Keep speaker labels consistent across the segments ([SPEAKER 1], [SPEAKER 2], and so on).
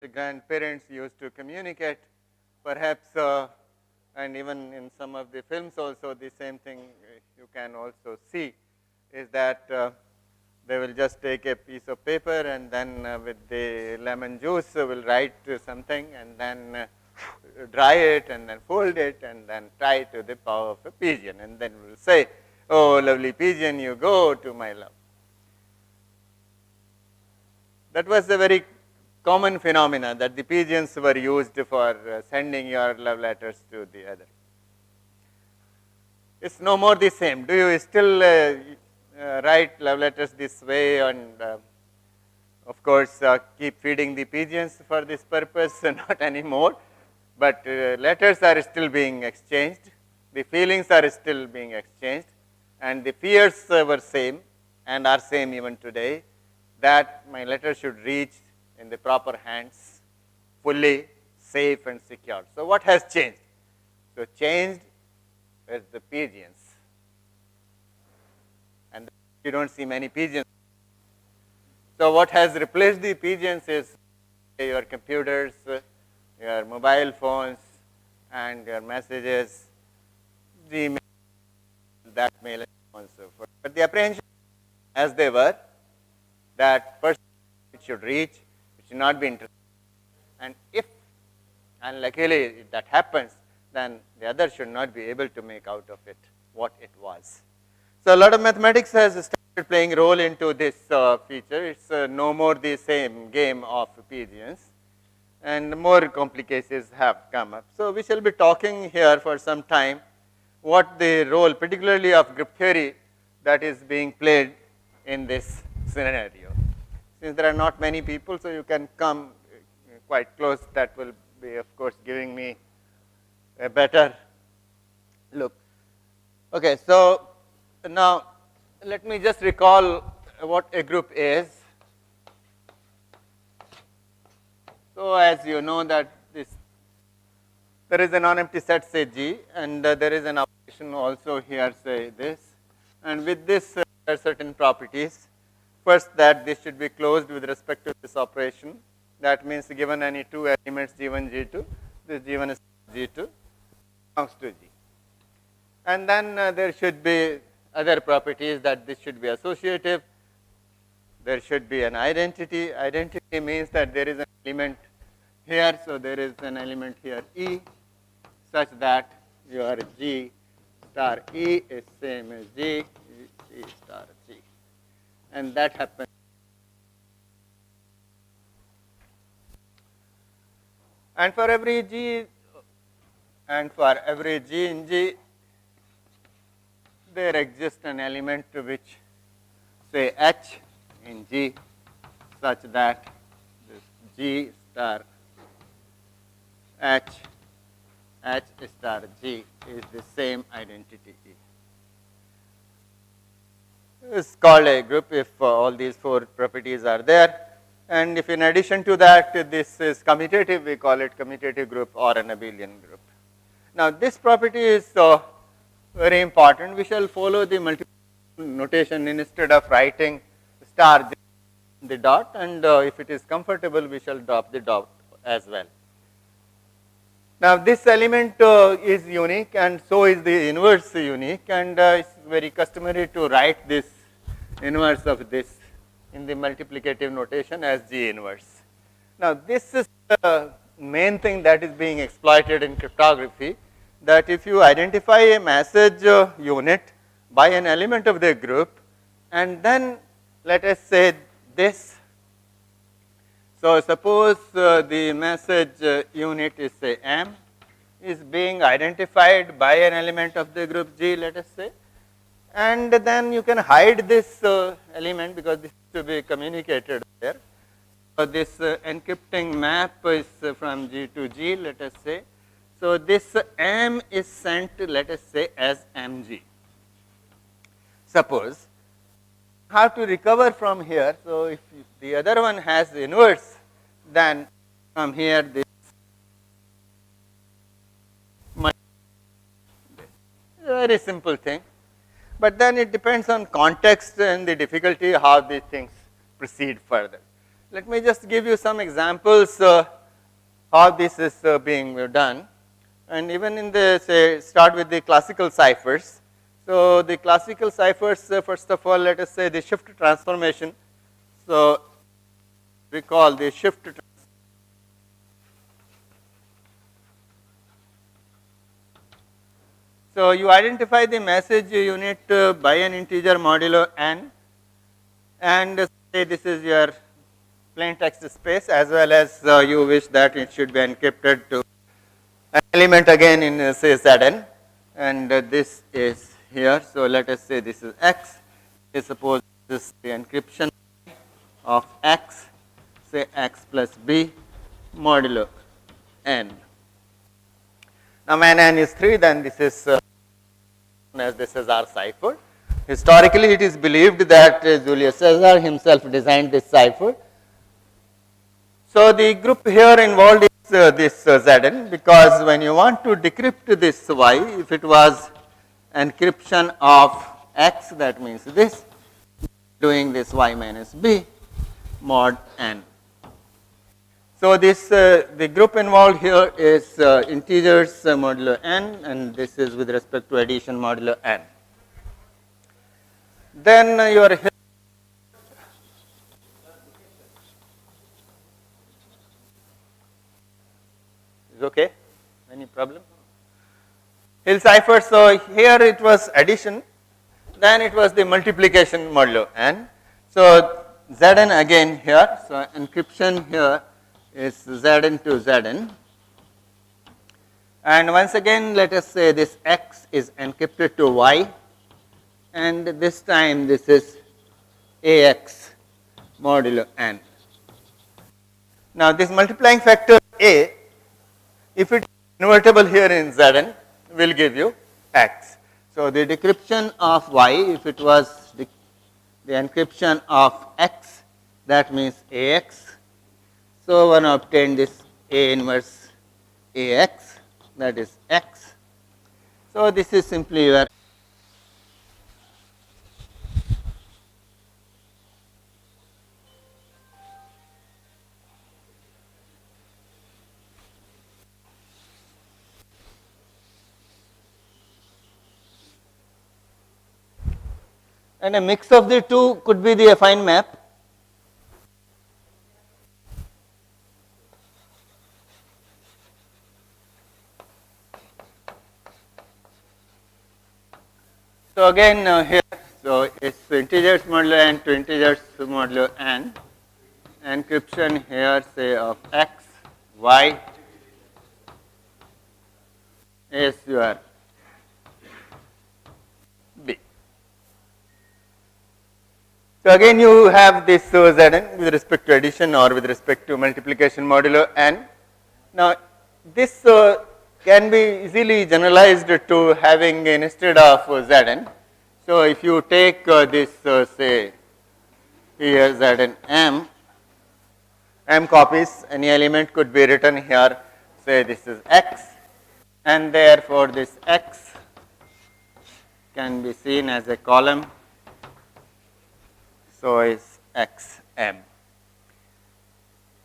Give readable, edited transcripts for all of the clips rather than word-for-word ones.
[SPEAKER 1] the grandparents used to communicate. Perhaps, and even in some of the films also, the same thing you can also see is that they will just take a piece of paper and then with the lemon juice will write something and then dry it and then fold it and then tie to the paw of a pigeon and then will say, oh, lovely pigeon, you go to my love. That was a very common phenomena that the pigeons were used for sending your love letters to the other. It's no more the same. Do you still write love letters this way and of course keep feeding the pigeons for this purpose? Not anymore, but letters are still being exchanged, the feelings are still being exchanged, and the fears were same and are same even today, that my letter should reach in the proper hands, fully safe and secure. So what has changed? So changed is the pigeons, and you don't see many pigeons. So what has replaced the pigeons is your computers, your mobile phones, and your messages, Gmail, that mail, and so on and so forth. But the apprehension, as they were, that person it should reach, it should not be interrupted, and if unluckily that happens, then the other should not be able to make out of it what it was. So a lot of mathematics has started playing a role into this feature. It's no more the same game of pigeons, and more complications have come up. So we shall be talking here for some time what the role, particularly of group theory, that is being played in this scenario. Since there are not many people, so you can come quite close, that will be of course giving me a better look. Okay, so now let me just recall what a group is. So as you know that there is a non-empty set, say G, and there is an operation also here, say this, and with this there are certain properties. First, that this should be closed with respect to this operation. That means given any two elements G1, G2, this G1 is G2 belongs to G. And then there should be other properties, that this should be associative. There should be an identity. Identity means that there is an element here, so there is an element here E, such that your G star E is same as G star G. And that happens. And for every G in G, there exists an element which, say, H in G, such that this G star H star G is the same identity E. It's called a group if all these four properties are there. And if in addition to that this is commutative, we call it commutative group or an abelian group. Now this property is very important. We shall follow the multiplication notation instead of writing star the dot, and if it is comfortable we shall drop the dot as well. Now this element is unique, and so is the inverse unique, and it's very customary to write this inverse of this in the multiplicative notation as G inverse. Now this is the main thing that is being exploited in cryptography, that if you identify a message unit by an element of the group, and then let us say this. So suppose the message unit is, say, M, is being identified by an element of the group G, let us say, and then you can hide this element because this is to be communicated there. So this encrypting map is from G to G, let us say. So this M is sent, let us say, as Mg. Suppose how to recover from here. So if the other one has the inverse, then from here this is a very simple thing. But then it depends on context and the difficulty how these things proceed further. Let me just give you some examples how this is being done. And even in the, say, start with the classical ciphers. So, the classical ciphers, first of all, let us say the shift transformation. So, recall the shift. So, you identify the message unit by an integer modulo n, and say this is your plain text space, as well as you wish that it should be encrypted to an element again in say Zn, and this is here. So, let us say this is x. Suppose this is the encryption of x, say x plus b modulo n. Now, when n is 3, then this is as the Caesar cipher. Historically, it is believed that Julius Caesar himself designed this cipher. So, the group here involved is this Zn, because when you want to decrypt this y, if it was encryption of x, that means this, doing this y minus b mod n. So, this the group involved here is integers modulo n, and this is with respect to addition modulo n. Then your is okay? Any problem? Hill cipher. So, here it was addition, then it was the multiplication modulo n. So, Zn again here. So, encryption here is Zn to Zn, and once again let us say this x is encrypted to y, and this time this is Ax modulo n. Now, this multiplying factor A, if it is invertible here in Zn, will give you x. So, the decryption of y, if it was the encryption of x, that means Ax. So, one obtained this A inverse Ax, that is x. So, this is simply your and a mix of the two could be the affine map. So, again here, so it's integers modulo n to integers modulo n, encryption here say of x, y is your b. So, again you have this Zn with respect to addition or with respect to multiplication modulo n. Now, this can be easily generalized to having instead of Zn. So, if you take this say here Zn m copies, any element could be written here, say this is x, and therefore, this x can be seen as a column. So, is x m,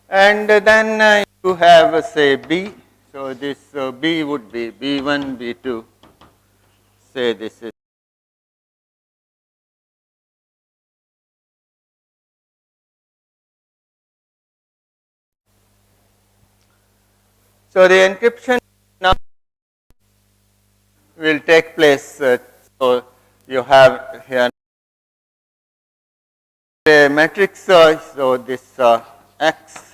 [SPEAKER 1] and then you have say b. So, this b would be b1, b2, say this is so the encryption now will take place. So, you have here a matrix. So, this x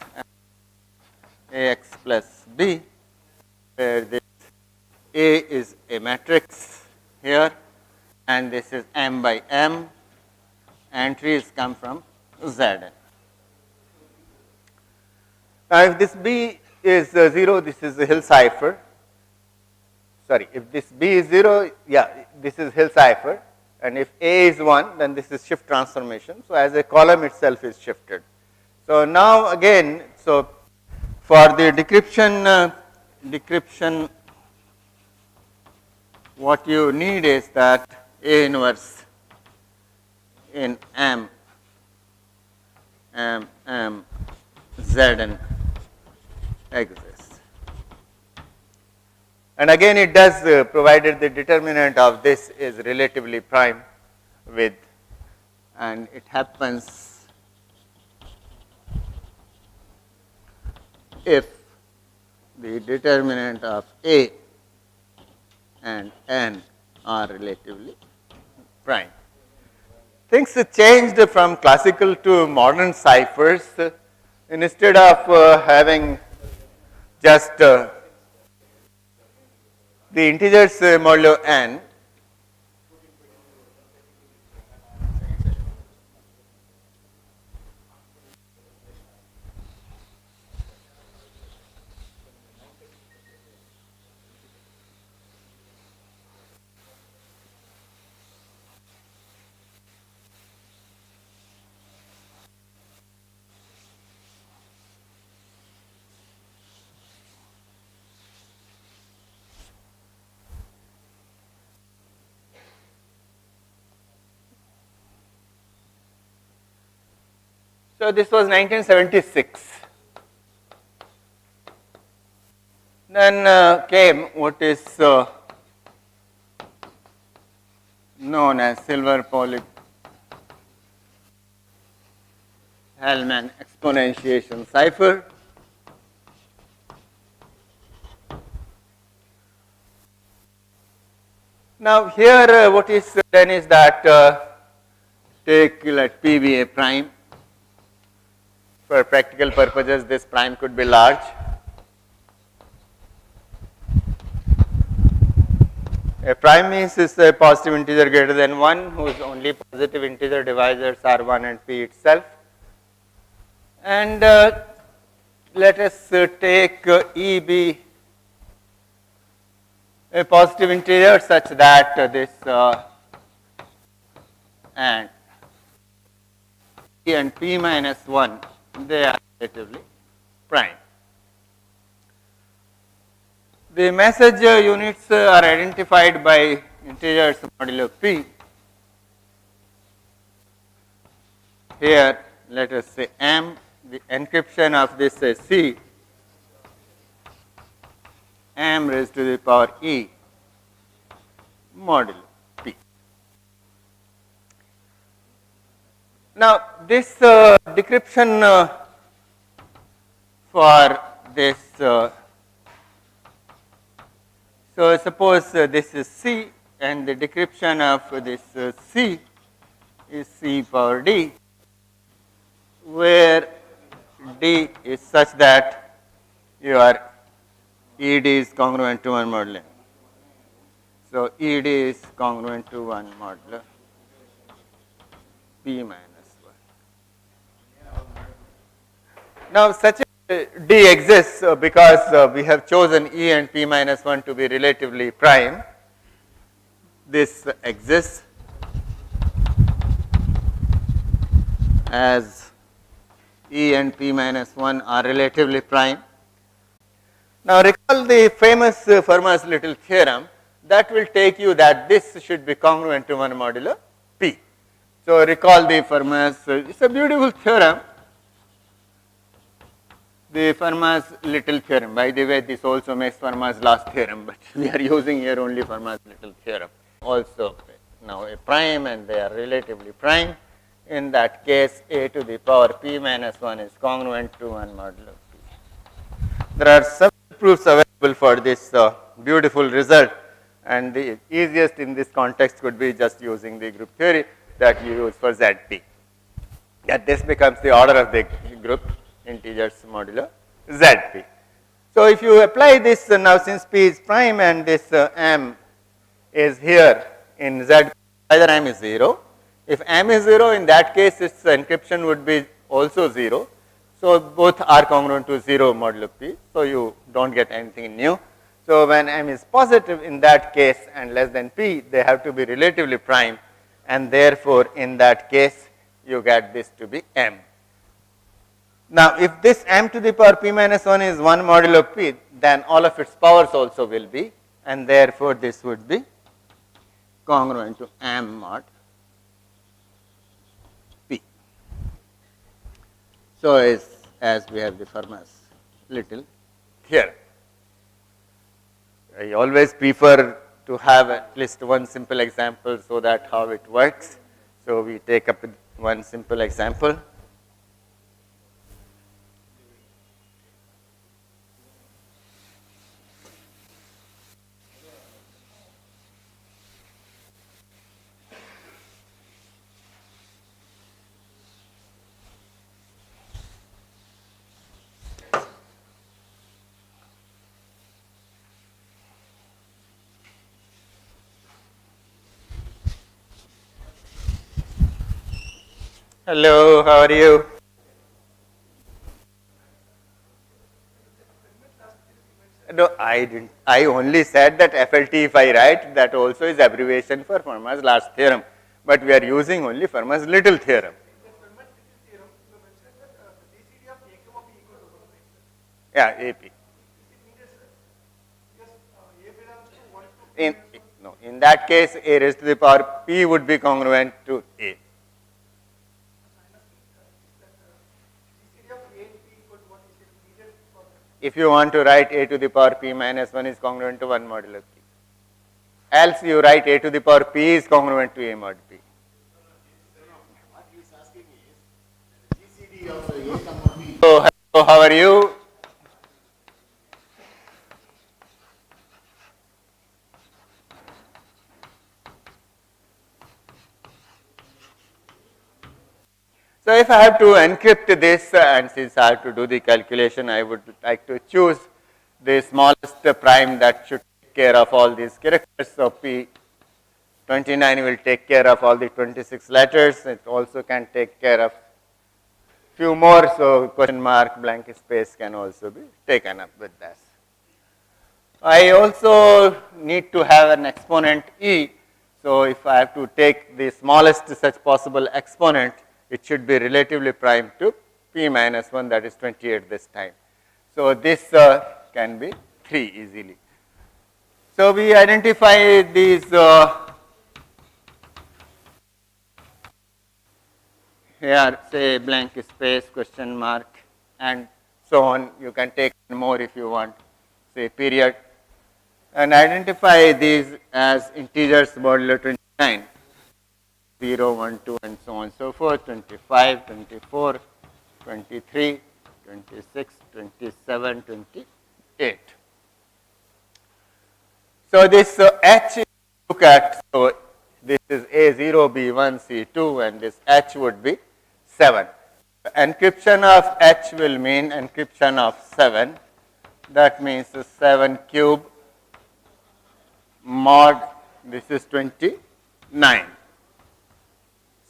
[SPEAKER 1] Ax plus b, where this A is a matrix here, and this is m by m, entries come from Zn. Now, if this b is 0, this is the Hill cipher. Sorry, if this b is 0, yeah, this is Hill cipher, and if A is 1, then this is shift transformation. So, as a column itself is shifted. So, now again, so for the decryption, what you need is that A inverse in m Zn exists. And again it does provided the determinant of this is relatively prime with, and it happens if the determinant of A and N are relatively prime. Things changed from classical to modern ciphers. Instead of having just the integers modulo n, so this was 1976. Then came what is known as silver Hellman exponentiation cipher. Now here what is done is that take let P be a prime. For practical purposes this prime could be large. A prime means is a positive integer greater than 1 whose only positive integer divisors are 1 and P itself. And let us take E be a positive integer such that this and P and P minus 1 they are relatively prime. The message units are identified by integers modulo P. Here let us say M, the encryption of this C, M raised to the power E modulo P. Now this decryption for this so suppose this is C and the decryption of this C is C power D, where D is such that your ED is congruent to 1 modulo N. So ED is congruent to 1 modulo P minus 1. Now such a D exists because we have chosen E and P minus 1 to be relatively prime. This exists as E and P minus 1 are relatively prime. Now recall the famous Fermat's little theorem that will take you that this should be congruent to 1 modulo P. So recall the Fermat's, it's a beautiful theorem. The Fermat's little theorem. By the way, this also makes Fermat's last theorem, but we are using here only Fermat's little theorem. Also now a prime and they are relatively prime. In that case, a to the power P minus 1 is congruent to 1 modulo P. There are several proofs available for this beautiful result, and the easiest in this context could be just using the group theory that you use for ZP. That this becomes the order of the group integers modulo ZP. So if you apply this now, since P is prime and this M is here in Z, either M is 0. If M is 0, in that case its encryption would be also 0. So both are congruent to 0 modulo P. So you don't get anything new. So when M is positive in that case and less than P, they have to be relatively prime, and therefore in that case you get this to be M. Now if this M to the power P minus 1 is 1 modulo P, then all of its powers also will be, and therefore this would be congruent to M mod P. So is as we have the Fermat's little theorem. I always prefer to have at least one simple example so that how it works. So we take up one simple example. Hello, how are you? No, I didn't. I only said that FLT, if I write, that also is abbreviation for Fermat's large theorem. But we are using only Fermat's little theorem. Yeah, AP. In, no, in that case, A raised to the power P would be congruent to A. If you want to write A to the power P minus 1 is congruent to 1 modulo P. Else you write A to the power P is congruent to A mod P.
[SPEAKER 2] What he is asking is GCD of A comma B.
[SPEAKER 1] So, hello, how are you? So, if I have to encrypt this and since I have to do the calculation, I would like to choose the smallest prime that should take care of all these characters. So, P29 will take care of all the 26 letters. It also can take care of few more. So, question mark, blank space can also be taken up with this. I also need to have an exponent E. So, if I have to take the smallest such possible exponent, it should be relatively prime to P minus 1, that is 28 this time. So, this can be 3 easily. So, we identify these here say blank space, question mark and so on. You can take more if you want, say period, and identify these as integers modulo 29. 0, 1, 2 and so on and so forth, 25, 24, 23, 26, 27, 28. So, this H, look at, so this is A0, B1, C2 and this H would be 7. Encryption of H will mean encryption of 7, that means 7 cube mod, this is 29.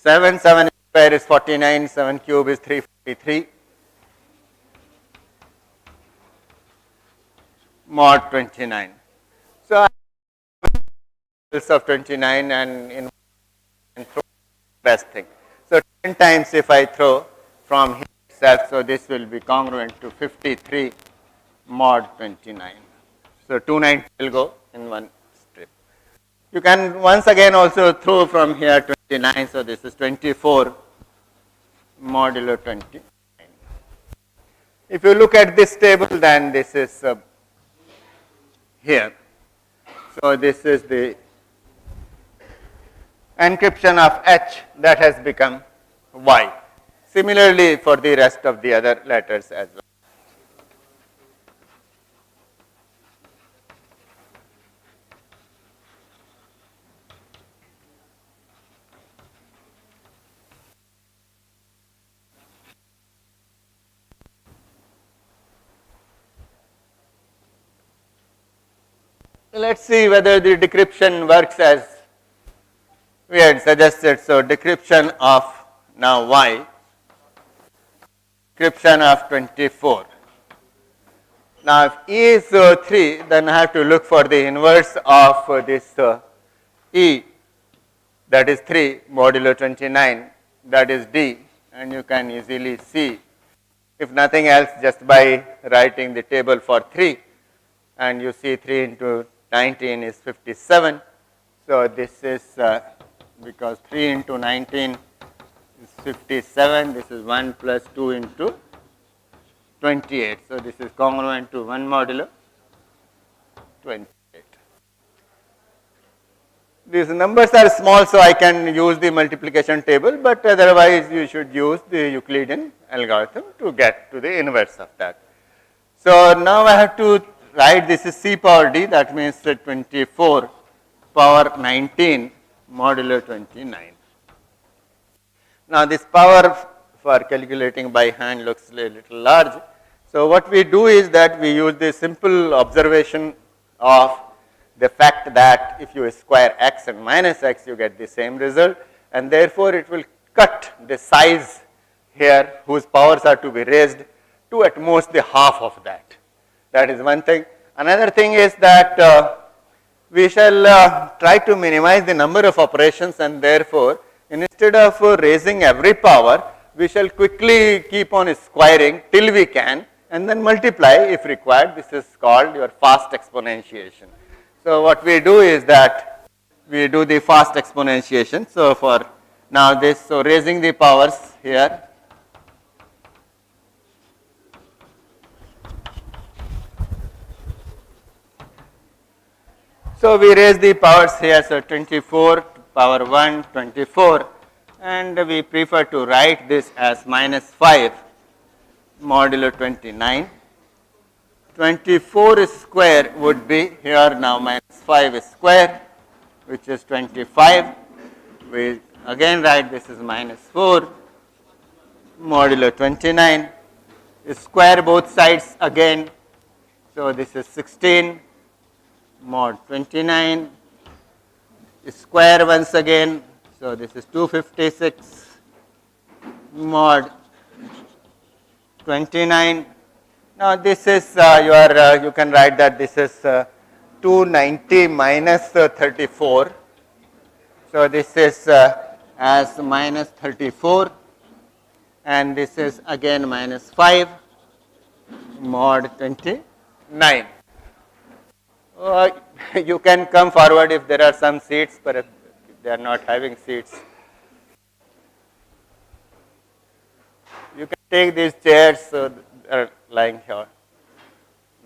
[SPEAKER 1] 7 square is 49, 7 cube is 343, mod 29. So, of 29 and throw best thing. So, 10 times if I throw from here itself, so this will be congruent to 53 mod 29. So, 290 will go in one strip. You can once again also throw from here 29, so this is 24 modulo 29. If you look at this table, then this is here. So, this is the encryption of H that has become Y. Similarly, for the rest of the other letters as well. Let us see whether the decryption works as we had suggested. So, decryption of now Y, decryption of 24. Now, if E is 3, then I have to look for the inverse of this E, that is 3 modulo 29, that is D, and you can easily see, if nothing else, just by writing the table for 3, and you see 3 into 19 is 57. So, this is because 3 into 19 is 57, this is 1 plus 2 into 28. So, this is congruent to 1 modulo 28. These numbers are small, so I can use the multiplication table, but otherwise you should use the Euclidean algorithm to get to the inverse of that. So, now I have to write this is C power d, that means 24 power 19 modulo 29. Now, this power for calculating by hand looks a little large. So, what we do is that we use the simple observation of the fact that if you square x and minus x, you get the same result, and therefore, it will cut the size here whose powers are to be raised to at most the half of that. That is one thing. Another thing is that we shall try to minimize the number of operations, and therefore, instead of raising every power, we shall quickly keep on squaring till we can and then multiply if required. This is called your fast exponentiation. So, what we do is that we do the fast exponentiation. So, for now this, so raising the powers here. So, we raise the powers here, so 24 power 1, 24, and we prefer to write this as minus 5 modulo 29. 24 square would be here now minus 5 square, which is 25. We again write this is minus 4 modulo 29. Square both sides again. So, this is 16 mod 29. Square once again. So, this is 256 mod 29. Now, this is you can write that this is 290 minus 34. So, this is as minus 34, and this is again minus 5 mod 29. You can come forward if there are some seats, but if they are not having seats. You can take these chairs, so they are lying here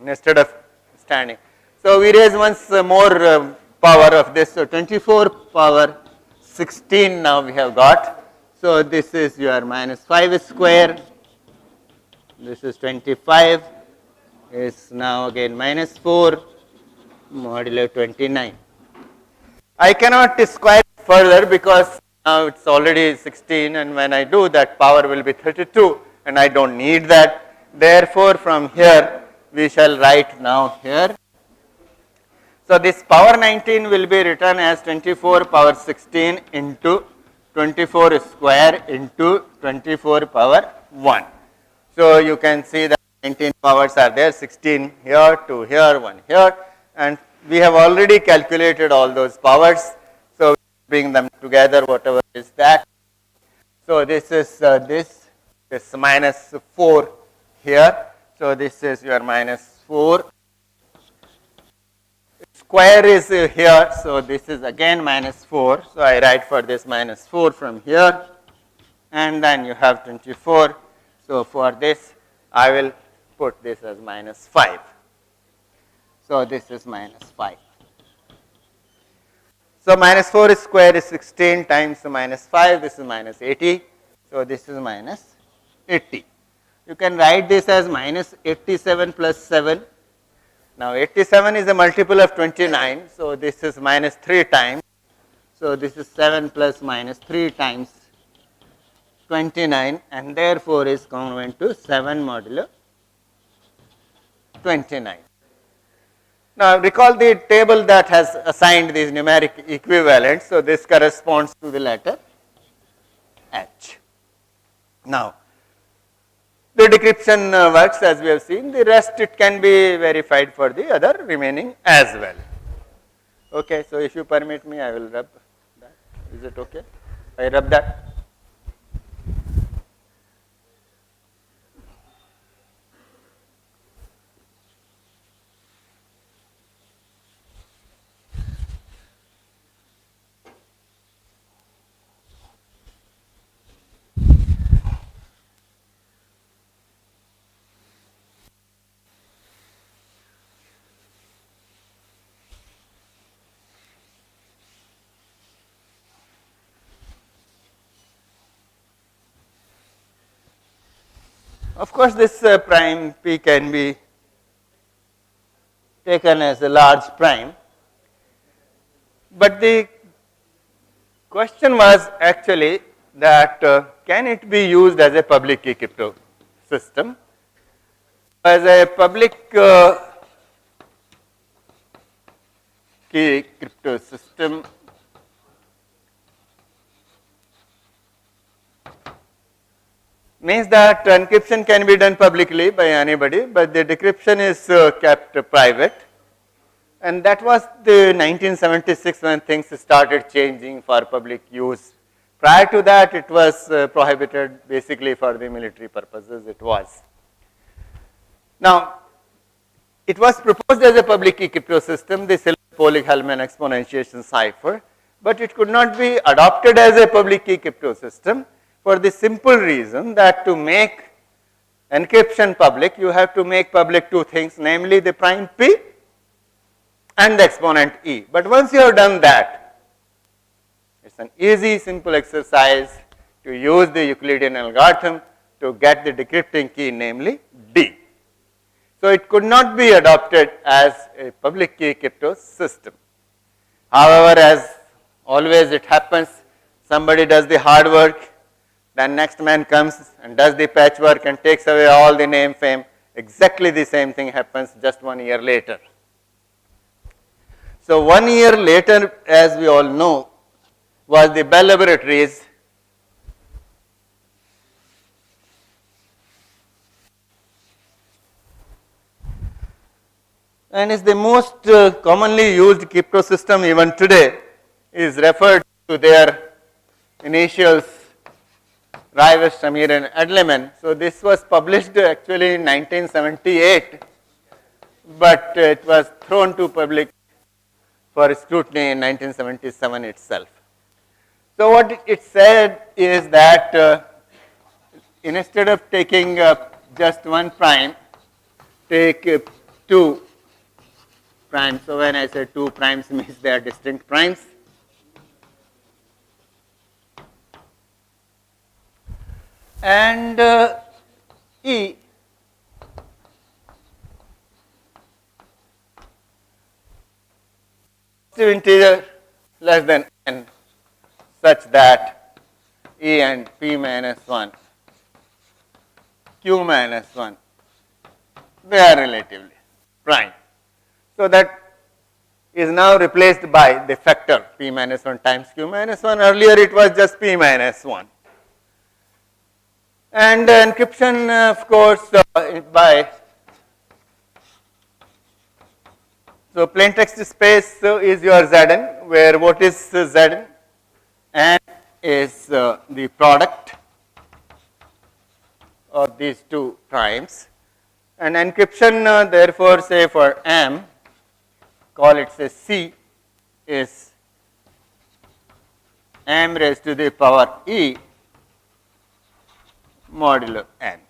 [SPEAKER 1] instead of standing. So, we raise once more power of this. So, 24 power 16 now we have got. So, this is your minus 5 square. This is 25 is now again minus 4 modulo 29. I cannot square further because now it is already 16, and when I do that power will be 32, and I do not need that. Therefore, from here we shall write now here. So, this power 19 will be written as 24 power 16 into 24 square into 24 power 1. So, you can see that 19 powers are there, 16 here, 2 here, 1 here, and we have already calculated all those powers. So, we bring them together, whatever is that. So, this is this minus 4 here. So, this is your minus 4. Square is here. So, this is again minus 4. So, I write for this minus 4 from here, and then you have 24. So, for this I will put this as minus 5. So, this is minus 5. So, minus 4 square is 16 times minus 5, this is minus 80. So, this is minus 80. You can write this as minus 87 plus 7. Now, 87 is a multiple of 29. So, this is minus 3 times. So, this is 7 plus minus 3 times 29, and therefore, is congruent to 7 modulo 29. Now, recall the table that has assigned these numeric equivalents. So, this corresponds to the letter H. Now, the decryption works as we have seen. The rest it can be verified for the other remaining as well. Okay, so if you permit me, I will rub that. Is it okay? I rub that. Of course, this prime P can be taken as a large prime, but the question was actually that can it be used as a public key crypto system? As a public key crypto system, means that encryption can be done publicly by anybody, but the decryption is kept private. And that was the 1976 when things started changing for public use. Prior to that, it was prohibited basically for the military purposes, it was. Now, it was proposed as a public key crypto system, the Polig-Hellman exponentiation cipher, but it could not be adopted as a public key crypto system for the simple reason that to make encryption public, you have to make public two things, namely the prime P and the exponent E. But once you have done that, it's an easy, simple exercise to use the Euclidean algorithm to get the decrypting key, namely D. So it could not be adopted as a public key crypto system. However, as always it happens, somebody does the hard work, then next man comes and does the patchwork and takes away all the name fame. Exactly the same thing happens just 1 year later. So 1 year later, as we all know, was the Bell Laboratories and is the most commonly used crypto system even today, is referred to their initials Rivas, Shamir and Adleman. So this was published actually in 1978, but it was thrown to public for scrutiny in 1977 itself. So what it said is that instead of taking just one prime, take two primes. So when I say two primes means they are distinct primes. And E integer less than n such that E and P minus 1, Q minus 1, they are relatively prime. So that is now replaced by the factor P minus 1 times Q minus 1. Earlier it was just P minus 1. And encryption, of course, by so plain text space is your Zn, where what is Zn? N is the product of these two primes. And encryption, therefore, say for M, call it say C, is M raised to the power E modulo N.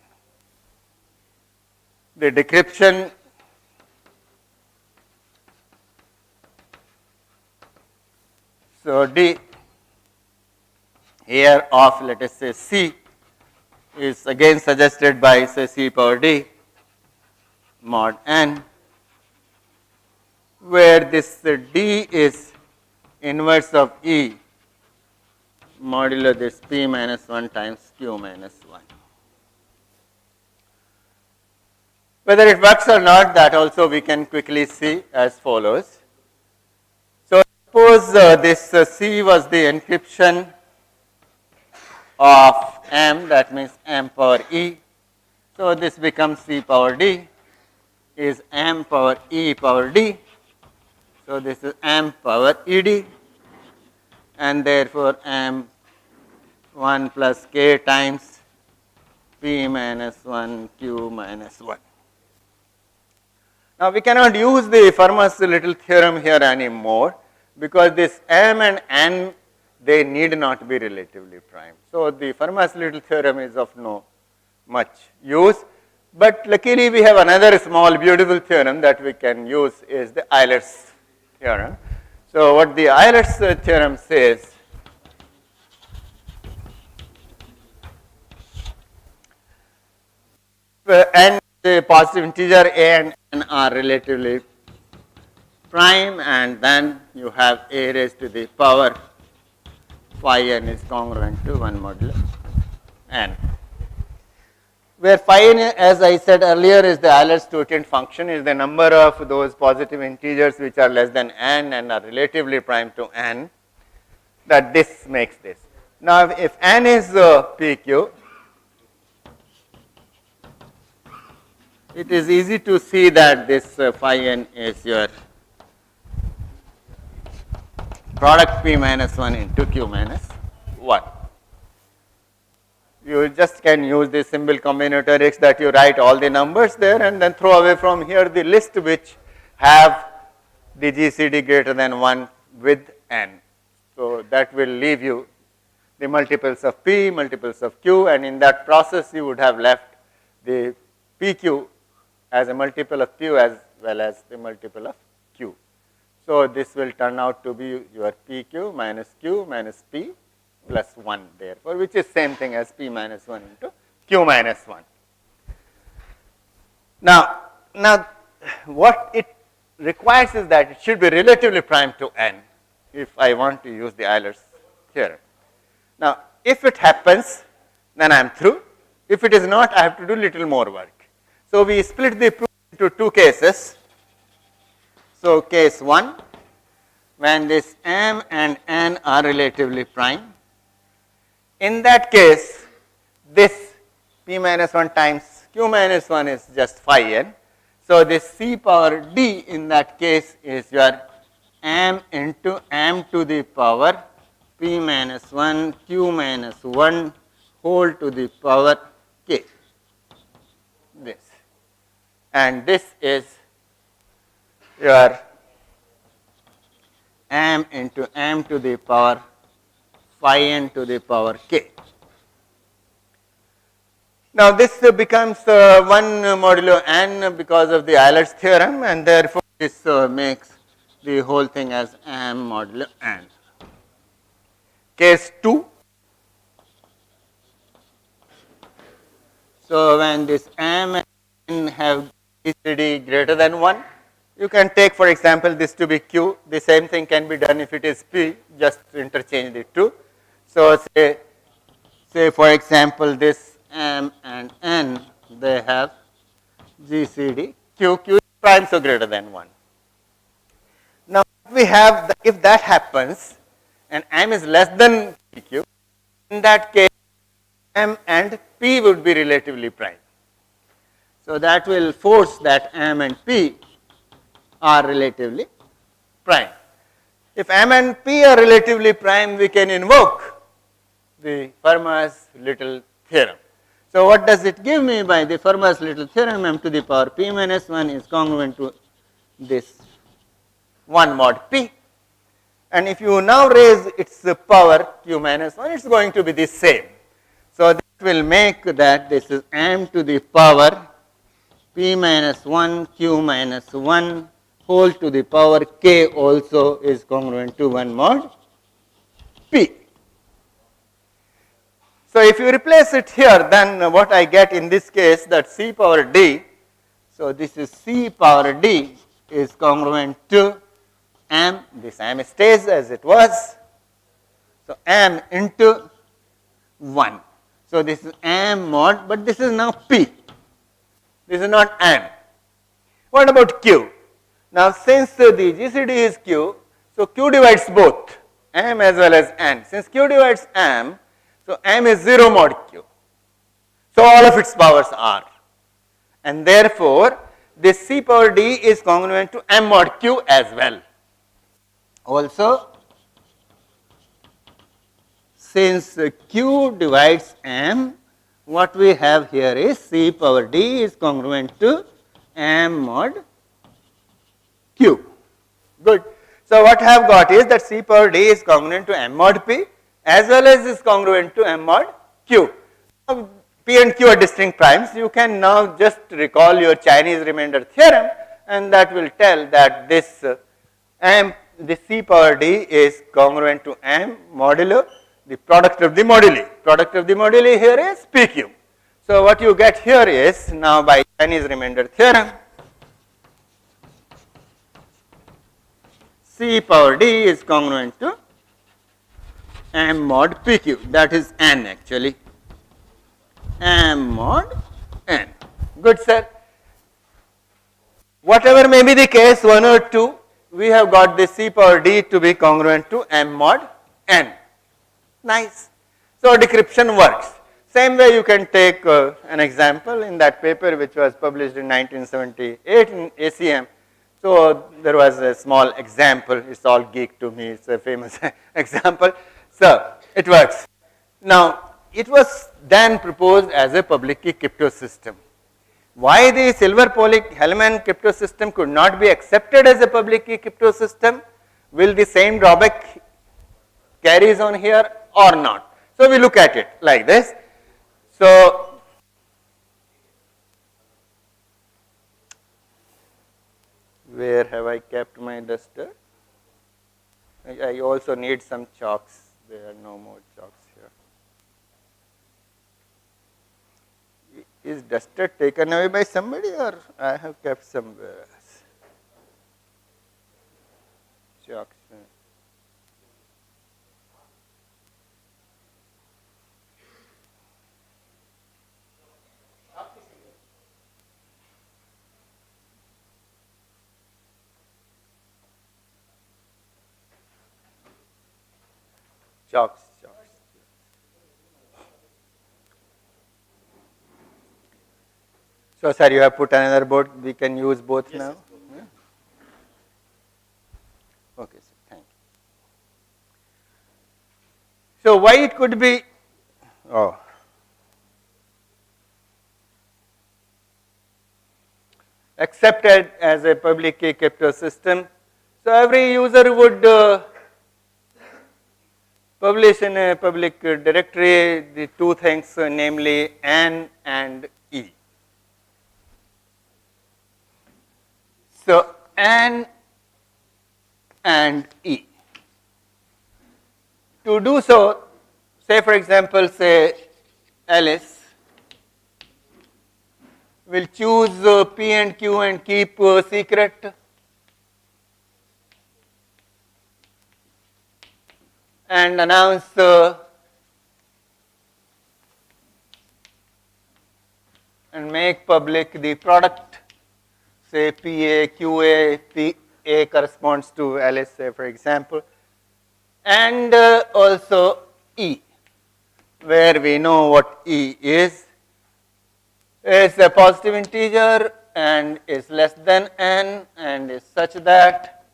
[SPEAKER 1] The decryption so D here of let us say C is again suggested by say C power D mod N, where this D is inverse of E modulo this P minus 1 times Q minus 1. Whether it works or not, that also we can quickly see as follows. So suppose this C was the encryption of M, that means M power E. So this becomes C power D is M power E power D. So this is M power ED, and therefore M 1 plus K times P minus 1 Q minus 1. Now we cannot use the Fermat's little theorem here anymore, because this M and N, they need not be relatively prime. So the Fermat's little theorem is of no much use, but luckily we have another small beautiful theorem that we can use, is the Euler's theorem. So what the Euler's theorem says, n is a positive integer, a and n are relatively prime, and then you have a raised to the power phi n is congruent to 1 modulo n. Where phi n, as I said earlier, is the Euler-Stoichern function, is the number of those positive integers which are less than n and are relatively prime to n, that this makes this. Now, if n is pq, it is easy to see that this phi n is your product p minus 1 into q minus 1. You just can use the symbol combinatorics that you write all the numbers there and then throw away from here the list which have the GCD greater than 1 with n. So, that will leave you the multiples of p, multiples of q, and in that process you would have left the pq as a multiple of q as well as the multiple of q. So, this will turn out to be your pq minus q minus p plus 1 therefore, which is same thing as p minus 1 into q minus 1. Now, what it requires is that it should be relatively prime to n if I want to use the Euler's theorem. Now, if it happens, then I am through. If it is not, I have to do little more work. So, we split the proof into two cases. So, case 1, when this m and n are relatively prime, in that case, this p minus 1 times q minus 1 is just phi n. So, this c power d in that case is your m into m to the power p minus 1 q minus 1 whole to the power k, this, and this is your m into m to the power phi n to the power k. Now, this becomes 1 modulo n because of the Euler's theorem, and therefore, this makes the whole thing as m modulo n. Case 2. So, when this m and n have GCD greater than 1, you can take, for example, this to be q. The same thing can be done if it is p, just interchange the two. So, say for example, this m and n, they have GCD q is prime, so greater than 1. Now, we have if that happens and m is less than pq, in that case m and p would be relatively prime. So, that will force that m and p are relatively prime. If m and p are relatively prime, we can invoke the Fermat's little theorem. So, what does it give me by the Fermat's little theorem? M to the power p minus 1 is congruent to this 1 mod p, and if you now raise its power q minus 1, it is going to be the same. So, this will make that this is m to the power p minus 1 q minus 1 whole to the power k also is congruent to 1 mod p. So, if you replace it here, then what I get in this case, that c power d, so this is c power d is congruent to m, this m stays as it was, so m into 1. So, this is m mod, but this is now p, this is not n. What about q? Now, since the GCD is q, so q divides both m as well as n. Since q divides m, so m is 0 mod q. So, all of its powers are, and therefore, this c power d is congruent to m mod q as well. Also, since q divides m, what we have here is c power d is congruent to m mod q. Good. So, what I have got is that c power d is congruent to m mod p as well as is congruent to m mod q. Now, p and q are distinct primes. You can now just recall your Chinese remainder theorem, and that will tell that this this c power d is congruent to m modulo the product of the moduli. Product of the moduli here is pq. So what you get here is, now by Chinese remainder theorem, C power D is congruent to m mod PQ, that is n actually, m mod n. Good, sir. Whatever may be the case, 1 or 2, we have got the C power D to be congruent to m mod n. Nice. So decryption works. Same way you can take an example in that paper which was published in 1978 in ACM. So there was a small example, it's all geek to me, it's a famous example. So it works. Now it was then proposed as a public key crypto system. Why the silver Hellman crypto system could not be accepted as a public key crypto system? Will the same drawback carries on here or not? So we look at it like this. So where have I kept my duster? I also need some chalks. There are no more chalks here. Is duster taken away by somebody or I have kept somewhere else? Chalks. Chalks. So, sir, you have put another board. We can use both now.
[SPEAKER 2] Yes, both.
[SPEAKER 1] Yeah. Okay, sir. Thank you. So, why it could be? Oh, accepted as a public key crypto system. So, every user would publish in a public directory the two things, namely N and E. So, N and E. To do so, say for example, say Alice will choose P and Q and keep secret, and announce and make public the product, say PA, QA, PA corresponds to Alice, say for example, and also E, where we know what E is a positive integer and is less than n and is such that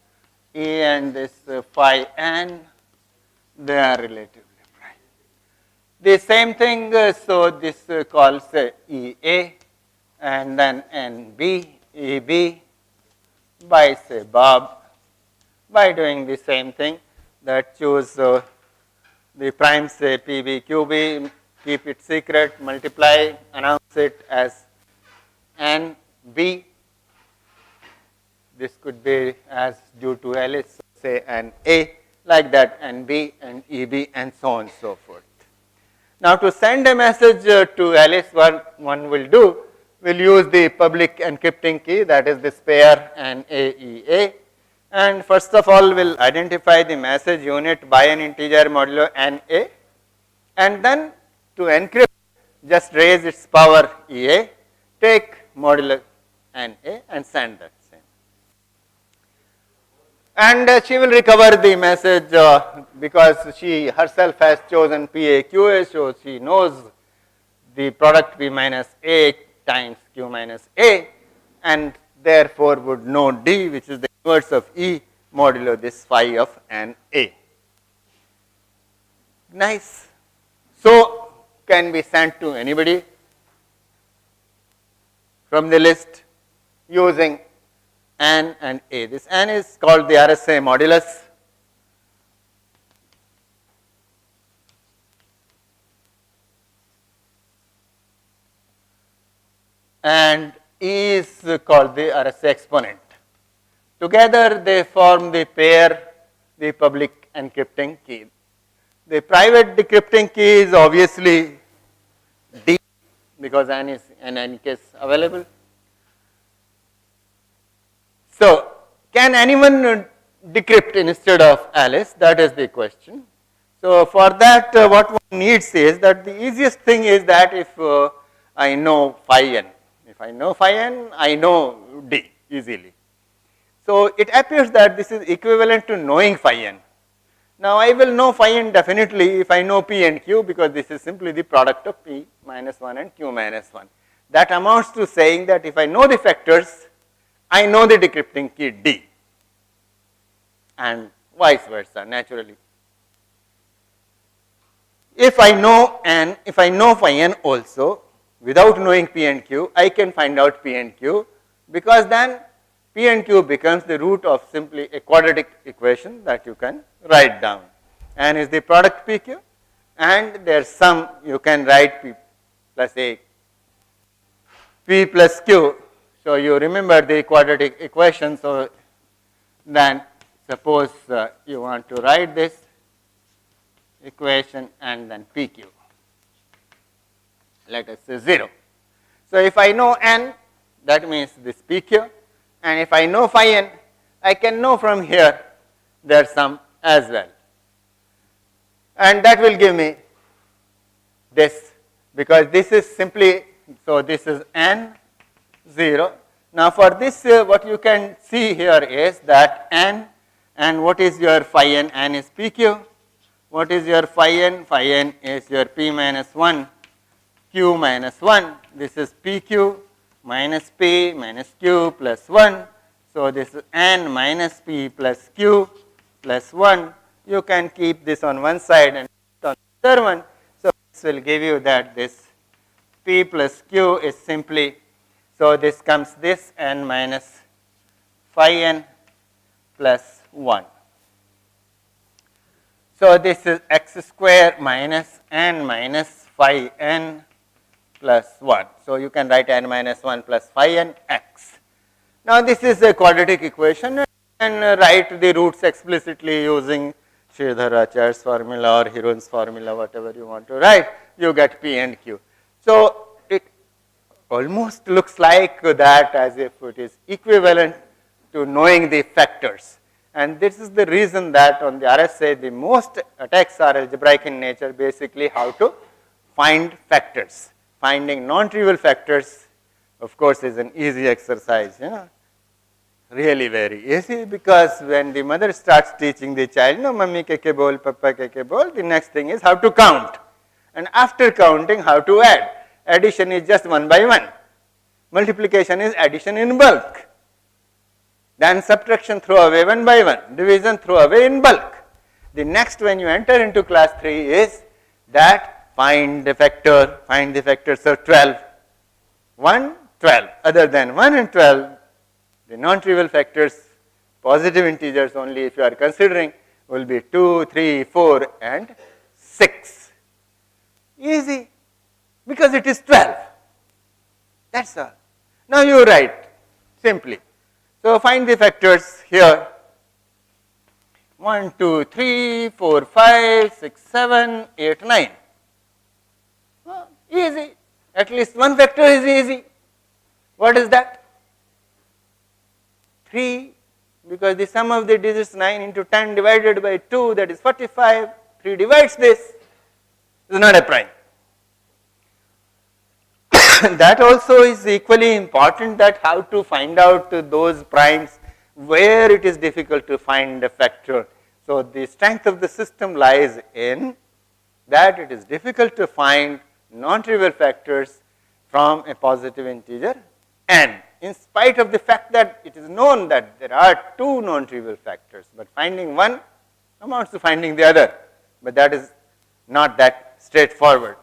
[SPEAKER 1] E and this phi n, they are relatively prime. The same thing, so this calls EA and then NB, EB by say Bob, by doing the same thing, that choose the primes say PB, QB, keep it secret, multiply, announce it as NB. This could be as due to Alice, say NA, like that, NB and EB and so on and so forth. Now to send a message to Alice, what one will do, will use the public encrypting key, that is this pair NAEA, and first of all will identify the message unit by an integer modulo NA, and then to encrypt just raise its power EA, take modulo NA and send that same. And she will recover the message because she herself has chosen PA/QA, so she knows the product P minus A times Q minus A, and therefore would know D, which is the inverse of E modulo this phi of NA. Nice. So can be sent to anybody from the list using N and A. This N is called the RSA modulus, and E is called the RSA exponent. Together they form the pair, the public encrypting key. The private decrypting key is obviously D, because n is in any case available. So, can anyone decrypt instead of Alice? That is the question. So, for that what one needs is that the easiest thing is that if I know phi n, if I know phi n, I know D easily. So, it appears that this is equivalent to knowing phi n. Now, I will know phi n definitely if I know P and Q, because this is simply the product of P minus 1 and Q minus 1. That amounts to saying that if I know the factors, I know the decrypting key D, and vice versa naturally. If I know n, if I know phi n also, without knowing P and Q, I can find out P and Q, because then P and Q becomes the root of simply a quadratic equation that you can write down. N is the product PQ, and there's some you can write P plus A, P plus Q. So, you remember the quadratic equation. So, then suppose you want to write this equation and then PQ, let us say 0. So, if I know n, that means this PQ, and if I know phi n, I can know from here there some as well, and that will give me this, because this is simply, so this is n 0. Now, for this what you can see here is that n, and what is your phi n? N is PQ. What is your phi n? Phi n is your P minus 1 Q minus 1. This is PQ minus P minus Q plus 1. So, this is n minus P plus Q plus 1. You can keep this on one side and on the other one. So, this will give you that this P plus Q is simply, so this comes this n minus phi n plus 1. So, this is x square minus n minus phi n plus 1. So, you can write n minus 1 plus phi n x. Now, this is a quadratic equation, and write the roots explicitly using Sridharacharya's formula or Hirun's formula, whatever you want to write, you get P and Q. So, it almost looks like that as if it is equivalent to knowing the factors. And this is the reason that on the RSA, the most attacks are algebraic in nature, basically how to find factors. Finding non-trivial factors, of course, is an easy exercise, really very easy, because when the mother starts teaching the child, no, mummy ke bol, papa ke bol, the next thing is how to count. And after counting, how to add. Addition is just one by one. Multiplication is addition in bulk. Then subtraction, throw away one by one. Division, throw away in bulk. The next, when you enter into class 3, is that find the factor, find the factors of 12. 1, 12. Other than 1 and 12, the non-trivial factors, positive integers only if you are considering, will be 2, 3, 4 and 6. Easy, because it is 12. That's all. Now you write simply. So, find the factors here, 1, 2, 3, 4, 5, 6, 7, 8, 9. Easy. At least one factor is easy. What is that? 3, because the sum of the digits 9 into 10 divided by 2, that is 45. 3 divides this. It is not a prime. That also is equally important, that how to find out those primes where it is difficult to find a factor. So, the strength of the system lies in that it is difficult to find non-trivial factors from a positive integer n, in spite of the fact that it is known that there are 2 non-trivial factors, but finding one amounts to finding the other, but that is not that straightforward.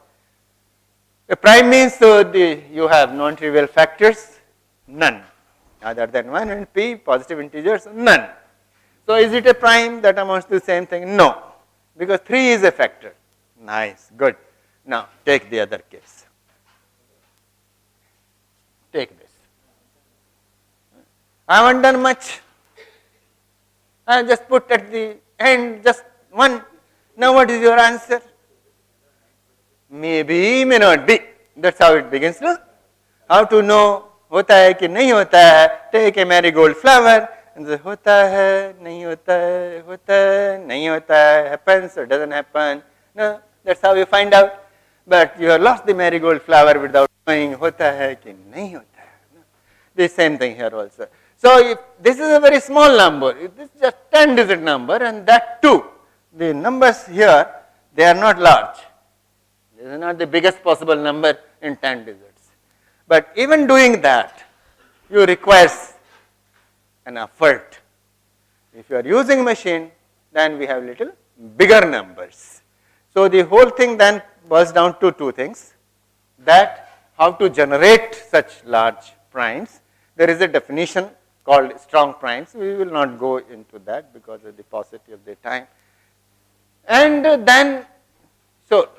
[SPEAKER 1] A prime means you have non-trivial factors, none, other than 1 and p, positive integers, none. So, is it a prime? That amounts to the same thing? No, because 3 is a factor. Nice, good. Now, take the other case. Take this. I haven't done much. I just put at the end just 1. Now, what is your answer? Maybe, may not be. That's how it begins. No? How to know होता है कि नहीं होता है. Take a marigold flower and say होता है, नहीं होता है, नहीं होता है, happens or doesn't happen. No, that's how you find out. But you have lost the marigold flower without knowing होता है कि नहीं होता है. No? The same thing here also. So if this is a very small number, this is just 10-digit number, and that too, the numbers here, they are not large. This is not the biggest possible number in 10 digits. But even doing that, you require an effort. If you are using machine, then we have little bigger numbers. So the whole thing then boils down to two things, that how to generate such large primes. There is a definition called strong primes. We will not go into that because of the paucity of the time. And then, so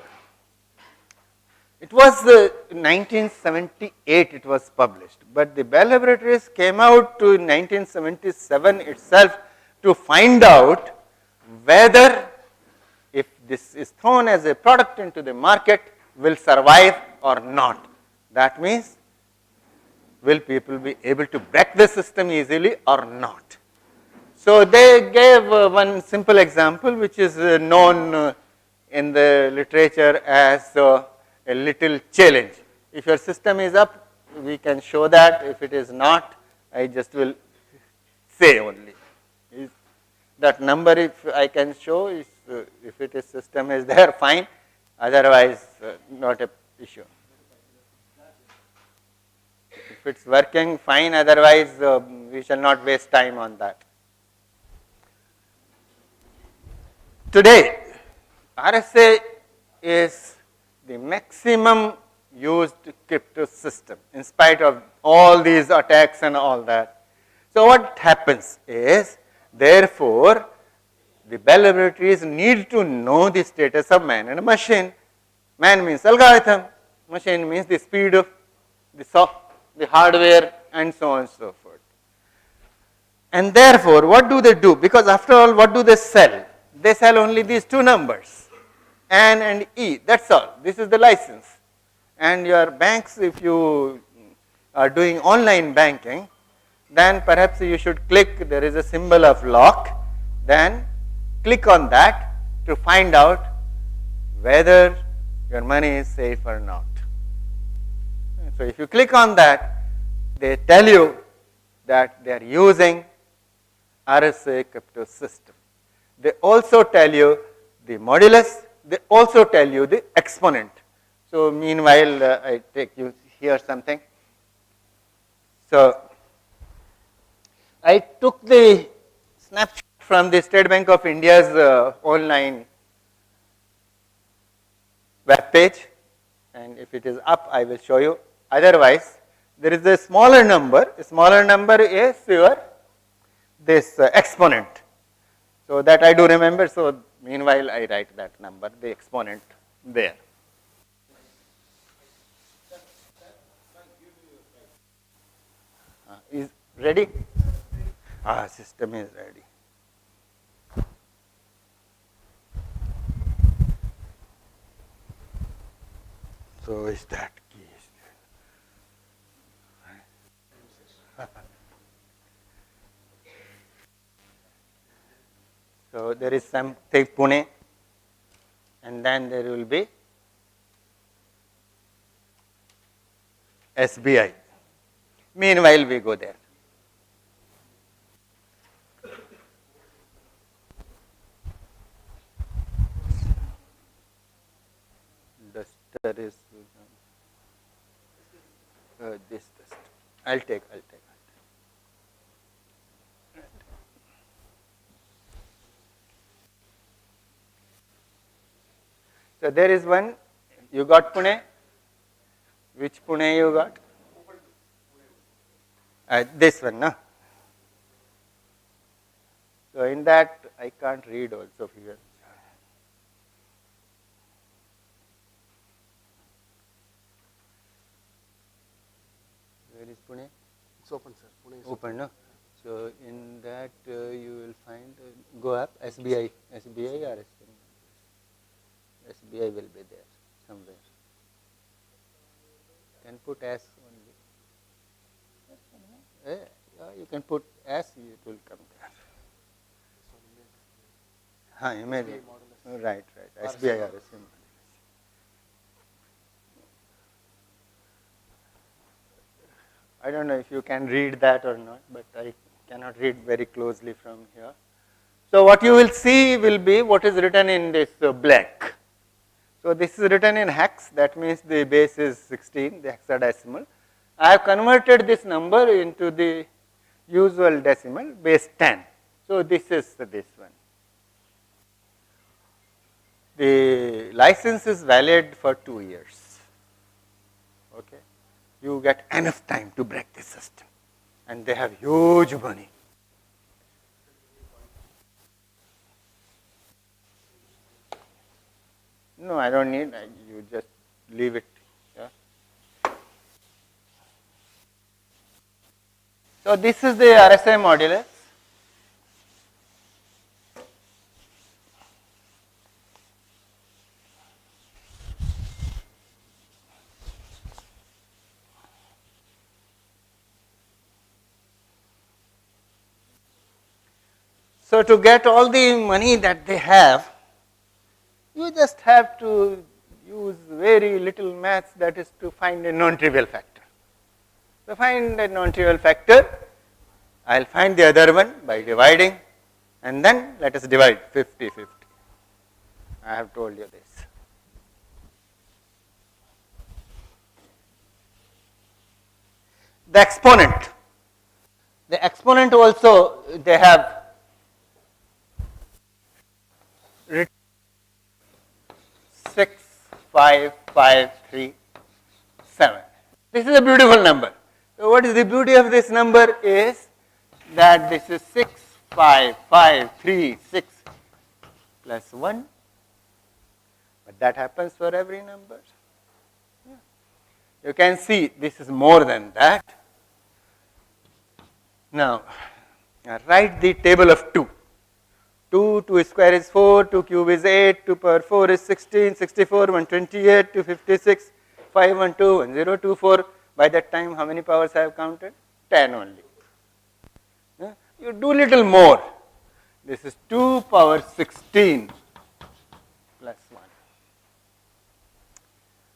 [SPEAKER 1] it was 1978 it was published, but the Bell Laboratories came out to 1977 itself to find out whether if this is thrown as a product into the market will survive or not. That means, will people be able to break the system easily or not? So they gave one simple example which is known in the literature as a little challenge. If your system is up, we can show that. If it is not, I just will say only. Is that number if I can show, is if it is system is there, fine. Otherwise, not a issue. If it's working, fine. Otherwise, we shall not waste time on that. Today, RSA is the maximum used crypto system in spite of all these attacks and all that. So what happens is, therefore, the Bell Laboratories need to know the status of man and machine. Man means algorithm, machine means the speed of the hardware and so on and so forth. And therefore, what do they do? Because after all, what do they sell? They sell only these two numbers, N and E, that's all. This is the license. And your banks, if you are doing online banking, then perhaps you should click, there is a symbol of lock, then click on that to find out whether your money is safe or not. So if you click on that, they tell you that they are using RSA crypto system. They also tell you the modulus, they also tell you the exponent. So meanwhile, I take you here something. So I took the snapshot from the State Bank of India's online web page, and if it is up, I will show you. Otherwise, there is a smaller number. A smaller number is your this exponent. So that I do remember. So meanwhile, I write that number, the exponent there. Is ready? System is ready. So is that key? So there is some take Pune, and then there will be SBI. Meanwhile, we go there. Duster is this duster. I'll take. So there is one. You got Pune. Which Pune you got? This one, no? So in that, I can't read also here. Where is Pune?
[SPEAKER 2] It's open, sir. Pune is
[SPEAKER 1] open, no? So in that, you will find, go up, SBI or SBI will be there somewhere. can put S only. You can put S, it will come there. Image. Right. SBI RSA. I don't know if you can read that or not, but I cannot read very closely from here. So what you will see will be what is written in this black. So this is written in hex, that means the base is 16, the hexadecimal. I have converted this number into the usual decimal, base 10. So this is this one. The license is valid for 2 years. Okay. You get enough time to break this system, and they have huge money. No, I don't need. You just leave it. Yeah. So this is the RSI modulus. So to get all the money that they have, you just have to use very little maths, that is to find a non-trivial factor. So find a non-trivial factor, I will find the other one by dividing, and then let us divide 50-50. I have told you this. The exponent also they have written 6, 5, 5, 3, 7. This is a beautiful number. So what is the beauty of this number is that this is 6, 5, 5, 3, 6 plus 1. But that happens for every number. Yeah. You can see this is more than that. Now, write the table of 2. 2 square is 4, 2 cube is 8, 2 power 4 is 16, 64, 128, 256, 512, 1024. By that time, how many powers I have counted? 10 only. Yeah? You do little more. This is 2 power 16 plus 1.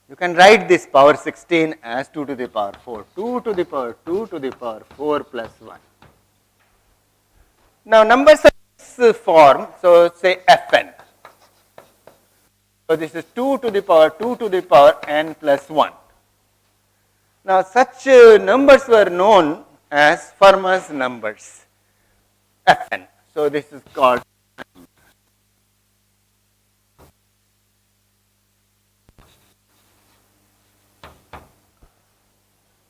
[SPEAKER 1] You can write this power 16 as 2 to the power 4. 2 to the power 2 to the power 4 plus 1. Now, numbers of this form, so say Fn. So this is 2 to the power 2 to the power n plus 1. Now, such numbers were known as Fermat's numbers, Fn. So this is called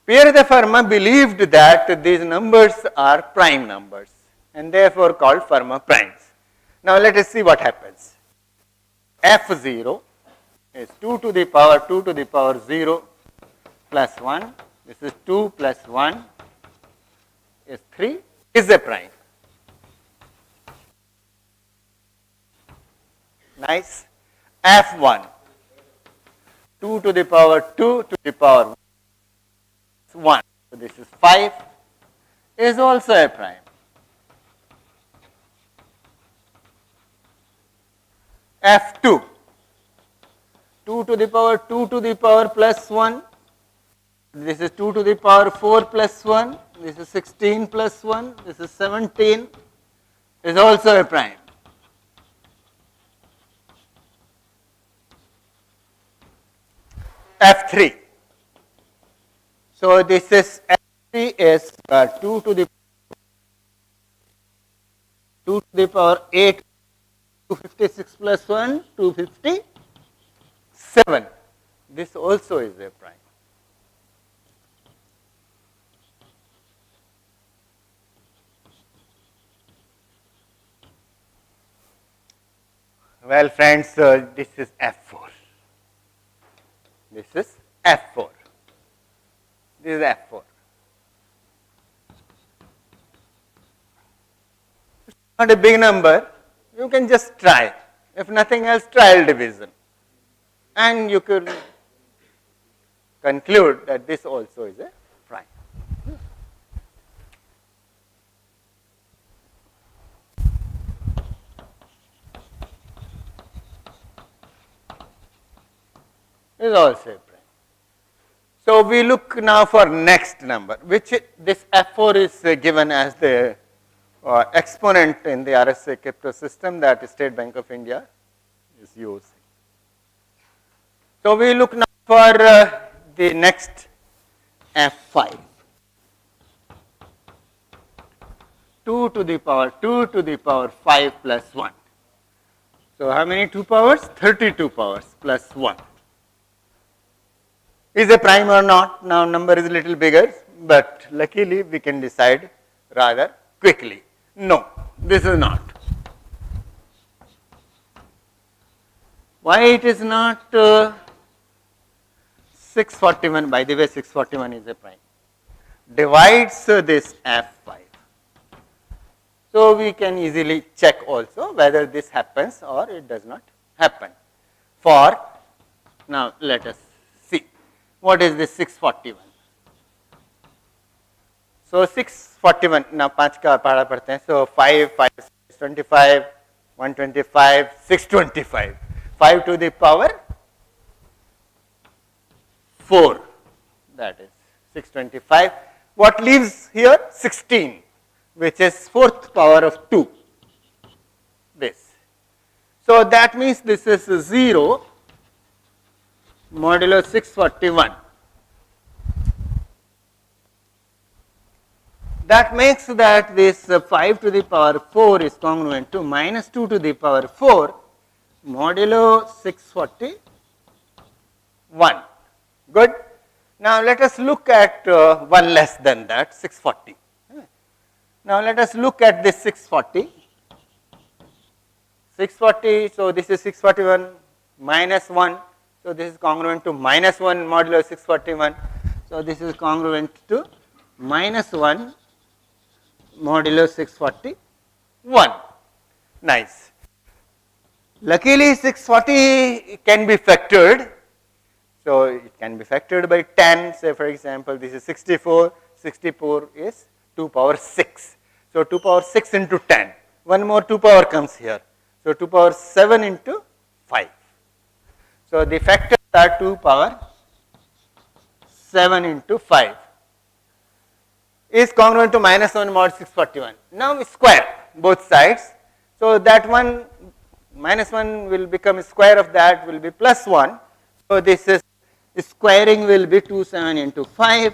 [SPEAKER 1] Pierre de Fermat believed that these numbers are prime numbers and therefore called Fermat primes. Now let us see what happens. F0 is 2 to the power 2 to the power 0 plus 1. This is 2 plus 1 is 3, is a prime. Nice. F1, 2 to the power 2 to the power 1. So this is 5, is also a prime. F2, 2 to the power 2 to the power plus 1. This is 2 to the power 4 plus 1. This is 16 plus 1. This is 17, is also a prime. F3. So this is F3 is 2 to the power 8, 256 plus 1, 257. This also is a prime. Well, friends, this is F4. This is F4. This is F4. It's not a big number. You can just try. If nothing else, trial division. And you could conclude that this also is a prime. Is also a prime. So we look now for next number, which this F4 is given as the exponent in the RSA crypto system that State Bank of India is using. So we look now for the next F5. 2 to the power 5 plus 1. So how many 2 powers? 32 powers plus 1. Is a prime or not? Now number is a little bigger, but luckily we can decide rather quickly. No, this is not. Why it is not 641? By the way, 641 is a prime. Divides this F5. So we can easily check also whether this happens or it does not happen. For now, let us see what is this 641. So 641 now 5 का पढ़ा पढ़ते हैं. So 5, 5, 625, 125, 625. 5 to the power 4. That is 625. What leaves here? 16, which is 4th power of 2. This. So that means this is 0 modulo 641. That makes that this 5 to the power 4 is congruent to minus 2 to the power 4 modulo 641. Good. Now let us look at one less than that, 640. Now let us look at this 640. 640, so this is 641 minus 1. So this is congruent to minus 1 modulo 641. So this is congruent to minus 1 modulo 641. Nice. Luckily 640 can be factored. So it can be factored by 10. Say for example, this is 64. 64 is 2 power 6. So 2 power 6 into 10. One more 2 power comes here. So 2 power 7 into 5. So the factors are 2 power 7 into 5 is congruent to minus 1 mod 641. Now we square both sides. So that one minus 1 will become square of that will be plus 1. So this is squaring will be 27 into 5.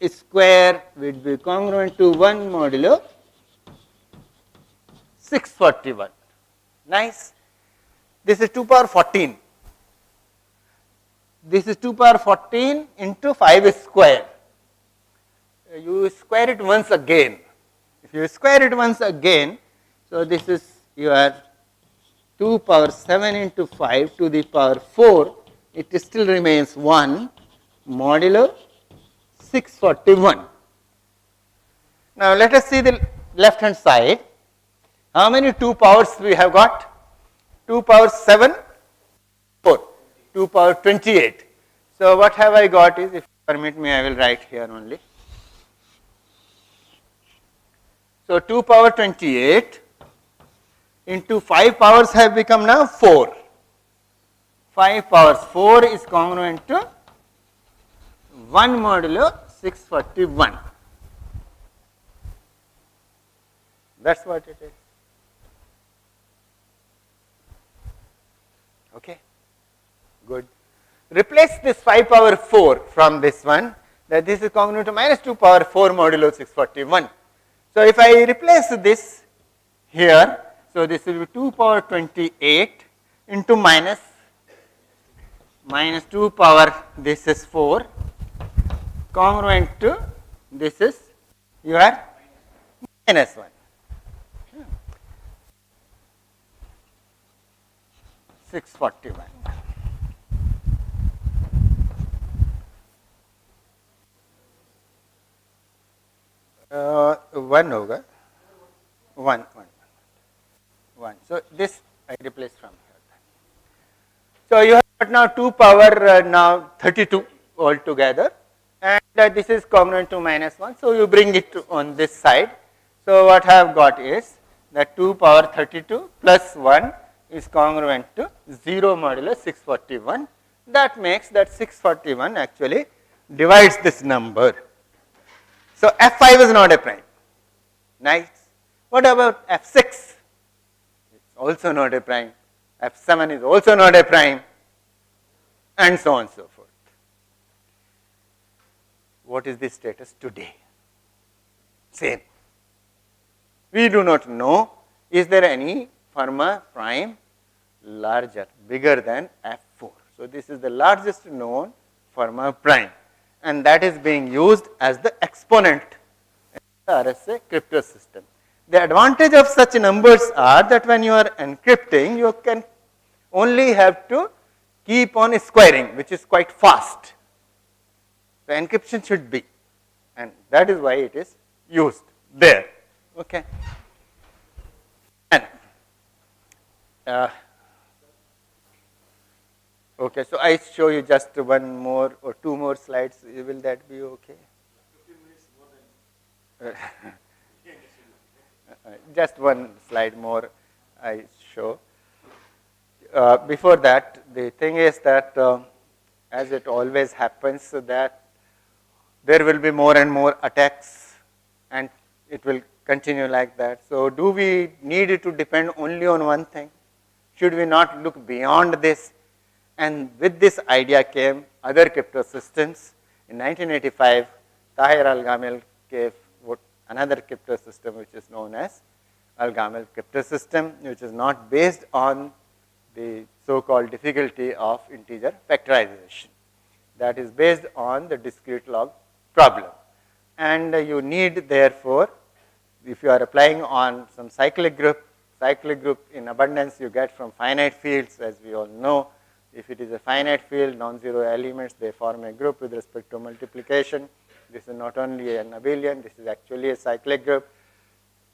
[SPEAKER 1] Square will be congruent to 1 modulo 641. Nice. This is 2 power 14. This is 2 power 14 into 5 square. You square it once again. If you square it once again, so this is your 2 power 7 into 5 to the power 4. It still remains 1 modulo 641. Now let us see the left hand side. How many 2 powers we have got? 2 power 7, 4, 2 power 28. So what have I got is, if you permit me, I will write here only. So 2 power 28 into 5 powers have become now 4. 5 powers 4 is congruent to 1 modulo 641. That's what it is. Okay, good. Replace this 5 power 4 from this one, that this is congruent to minus 2 power 4 modulo 641. So if I replace this here, so this will be 2 power 28 into minus 2 power, this is 4, congruent to this is your minus 1. 641. One होगा, one. So this I replace from here. So you have got now 2 power now 32 altogether, and this is congruent to -1. So you bring it on this side. So what I have got is that 2 power 32 plus 1 is congruent to 0 modulus 641. That makes that 641 actually divides this number. So F5 is not a prime. Nice. What about F6? It's also not a prime. F7 is also not a prime, and so on and so forth. What is the status today? Same. We do not know, is there any Fermat prime larger, bigger than F4? So this is the largest known Fermat prime, and that is being used as the exponent in the RSA crypto system. The advantage of such numbers are that when you are encrypting, you can only have to keep on squaring, which is quite fast. The encryption should be, and that is why it is used there. Okay. And okay, so I show you just one more or 2 more slides. Will that be okay?
[SPEAKER 2] 15 minutes more than.
[SPEAKER 1] Just one slide more I show. Before that, the thing is that as it always happens, so that there will be more and more attacks, and it will continue like that. So do we need to depend only on one thing? Should we not look beyond this? And with this idea came other crypto systems. In 1985, Tahir Al-Gamil gave another crypto system which is known as Al-Gamil crypto system, which is not based on the so-called difficulty of integer factorization. That is based on the discrete log problem. And you need, therefore, if you are applying on some cyclic group in abundance you get from finite fields, as we all know. If it is a finite field, non-zero elements, they form a group with respect to multiplication. This is not only an abelian, this is actually a cyclic group.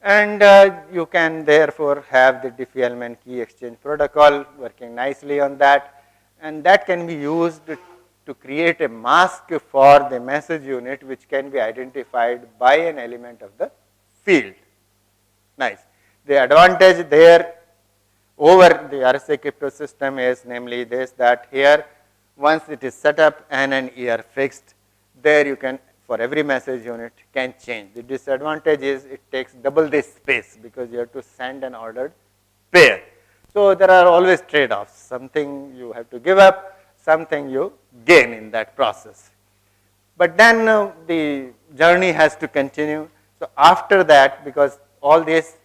[SPEAKER 1] And you can therefore have the Diffie-Hellman key exchange protocol working nicely on that. And that can be used to create a mask for the message unit, which can be identified by an element of the field. Nice. The advantage there over the RSA crypto system is namely this, that here once it is set up and an ER fixed, there you can, for every message unit, can change. The disadvantage is it takes double this space because you have to send an ordered pair. So there are always trade-offs. Something you have to give up, something you gain in that process. But then the journey has to continue. So after that, because all these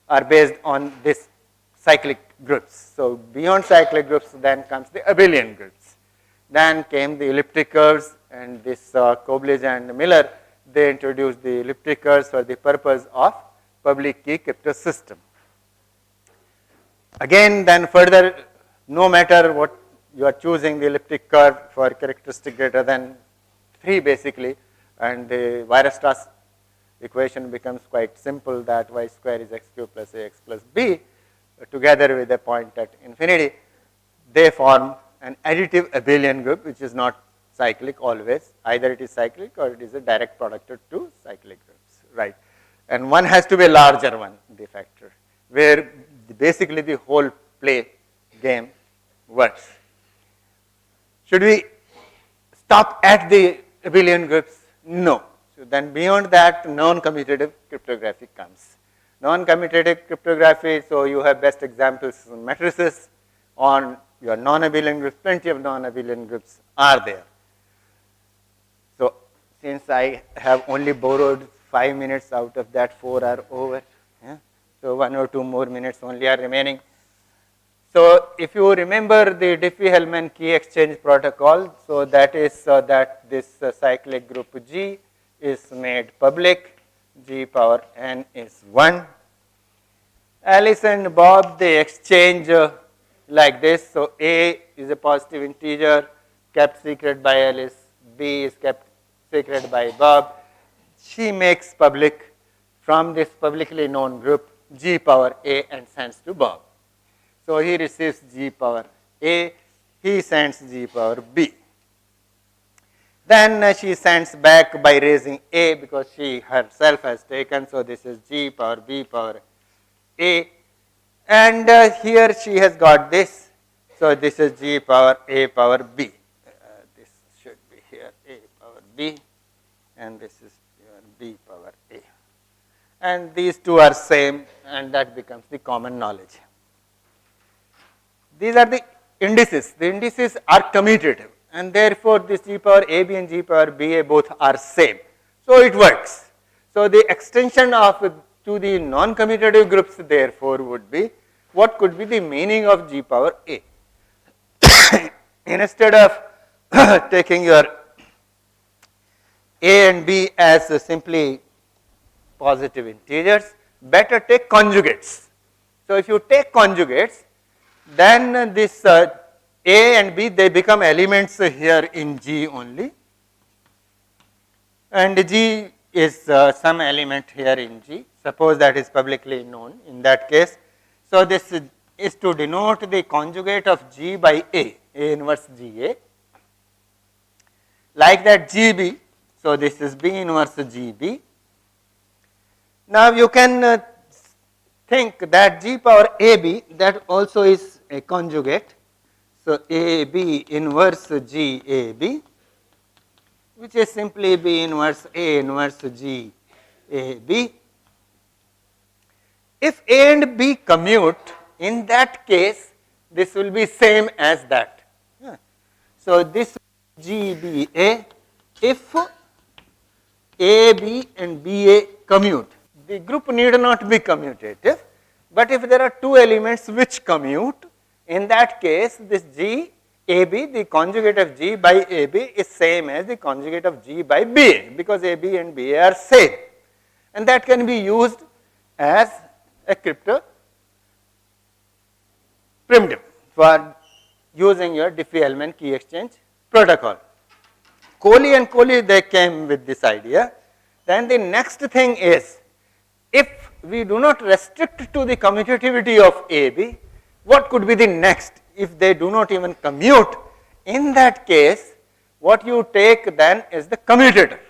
[SPEAKER 1] are based on this cyclic groups. So beyond cyclic groups then comes the abelian groups. Then came the elliptic curves, and this Koblage and Miller, they introduced the elliptic curves for the purpose of public key crypto system. Again, then further, no matter what you are choosing the elliptic curve for characteristic greater than 3 basically, and the Weierstrass equation becomes quite simple, that y square is x cube plus ax plus b together with a point at infinity. They form an additive abelian group, which is not cyclic always. Either it is cyclic or it is a direct product of 2 cyclic groups, right? And one has to be a larger one, the factor, where basically the whole play game works. Should we stop at the abelian groups? No. So then beyond that, non-commutative cryptography comes. Non-commutative cryptography, so you have best examples matrices on your non-abelian groups. Plenty of non-abelian groups are there. So since I have only borrowed 5 minutes, out of that 4 are over. Yeah? So 1 or 2 more minutes only are remaining. So if you remember the Diffie-Hellman key exchange protocol, so that is that this cyclic group G is made public, G power n is 1. Alice and Bob, they exchange like this. So A is a positive integer kept secret by Alice, B is kept secret by Bob. She makes public from this publicly known group G power A and sends to Bob. So he receives G power A, he sends G power B. Then she sends back by raising A because she herself has taken, so this is G power B power A, and here she has got this, so this is G power A power B. This should be here A power B, and this is B power A. And these two are same, and that becomes the common knowledge. These are the indices. The indices are commutative, and therefore this G power AB and G power BA both are same. So it works. So the extension of to the non-commutative groups therefore would be, what could be the meaning of G power A? Instead of taking your A and B as simply positive integers, better take conjugates. So if you take conjugates, then this A and B, they become elements here in G only, and G is some element here in G. Suppose that is publicly known in that case. So this is to denote the conjugate of G by A inverse GA, like that GB. So this is B inverse GB. Now you can think that G power AB, that also is a conjugate. So AB inverse GAB, which is simply B inverse A inverse GAB. If A and B commute, in that case, this will be same as that. So this GBA, if AB and BA commute, the group need not be commutative, but if there are two elements which commute, in that case this GAB, the conjugate of G by AB, is same as the conjugate of G by BA, because AB and BA are same, and that can be used as a crypto primitive for using your Diffie-Hellman key exchange protocol. Coley and Coley, they came with this idea. Then the next thing is, if we do not restrict to the commutativity of AB, what could be the next? If they do not even commute, in that case, what you take then is the commutator.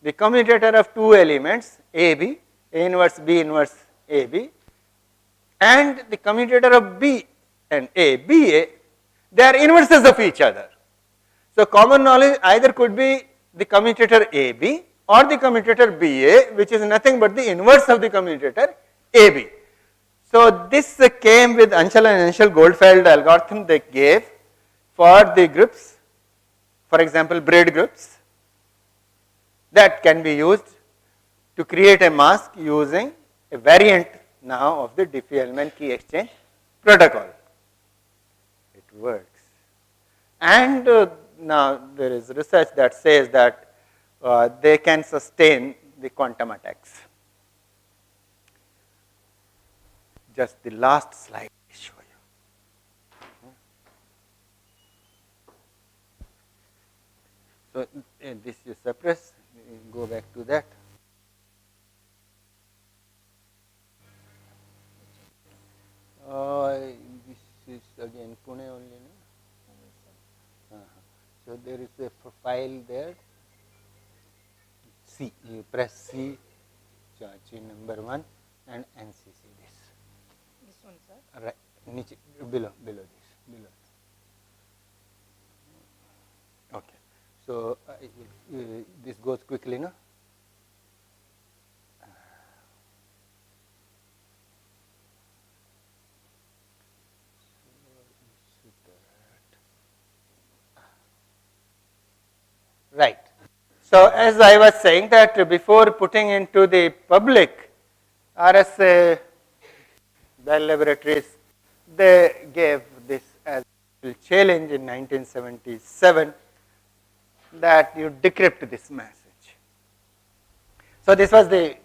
[SPEAKER 1] The commutator of two elements, AB, A inverse B inverse AB, and the commutator of B and A, BA, they are inverses of each other. So common knowledge either could be the commutator AB or the commutator BA, which is nothing but the inverse of the commutator AB. So this came with Anshel and Anshel Goldfeld algorithm they gave for the groups, for example braid groups, that can be used to create a mask using a variant now of the Diffie-Hellman key exchange protocol. It works. And now there is research that says that they can sustain the quantum attacks. Just the last slide I show you. So this you suppress, go back to that. This is again Pune only, no? So there is a file there. C, you press C, charge number 1 and NCC this.
[SPEAKER 3] This one, sir?
[SPEAKER 1] Right, below this, below. Okay, so this goes quickly, no? Right. So as I was saying that before putting into the public, RSA Bell Laboratories, they gave this as a challenge in 1977 that you decrypt this message. So this was the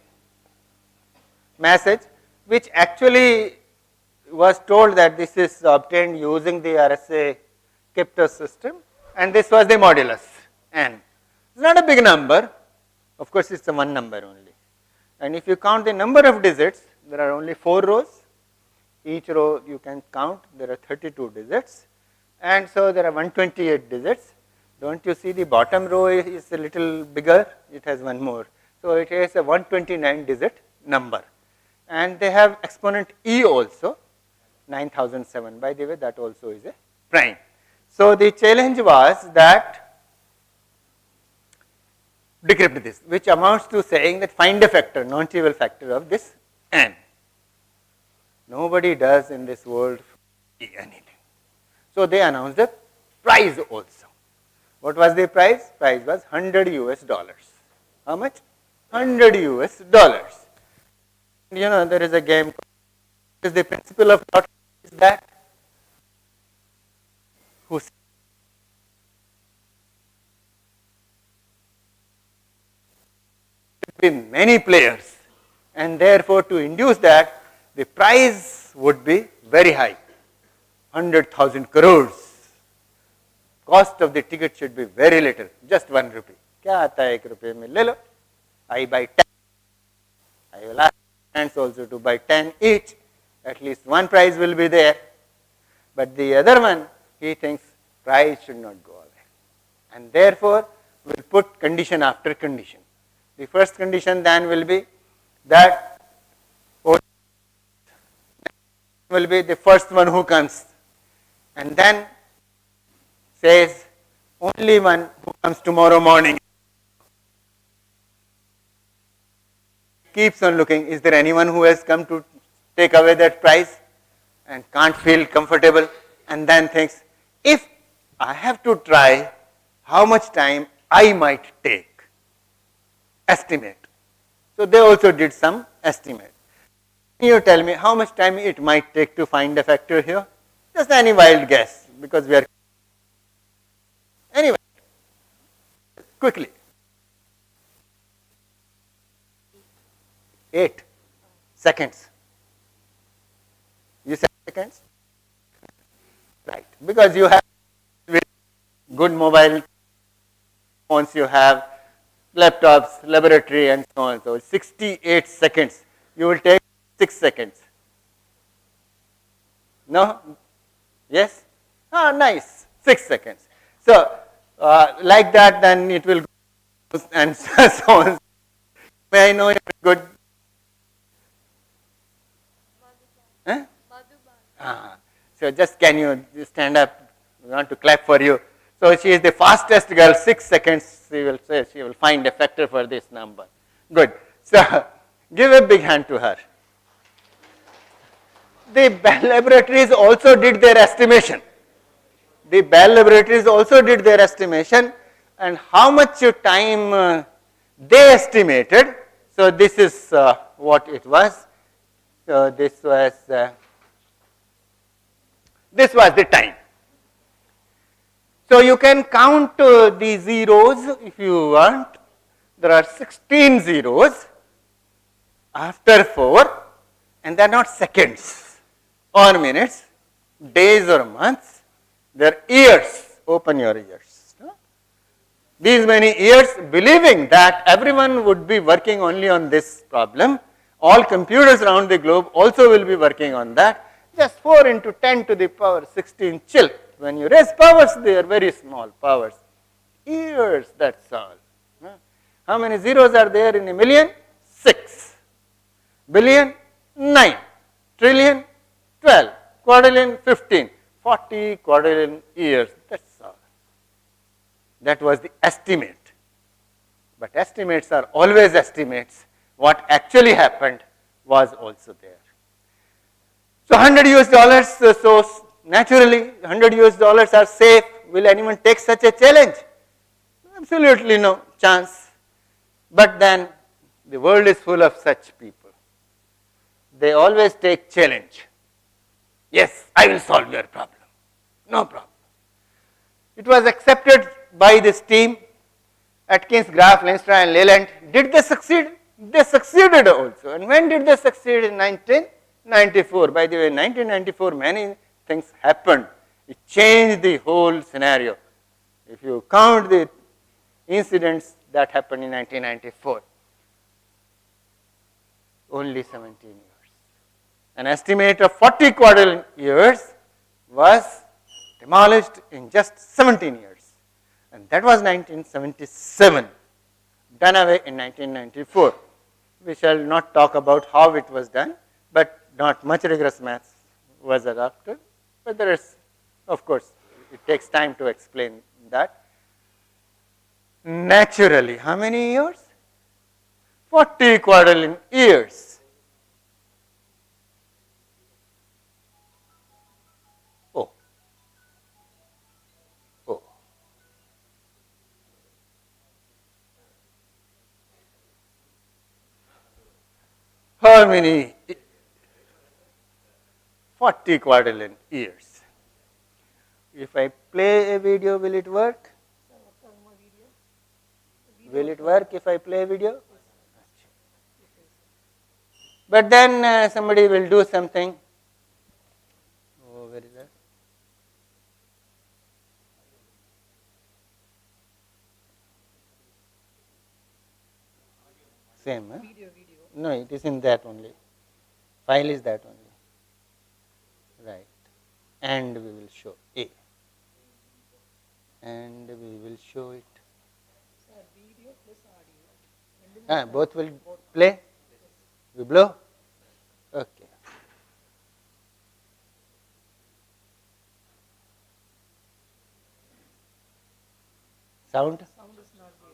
[SPEAKER 1] message which actually was told that this is obtained using the RSA crypto system, and this was the modulus n. It's not a big number, of course it's a one number only. And if you count the number of digits, there are only 4 rows. Each row you can count, there are 32 digits. And so there are 128 digits. Don't you see the bottom row is a little bigger? It has one more. So it is a 129 digit number. And they have exponent e also, 9007. By the way, that also is a prime. So the challenge was that decrypt this, which amounts to saying that find a factor, non-trivial factor of this n. Nobody does in this world anything. So they announced the prize also. What was the prize? Prize was $100. How much? $100. You know, there is a game. Is the principle of lottery is that who be many players, and therefore to induce that the prize would be very high, 100,000 crores. Cost of the ticket should be very little, just 1 rupee. क्या आता है 1 रुपये में ले लो. I buy 10. I will ask friends also to buy 10 each. At least one prize will be there. But the other one, he thinks prize should not go away. And therefore, we'll put condition after condition. The first condition then will be that will be the first one who comes. And then says only one who comes tomorrow morning. Keeps on looking, is there anyone who has come to take away that prize and can't feel comfortable, and then thinks, if I have to try, how much time I might take? Estimate. So they also did some estimate. Can you tell me how much time it might take to find a factor here? Just any wild guess, because we are anyway. Quickly. 8 seconds. You said seconds? Right. Because you have good mobile phones, you have laptops, laboratory, and so on. So 68 seconds. You will take 6 seconds. No? Yes? Ah, nice. 6 seconds. So, like that, then it will go and so on. May I know if it's good? Huh? So just can you stand up? We want to clap for you. So she is the fastest girl. 6 seconds. She will say she will find a factor for this number. Good. So give a big hand to her. The Bell Laboratories also did their estimation. The Bell Laboratories also did their estimation, and how much time they estimated. So this is what it was. So this was the time. So you can count the zeros if you want. There are 16 zeros after 4, and they are not seconds or minutes, days or months. They are years. Open your ears. These many years, believing that everyone would be working only on this problem. All computers around the globe also will be working on that. Just 4 into 10 to the power 16 chill. When you raise powers, they are very small powers. Years, that's all. How many zeros are there in a million? 6. Billion? 9. Trillion? 12. Quadrillion? 15. 40 quadrillion years, that's all. That was the estimate. But estimates are always estimates. What actually happened was also there. So $100, so naturally $100 are safe. Will anyone take such a challenge? Absolutely no chance. But then the world is full of such people. They always take challenge. Yes, I will solve your problem. No problem. It was accepted by this team, Atkins, Graf, Lenstra, and Leland. Did they succeed? They succeeded also. And when did they succeed? In 1994. By the way, in 1994, many things happened. It changed the whole scenario. If you count the incidents that happened in 1994, only 17 years. An estimate of 40 quadrillion years was demolished in just 17 years. And that was 1977, done away in 1994. We shall not talk about how it was done, but not much rigorous maths was adopted. But there is, of course, it takes time to explain that. Naturally, how many years? 40 quadrillion years. Oh. Oh. How many? 40 quadrillion years. If I play a video, will it work? Will it work if I play a video? But then somebody will do something. Oh, where is that? Same, huh?
[SPEAKER 3] Video.
[SPEAKER 1] No, it is in that only. File is that only. Right. And we will show A. And we will show it.
[SPEAKER 3] Sir, video plus audio.
[SPEAKER 1] Both will play? We blow? Okay. Sound?
[SPEAKER 3] Sound is not there.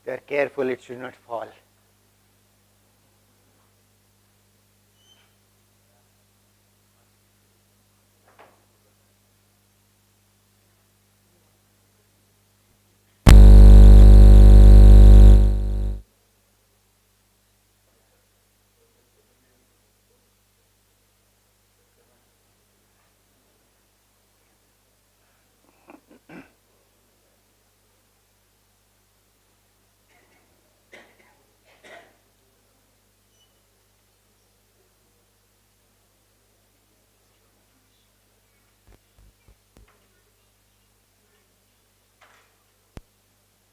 [SPEAKER 1] They are careful it should not fall.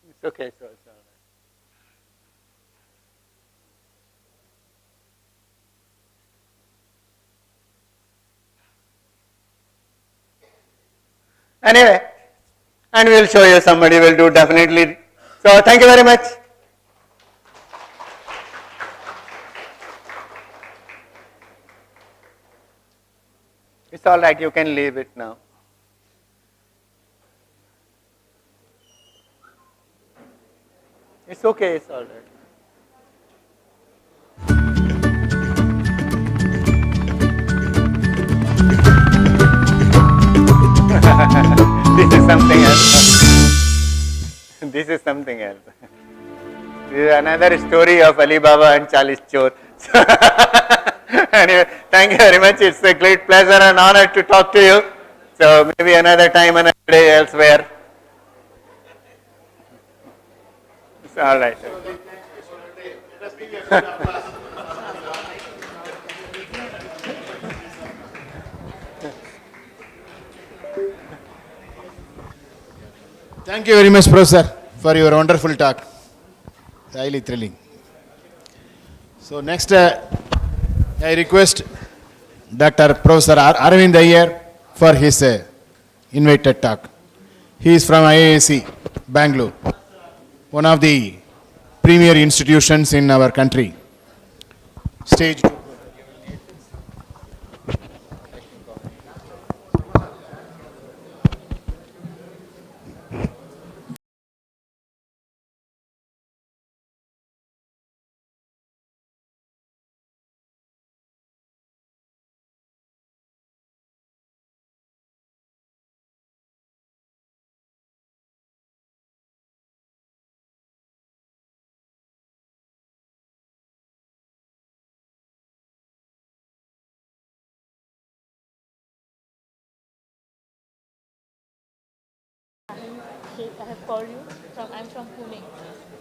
[SPEAKER 1] It's okay, so it's all right. Anyway, and we'll show you, somebody will do definitely. So thank you very much. It's all right, you can leave it now. It's okay, it's all right. This is something else. This is something else. This is another story of Alibaba and Chalis Chor. Anyway, thank you very much. It's a great pleasure and honor to talk to you. So maybe another time, another day elsewhere. It's all right.
[SPEAKER 2] Thank you very much, Professor, for your wonderful talk. Highly thrilling. So next, I request Dr. Professor Arvind Iyer for his invited talk. He is from IISc, Bangalore, one of the premier institutions in our country. Stage 2.
[SPEAKER 4] I have called you from. I'm from Pune,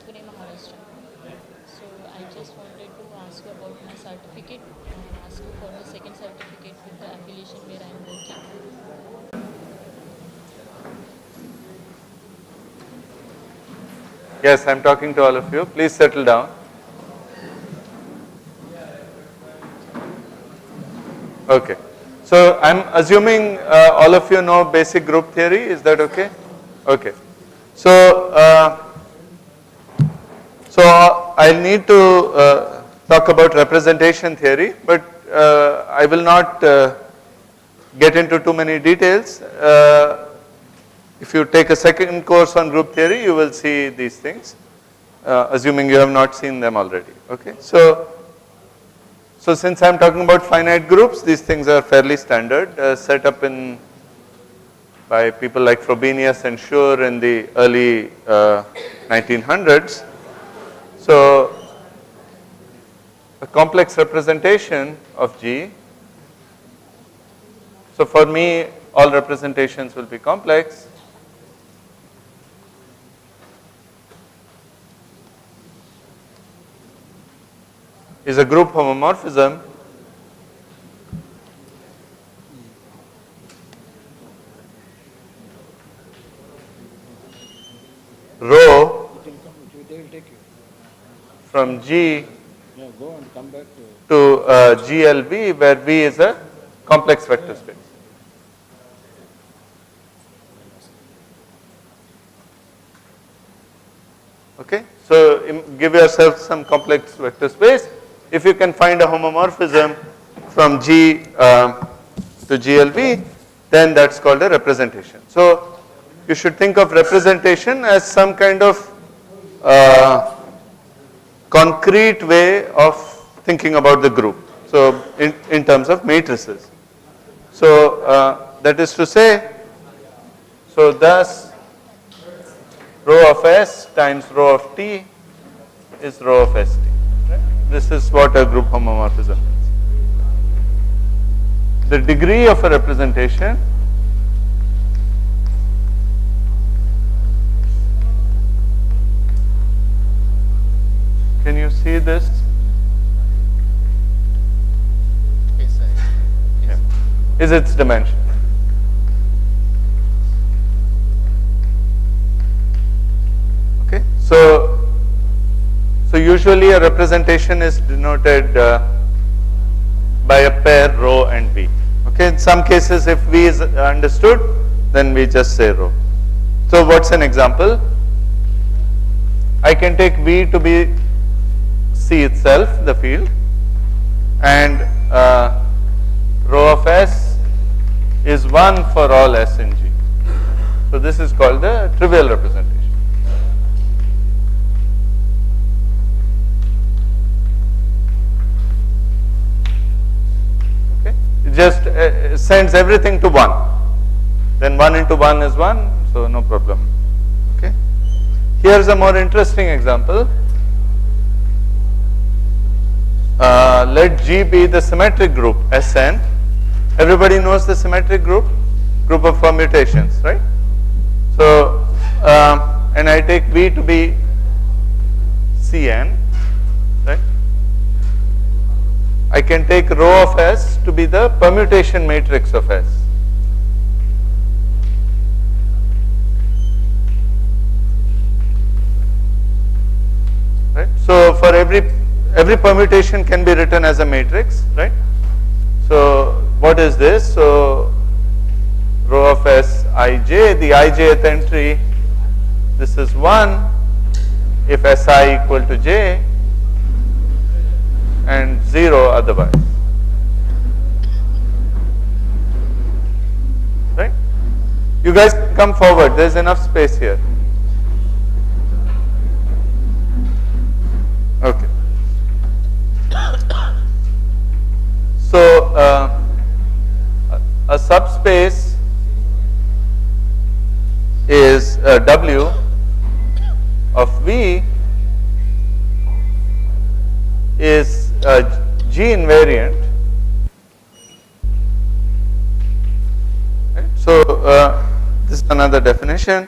[SPEAKER 4] Maharashtra. So I just wanted to ask you about my certificate and ask you for the second certificate with the affiliation where I am working.
[SPEAKER 1] Yes, I'm talking to all of you. Please settle down. Okay. So I'm assuming all of you know basic group theory. Is that okay? Okay. So, I need to talk about representation theory, but I will not get into too many details. If you take a second course on group theory, you will see these things, assuming you have not seen them already. Okay. So since I am talking about finite groups, these things are fairly standard, set up by people like Frobenius and Schur in the early 1900s. So a complex representation of G. So for me, all representations will be complex. Is a group homomorphism rho from G to GLV, where V is a complex vector space. Okay, so give yourself some complex vector space. If you can find a homomorphism from G to GLV, then that's called a representation. So you should think of representation as some kind of concrete way of thinking about the group. So in terms of matrices. So that is to say, so thus rho of S times rho of T is rho of ST. Right? This is what a group homomorphism is. The degree of a representation can you see this?
[SPEAKER 2] Yes,
[SPEAKER 1] Yeah. Is its dimension. Okay, so usually a representation is denoted by a pair rho and V. Okay, in some cases if V is understood, then we just say rho. So what's an example? I can take V to be C itself, the field, and rho of S is 1 for all S in G. So this is called the trivial representation. Okay, it just sends everything to 1. Then 1 into 1 is 1, so no problem. Okay. Here's a more interesting example. Let G be the symmetric group Sn. Everybody knows the symmetric group of permutations, right? So, and I take V to be Cn, right? I can take rho of S to be the permutation matrix of S. Right? So for every permutation can be written as a matrix, right? So what is this? So rho of S ij, the ijth entry, this is 1 if Si equal to j and 0 otherwise. Right? You guys come forward, there is enough space here. Okay. So a subspace is W of V is G invariant. Right? So this is another definition.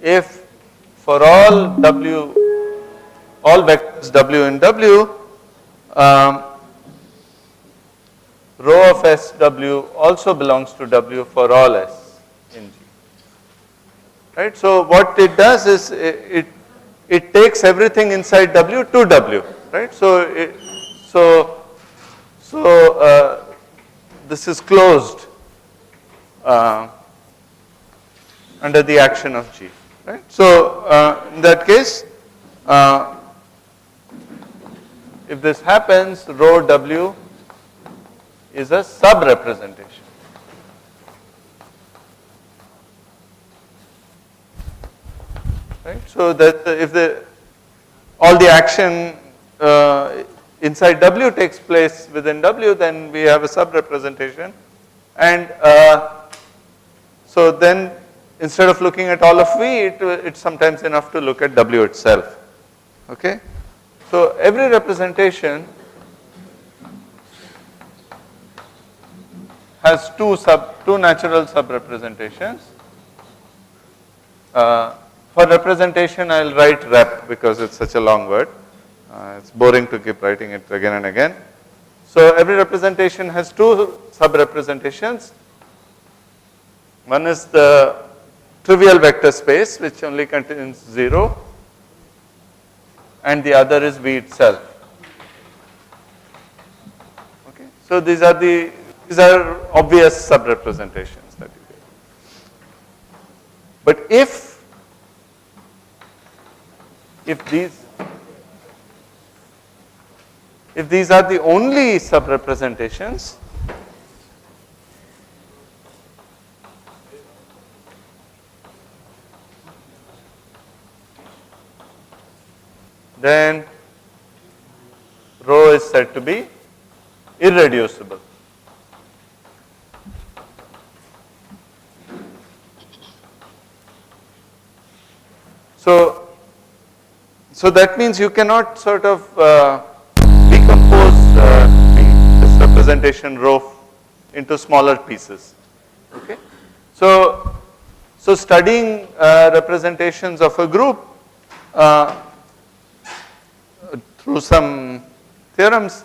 [SPEAKER 1] If for all W, all vectors
[SPEAKER 5] W in W, rho of SW also belongs to W for all S in G. Right? So what it does is it takes everything inside W to W. Right? So this is closed under the action of G. Right? So in that case, if this happens, rho W is a sub-representation. Right? So that if all the action inside W takes place within W, then we have a sub-representation. And so then instead of looking at all of V, it's sometimes enough to look at W itself. Okay? So every representation has two natural sub-representations. For representation, I'll write rep because it's such a long word. It's boring to keep writing it again and again. So every representation has two sub-representations. One is the trivial vector space, which only contains 0, and the other is V itself. Okay, so these are obvious sub-representations that you get. But if these are the only sub-representations, then rho is said to be irreducible. So that means you cannot sort of decompose this representation rho into smaller pieces. Okay? So studying representations of a group through some theorems,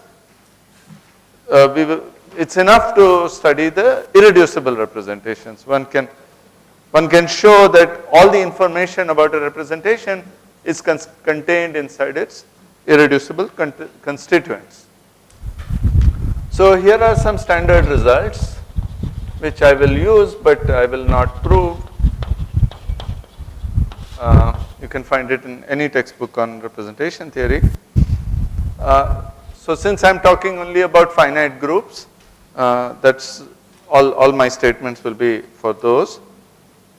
[SPEAKER 5] it's enough to study the irreducible representations. One can show that all the information about a representation is contained inside its irreducible constituents. So here are some standard results which I will use, but I will not prove. You can find it in any textbook on representation theory. So since I'm talking only about finite groups, that's all my statements will be for those.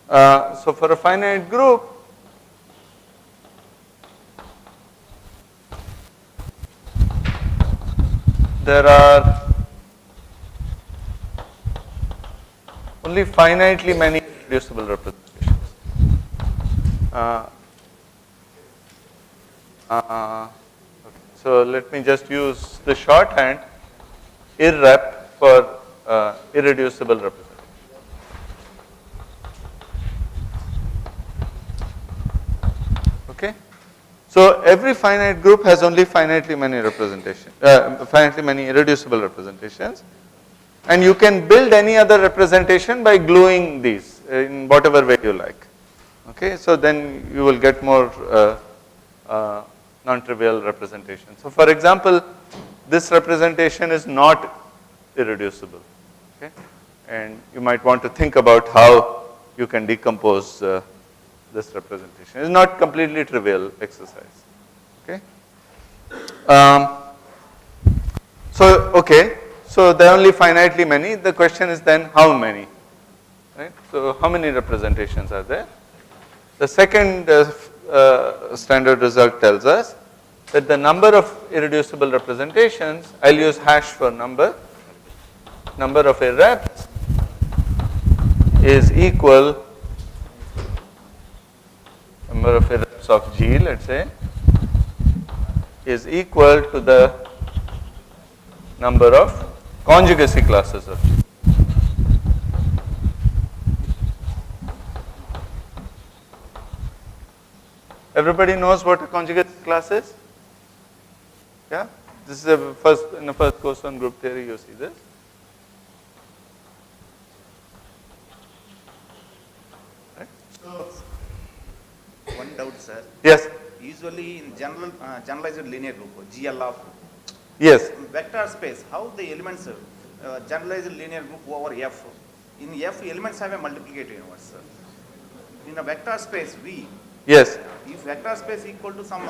[SPEAKER 5] So for a finite group, there are only finitely many irreducible representations. Okay. So let me just use the shorthand irrep for irreducible representation. Okay. So every finite group has only finitely many finitely many irreducible representations, and you can build any other representation by gluing these in whatever way you like. Okay, so then you will get more non-trivial representation. So for example, this representation is not irreducible. Okay, and you might want to think about how you can decompose this representation. It's not completely trivial exercise. Okay. So there are only finitely many. The question is then how many, right? So how many representations are there? The second standard result tells us that the number of irreducible representations, I'll use hash for number of irreps is equal number of irreps of G, let's say, is equal to the number of conjugacy classes of G. Everybody knows what a conjugacy class is? Yeah, this is a first, in the first course on group theory you see this. Right?
[SPEAKER 6] One doubt, sir.
[SPEAKER 5] Yes,
[SPEAKER 6] Usually in generalized linear group, GL of
[SPEAKER 5] yes,
[SPEAKER 6] vector space, how the elements generalized linear group over F. In F, elements have a multiplicative inverse, sir. In a vector space V,
[SPEAKER 5] yes,
[SPEAKER 6] if vector space equal to some,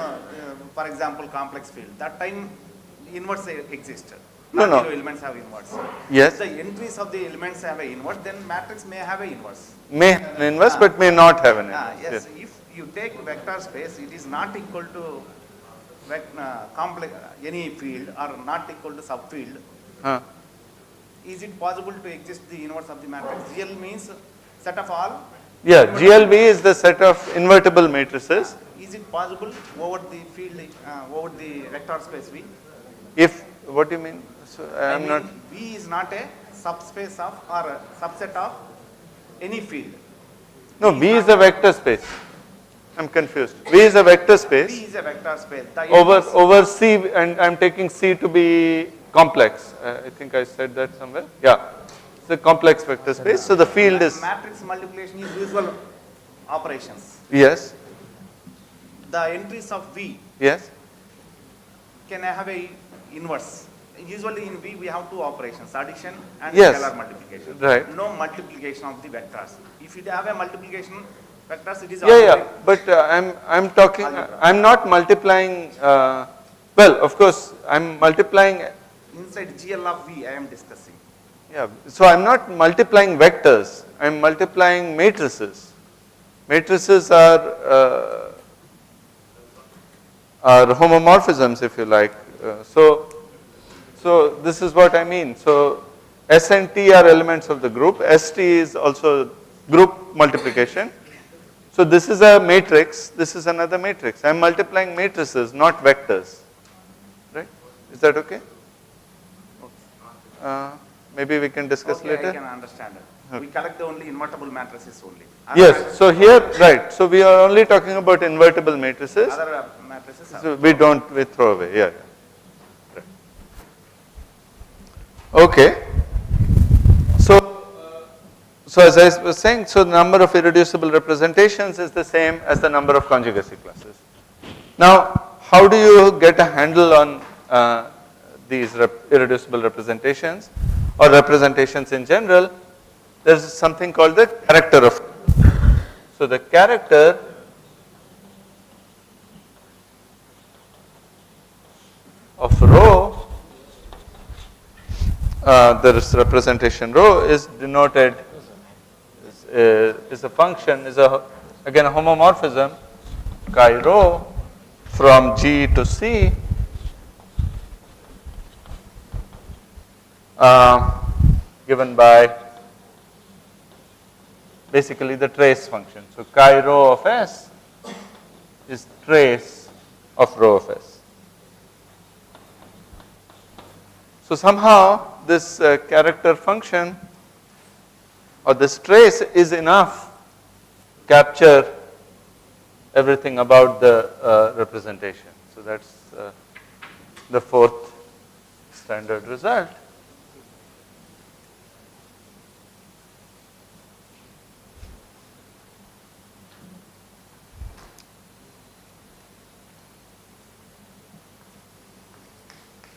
[SPEAKER 6] for example, complex field, that time inverse exists.
[SPEAKER 5] No, no.
[SPEAKER 6] Zero elements have inverse.
[SPEAKER 5] Yes.
[SPEAKER 6] If the entries of the elements have a inverse, then matrix may have a inverse.
[SPEAKER 5] may have an inverse but may not have an inverse.
[SPEAKER 6] Yes, if you take vector space, it is not equal to complex any field or not equal to subfield.
[SPEAKER 5] Huh.
[SPEAKER 6] Is it possible to exist the inverse of the matrix? GL means set of all.
[SPEAKER 5] Yeah, GLB is the set of invertible matrices.
[SPEAKER 6] Is it possible over the field, over the vector space V?
[SPEAKER 5] If, what do you mean? So I am
[SPEAKER 6] mean,
[SPEAKER 5] not,
[SPEAKER 6] V is not a subspace of or a subset of any field.
[SPEAKER 5] no, V is a vector space. I am confused. V is a vector
[SPEAKER 6] V
[SPEAKER 5] space
[SPEAKER 6] is a vector space. The
[SPEAKER 5] over C, and I am taking C to be complex. I think I said that somewhere. Yeah, it's a complex vector space. So the field is,
[SPEAKER 6] matrix multiplication is usual operations.
[SPEAKER 5] yes,
[SPEAKER 6] The entries of V
[SPEAKER 5] yes,
[SPEAKER 6] can have a inverse. Usually in V we have two operations, addition and
[SPEAKER 5] Yes.
[SPEAKER 6] scalar multiplication.
[SPEAKER 5] Right.
[SPEAKER 6] No multiplication of the vectors. If you have a multiplication vectors, it is
[SPEAKER 5] yeah, yeah,
[SPEAKER 6] algebraic.
[SPEAKER 5] but I'm talking, I'm not multiplying, well, of course, I'm multiplying,
[SPEAKER 6] Inside GL of V I am discussing.
[SPEAKER 5] yeah, so I'm not multiplying vectors, I'm multiplying matrices. Matrices are homomorphisms, if you like. So this is what I mean. So S and T are elements of the group. ST is also group multiplication. So this is a matrix, this is another matrix. I'm multiplying matrices, not vectors. Right? Is that okay? Maybe we can discuss
[SPEAKER 6] Okay, I
[SPEAKER 5] later.
[SPEAKER 6] can understand it. We collect the only invertible matrices only.
[SPEAKER 5] Yes, so here, right, so we are only talking about invertible matrices.
[SPEAKER 6] Other matrices are.
[SPEAKER 5] So we don't, we throw away, yeah. Right. Okay. So as I was saying, so the number of irreducible representations is the same as the number of conjugacy classes. Now, how do you get a handle on these irreducible representations or representations in general? There is something called the character of. So the character of rho, there is representation rho is denoted, is a function, is again a homomorphism, chi rho from G to C, given by basically the trace function. So chi rho of S is trace of rho of S. So somehow this character function or this trace is enough to capture everything about the representation. So that's the fourth standard result.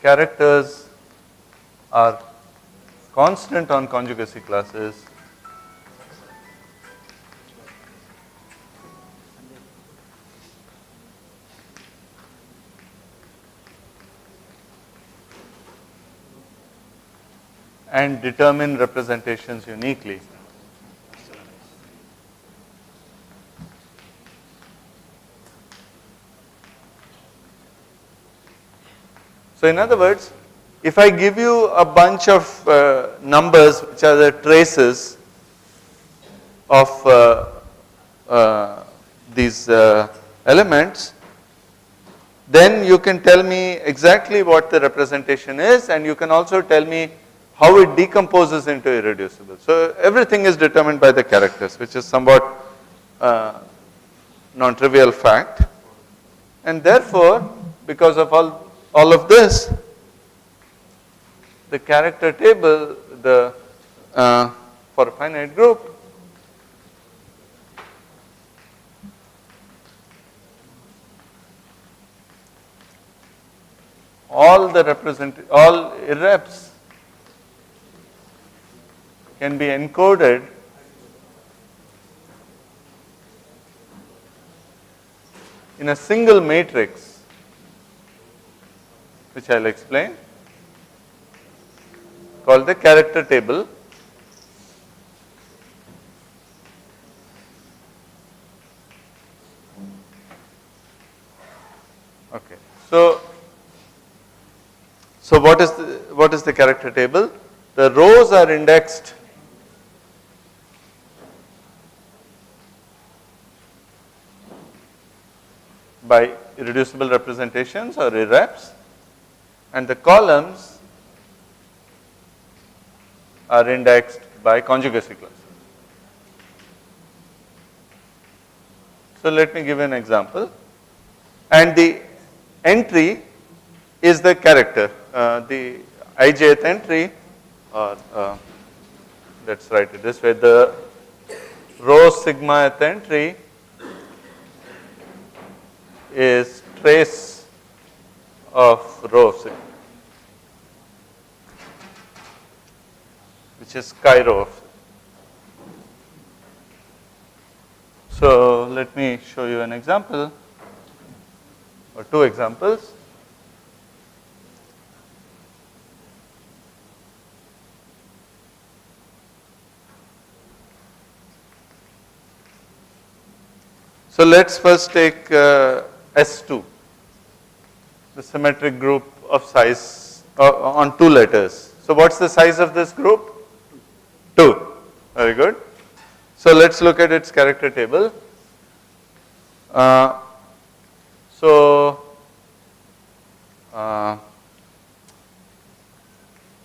[SPEAKER 5] Characters are constant on conjugacy classes and determine representations uniquely. So in other words, if I give you a bunch of numbers which are the traces of these elements, then you can tell me exactly what the representation is, and you can also tell me how it decomposes into irreducible. So everything is determined by the characters, which is somewhat non-trivial fact. And therefore, because of all all of this, the character table, the for a finite group, all irreps can be encoded in a single matrix, which I will explain, called the character table. Okay. So what is the character table? The rows are indexed by irreducible representations or irreps, and the columns are indexed by conjugacy classes. So let me give an example, and the entry is the character, the ijth entry, or let's write it this way, the row sigma th entry is trace of row sigma, which is chi row of. So let me show you an example or two examples. So let's first take S2, the symmetric group of size on 2 letters. So what's the size of this group? 2. Very good. So let's look at its character table.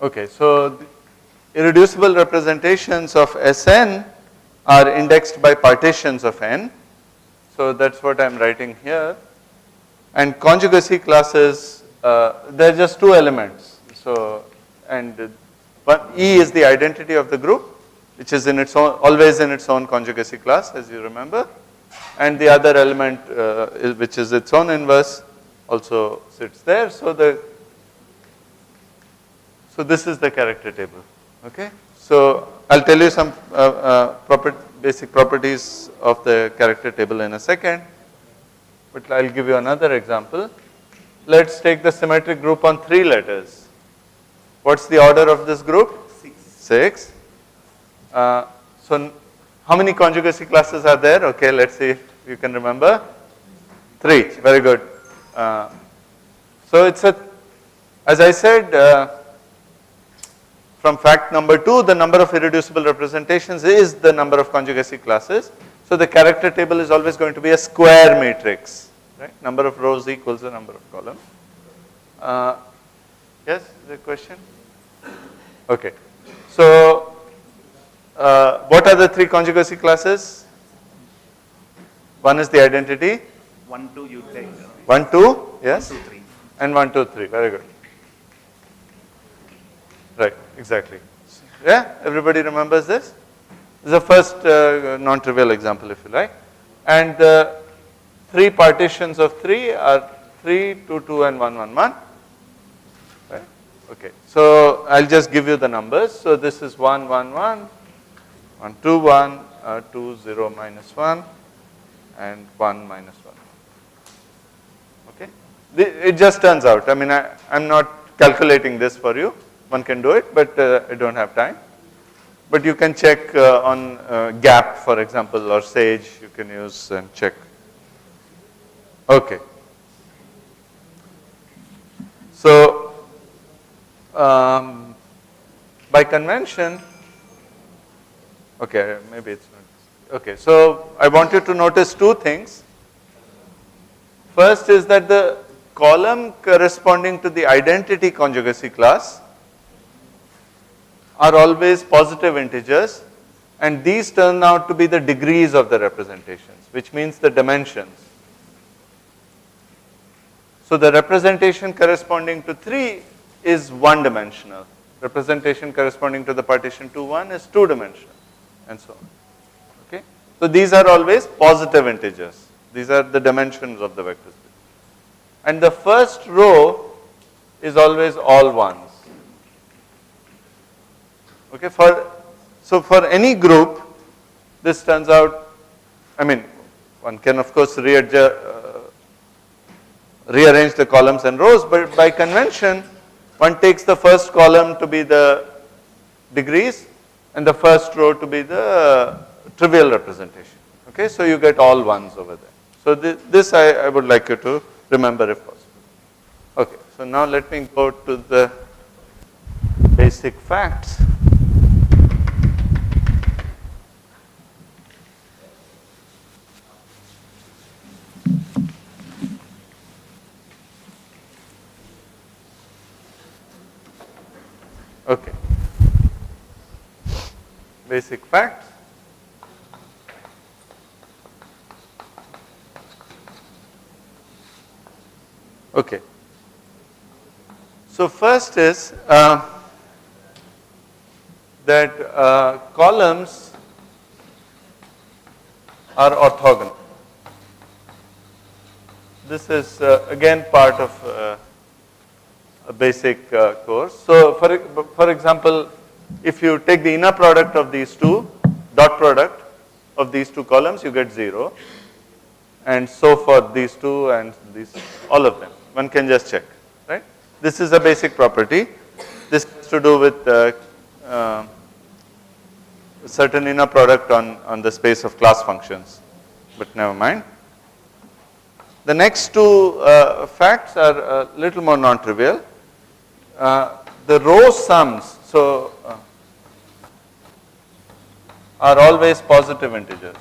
[SPEAKER 5] Okay, so the irreducible representations of Sn are indexed by partitions of n. So that's what I'm writing here. And conjugacy classes, they're just 2 elements. So, and E is the identity of the group, which is in its own, always in its own conjugacy class, as you remember. And the other element, which is its own inverse, also sits there. So this is the character table. Okay. So I'll tell you some basic properties of the character table in a second, but I'll give you another example. Let's take the symmetric group on 3 letters. What's the order of this group? 6. So how many conjugacy classes are there? Okay, let's see if you can remember. 3. Very good. So it's as I said, from fact number 2, the number of irreducible representations is the number of conjugacy classes. So the character table is always going to be a square matrix, right? Number of rows equals the number of columns. Yes, is there a question? Okay. So what are the 3 conjugacy classes? One is the identity.
[SPEAKER 6] 1, 2, you take.
[SPEAKER 5] 1, 2, yes?
[SPEAKER 6] 1, 2, 3.
[SPEAKER 5] And 1, 2, 3. Very good. Right, exactly. Yeah, everybody remembers this? This is the first non-trivial example, if you like. And the 3 partitions of 3 are 3, 2, 2, and 1, 1, 1. Right? Okay. So I'll just give you the numbers. So this is 1, 1, 1, 1, 2, 1, 2, 0, minus 1, and 1, minus 1. Okay. It just turns out. I mean, I'm not calculating this for you. One can do it, but I don't have time. But you can check on GAP, for example, or Sage, you can use and check. Okay. So, by convention, okay, maybe it's not. Okay, so I want you to notice 2 things. First is that the column corresponding to the identity conjugacy class are always positive integers, and these turn out to be the degrees of the representations, which means the dimensions. So the representation corresponding to 3 is one dimensional. Representation corresponding to the partition 2, 1 is 2 dimensional, and so on. Okay? So these are always positive integers. These are the dimensions of the vector space. And the first row is always all ones. Okay? So for any group, this turns out, I mean, one can of course rearrange the columns and rows, but by convention, one takes the first column to be the degrees and the first row to be the trivial representation. Okay, so you get all ones over there. So this I would like you to remember if possible. Okay, so now let me go to the basic facts. Okay. Basic facts. Okay. So first is that columns are orthogonal. This is again part of a basic course. So for example, if you take the inner product of these two, dot product of these two columns, you get 0. And so for these two and these, all of them, one can just check, right? This is a basic property. This has to do with certain inner product on the space of class functions, but never mind. The next two facts are a little more non-trivial. The row sums, so are always positive integers.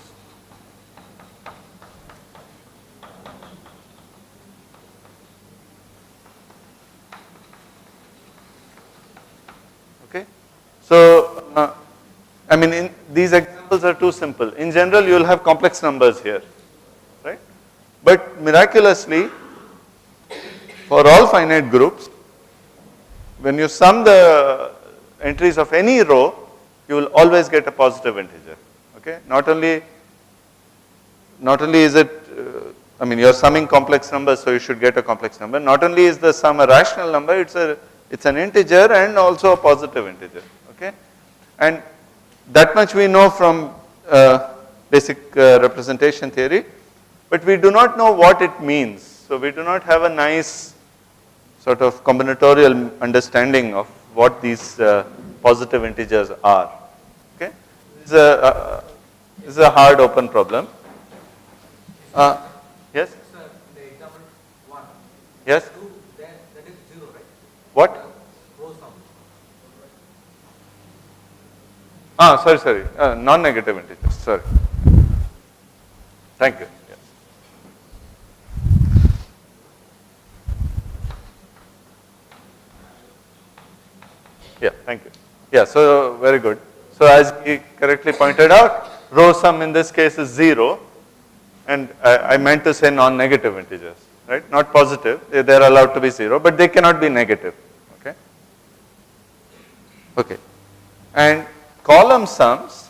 [SPEAKER 5] Okay, so I mean, these examples are too simple. In general, you will have complex numbers here, right? But miraculously, for all finite groups, when you sum the entries of any row, you will always get a positive integer. Okay, not only is it, I mean, you are summing complex numbers, so you should get a complex number. Not only is the sum a rational number, it's an integer and also a positive integer. Okay, and that much we know from basic representation theory, but we do not know what it means. So we do not have a nice sort of combinatorial understanding of what these positive integers are. Okay, this is a hard open problem. Yes.
[SPEAKER 7] Sir, the example 1.
[SPEAKER 5] Yes.
[SPEAKER 7] 2, then that is 0, right?
[SPEAKER 5] What?
[SPEAKER 7] Row sum.
[SPEAKER 5] Sorry. Non-negative integers. Sorry. Thank you. Yes. Yeah, thank you. Yeah, so very good. So as he correctly pointed out, row sum in this case is 0, and I meant to say non-negative integers, right? Not positive. They are allowed to be 0, but they cannot be negative. Okay. Okay. And column sums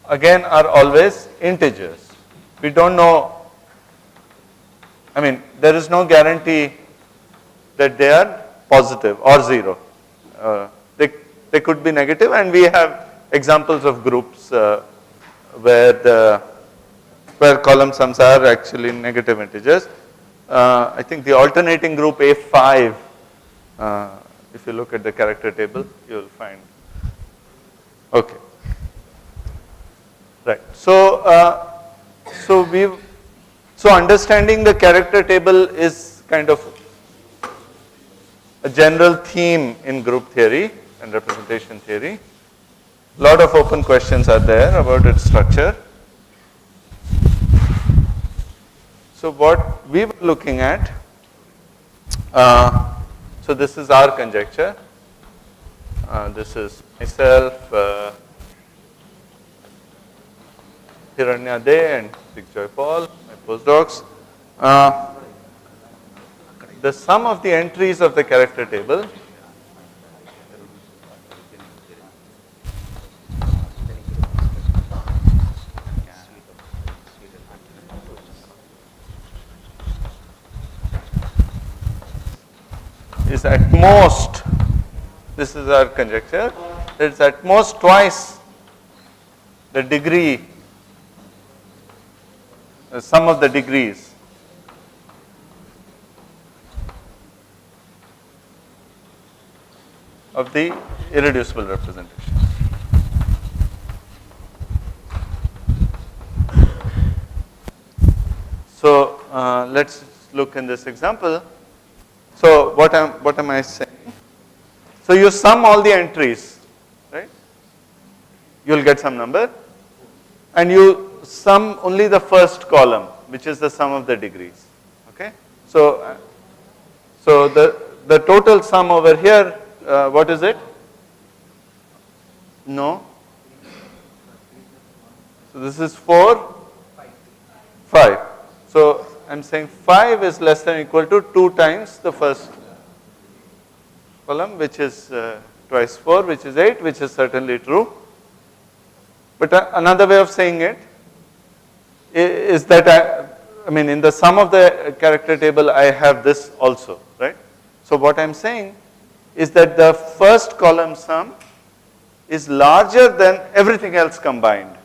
[SPEAKER 5] again are always integers. We don't know, I mean, there is no guarantee that they are positive or 0. They could be negative, and we have examples of groups where column sums are actually negative integers. I think the alternating group A5, if you look at the character table, you will find. Okay. Right. So understanding the character table is kind of a general theme in group theory and representation theory. A lot of open questions are there about its structure. So what we were looking at, so this is our conjecture. This is myself, Hiranya De and Joy Paul, my postdocs. The sum of the entries of the character table is at most, this is our conjecture, it's at most twice the degree, the sum of the degrees of the irreducible representation. So let's look in this example. So what am I saying? So you sum all the entries, right? You'll get some number, and you sum only the first column, which is the sum of the degrees. Okay. So the total sum over here, what is it? No. So this is 4, 5. So I'm saying 5 is less than or equal to 2 times the first column, which is twice 4, which is 8, which is certainly true. But another way of saying it is that I mean in the sum of the character table I have this also, right? So what I'm saying is that the first column sum is larger than everything else combined,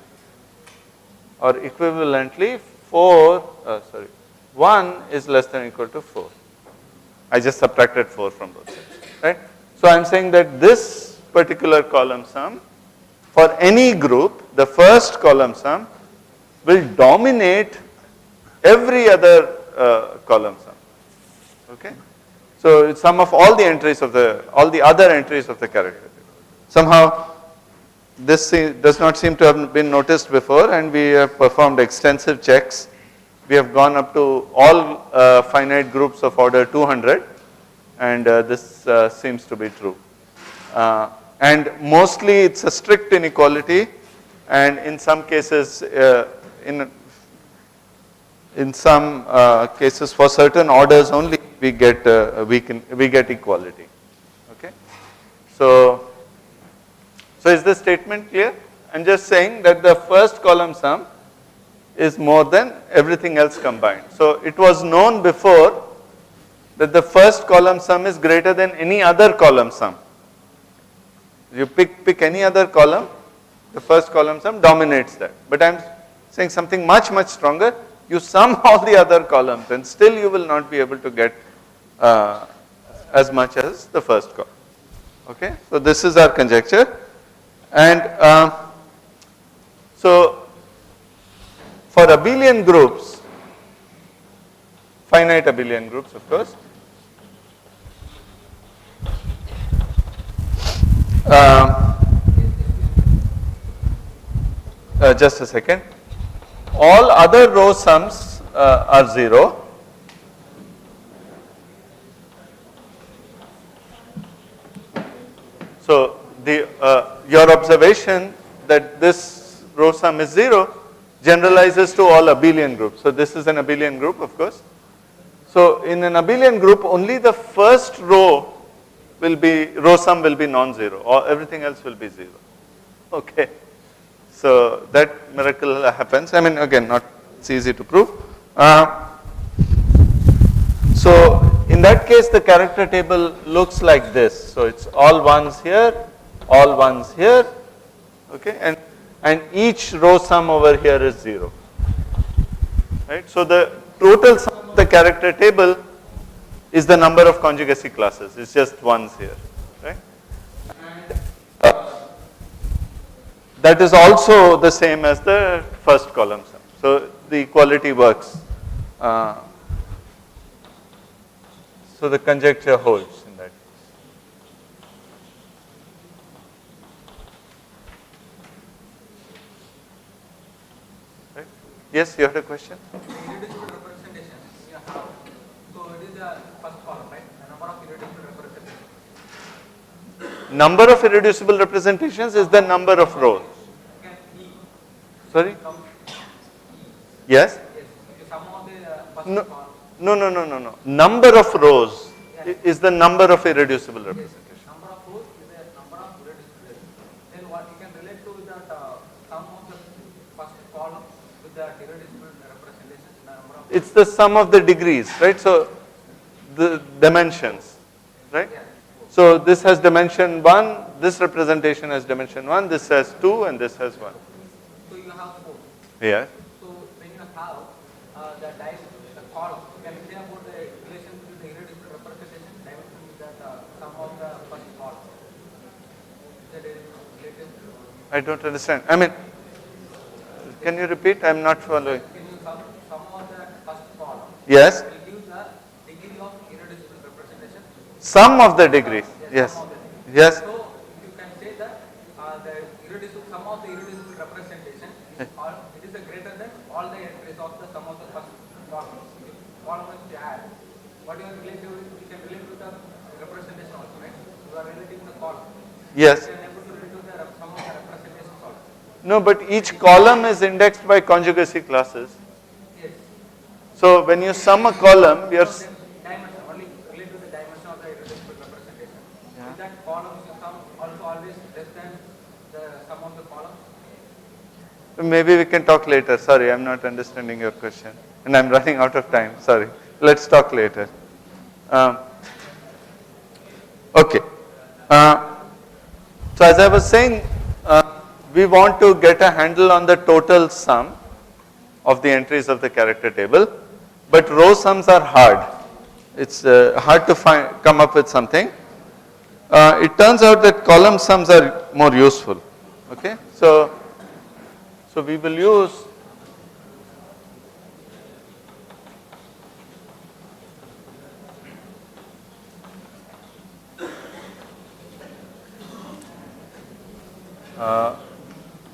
[SPEAKER 5] or equivalently 1 is less than or equal to 4. I just subtracted 4 from both sides, right? So I'm saying that this particular column sum for any group, the first column sum will dominate every other column sum. Okay? So it's sum of all the entries of all the other entries of the character table. Somehow this does not seem to have been noticed before, and we have performed extensive checks. We have gone up to all finite groups of order 200, and this seems to be true. And mostly it's a strict inequality, and in some cases, in some cases for certain orders only we get equality. Okay, so is this statement clear? I'm just saying that the first column sum is more than everything else combined. So it was known before that the first column sum is greater than any other column sum. You pick any other column, the first column sum dominates that. But I'm saying something much stronger. You sum all the other columns and still you will not be able to get as much as the first column. Okay, so this is our conjecture, and so for abelian groups, finite abelian groups, of course, just a second. All other row sums are 0. So your observation that this row sum is 0 generalizes to all abelian groups. So this is an abelian group, of course. So in an abelian group, only the first row sum will be non-zero, or everything else will be 0. Okay. So that miracle happens. I mean, again, it's easy to prove. So in that case, the character table looks like this. So it's all ones here, all ones here, okay, and each row sum over here is 0. Right? So the total sum of the character table is the number of conjugacy classes. It's just ones here, right? And that is also the same as the first column sum. So the equality works. So the conjecture holds in that case. Right? Yes, you had a question?
[SPEAKER 7] Irreducible representation you have. So it is the first column, right? The number of irreducible representations.
[SPEAKER 5] Number of irreducible representations is the number of rows.
[SPEAKER 7] Can E
[SPEAKER 5] Sorry?
[SPEAKER 7] come
[SPEAKER 5] Yes?
[SPEAKER 7] Yes, if you sum of the first
[SPEAKER 5] No,
[SPEAKER 7] column.
[SPEAKER 5] no. Number of rows is the number of irreducible representation.
[SPEAKER 7] Number of rows is the number of irreducible. Then what you can relate to is that sum of the first column with the irreducible representation, number of.
[SPEAKER 5] It's the sum of the degrees, right? So the dimensions, right? So this has dimension 1, this representation has dimension 1, this has 2, and this has 1.
[SPEAKER 7] So you have 4.
[SPEAKER 5] Yeah.
[SPEAKER 7] So when you have the column, can you say about the relation between the irreducible representation dimension with that sum of the first column? Is that relative?
[SPEAKER 5] I don't understand. I mean, can you repeat? I'm not following.
[SPEAKER 7] Can you sum of the first column?
[SPEAKER 5] Yes.
[SPEAKER 7] Will give the degree of irreducible representation.
[SPEAKER 5] Sum of the degrees. Yes.
[SPEAKER 7] Sum of the degree.
[SPEAKER 5] Yes.
[SPEAKER 7] So you can say that the irreducible sum of the irreducible representation is it is greater than all the entries of the sum of the first column. If column is to add, what you are relative you can relate to the representation also, right? You are relating to the column.
[SPEAKER 5] Yes.
[SPEAKER 7] You are able to relate to the sum of the representations also.
[SPEAKER 5] No, but each column is indexed by conjugacy classes.
[SPEAKER 7] Yes.
[SPEAKER 5] So when you sum a column, you're
[SPEAKER 7] Dimension only relate to the dimension of the irreducible representation. Is that column sum also always less than the sum of the columns?
[SPEAKER 5] maybe we can talk later. Sorry, I'm not understanding your question. And I'm running out of time. Sorry. Let's talk later. Okay. So as I was saying, we want to get a handle on the total sum of the entries of the character table. But row sums are hard. It's hard to come up with something. It turns out that column sums are more useful. Okay. So we will use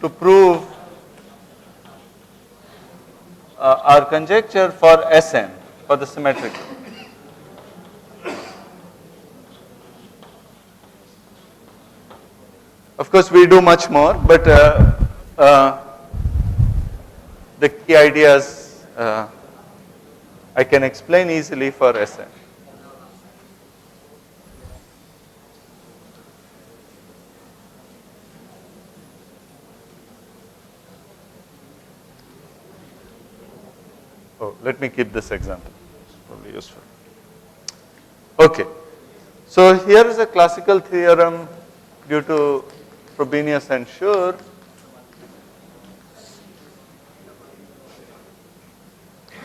[SPEAKER 5] to prove our conjecture for Sn, for the symmetric group. Of course, we do much more, but the key ideas I can explain easily for Sn. Oh, let me keep this example. It's probably useful. Okay. So here is a classical theorem due to Frobenius and Schur.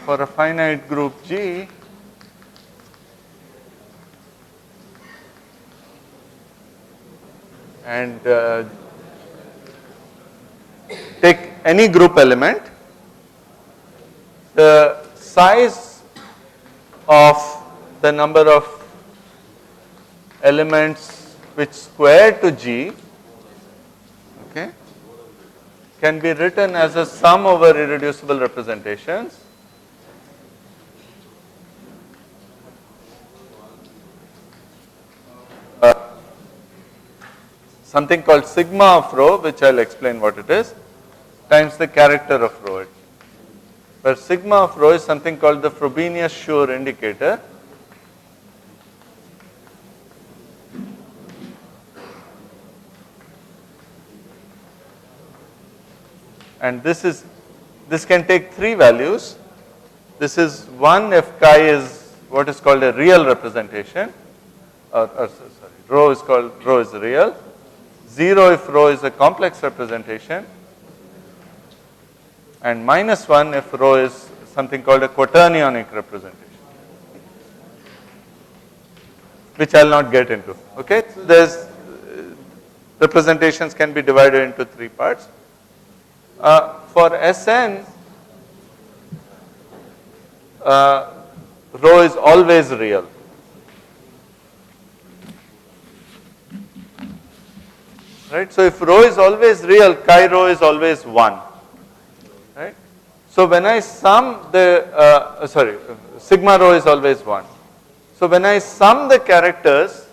[SPEAKER 5] For a finite group G, and take any group element, the size of the number of elements which square to G, okay, can be written as a sum over irreducible representations. Something called sigma of rho, which I'll explain what it is, times the character of rho. Where sigma of rho is something called the Frobenius-Schur indicator. And this can take three values. This is 1 if chi is what is called a real representation, or rho is real. 0 if rho is a complex representation, and -1 if rho is something called a quaternionic representation, which I'll not get into. Okay, so there's representations can be divided into three parts. For Sn, rho is always real. Right? So if rho is always real, chi rho is always 1. Right? So when I sum the, sigma rho is always 1. So when I sum the characters,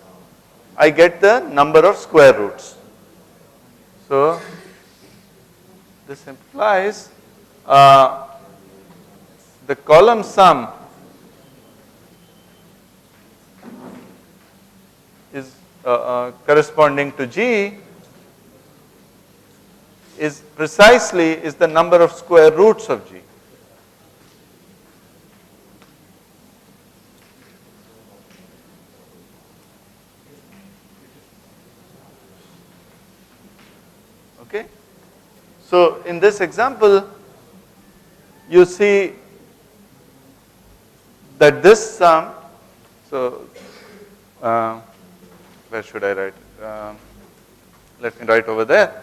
[SPEAKER 5] I get the number of square roots. So this implies the column sum is corresponding to G is precisely the number of square roots of G. Okay. So in this example, you see that this sum, so where should I write? Let me write over there.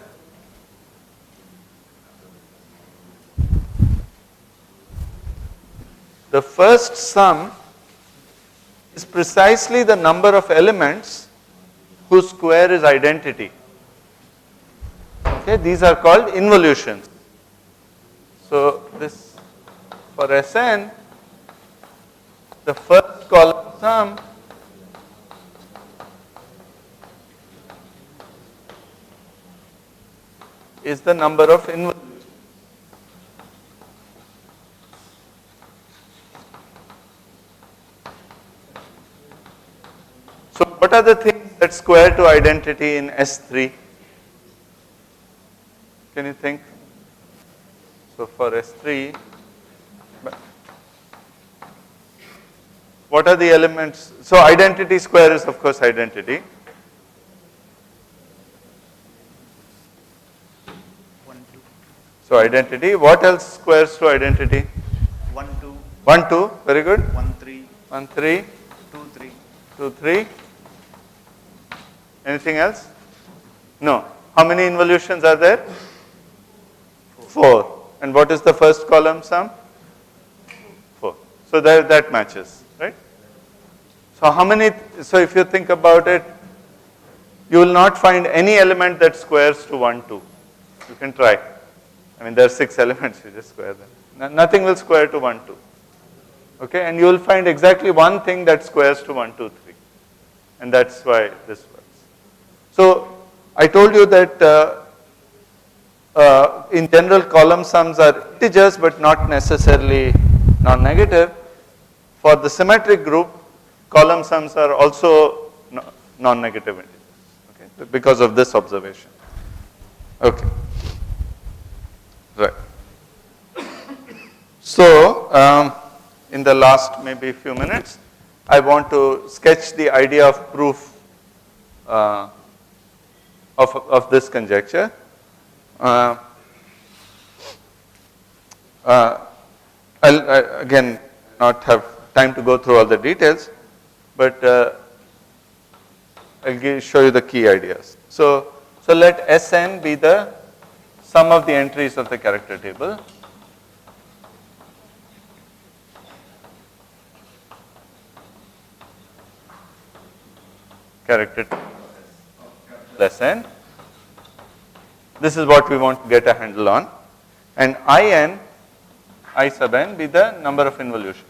[SPEAKER 5] The first sum is precisely the number of elements whose square is identity. Okay, these are called involutions. So this for Sn, the first column sum is the number of involutions. So what are the things that square to identity in S3? Can you think? So for S3, what are the elements? So identity square is of course identity.
[SPEAKER 6] 1, 2.
[SPEAKER 5] So identity, what else squares to identity?
[SPEAKER 6] 1, 2.
[SPEAKER 5] 1, 2, very good.
[SPEAKER 6] 1, 3.
[SPEAKER 5] 1, 3,
[SPEAKER 6] 2, 3.
[SPEAKER 5] 2, 3. Anything else? No. How many involutions are there? 4. And what is the first column sum? 4. So that matches, right? So how many, so if you think about it, you will not find any element that squares to 1, 2. You can try. I mean, there are 6 elements, you just square them. Nothing will square to 1, 2. Okay, and you will find exactly one thing that squares to 1, 2, 3. And that's why this works. So I told you that in general column sums are integers but not necessarily non-negative. For the symmetric group, column sums are also non-negative integers, okay, because of this observation. Okay, right. So in the last maybe few minutes, I want to sketch the idea of proof of this conjecture. I'll again not have time to go through all the details, but I'll show you the key ideas. So let Sn be the sum of the entries of the character table. Character Sn. This is what we want to get a handle on. And I sub n be the number of involutions.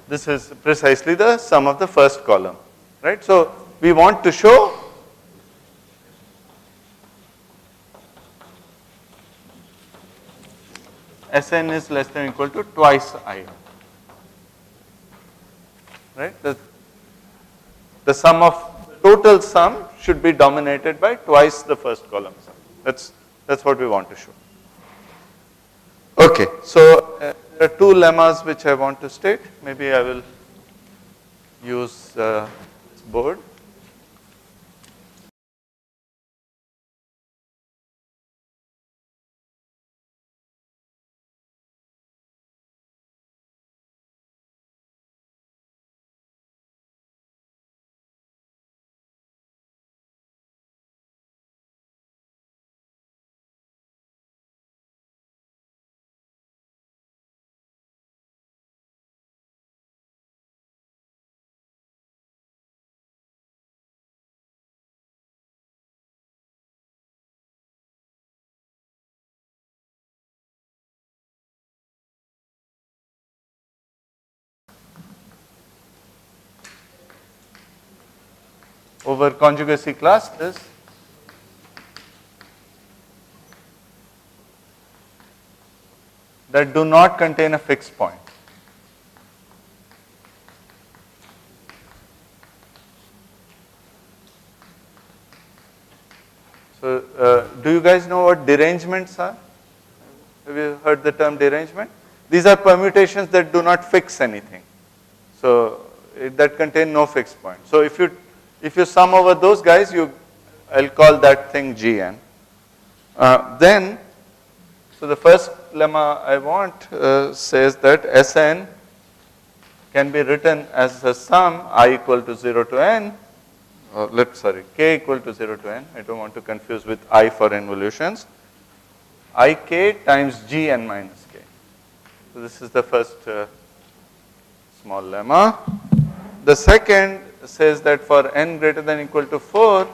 [SPEAKER 5] This is precisely the sum of the first column, right? So we want to show Sn is less than or equal to twice I. Right? The sum of total sum should be dominated by twice the first column sum. That's what we want to show. Okay, so there are two lemmas which I want to state. Maybe I will use this board. over conjugacy classes that do not contain a fixed point. So, do you guys know what derangements are? Have you heard the term derangement? These are permutations that do not fix anything. So, that contain no fixed point. So, if you sum over those guys, I'll call that thing Gn. Then, so the first lemma I want says that Sn can be written as a sum I equal to 0 to n, k equal to 0 to n. I don't want to confuse with I for involutions. Ik times Gn minus k. So this is the first small lemma. The second says that for n greater than or equal to 4,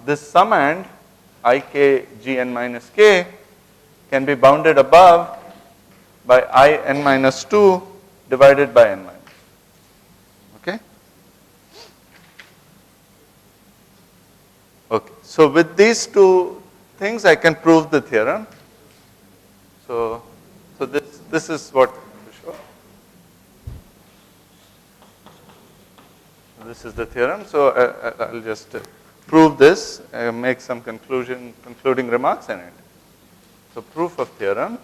[SPEAKER 5] this summand Ik Gn minus k can be bounded above by I n minus 2 divided by n minus. Okay? Okay. So with these two things I can prove the theorem. So this is what to show. This is the theorem. So I'll just prove this, make some concluding remarks in it. So proof of theorem.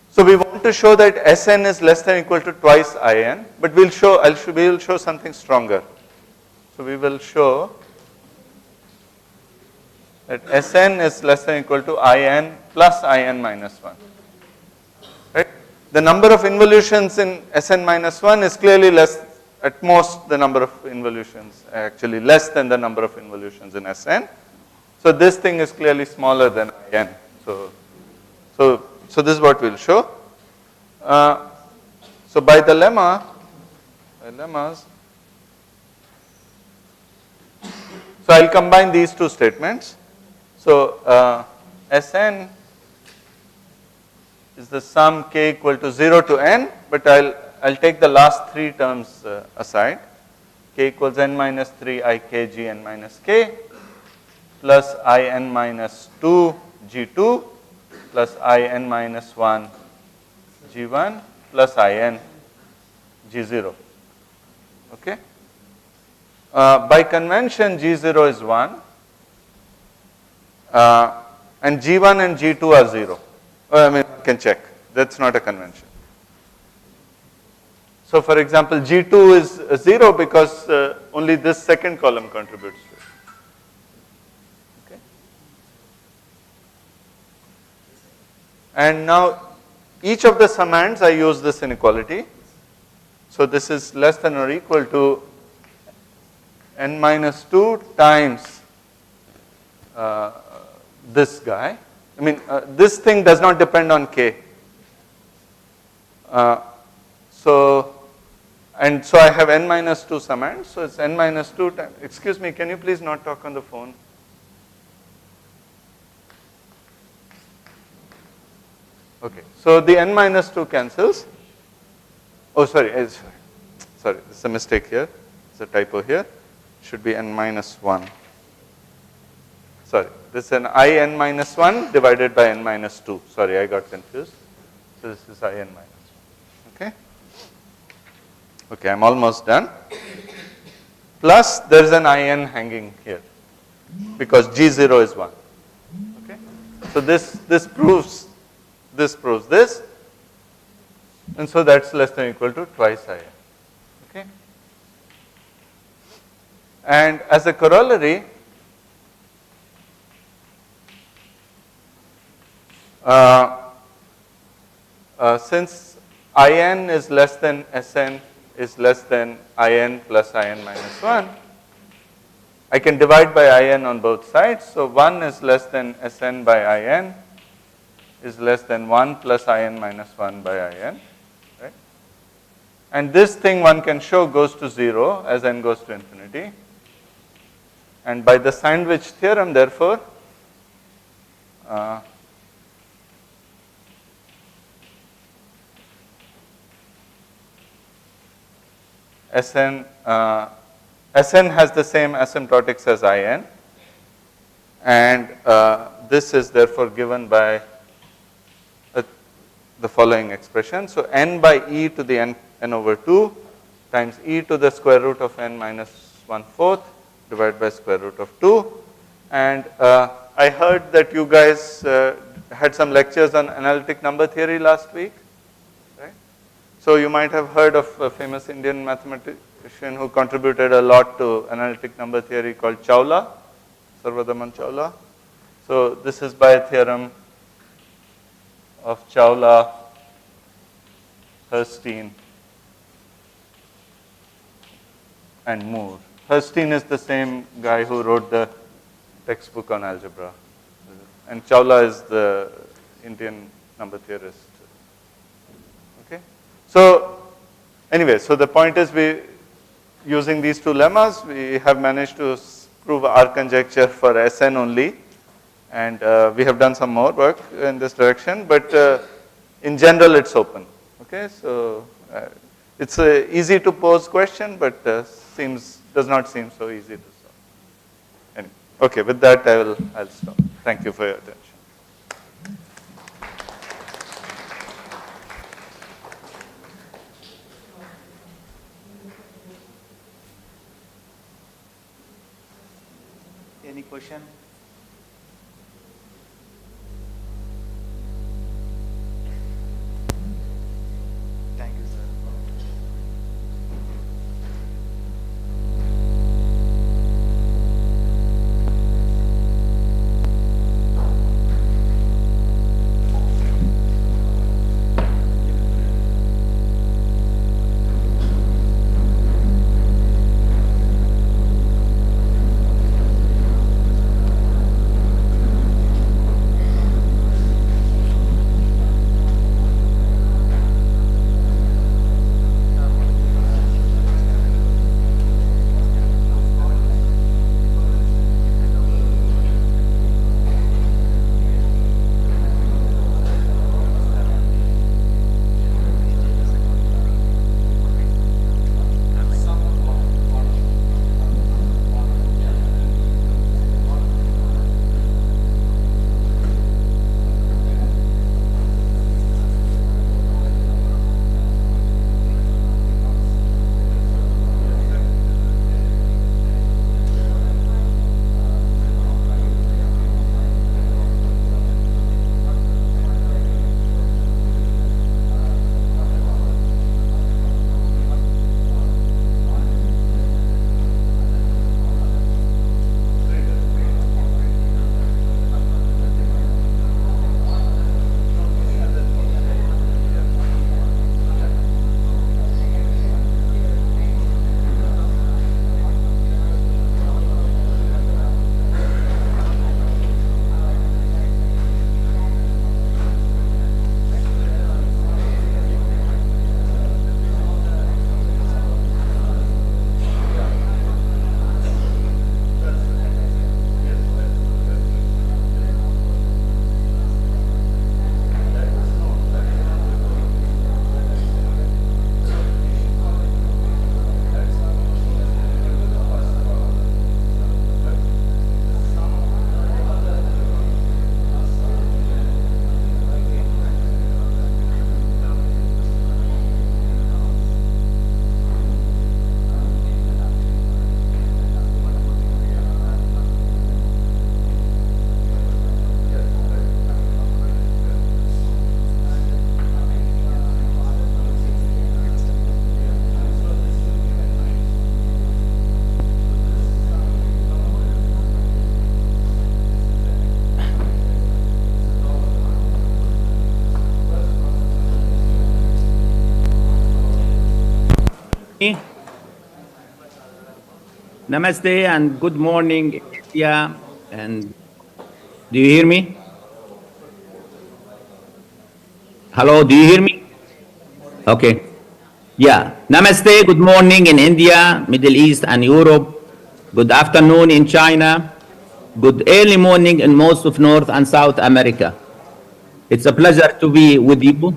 [SPEAKER 5] So we want to show that Sn is less than or equal to twice In, but we will show something stronger. So we will show that Sn is less than or equal to In plus In minus 1. Right? The number of involutions in Sn minus 1 is clearly less, at most the number of involutions, actually less than the number of involutions in Sn. So this thing is clearly smaller than In. So this is what we'll show. So by the lemmas, so I'll combine these two statements. So Sn is the sum k equal to 0 to n, but I'll take the last three terms aside. K equals n minus 3 I k g n minus k plus I n minus 2 g2 plus I n minus 1 g1 plus I n g0. Okay? By convention, g0 is 1 and g1 and g2 are 0. I mean, you can check. That's not a convention. So for example, g2 is 0 because only this second column contributes to it. Okay? And now each of the summands I use this inequality. So this is less than or equal to n minus 2 times this guy. I mean, this thing does not depend on k. So I have n minus 2 summands. So it's n minus 2 times. Excuse me, can you please not talk on the phone? Okay. So the n minus 2 cancels. Oh, sorry. Sorry, it's a mistake here. It's a typo here. It should be n minus 1. Sorry, this is an I n minus 1 divided by n minus 2. Sorry, I got confused. So this is I n minus 1. Okay? Okay, I'm almost done. Plus, there is an I n hanging here because G0 is 1. Okay? So this proves this. And so that's less than or equal to twice I n. Okay? And as a corollary, since In is less than Sn is less than In plus In minus 1, I can divide by In on both sides. So 1 is less than Sn by In is less than 1 plus In minus 1 by In. Right? And this thing one can show goes to 0 as n goes to infinity. And by the sandwich theorem, therefore, Sn, Sn has the same asymptotics as In, and this is therefore given by the following expression. So n by e to the n over 2 times e to the square root of n minus 1/4 divided by square root of 2. And I heard that you guys had some lectures on analytic number theory last week, right? So you might have heard of a famous Indian mathematician who contributed a lot to analytic number theory called Chawla, Sarvadaman Chawla. So this is by a theorem of Chawla, Herstein, and Moore. Herstein is the same guy who wrote the textbook on algebra, and Chawla is the Indian number theorist. Okay, so anyway, so the point is, using these two lemmas, we have managed to prove our conjecture for Sn only, and we have done some more work in this direction, but in general it's open. Okay, so it's a easy to pose question, but does not seem so easy to solve. Anyway, okay, with that I'll stop. Thank you for your attention.
[SPEAKER 6] Any question? Thank you, sir.
[SPEAKER 8] Namaste and good morning, India. And do you hear me? Hello, do you hear me? Okay. Yeah. Namaste, good morning in India, Middle East, and Europe. Good afternoon in China. Good early morning in most of North and South America. It's a pleasure to be with you.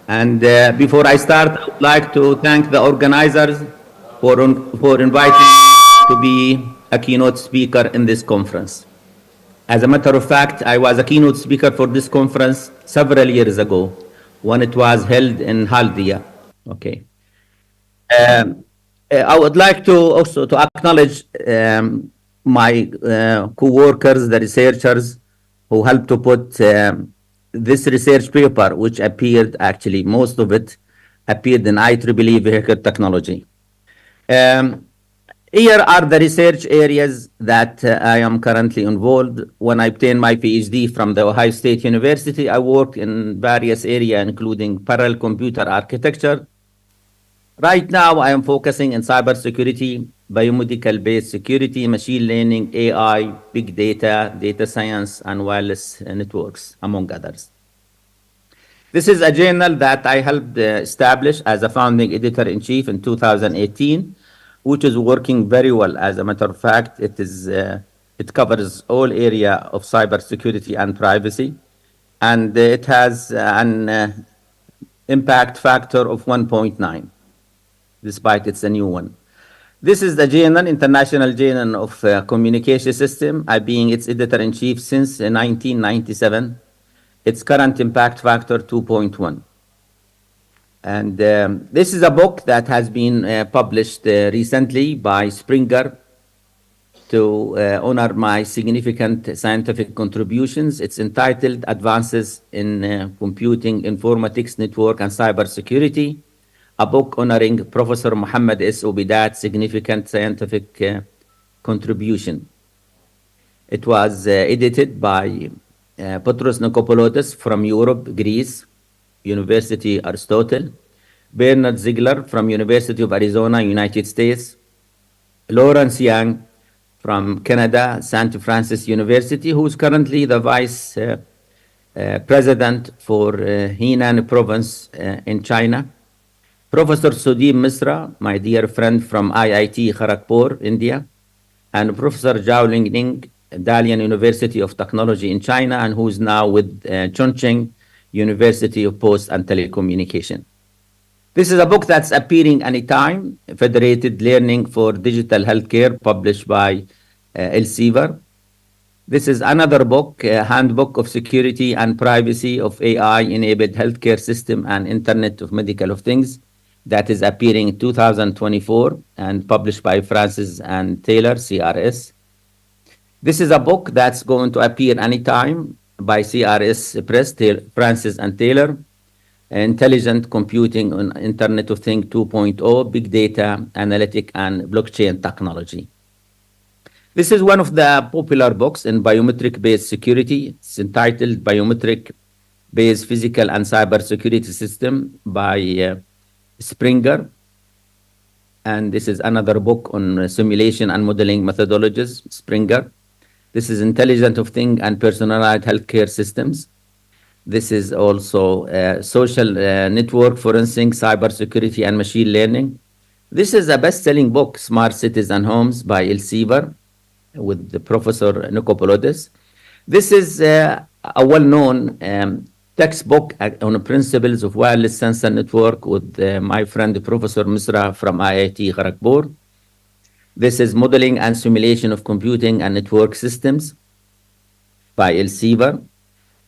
[SPEAKER 8] And before I start, I would like to thank the organizers for inviting me to be a keynote speaker in this conference. As a matter of fact, I was a keynote speaker for this conference several years ago when it was held in Haldia. Okay. Um, I would like to also to acknowledge my co-workers, the researchers who helped to put this research paper, which appeared actually, most of it appeared in IEEE vehicle technology. Um, Here are the research areas that I am currently involved. When I obtained my PhD from the Ohio State University, I worked in various areas, including parallel computer architecture. Right now, I am focusing on cybersecurity, biomedical-based security, machine learning, AI, big data, data science, and wireless networks, among others. This is a journal that I helped establish as a founding editor-in-chief in 2018, which is working very well. As a matter of fact, it covers all area of cybersecurity and privacy, and it has an impact factor of 1.9, despite it's a new one. This is the journal, International Journal of Communication System, I being its editor-in-chief since 1997. Its current impact factor 2.1. And this is a book that has been published recently by Springer to honor my significant scientific contributions. It's entitled Advances in Computing, Informatics, Network, and Cybersecurity, a book honoring Professor Muhammad S. Obidat's significant scientific contribution. It was edited by Petros Nikopoulos from Europe, Greece, University Aristotle, Bernard Ziegler from University of Arizona, United States, Lawrence Yang from Canada, St. Francis University, who's currently the vice president for Henan province in China, Professor Sudeep Misra, my dear friend from IIT Kharagpur, India, and Professor Zhao Lingning, Dalian University of Technology in China, and who's now with Chongqing University of Post and Telecommunication. This is a book that's appearing anytime, Federated Learning for Digital Healthcare, published by Elsevier. This is another book, Handbook of Security and Privacy of AI-Enabled Healthcare System and Internet of Medical of Things, that is appearing in 2024 and published by Francis and Taylor, CRS. This is a book that's going to appear anytime by CRS Press, Francis and Taylor, Intelligent Computing on Internet of Things 2.0, Big Data, Analytic, and Blockchain Technology. This is one of the popular books in biometric-based security. It's entitled Biometric-Based Physical and Cybersecurity System by Springer. And this is another book on simulation and modeling methodologies, Springer. This is Intelligent of Things and Personalized Healthcare Systems. This is also Social Network Forensic, Cybersecurity, and Machine Learning. This is a best-selling book, Smart Cities and Homes by Elsevier, with the Professor Nikopoulos. This is a well-known textbook on the principles of wireless sensor network with my friend Professor Misra from IIT Kharagpur. This is Modeling and Simulation of Computing and Network Systems by Elsevier.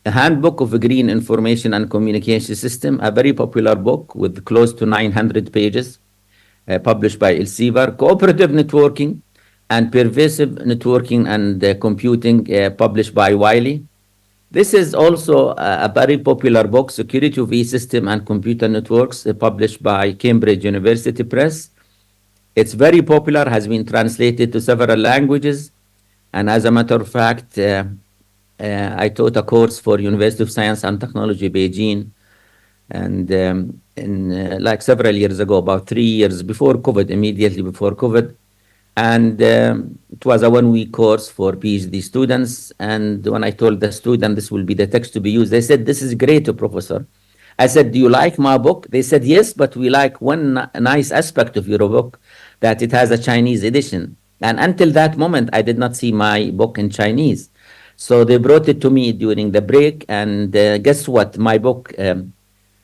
[SPEAKER 8] A Handbook of a Green Information and Communication System, a very popular book with close to 900 pages, published by Elsevier. Cooperative Networking and Pervasive Networking and Computing, published by Wiley. This is also a very popular book, Security of E-System and Computer Networks, published by Cambridge University Press. It's very popular, has been translated to several languages, and as a matter of fact, I taught a course for University of Science and Technology, Beijing, and like several years ago, about 3 years before COVID, immediately before COVID, and it was a 1-week course for PhD students. And when I told the student this will be the text to be used, they said, "This is great, Professor." I said, "Do you like my book?" They said, "Yes, but we like one nice aspect of your book, that it has a Chinese edition." And until that moment, I did not see my book in Chinese. So they brought it to me during the break, and guess what? My book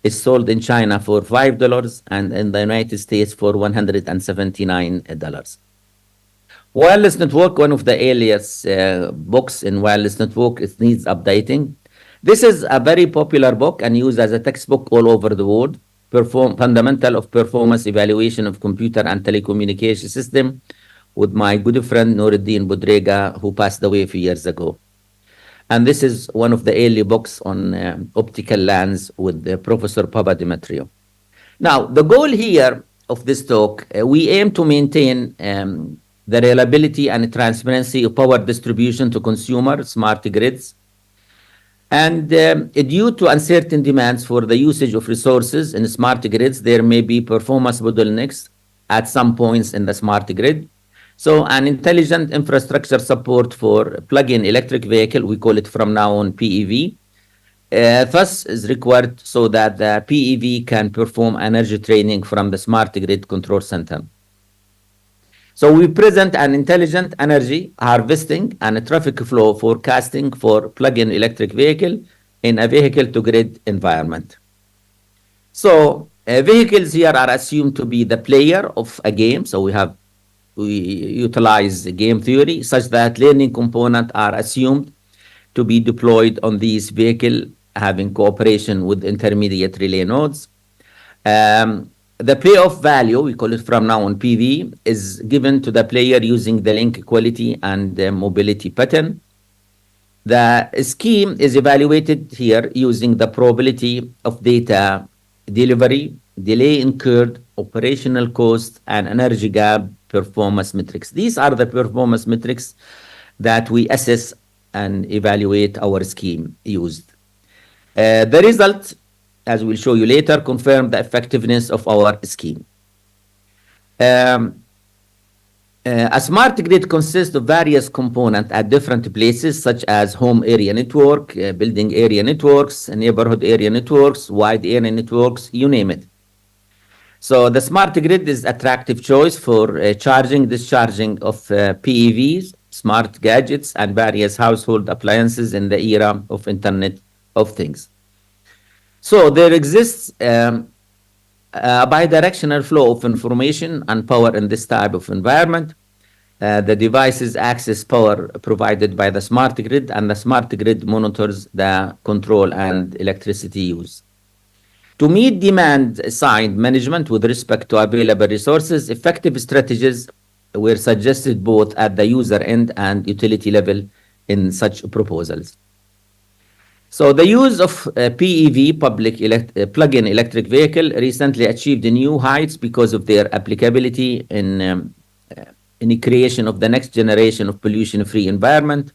[SPEAKER 8] is sold in China for $5 and in the United States for $179. Wireless network, one of the earliest books in wireless network, it needs updating. This is a very popular book and used as a textbook all over the world. Fundamental of performance evaluation of computer and telecommunication system, with my good friend Nuruddin Budrega, who passed away a few years ago. And this is one of the early books on optical lens with Professor Papa Demetrio. Now, the goal here of this talk, we aim to maintain the reliability and transparency of power distribution to consumer smart grids. And due to uncertain demands for the usage of resources in smart grids, there may be performance bottlenecks at some points in the smart grid. So an intelligent infrastructure support for plug-in electric vehicle, we call it from now on PEV, thus is required so that the PEV can perform energy training from the smart grid control center. So we present an intelligent energy harvesting and a traffic flow forecasting for plug-in electric vehicle in a vehicle-to-grid environment. So vehicles here are assumed to be the player of a game. So we utilize game theory such that learning components are assumed to be deployed on these vehicles having cooperation with intermediate relay nodes. The payoff value, we call it from now on PV, is given to the player using the link equality and the mobility pattern. The scheme is evaluated here using the probability of data delivery, delay incurred, operational cost, and energy gap performance metrics. These are the performance metrics that we assess and evaluate our scheme used. The result, as we'll show you later, confirm the effectiveness of our scheme. A smart grid consists of various components at different places, such as home area network, building area networks, neighborhood area networks, wide area networks, you name it. So the smart grid is attractive choice for charging, discharging of PEVs, smart gadgets, and various household appliances in the era of Internet of Things. So there exists a bidirectional flow of information and power in this type of environment. The devices access power provided by the smart grid, and the smart grid monitors the control and electricity use. To meet demand side management with respect to available resources, effective strategies were suggested both at the user end and utility level in such proposals. So the use of PEV, plug-in electric vehicle, recently achieved new heights because of their applicability in the creation of the next generation of pollution-free environment.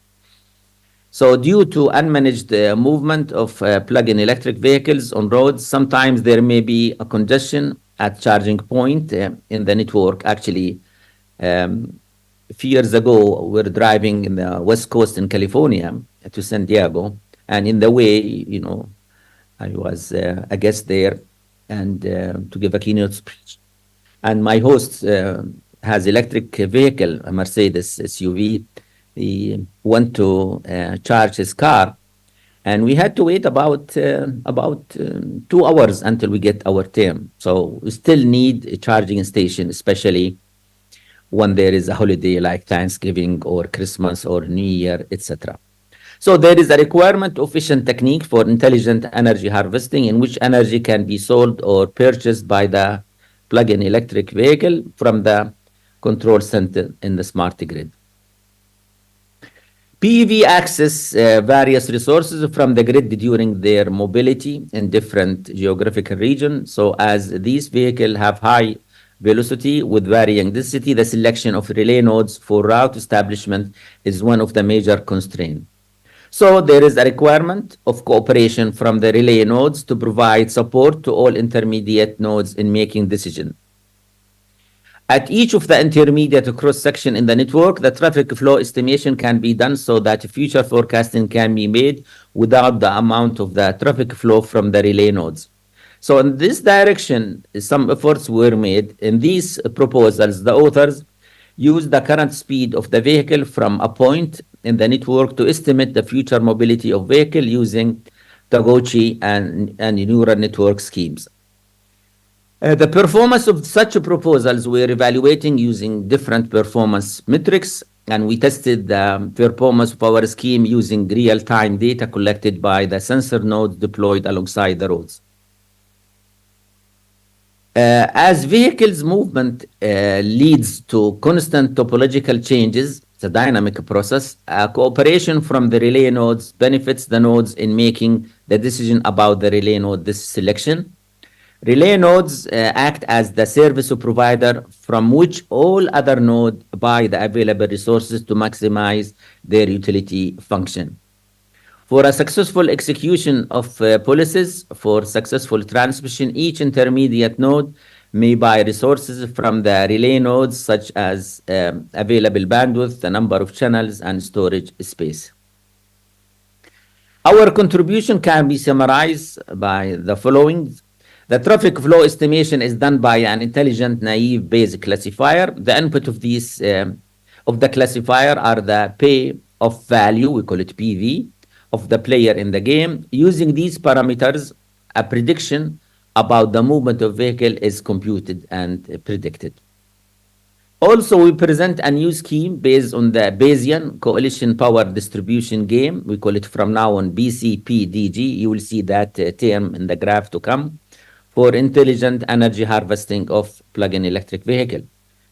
[SPEAKER 8] So due to unmanaged movement of plug-in electric vehicles on roads, sometimes there may be a congestion at charging point in the network. Actually, a few years ago, we were driving in the West Coast in California to San Diego. And in the way, you know, I was a guest there and to give a keynote speech. And my host has electric vehicle, a Mercedes SUV. He went to charge his car, and we had to wait about 2 hours until we get our turn. So we still need a charging station, especially when there is a holiday like Thanksgiving or Christmas or New Year, etc. So there is a requirement of efficient technique for intelligent energy harvesting in which energy can be sold or purchased by the plug-in electric vehicle from the control center in the smart grid. PEV access various resources from the grid during their mobility in different geographical regions. So as these vehicles have high velocity with varying density, the selection of relay nodes for route establishment is one of the major constraints. So there is a requirement of cooperation from the relay nodes to provide support to all intermediate nodes in making decisions. At each of the intermediate cross-section in the network, the traffic flow estimation can be done so that future forecasting can be made without the amount of the traffic flow from the relay nodes. So in this direction, some efforts were made. In these proposals, the authors used the current speed of the vehicle from a point in the network to estimate the future mobility of vehicle using Taguchi, and neural network schemes. The performance of such proposals we're evaluating using different performance metrics, and we tested the performance of our scheme using real-time data collected by the sensor nodes deployed alongside the roads. As vehicles movement leads to constant topological changes, it's a dynamic process, cooperation from the relay nodes benefits the nodes in making the decision about the relay node this selection. Relay nodes act as the service provider from which all other nodes buy the available resources to maximize their utility function. For a successful execution of policies for successful transmission, each intermediate node may buy resources from the relay nodes such as available bandwidth, the number of channels, and storage space. Our contribution can be summarized by the following. The traffic flow estimation is done by an intelligent naive Bayes classifier. The input of these of the classifier are the pay of value, we call it PV, of the player in the game. Using these parameters, a prediction about the movement of vehicle is computed and predicted. Also, we present a new scheme based on the Bayesian coalition power distribution game. We call it from now on BCPDG. You will see that term in the graph to come, for intelligent energy harvesting of plug-in electric vehicle,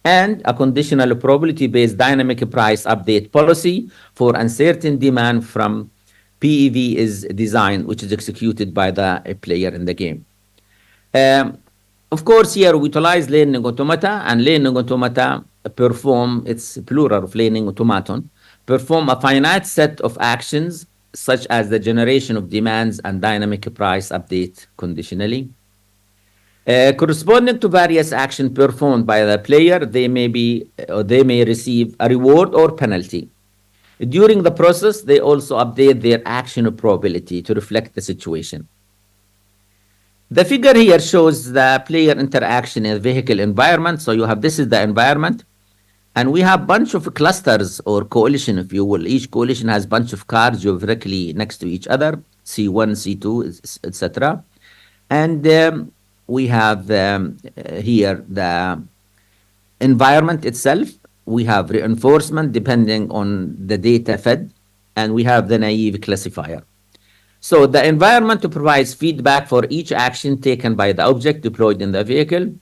[SPEAKER 8] and a conditional probability-based dynamic price update policy for uncertain demand from PEV is designed, which is executed by the player in the game. Of course, here we utilize learning automata, and learning automata perform, it's plural of learning automaton, perform a finite set of actions such as the generation of demands and dynamic price update conditionally. Corresponding to various actions performed by the player, they may receive a reward or penalty. During the process, they also update their action probability to reflect the situation. The figure here shows the player interaction in the vehicle environment. So you have, this is the environment, and we have bunch of clusters or coalition, if you will. Each coalition has bunch of cars geographically next to each other, C1, C2, etc. And we have here the environment itself. We have reinforcement depending on the data fed, and we have the naive classifier. So the environment provides feedback for each action taken by the object deployed in the vehicle.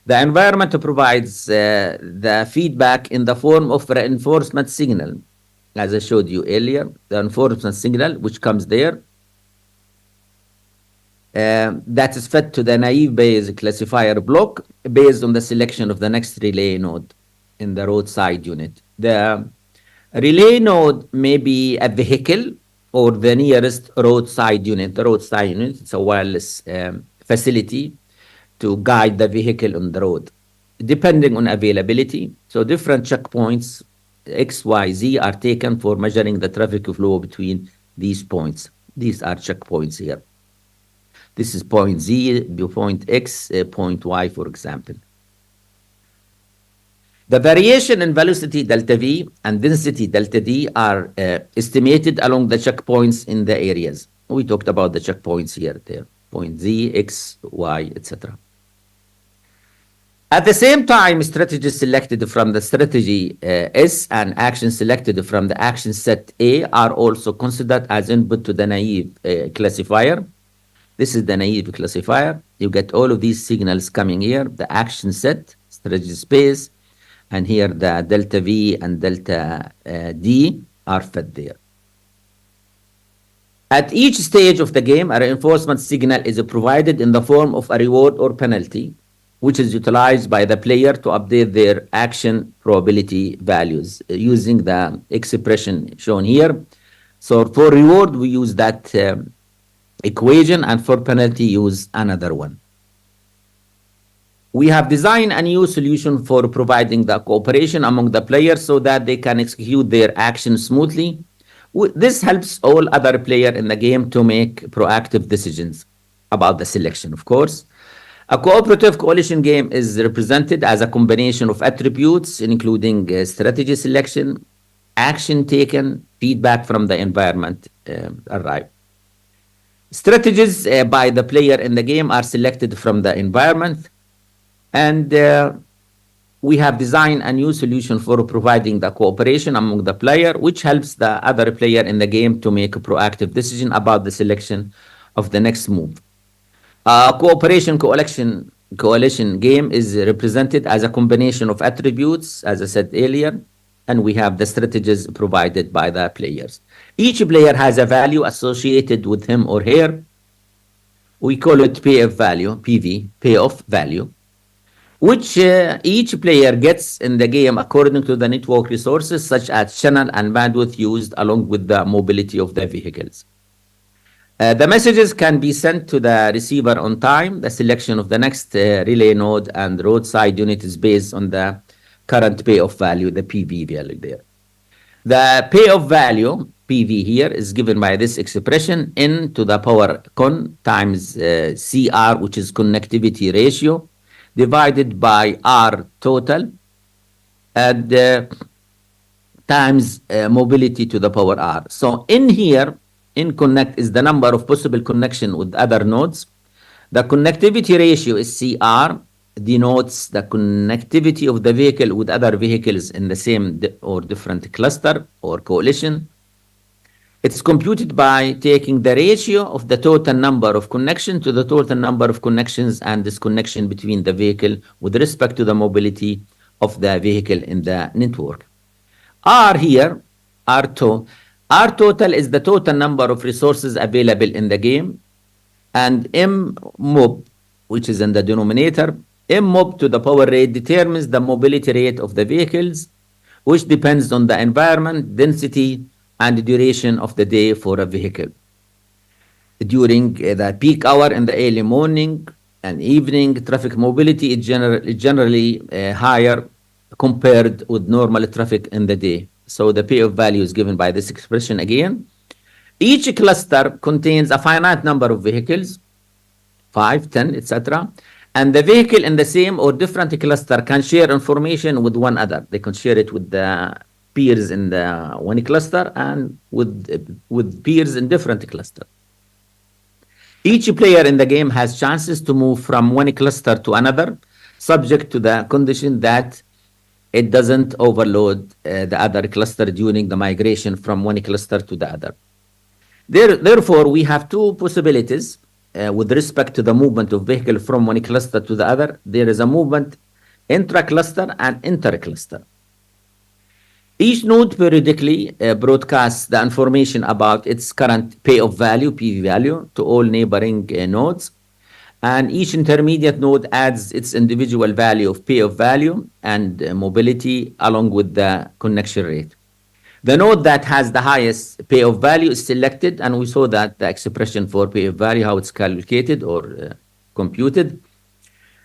[SPEAKER 8] The environment provides the feedback in the form of reinforcement signal, as I showed you earlier, the reinforcement signal which comes there. That is fed to the naive Bayes classifier block based on the selection of the next relay node in the roadside unit. The relay node may be a vehicle or the nearest roadside unit. The roadside unit is a wireless facility to guide the vehicle on the road, depending on availability. So different checkpoints, X, Y, Z, are taken for measuring the traffic flow between these points. These are checkpoints here. This is point Z, point X, point Y, for example. The variation in velocity delta V and density delta D are estimated along the checkpoints in the areas. We talked about the checkpoints here, there, point Z, X, Y, etc. At the same time, strategies selected from the strategy S and actions selected from the action set A are also considered as input to the naive classifier. This is the naive classifier. You get all of these signals coming here, the action set, strategy space, and here the delta V and delta D are fed there. At each stage of the game, a reinforcement signal is provided in the form of a reward or penalty, which is utilized by the player to update their action probability values using the expression shown here. So for reward, we use that equation, and for penalty, use another one. We have designed a new solution for providing the cooperation among the players so that they can execute their actions smoothly. This helps all other players in the game to make proactive decisions about the selection, of course. A cooperative coalition game is represented as a combination of attributes, including strategy selection, action taken, feedback from the environment arrive. Strategies by the player in the game are selected from the environment, and we have designed a new solution for providing the cooperation among the player, which helps the other player in the game to make a proactive decision about the selection of the next move. Cooperation coalition game is represented as a combination of attributes, as I said earlier, and we have the strategies provided by the players. Each player has a value associated with him or her. We call it payoff value, PV, payoff value, which each player gets in the game according to the network resources such as channel and bandwidth used along with the mobility of the vehicles. The messages can be sent to the receiver on time. The selection of the next relay node and roadside unit is based on the current payoff value, the PV value there. The payoff value, PV here, is given by this expression n to the power con times CR, which is connectivity ratio, divided by R total, and times mobility to the power R. So in here, in connect is the number of possible connection with other nodes. The connectivity ratio is CR, denotes the connectivity of the vehicle with other vehicles in the same or different cluster or coalition. It's computed by taking the ratio of the total number of connections to the total number of connections and disconnection between the vehicle with respect to the mobility of the vehicle in the network. R here, R2, R total is the total number of resources available in the game, and M mob, which is in the denominator, M mob to the power rate determines the mobility rate of the vehicles, which depends on the environment, density, and the duration of the day for a vehicle. During the peak hour in the early morning and evening, traffic mobility is generally higher compared with normal traffic in the day. So the payoff value is given by this expression again. Each cluster contains a finite number of vehicles, 5, 10, etc. And the vehicle in the same or different cluster can share information with one another. They can share it with the peers in the one cluster and with peers in different cluster. Each player in the game has chances to move from one cluster to another, subject to the condition that it doesn't overload the other cluster during the migration from one cluster to the other. Therefore, we have two possibilities with respect to the movement of vehicle from one cluster to the other. There is a movement intra-cluster and inter-cluster. Each node periodically broadcasts the information about its current payoff value, PV value, to all neighboring nodes. And each intermediate node adds its individual value of payoff value and mobility along with the connection rate. The node that has the highest payoff value is selected, and we saw that the expression for payoff value, how it's calculated or computed,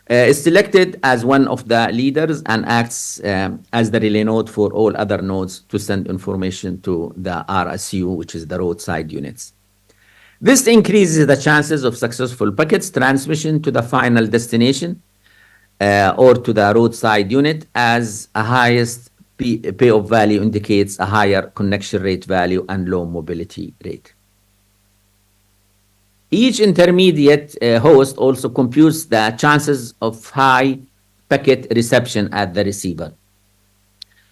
[SPEAKER 8] is selected as one of the leaders and acts as the relay node for all other nodes to send information to the RSU, which is the roadside units. This increases the chances of successful packets transmission to the final destination or to the roadside unit, as a highest payoff value indicates a higher connection rate value and low mobility rate. Each intermediate host also computes the chances of high packet reception at the receiver.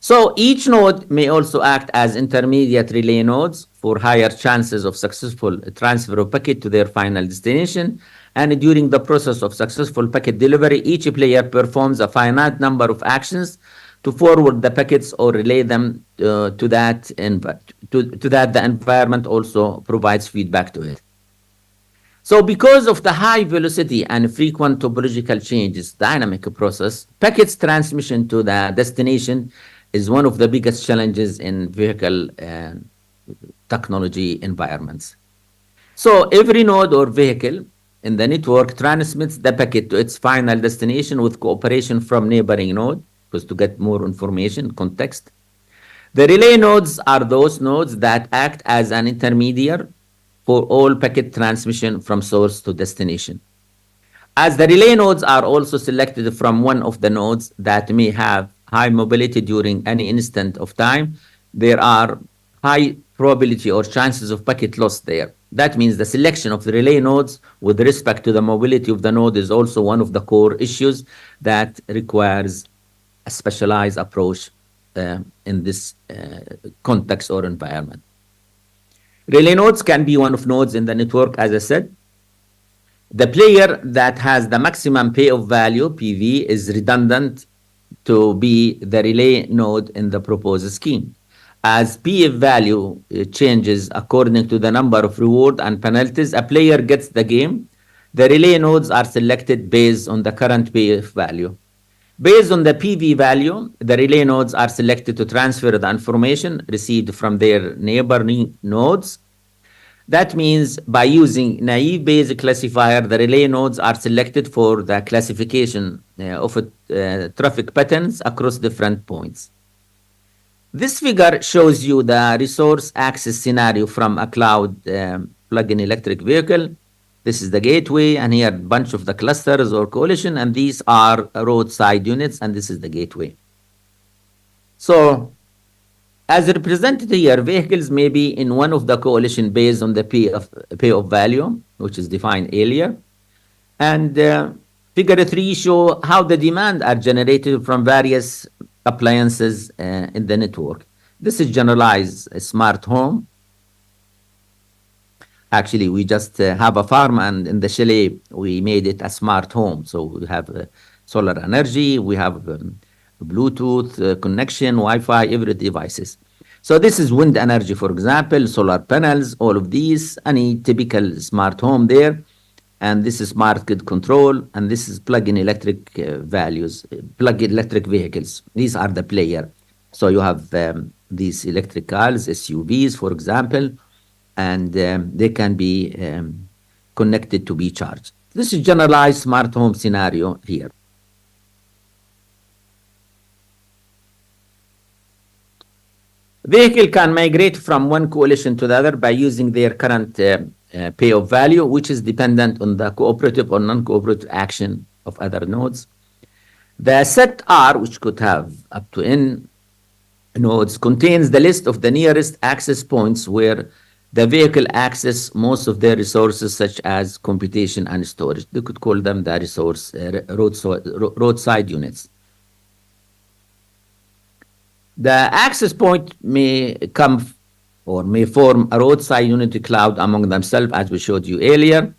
[SPEAKER 8] So each node may also act as intermediate relay nodes for higher chances of successful transfer of packet to their final destination. And during the process of successful packet delivery, each player performs a finite number of actions to forward the packets or relay them to that the environment also provides feedback to it. So because of the high velocity and frequent topological changes, dynamic process, packets transmission to the destination is one of the biggest challenges in vehicle technology environments. So every node or vehicle in the network transmits the packet to its final destination with cooperation from neighboring node, because to get more information, context. The relay nodes are those nodes that act as an intermediary for all packet transmission from source to destination. As the relay nodes are also selected from one of the nodes that may have high mobility during any instant of time, there are high probability or chances of packet loss there. That means the selection of the relay nodes with respect to the mobility of the node is also one of the core issues that requires a specialized approach in this context or environment. Relay nodes can be one of nodes in the network, as I said. The player that has the maximum payoff value, PV, is redundant to be the relay node in the proposed scheme. As PF value changes according to the number of reward and penalties a player gets the game, the relay nodes are selected based on the current PF value. Based on the PV value, the relay nodes are selected to transfer the information received from their neighboring nodes. That means by using naive Bayes classifier, the relay nodes are selected for the classification of traffic patterns across different points. This figure shows you the resource access scenario from a cloud plug-in electric vehicle. This is the gateway, and here a bunch of the clusters or coalition, and these are roadside units, and this is the gateway. So as represented here, vehicles may be in one of the coalition based on the payoff value, which is defined earlier. And figure 3 show how the demand are generated from various appliances in the network. This is generalized smart home. Actually, we just have a farm, and in the chalet, we made it a smart home. So we have solar energy, we have Bluetooth connection, Wi-Fi, every devices. So this is wind energy, for example, solar panels, all of these, any typical smart home there. And this is smart grid control, and this is plug-in electric values, plug-in electric vehicles. These are the player. So you have these electric cars, SUVs, for example, and they can be connected to be charged. This is generalized smart home scenario here. Vehicle can migrate from one coalition to the other by using their current payoff value, which is dependent on the cooperative or non-cooperative action of other nodes. The set R, which could have up to n nodes, contains the list of the nearest access points where the vehicle access most of their resources, such as computation and storage. They could call them the resource roadside units. The access point may come or may form a roadside unity cloud among themselves, as we showed you earlier.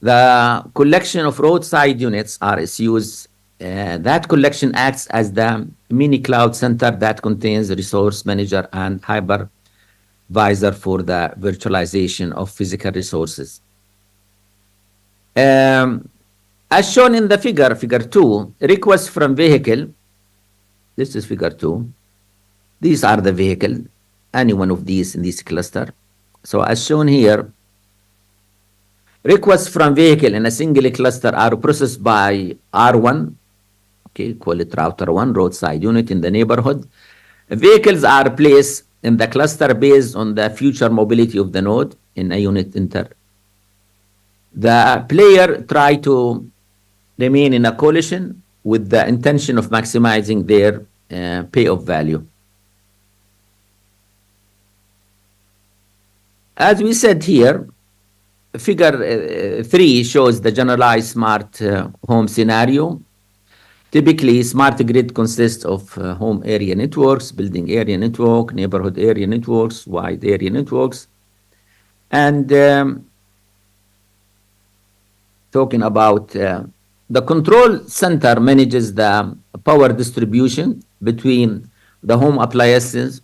[SPEAKER 8] The collection of roadside units, RSUs, that collection acts as the mini cloud center that contains resource manager and hypervisor for the virtualization of physical resources. As shown in the figure 2, requests from vehicle, this is figure 2, these are the vehicle, any one of these in this cluster. So as shown here, requests from vehicle in a single cluster are processed by R1, okay, call it router 1, roadside unit in the neighborhood. Vehicles are placed in the cluster based on the future mobility of the node in a unit inter. The player try to remain in a coalition with the intention of maximizing their payoff value. As we said here, figure 3 shows the generalized smart home scenario. Typically, smart grid consists of home area networks, building area network, neighborhood area networks, wide area networks. And talking about the control center manages the power distribution between the home appliances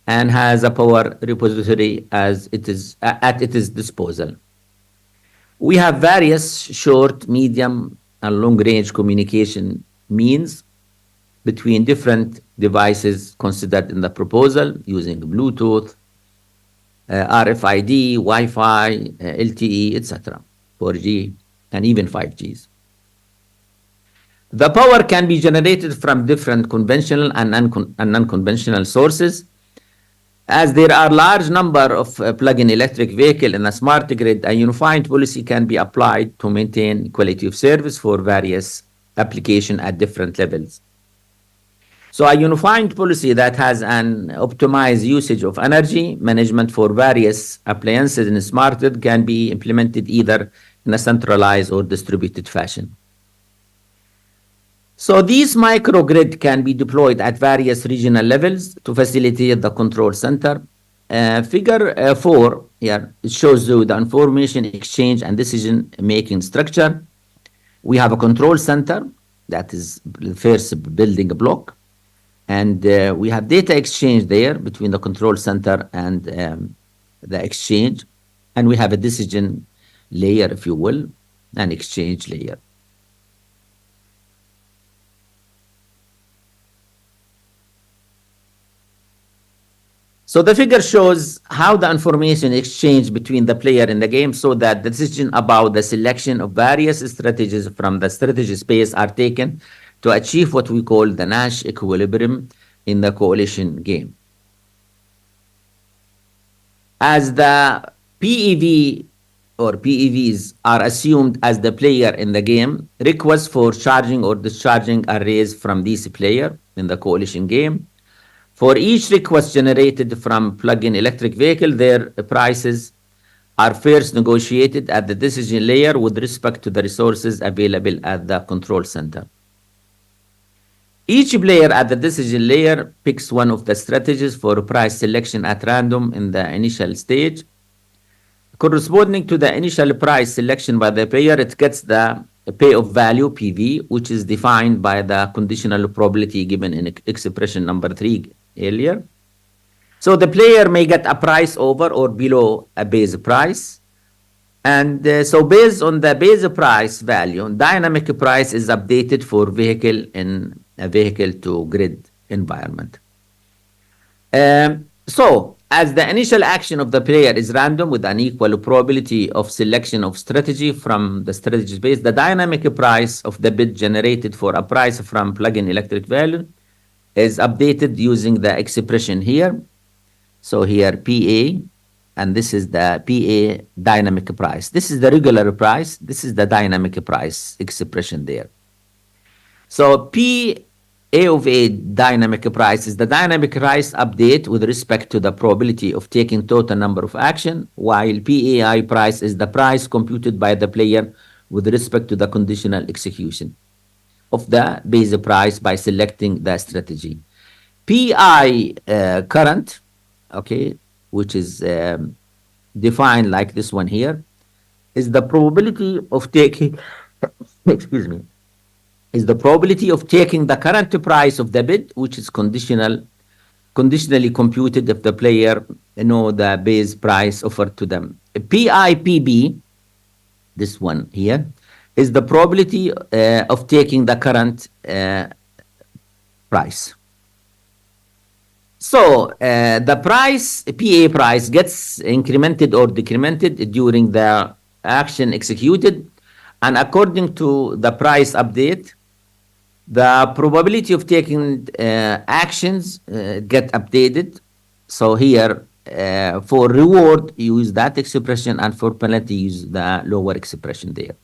[SPEAKER 8] and has a power repository as it is at its disposal. We have various short, medium, and long-range communication means between different devices considered in the proposal using Bluetooth, RFID, Wi-Fi, LTE, etc., 4G, and even 5Gs. The power can be generated from different conventional and non-conventional sources. As there are large number of plug-in electric vehicle in a smart grid, a unified policy can be applied to maintain quality of service for various application at different levels. So a unified policy that has an optimized usage of energy management for various appliances in a smart grid can be implemented either in a centralized or distributed fashion. So these microgrid can be deployed at various regional levels to facilitate the control center. Figure 4 here, it shows you the information exchange and decision making structure. We have a control center that is the first building block. And we have data exchange there between the control center and the exchange. And we have a decision layer, if you will, an exchange layer. So the figure shows how the information exchange between the player in the game so that the decision about the selection of various strategies from the strategy space are taken to achieve what we call the Nash equilibrium in the coalition game. As the PEV or PEVs are assumed as the player in the game, requests for charging or discharging are raised from this player in the coalition game. For each request generated from plug-in electric vehicle, their prices are first negotiated at the decision layer with respect to the resources available at the control center. Each player at the decision layer picks one of the strategies for price selection at random in the initial stage. Corresponding to the initial price selection by the player, it gets the payoff value, PV, which is defined by the conditional probability given in expression number 3 earlier. So the player may get a price over or below a base price. And so based on the base price value, dynamic price is updated for vehicle in a vehicle to grid environment. So as the initial action of the player is random with an equal probability of selection of strategy from the strategy space, the dynamic price of the bid generated for a price from plug-in electric value is updated using the expression here. So here PA, and this is the PA dynamic price. This is the regular price. This is the dynamic price expression there. So P A of A dynamic price is the dynamic price update with respect to the probability of taking total number of action, while PAI price is the price computed by the player with respect to the conditional execution of the base price by selecting the strategy. PI current, okay, which is defined like this one here, is the probability of taking, excuse me, is the probability of taking the current price of the bid, which is conditionally computed if the player know the base price offered to them. PIPB, this one here, is the probability of taking the current price. So the price, PA price, gets incremented or decremented during the action executed, and according to the price update, the probability of taking actions get updated. So here, for reward, use that expression, and for penalty, use the lower expression there.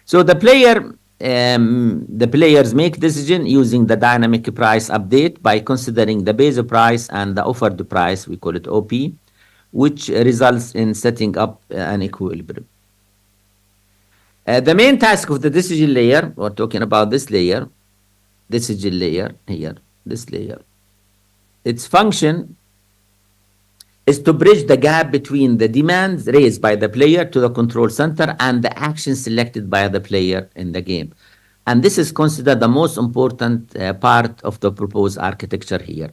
[SPEAKER 8] So the players make decision using the dynamic price update by considering the base price and the offered price, we call it OP, which results in setting up an equilibrium. The main task of the decision layer, we're talking about this layer, decision layer here, this layer, its function is to bridge the gap between the demands raised by the player to the control center and the actions selected by the player in the game. And this is considered the most important part of the proposed architecture here.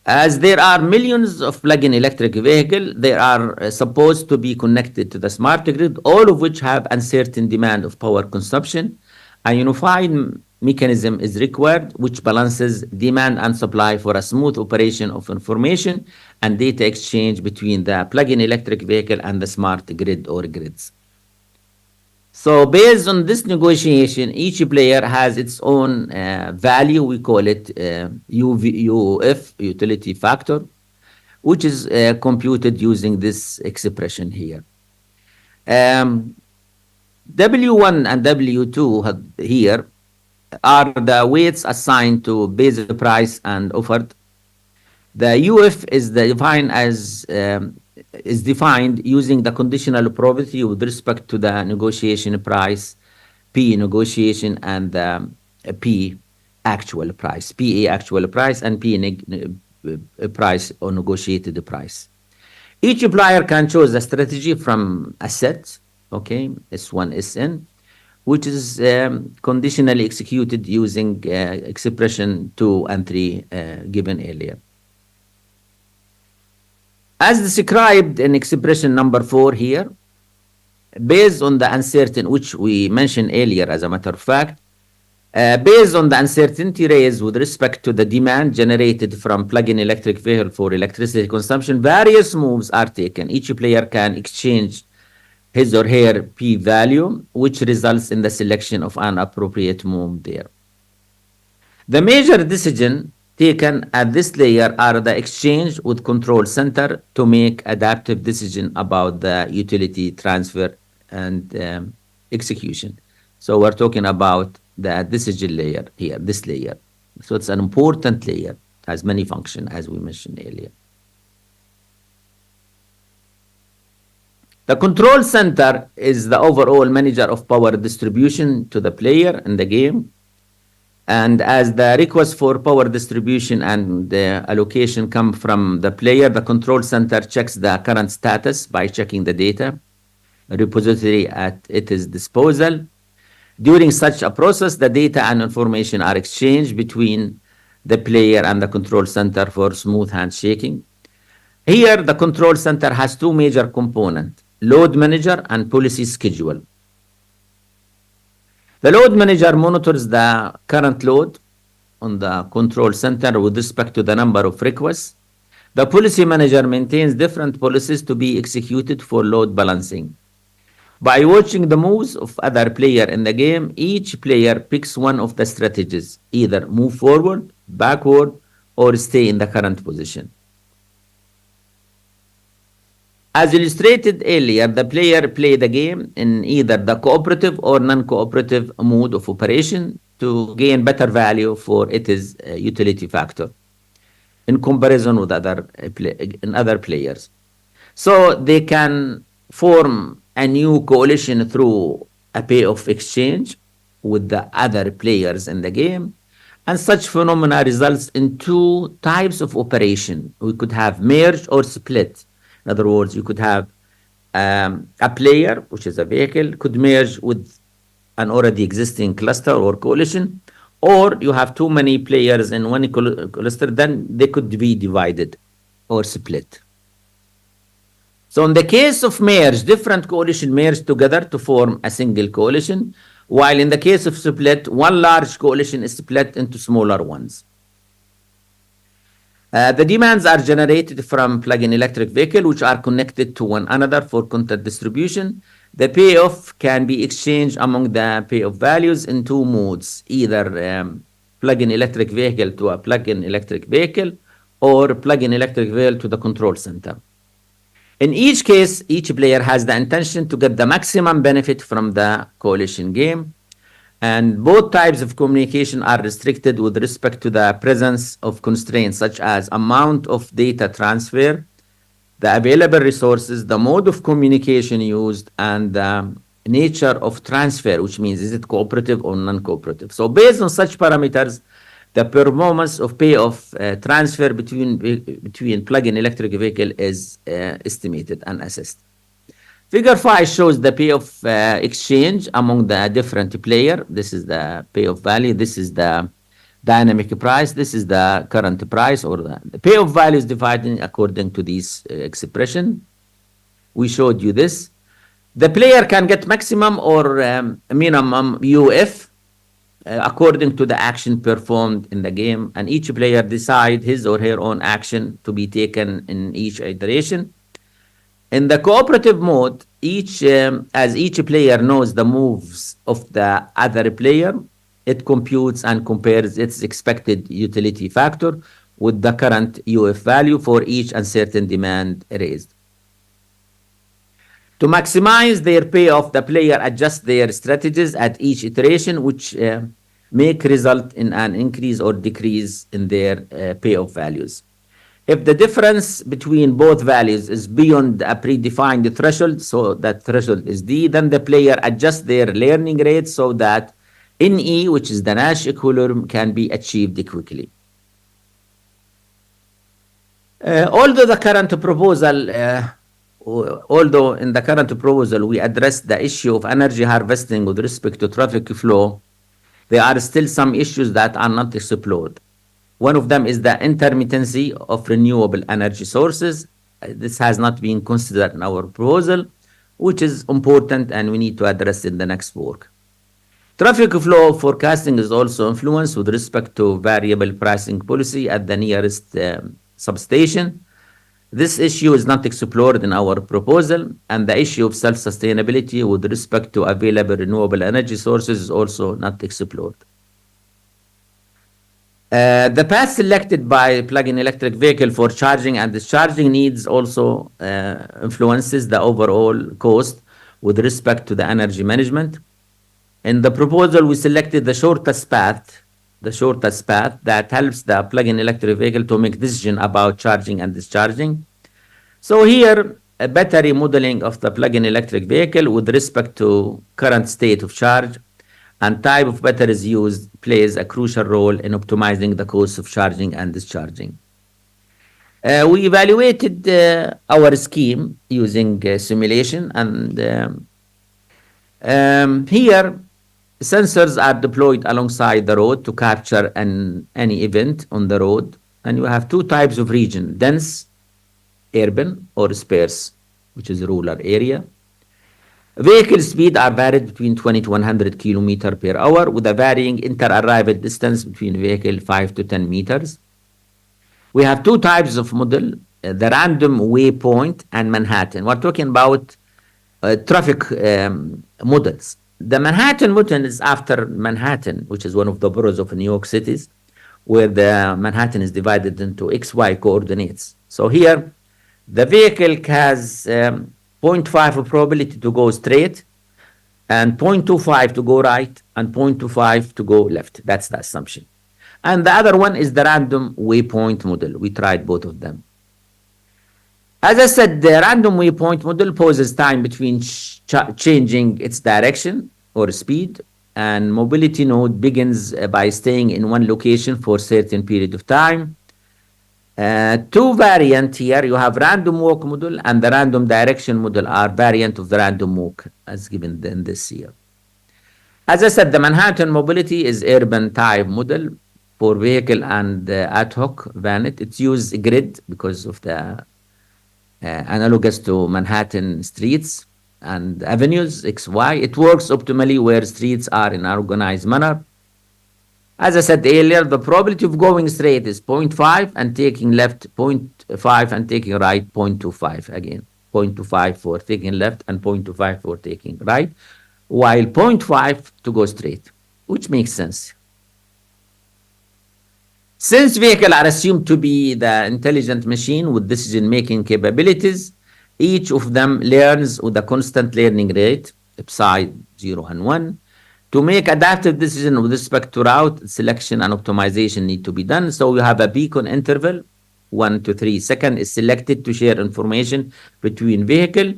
[SPEAKER 8] As there are millions of plug-in electric vehicles, they are supposed to be connected to the smart grid, all of which have uncertain demand of power consumption. A unified mechanism is required which balances demand and supply for a smooth operation of information and data exchange between the plug-in electric vehicle and the smart grid or grids. So based on this negotiation, each player has its own value. We call it UF, utility factor, which is computed using this expression here. W1 and W2 here are the weights assigned to base price and offered. The UF is defined using the conditional probability with respect to the negotiation price, P negotiation, and the P actual price, PA actual price, and price or negotiated price. Each player can choose a strategy from a set, okay, S1, Sn, which is conditionally executed using expression 2 and 3 given earlier. As described in expression number 4 here, based on the uncertainty, which we mentioned earlier as a matter of fact, based on the uncertainty raised with respect to the demand generated from plug-in electric vehicle for electricity consumption, various moves are taken. Each player can exchange his or her P value, which results in the selection of an appropriate move there. The major decision taken at this layer are the exchange with control center to make adaptive decision about the utility transfer and execution. So we're talking about the decision layer here, this layer. So it's an important layer, has many functions as we mentioned earlier. The control center is the overall manager of power distribution to the player in the game. And as the request for power distribution and the allocation come from the player, the control center checks the current status by checking the data repository at its disposal. During such a process, the data and information are exchanged between the player and the control center for smooth handshaking. Here, the control center has two major components, load manager and policy schedule. The load manager monitors the current load on the control center with respect to the number of requests. The policy manager maintains different policies to be executed for load balancing. By watching the moves of other player in the game, each player picks one of the strategies, either move forward, backward, or stay in the current position. As illustrated earlier, the player play the game in either the cooperative or non-cooperative mode of operation to gain better value for its utility factor in comparison with other players. So they can form a new coalition through a payoff exchange with the other players in the game. And such phenomena results in two types of operation. We could have merge or split. In other words, you could have a player, which is a vehicle, could merge with an already existing cluster or coalition, or you have too many players in one cluster, then they could be divided or split. So in the case of merge, different coalition merge together to form a single coalition, while in the case of split, one large coalition is split into smaller ones. The demands are generated from plug-in electric vehicle, which are connected to one another for content distribution. The payoff can be exchanged among the payoff values in two modes, either plug-in electric vehicle to a plug-in electric vehicle or plug-in electric vehicle to the control center. In each case, each player has the intention to get the maximum benefit from the coalition game. And both types of communication are restricted with respect to the presence of constraints such as amount of data transfer, the available resources, the mode of communication used, and the nature of transfer, which means is it cooperative or non-cooperative. So based on such parameters, the performance of payoff transfer between plug-in electric vehicle is estimated and assessed. Figure 5 shows the payoff exchange among the different player. This is the payoff value. This is the dynamic price. This is the current price, or the payoff value is divided according to this expression. We showed you this. The player can get maximum or minimum UF according to the action performed in the game, and each player decide his or her own action to be taken in each iteration. In the cooperative mode, as each player knows the moves of the other player, it computes and compares its expected utility factor with the current UF value for each uncertain demand raised. To maximize their payoff, the player adjusts their strategies at each iteration, which may result in an increase or decrease in their payoff values. If the difference between both values is beyond a predefined threshold, so that threshold is D, then the player adjusts their learning rate so that NE, which is the Nash equilibrium, can be achieved quickly. Although in the current proposal we address the issue of energy harvesting with respect to traffic flow, there are still some issues that are not explored. One of them is the intermittency of renewable energy sources. This has not been considered in our proposal, which is important and we need to address in the next work. Traffic flow forecasting is also influenced with respect to variable pricing policy at the nearest substation. This issue is not explored in our proposal, and the issue of self-sustainability with respect to available renewable energy sources is also not explored. The path selected by plug-in electric vehicle for charging and discharging needs also influences the overall cost with respect to the energy management. In the proposal, we selected the shortest path that helps the plug-in electric vehicle to make decision about charging and discharging. So here, a battery modeling of the plug-in electric vehicle with respect to current state of charge and type of batteries used plays a crucial role in optimizing the cost of charging and discharging. We evaluated our scheme using simulation, and here sensors are deployed alongside the road to capture any event on the road, and you have two types of region: dense, urban, or sparse, which is rural area. Vehicle speed are varied between 20 to 100 kilometers per hour with a varying inter-arrival distance between vehicle 5 to 10 meters. We have two types of model, the random waypoint and Manhattan. We're talking about traffic models. The Manhattan model is after Manhattan, which is one of the boroughs of New York City, where the Manhattan is divided into XY coordinates. So here, the vehicle has 0.5 probability to go straight, and 0.25 to go right, and 0.25 to go left. That's the assumption. And the other one is the random waypoint model. We tried both of them. As I said, the random waypoint model poses time between changing its direction or speed, and mobility node begins by staying in one location for a certain period of time. Two variant here, you have random walk model and the random direction model are variant of the random walk as given in this here. As I said, the Manhattan mobility is urban type model for vehicle and ad hoc van. It uses grid because of the analogous to Manhattan streets and avenues, XY. It works optimally where streets are in an organized manner. As I said earlier, the probability of going straight is 0.5 and taking left 0.5 and taking right 0.25 again. 0.25 for taking left and 0.25 for taking right, while 0.5 to go straight, which makes sense. Since vehicles are assumed to be the intelligent machine with decision-making capabilities, each of them learns with a constant learning rate, psi 0 and 1. To make adaptive decision with respect to route, selection and optimization need to be done. So we have a beacon interval, 1 to 3 seconds is selected to share information between vehicle.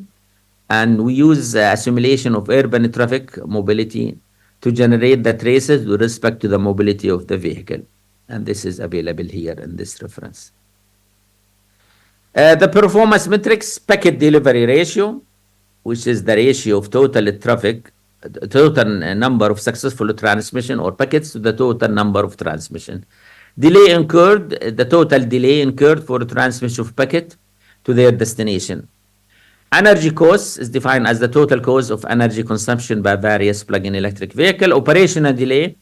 [SPEAKER 8] And we use a simulation of urban traffic mobility to generate the traces with respect to the mobility of the vehicle. And this is available here in this reference. The performance metrics, packet delivery ratio, which is the ratio of total traffic, total number of successful transmission or packets to the total number of transmission. Delay incurred, the total delay incurred for transmission of packet to their destination. Energy cost is defined as the total cost of energy consumption by various plug-in electric vehicle. Operational delay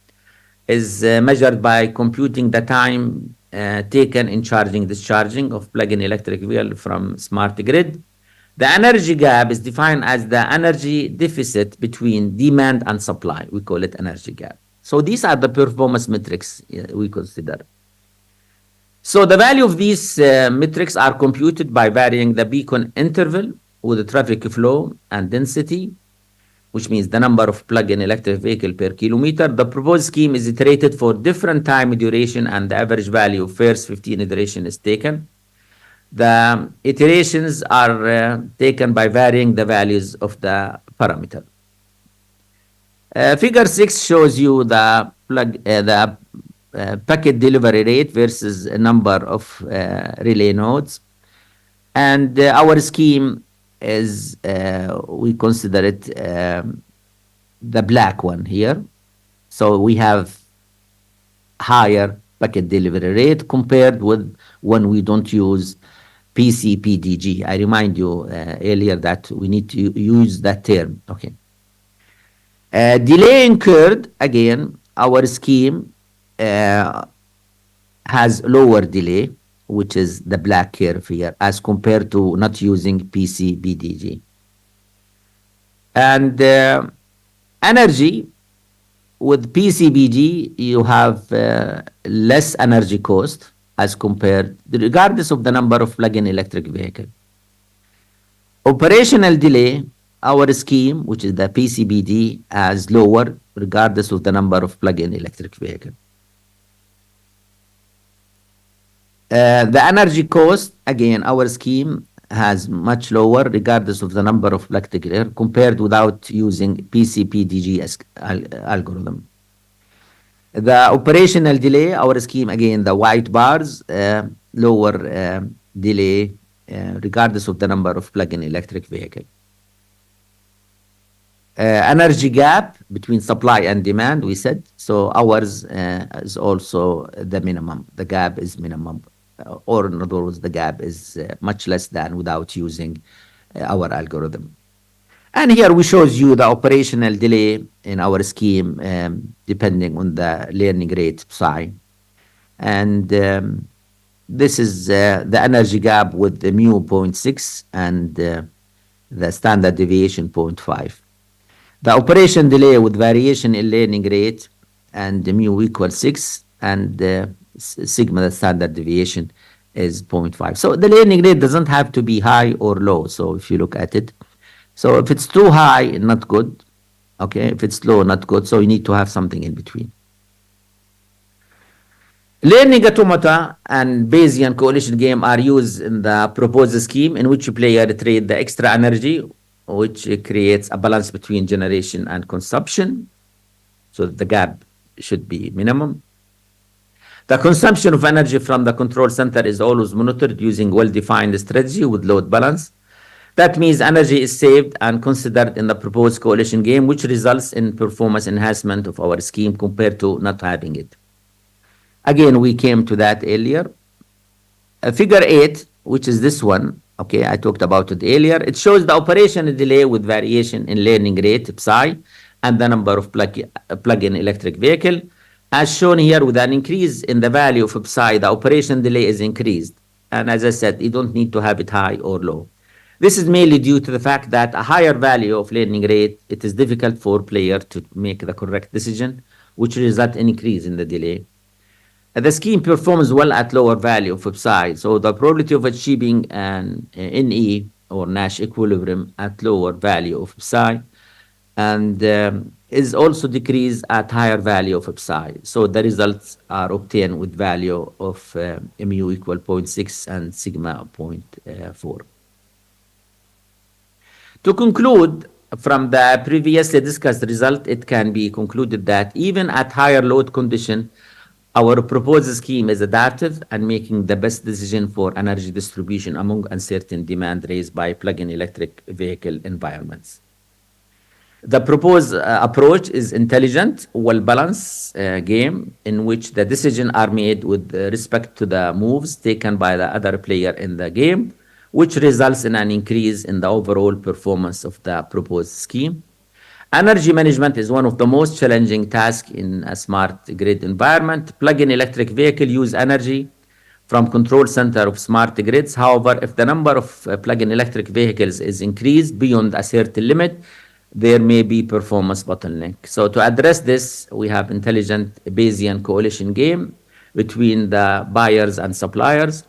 [SPEAKER 8] is measured by computing the time taken in charging, discharging of plug-in electric vehicle from smart grid. The energy gap is defined as the energy deficit between demand and supply. We call it energy gap. So these are the performance metrics we consider. So the value of these metrics are computed by varying the beacon interval with the traffic flow and density. which means the number of plug-in electric vehicle per kilometer. The proposed scheme is iterated for different time duration, and the average value of first 15 iteration is taken. The iterations are taken by varying the values of the parameter. Figure 6 shows you the packet delivery rate versus a number of relay nodes. And our scheme is, we consider it the black one here. So we have higher packet delivery rate compared with when we don't use PCPDG. I remind you earlier that we need to use that term. Okay. Delay incurred, again, our scheme has lower delay, which is the black curve here, as compared to not using PCBDG. And energy, with PCBG, you have less energy cost as compared, regardless of the number of plug-in electric vehicle. Operational delay, our scheme, which is the PCBD, has lower regardless of the number of plug-in electric vehicle. The energy cost, again, our scheme has much lower regardless of the number of electric vehicle compared without using PCPDG as algorithm. The operational delay, our scheme, again, the white bars, lower delay regardless of the number of plug-in electric vehicle. Energy gap between supply and demand, we said. So ours is also the minimum. The gap is minimum. Or in other words, the gap is much less than without using our algorithm. And here we shows you the operational delay in our scheme depending on the learning rate psi. And this is the energy gap with the mu 0.6 and the standard deviation 0.5. The operation delay with variation in learning rate and the mu equals 6 and sigma, the standard deviation, is 0.5. So the learning rate doesn't have to be high or low. So if you look at it, so if it's too high, not good. Okay, if it's low, not good. So you need to have something in between. Learning automata and Bayesian coalition game are used in the proposed scheme in which player trade the extra energy, which creates a balance between generation and consumption. So the gap should be minimum. The consumption of energy from the control center is always monitored using well-defined strategy with load balance. That means energy is saved and considered in the proposed coalition game, which results in performance enhancement of our scheme compared to not having it. Again, we came to that earlier. Figure 8, which is this one, okay, I talked about it earlier. It shows the operational delay with variation in learning rate, psi, and the number of plug-in electric vehicle. As shown here, with an increase in the value of psi, the operation delay is increased. And as I said, you don't need to have it high or low. This is mainly due to the fact that a higher value of learning rate, it is difficult for player to make the correct decision, which results in increase in the delay. The scheme performs well at lower value of psi, so the probability of achieving an NE or Nash equilibrium at lower value of psi and is also decreased at higher value of psi. So the results are obtained with value of mu equal 0.6 and sigma 0.4. To conclude, from the previously discussed result, it can be concluded that even at higher load condition, our proposed scheme is adaptive and making the best decision for energy distribution among uncertain demand raised by plug-in electric vehicle environments. The proposed approach is intelligent, well-balanced game in which the decisions are made with respect to the moves taken by the other player in the game, which results in an increase in the overall performance of the proposed scheme. Energy management is one of the most challenging tasks in a smart grid environment. Plug-in electric vehicle use energy from control center of smart grids. However, if the number of plug-in electric vehicles is increased beyond a certain limit, there may be performance bottleneck. So to address this, we have intelligent Bayesian coalition game between the buyers and suppliers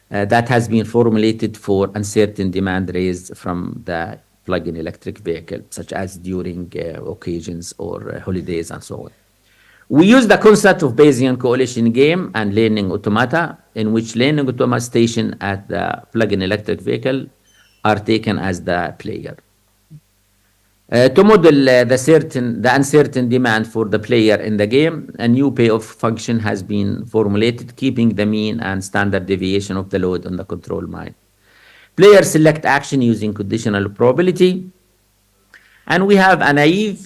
[SPEAKER 8] that has been formulated for uncertain demand raised from the plug-in electric vehicle, such as during occasions or holidays and so on. We use the concept of Bayesian coalition game and learning automata, in which learning automata station at the plug-in electric vehicle are taken as the player. To model the uncertain demand for the player in the game, a new payoff function has been formulated, keeping the mean and standard deviation of the load on the control mine. Players select action using conditional probability, and we have a naive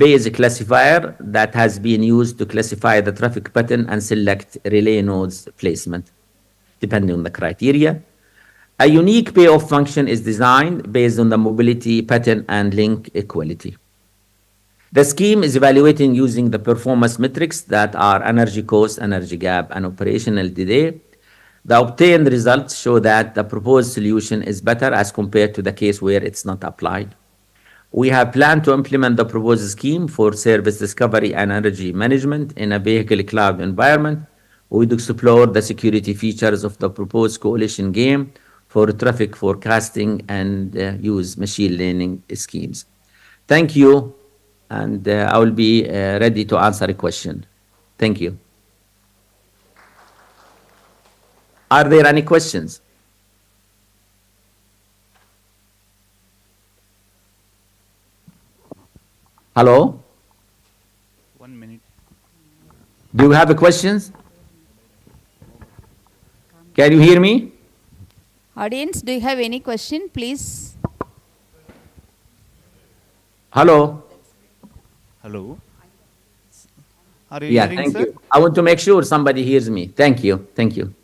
[SPEAKER 8] Bayes classifier that has been used to classify the traffic pattern and select relay nodes placement, depending on the criteria. A unique payoff function is designed based on the mobility pattern and link equality. The scheme is evaluating using the performance metrics that are energy cost, energy gap, and operational delay. The obtained results show that the proposed solution is better as compared to the case where it's not applied. We have planned to implement the proposed scheme for service discovery and energy management in a vehicle cloud environment. We would explore the security features of the proposed coalition game for traffic forecasting and use machine learning schemes. Thank you, and I will be ready to answer a question. Thank you. Are there any questions? Hello?
[SPEAKER 9] 1 minute.
[SPEAKER 8] Do you have a questions? Can you hear me?
[SPEAKER 10] Audience, do you have any question, please?
[SPEAKER 8] Hello?
[SPEAKER 9] Hello. Are you
[SPEAKER 8] Yeah,
[SPEAKER 9] hearing,
[SPEAKER 8] thank
[SPEAKER 9] sir?
[SPEAKER 8] you. I want to make sure somebody hears me. Thank you. Thank you.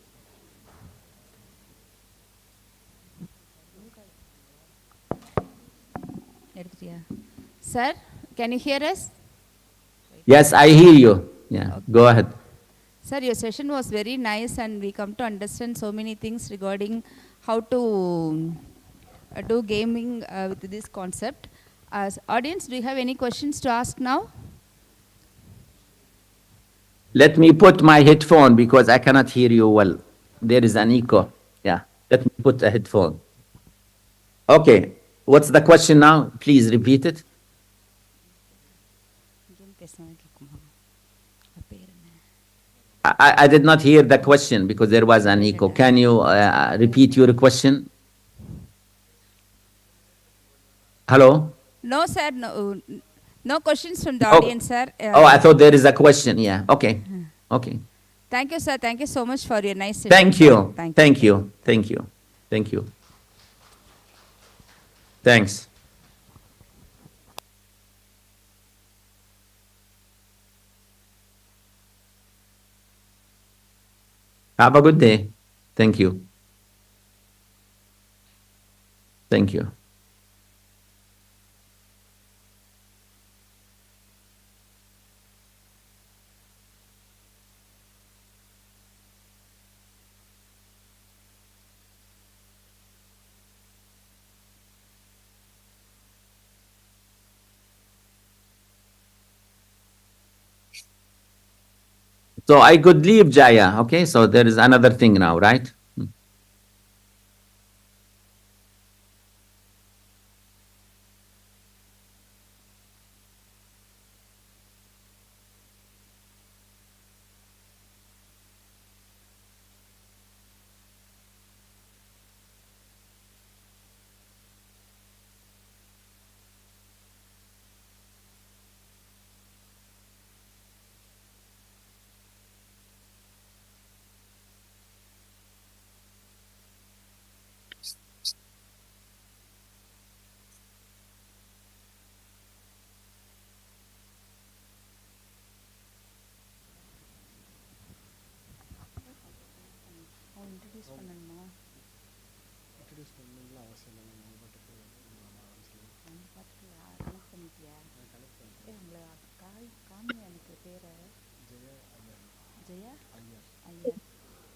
[SPEAKER 10] Sir, can you hear us?
[SPEAKER 8] Yes, I hear you. Yeah,
[SPEAKER 10] Okay.
[SPEAKER 8] go ahead.
[SPEAKER 10] Sir, your session was very nice and we come to understand so many things regarding how to do gaming with this concept. As audience, do you have any questions to ask now?
[SPEAKER 8] Let me put my headphone because I cannot hear you well. There is an echo. Yeah, let me put a headphone. Okay, what's the question now? Please repeat it. I did not hear the question because there was an echo. Can you repeat your question? Hello?
[SPEAKER 10] No, sir, no questions from the
[SPEAKER 8] Oh.
[SPEAKER 10] audience, sir.
[SPEAKER 8] Oh, I thought there is a question. Yeah, okay. Okay.
[SPEAKER 10] Thank you, sir. Thank you so much for your nice session.
[SPEAKER 8] Thank you.
[SPEAKER 10] Thank you.
[SPEAKER 8] Thank you. Thank you. Thank you. Thanks. Have a good day. Thank you. Thank you. So I could leave Jaya, okay? So there is another thing now, right?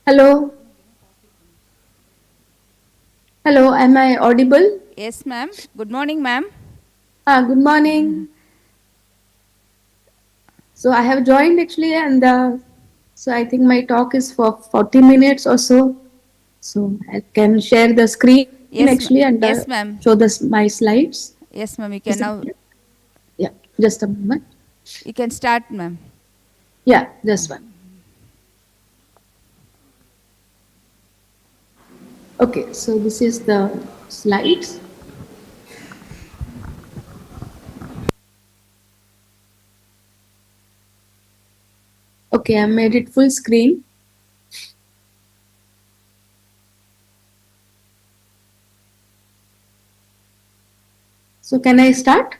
[SPEAKER 11] Hello. Hello, am I audible?
[SPEAKER 10] Yes, ma'am. Good morning, ma'am.
[SPEAKER 11] Good morning. So I have joined actually, and so I think my talk is for 40 minutes or so. So I can share the screen.
[SPEAKER 10] Yes,
[SPEAKER 11] actually and
[SPEAKER 10] yes, ma'am.
[SPEAKER 11] show my slides.
[SPEAKER 10] Yes, ma'am. You
[SPEAKER 11] Is
[SPEAKER 10] can
[SPEAKER 11] it-
[SPEAKER 10] now.
[SPEAKER 11] Yeah, just a moment.
[SPEAKER 10] You can start, ma'am.
[SPEAKER 11] Yeah, just one. Okay, so this is the slides. Okay, I made it full screen. So can I start?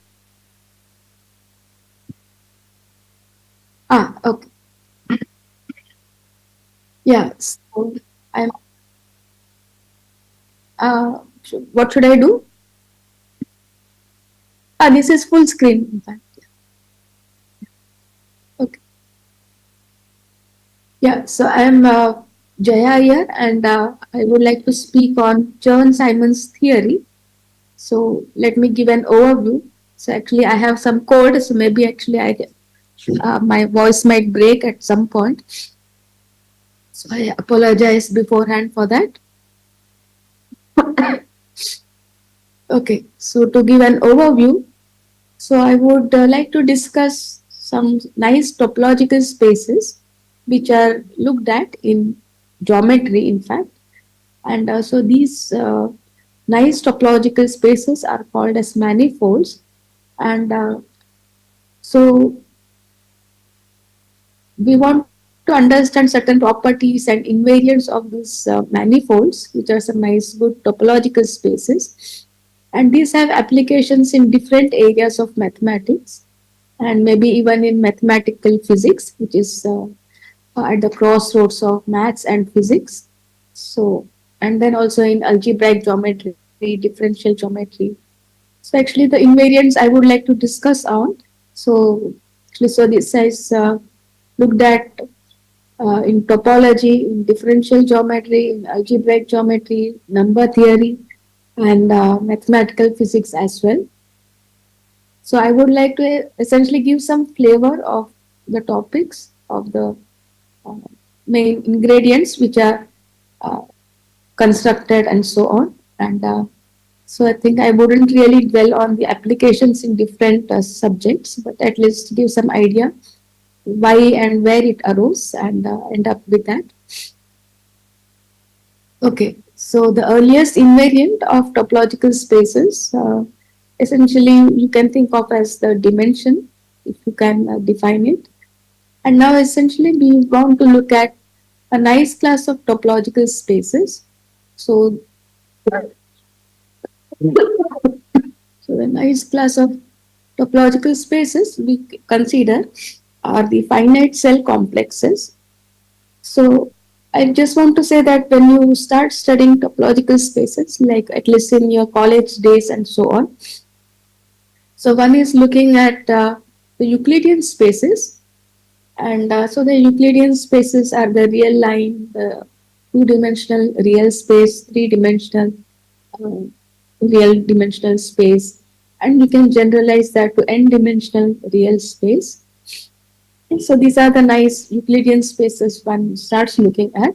[SPEAKER 11] Okay. Yeah, so I'm, what should I do? This is full screen, in fact. Okay. Yeah, so I'm Jaya here, and I would like to speak on Chern-Simon's theory. So let me give an overview. So actually, I have some code, so maybe actually my voice might break at some point. So I apologize beforehand for that. Okay, so to give an overview, so I would like to discuss some nice topological spaces which are looked at in geometry, in fact. And so these nice topological spaces are called as manifolds. And so we want to understand certain properties and invariants of these manifolds, which are some nice, good topological spaces. And these have applications in different areas of mathematics and maybe even in mathematical physics, which is at the crossroads of maths and physics. So, and then also in algebraic geometry, differential geometry. So actually the invariants I would like to discuss on. So, actually, so this is looked at in topology, in differential geometry, in algebraic geometry, number theory, and mathematical physics as well. So I would like to essentially give some flavor of the topics of the uh, main ingredients which are uh, constructed and so on. And so I think I wouldn't really dwell on the applications in different subjects, but at least give some idea why and where it arose and end up with that. Okay, so the earliest invariant of topological spaces, essentially you can think of as the dimension, if you can define it. And now essentially we want to look at a nice class of topological spaces. So, so the nice class of topological spaces we consider are the finite cell complexes. So I just want to say that when you start studying topological spaces, like at least in your college days and so on, so one is looking at the Euclidean spaces, and so the Euclidean spaces are the real line, the two-dimensional real space, three-dimensional uh, real dimensional space, and you can generalize that to n-dimensional real space. So these are the nice Euclidean spaces one starts looking at.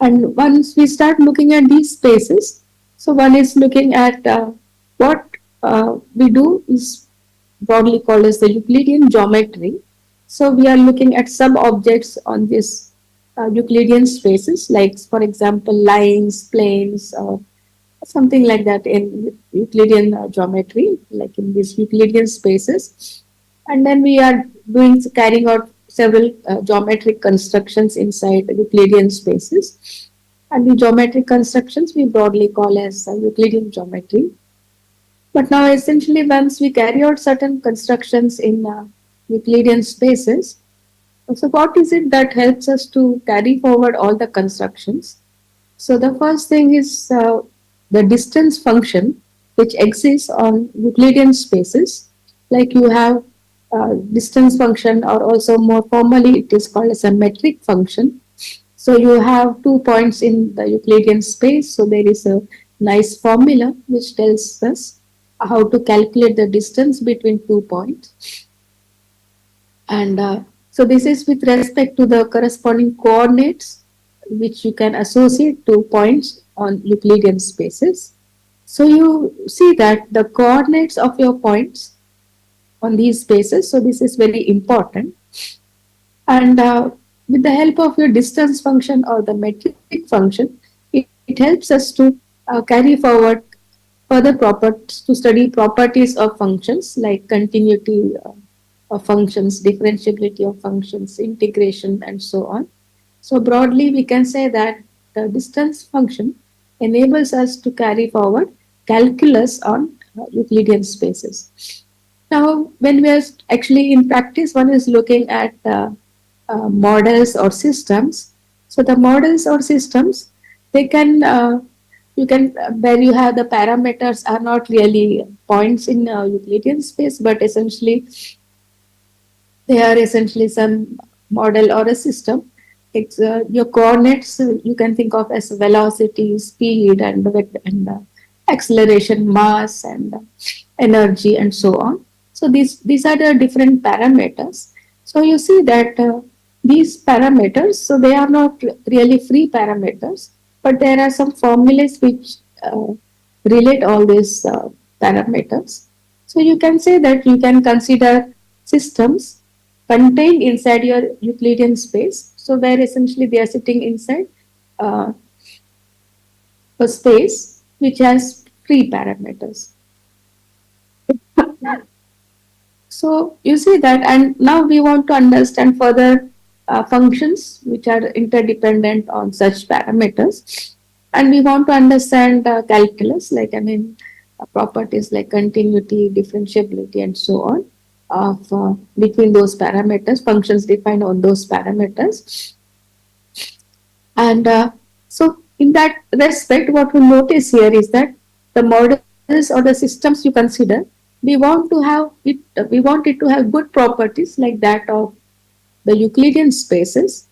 [SPEAKER 11] And once we start looking at these spaces, so one is looking at what we do is broadly called as the Euclidean geometry. So we are looking at some objects on this Euclidean spaces, like for example lines, planes, or something like that in Euclidean geometry, like in these Euclidean spaces. And then we are carrying out several geometric constructions inside the Euclidean spaces. And the geometric constructions we broadly call as Euclidean geometry. But now essentially once we carry out certain constructions in Euclidean spaces, so what is it that helps us to carry forward all the constructions? So the first thing is the distance function which exists on Euclidean spaces. Like you have distance function, or also more formally it is called as a metric function. So you have 2 points in the Euclidean space. So there is a nice formula which tells us how to calculate the distance between 2 points. And so this is with respect to the corresponding coordinates which you can associate to points on Euclidean spaces. So you see that the coordinates of your points on these spaces, so this is very important. And with the help of your distance function or the metric function, it helps us to carry forward further properties to study properties of functions like continuity of functions, differentiability of functions, integration, and so on. So broadly, we can say that the distance function enables us to carry forward calculus on Euclidean spaces. Now, when we are actually in practice, one is looking at models or systems. So the models or systems, they can you can where you have the parameters are not really points in Euclidean space, but essentially they are essentially some model or a system. It's your coordinates you can think of as velocity, speed, and acceleration, mass, and energy, and so on. So these are the different parameters. So you see that these parameters, so they are not really free parameters, but there are some formulas which relate all these parameters. So you can say that you can consider systems contained inside your Euclidean space. So where essentially they are sitting inside uh, a space which has free parameters. So you see that, and now we want to understand further functions which are interdependent on such parameters, and we want to understand calculus, like properties like continuity, differentiability, and so on, of between those parameters, functions defined on those parameters, and so in that respect, what we notice here is that the models or the systems you consider, we want to have it, we want it to have good properties like that of the Euclidean spaces.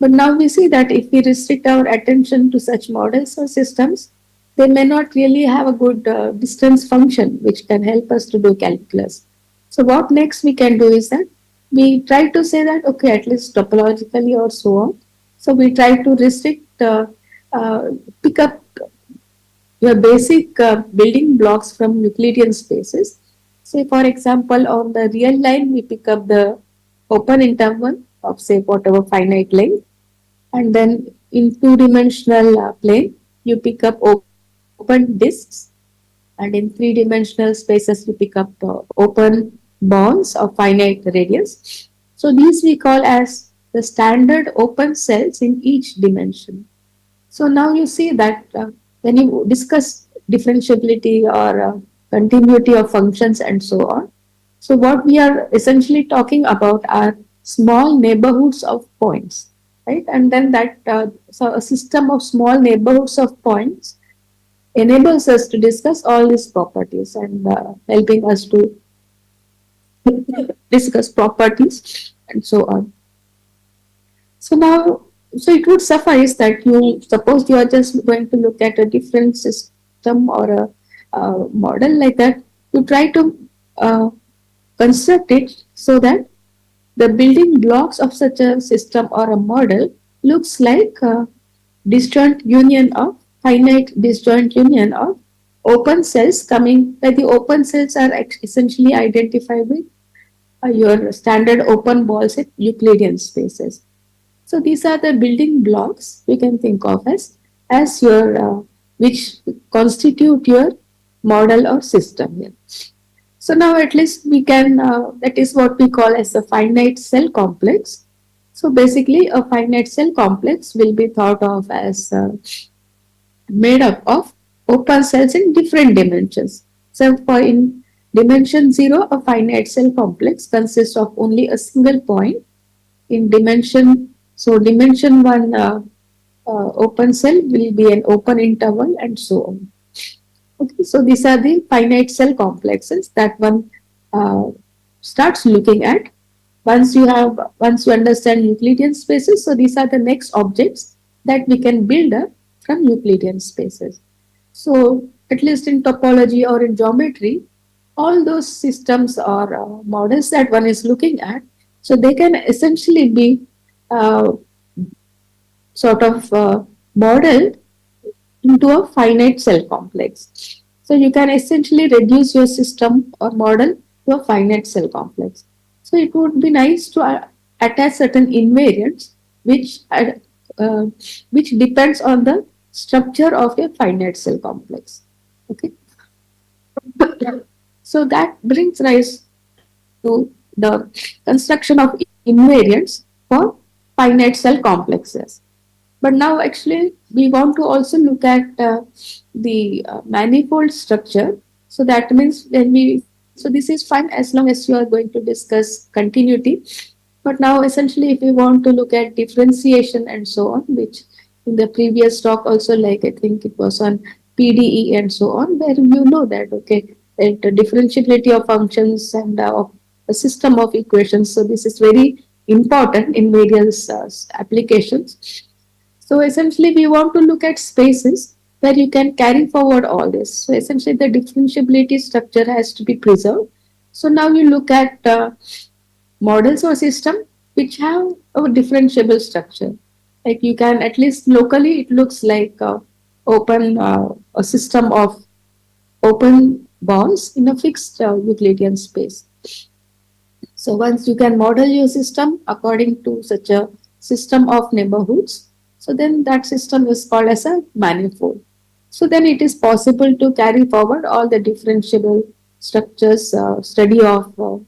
[SPEAKER 11] But now we see that if we restrict our attention to such models or systems, they may not really have a good distance function which can help us to do calculus. So what next we can do is that we try to say that, okay, at least topologically or so on. So we try to restrict, uh, pick up your basic building blocks from Euclidean spaces. Say, for example, on the real line, we pick up the open interval of, say, whatever finite length, and then in two-dimensional plane, you pick up open disks, and in three-dimensional spaces, you pick up open bonds of finite radius. So these we call as the standard open cells in each dimension. So now you see that when you discuss differentiability or continuity of functions and so on, so what we are essentially talking about are small neighborhoods of points, right? And then that so a system of small neighborhoods of points enables us to discuss all these properties and helping us to discuss properties and so on. So now, so it would suffice that you suppose you are just going to look at a different system or a model like that. You try to uh, construct it so that the building blocks of such a system or a model looks like a disjoint union of finite disjoint union of open cells coming, where the open cells are essentially identified with your standard open balls in Euclidean spaces. So these are the building blocks we can think of as your which constitute your model or system here. So now at least we can that is what we call as a finite cell complex. So basically, a finite cell complex will be thought of as made up of open cells in different dimensions. So for in dimension 0, a finite cell complex consists of only a single point. In dimension, so dimension 1 open cell will be an open interval and so on. Okay, so these are the finite cell complexes that one uh, starts looking at once you understand Euclidean spaces. So these are the next objects that we can build up from Euclidean spaces. So at least in topology or in geometry, all those systems or models that one is looking at, so they can essentially be uh, sort of modeled into a finite cell complex. So you can essentially reduce your system or model to a finite cell complex. So it would be nice to attach certain invariants which uh, which depends on the structure of a finite cell complex. Okay. So that brings rise to the construction of invariants for finite cell complexes. But now actually we want to also look at the manifold structure. So that means when so this is fine as long as you are going to discuss continuity. But now essentially if we want to look at differentiation and so on, which in the previous talk also, like I think it was on PDE and so on, where you know that okay, that the differentiability of functions and of a system of equations. So this is very important in various applications. So essentially, we want to look at spaces where you can carry forward all this. So essentially, the differentiability structure has to be preserved. So now you look at models or system which have a differentiable structure. Like you can at least locally, it looks like a system of open bonds in a fixed Euclidean space. So once you can model your system according to such a system of neighborhoods, so then that system is called as a manifold. So then it is possible to carry forward all the differentiable structures, study of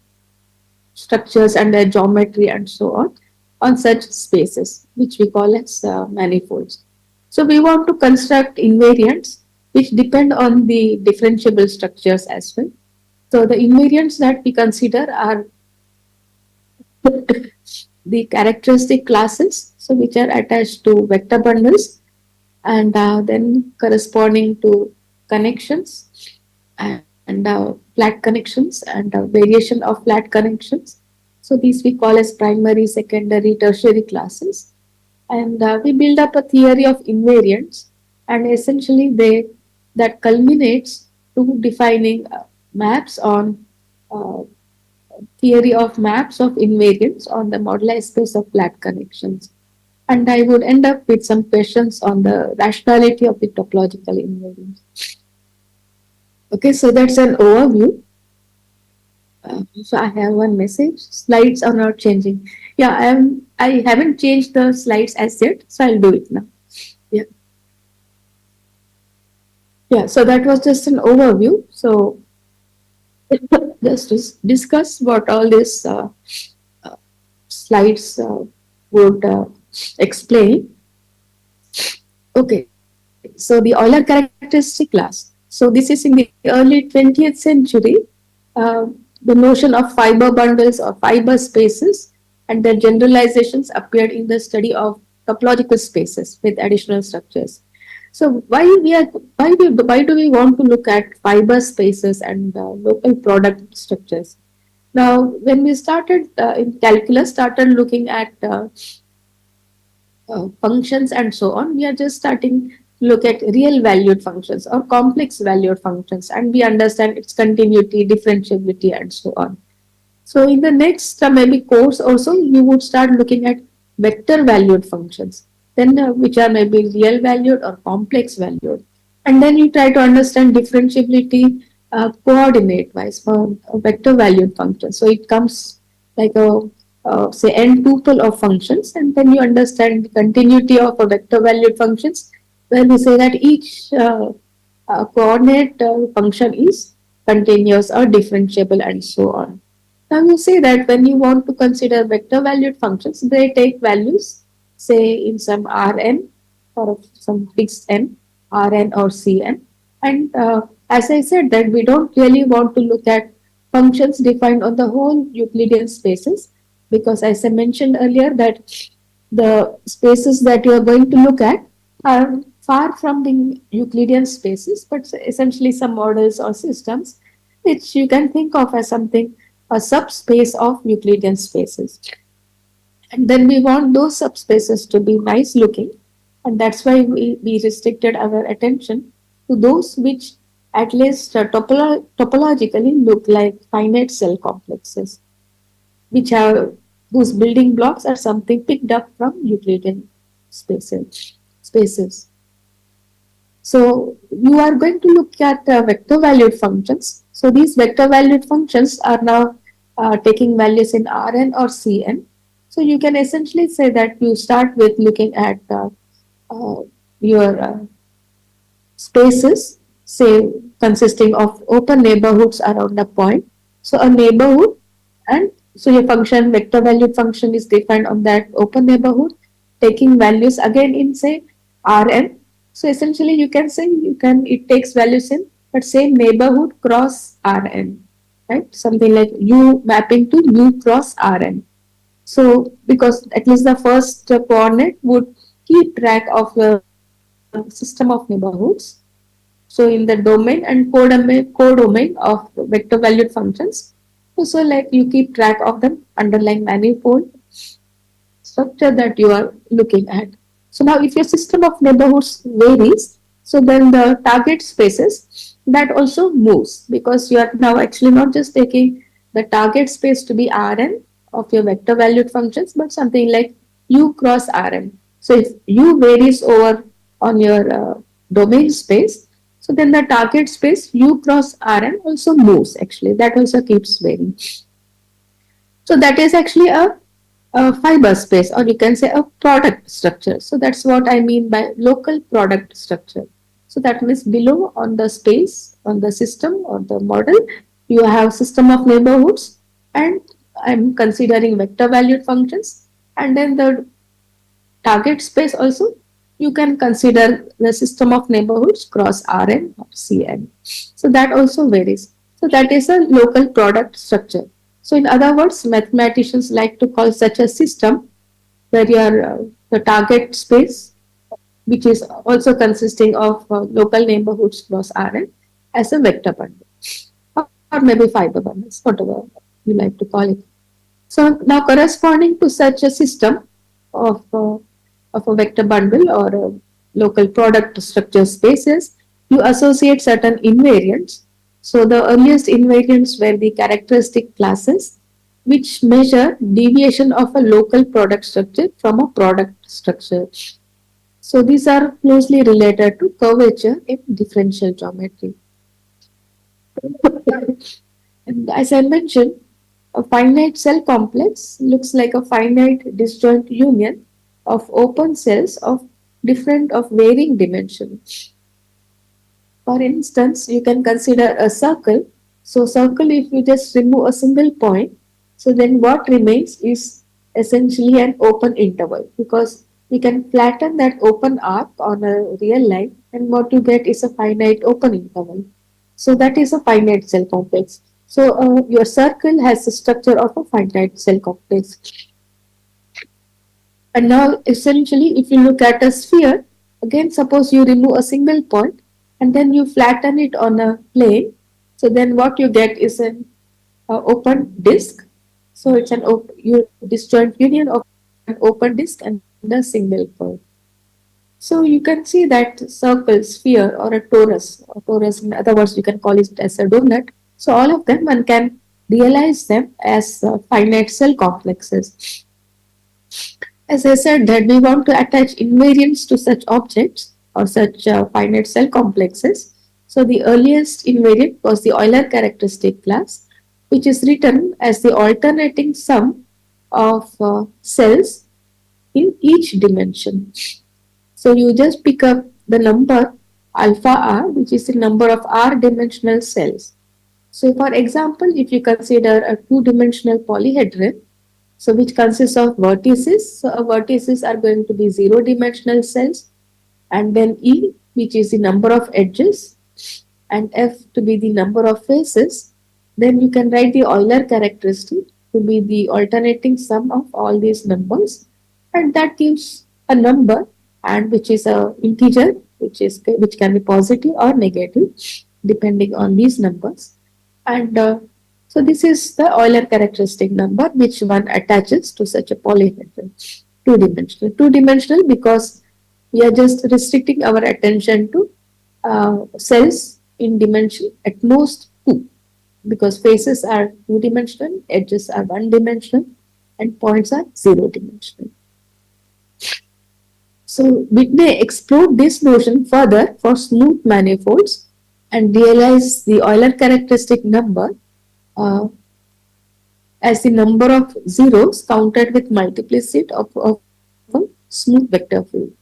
[SPEAKER 11] structures and their geometry and so on such spaces, which we call as manifolds. So we want to construct invariants which depend on the differentiable structures as well. So the invariants that we consider are the characteristic classes, so which are attached to vector bundles and then corresponding to connections and flat connections and variation of flat connections. So these we call as primary, secondary, tertiary classes. And we build up a theory of invariants, and essentially they that culminates to defining maps on uh, theory of maps of invariants on the moduli space of flat connections. And I would end up with some questions on the rationality of the topological invariants. Okay, so that's an overview. So I have one message. Slides are not changing. Yeah, I haven't changed the slides as yet, so I'll do it now. Yeah. Yeah, so that was just an overview. So just to discuss what all these uh, slides would explain. Okay, so the Euler characteristic class. So this is in the early 20th century. Uh, the notion of fiber bundles or fiber spaces and their generalizations appeared in the study of topological spaces with additional structures. So why do we want to look at fiber spaces and local product structures? Now, when we started in calculus, started looking at functions and so on, we are just starting to look at real valued functions or complex valued functions, and we understand its continuity, differentiability, and so on. So in the next maybe course also, you would start looking at vector valued functions, then which are maybe real valued or complex valued, and then you try to understand differentiability coordinate wise for a vector valued function. So it comes like a say n tuple of functions, and then you understand the continuity of a vector valued functions, where we say that each coordinate function is continuous or differentiable and so on. Now you say that when you want to consider vector valued functions, they take values, say in some Rn or some fixed n, Rn or Cn. And as I said that we don't really want to look at functions defined on the whole Euclidean spaces, because as I mentioned earlier that the spaces that you are going to look at are far from the Euclidean spaces, but essentially some models or systems which you can think of as something a subspace of Euclidean spaces. And then we want those subspaces to be nice looking, and that's why we restricted our attention to those which at least topologically look like finite cell complexes, which are whose building blocks are something picked up from Euclidean spaces. So you are going to look at vector valued functions. So these vector valued functions are now taking values in Rn or Cn. So you can essentially say that you start with looking at uh, your spaces, say consisting of open neighborhoods around a point. So a neighborhood, and so your function, vector valued function, is defined on that open neighborhood, taking values again in say Rn. So essentially you can say it takes values in but say neighborhood cross Rn, right? Something like U mapping to U cross Rn. So because at least the first coordinate would keep track of the system of neighborhoods. So in the domain and codomain of vector valued functions, so like you keep track of the underlying manifold structure that you are looking at. So now if your system of neighborhoods varies, so then the target spaces that also moves because you are now actually not just taking the target space to be Rn of your vector valued functions, but something like U cross Rn. So if U varies over on your domain space, so then the target space U cross Rn also moves actually. That also keeps varying. So that is actually a fiber space, or you can say a product structure. So that's what I mean by local product structure. So that means below on the space, on the system or the model, you have system of neighborhoods, and I'm considering vector valued functions, and then the target space also you can consider the system of neighborhoods cross Rn or Cn. So that also varies. So that is a local product structure. So in other words, mathematicians like to call such a system where your the target space, which is also consisting of local neighborhoods cross Rn, as a vector bundle or maybe fiber bundles, whatever you like to call it. So now corresponding to such a system of, uh, of a vector bundle or a local product structure spaces, you associate certain invariants. So the earliest invariants were the characteristic classes which measure deviation of a local product structure from a product structure. So these are closely related to curvature in differential geometry. And as I mentioned, a finite cell complex looks like a finite disjoint union of open cells of different of varying dimensions. For instance, you can consider a circle. So circle, if you just remove a single point, so then what remains is essentially an open interval because we can flatten that open arc on a real line and what you get is a finite open interval. So that is a finite cell complex. So your circle has the structure of a finite cell complex. And now essentially if you look at a sphere, again suppose you remove a single point and then you flatten it on a plane. So then what you get is an open disk. So it's an disjoint union of an open disk and a single curve. So you can see that circle, sphere, or a torus, in other words, you can call it as a donut. So all of them, one can realize them as finite cell complexes. As I said, that we want to attach invariants to such objects or such finite cell complexes. So the earliest invariant was the Euler characteristic class, which is written as the alternating sum of cells in each dimension. So you just pick up the number alpha r, which is the number of r dimensional cells. So for example, if you consider a two-dimensional polyhedron, so which consists of vertices. So vertices are going to be zero-dimensional cells, and then E, which is the number of edges, and F to be the number of faces. Then you can write the Euler characteristic to be the alternating sum of all these numbers, and that gives a number, and which is a integer, which can be positive or negative, depending on these numbers, and so this is the Euler characteristic number which one attaches to such a polyhedron, two-dimensional. Two-dimensional because we are just restricting our attention to cells in dimension at most two, because faces are two-dimensional, edges are one-dimensional, and points are zero-dimensional. So Whitney explored this notion further for smooth manifolds and realized the Euler characteristic number uh, as the number of zeros counted with multiplicity of a smooth vector field.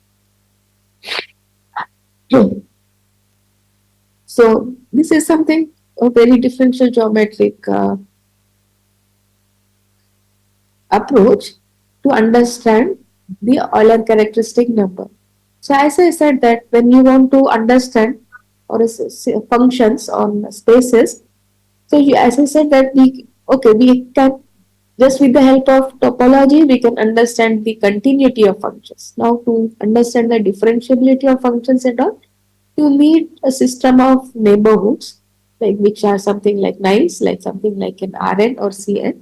[SPEAKER 11] So this is something a very differential geometric approach to understand the Euler characteristic number. So as I said that when you want to understand or functions on spaces, so you, as I said that we can just with the help of topology we can understand the continuity of functions. Now to understand the differentiability of functions and all, you need a system of neighborhoods like which are something like nice, like something like an Rn or Cn.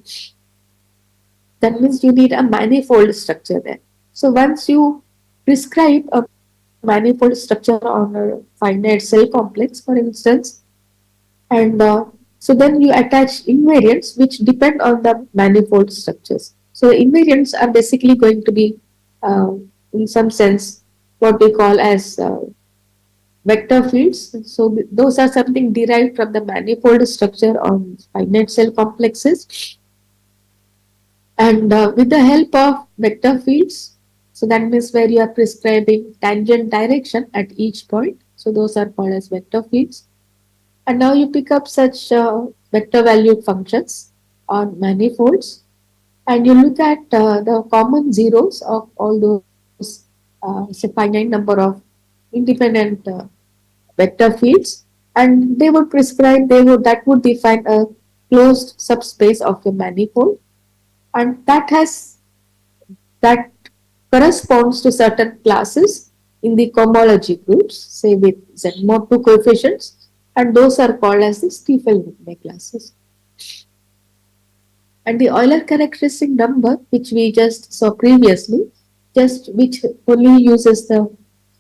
[SPEAKER 11] That means you need a manifold structure there. So once you prescribe a manifold structure on a finite cell complex, for instance, and so then you attach invariants which depend on the manifold structures. So the invariants are basically going to be, in some sense, what we call as vector fields. So those are something derived from the manifold structure on finite cell complexes. And with the help of vector fields, so that means where you are prescribing tangent direction at each point. So those are called as vector fields. And now you pick up such vector valued functions on manifolds and you look at the common zeros of all those, say finite number of independent vector fields, and they would prescribe, that would define a closed subspace of a manifold, and that corresponds to certain classes in the cohomology groups, say with Z mod 2 coefficients, and those are called as the Stiefel-Whitney classes. And the Euler characteristic number, which we just saw previously, which only uses the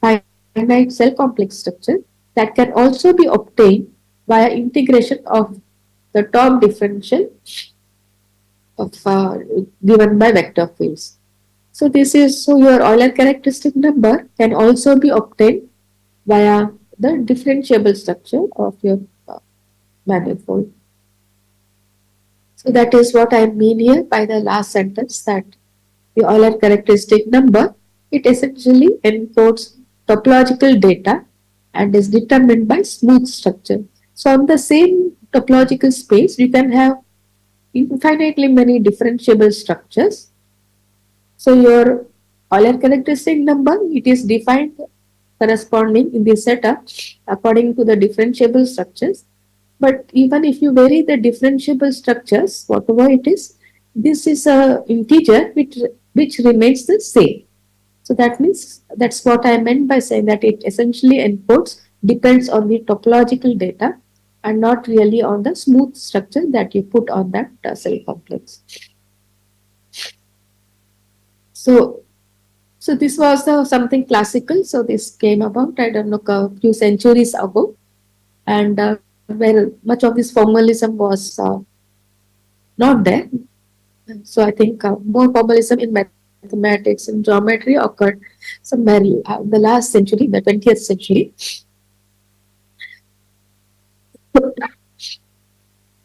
[SPEAKER 11] finite cell complex structure, that can also be obtained via integration of the top differential of given by vector fields. So this is, so your Euler characteristic number can also be obtained via the differentiable structure of your manifold. So that is what I mean here by the last sentence, that the Euler characteristic number, it essentially encodes topological data and is determined by smooth structure. So on the same topological space, you can have infinitely many differentiable structures. So your Euler characteristic number, it is defined corresponding in the setup according to the differentiable structures. But even if you vary the differentiable structures, whatever it is, this is a integer which remains the same. So that means that's what I meant by saying that it essentially encodes depends on the topological data and not really on the smooth structure that you put on that cell complex. So this was something classical. So this came about, I don't know, a few centuries ago, and where much of this formalism was not there. So I think more formalism in mathematics and geometry occurred somewhere in the last century, the 20th century.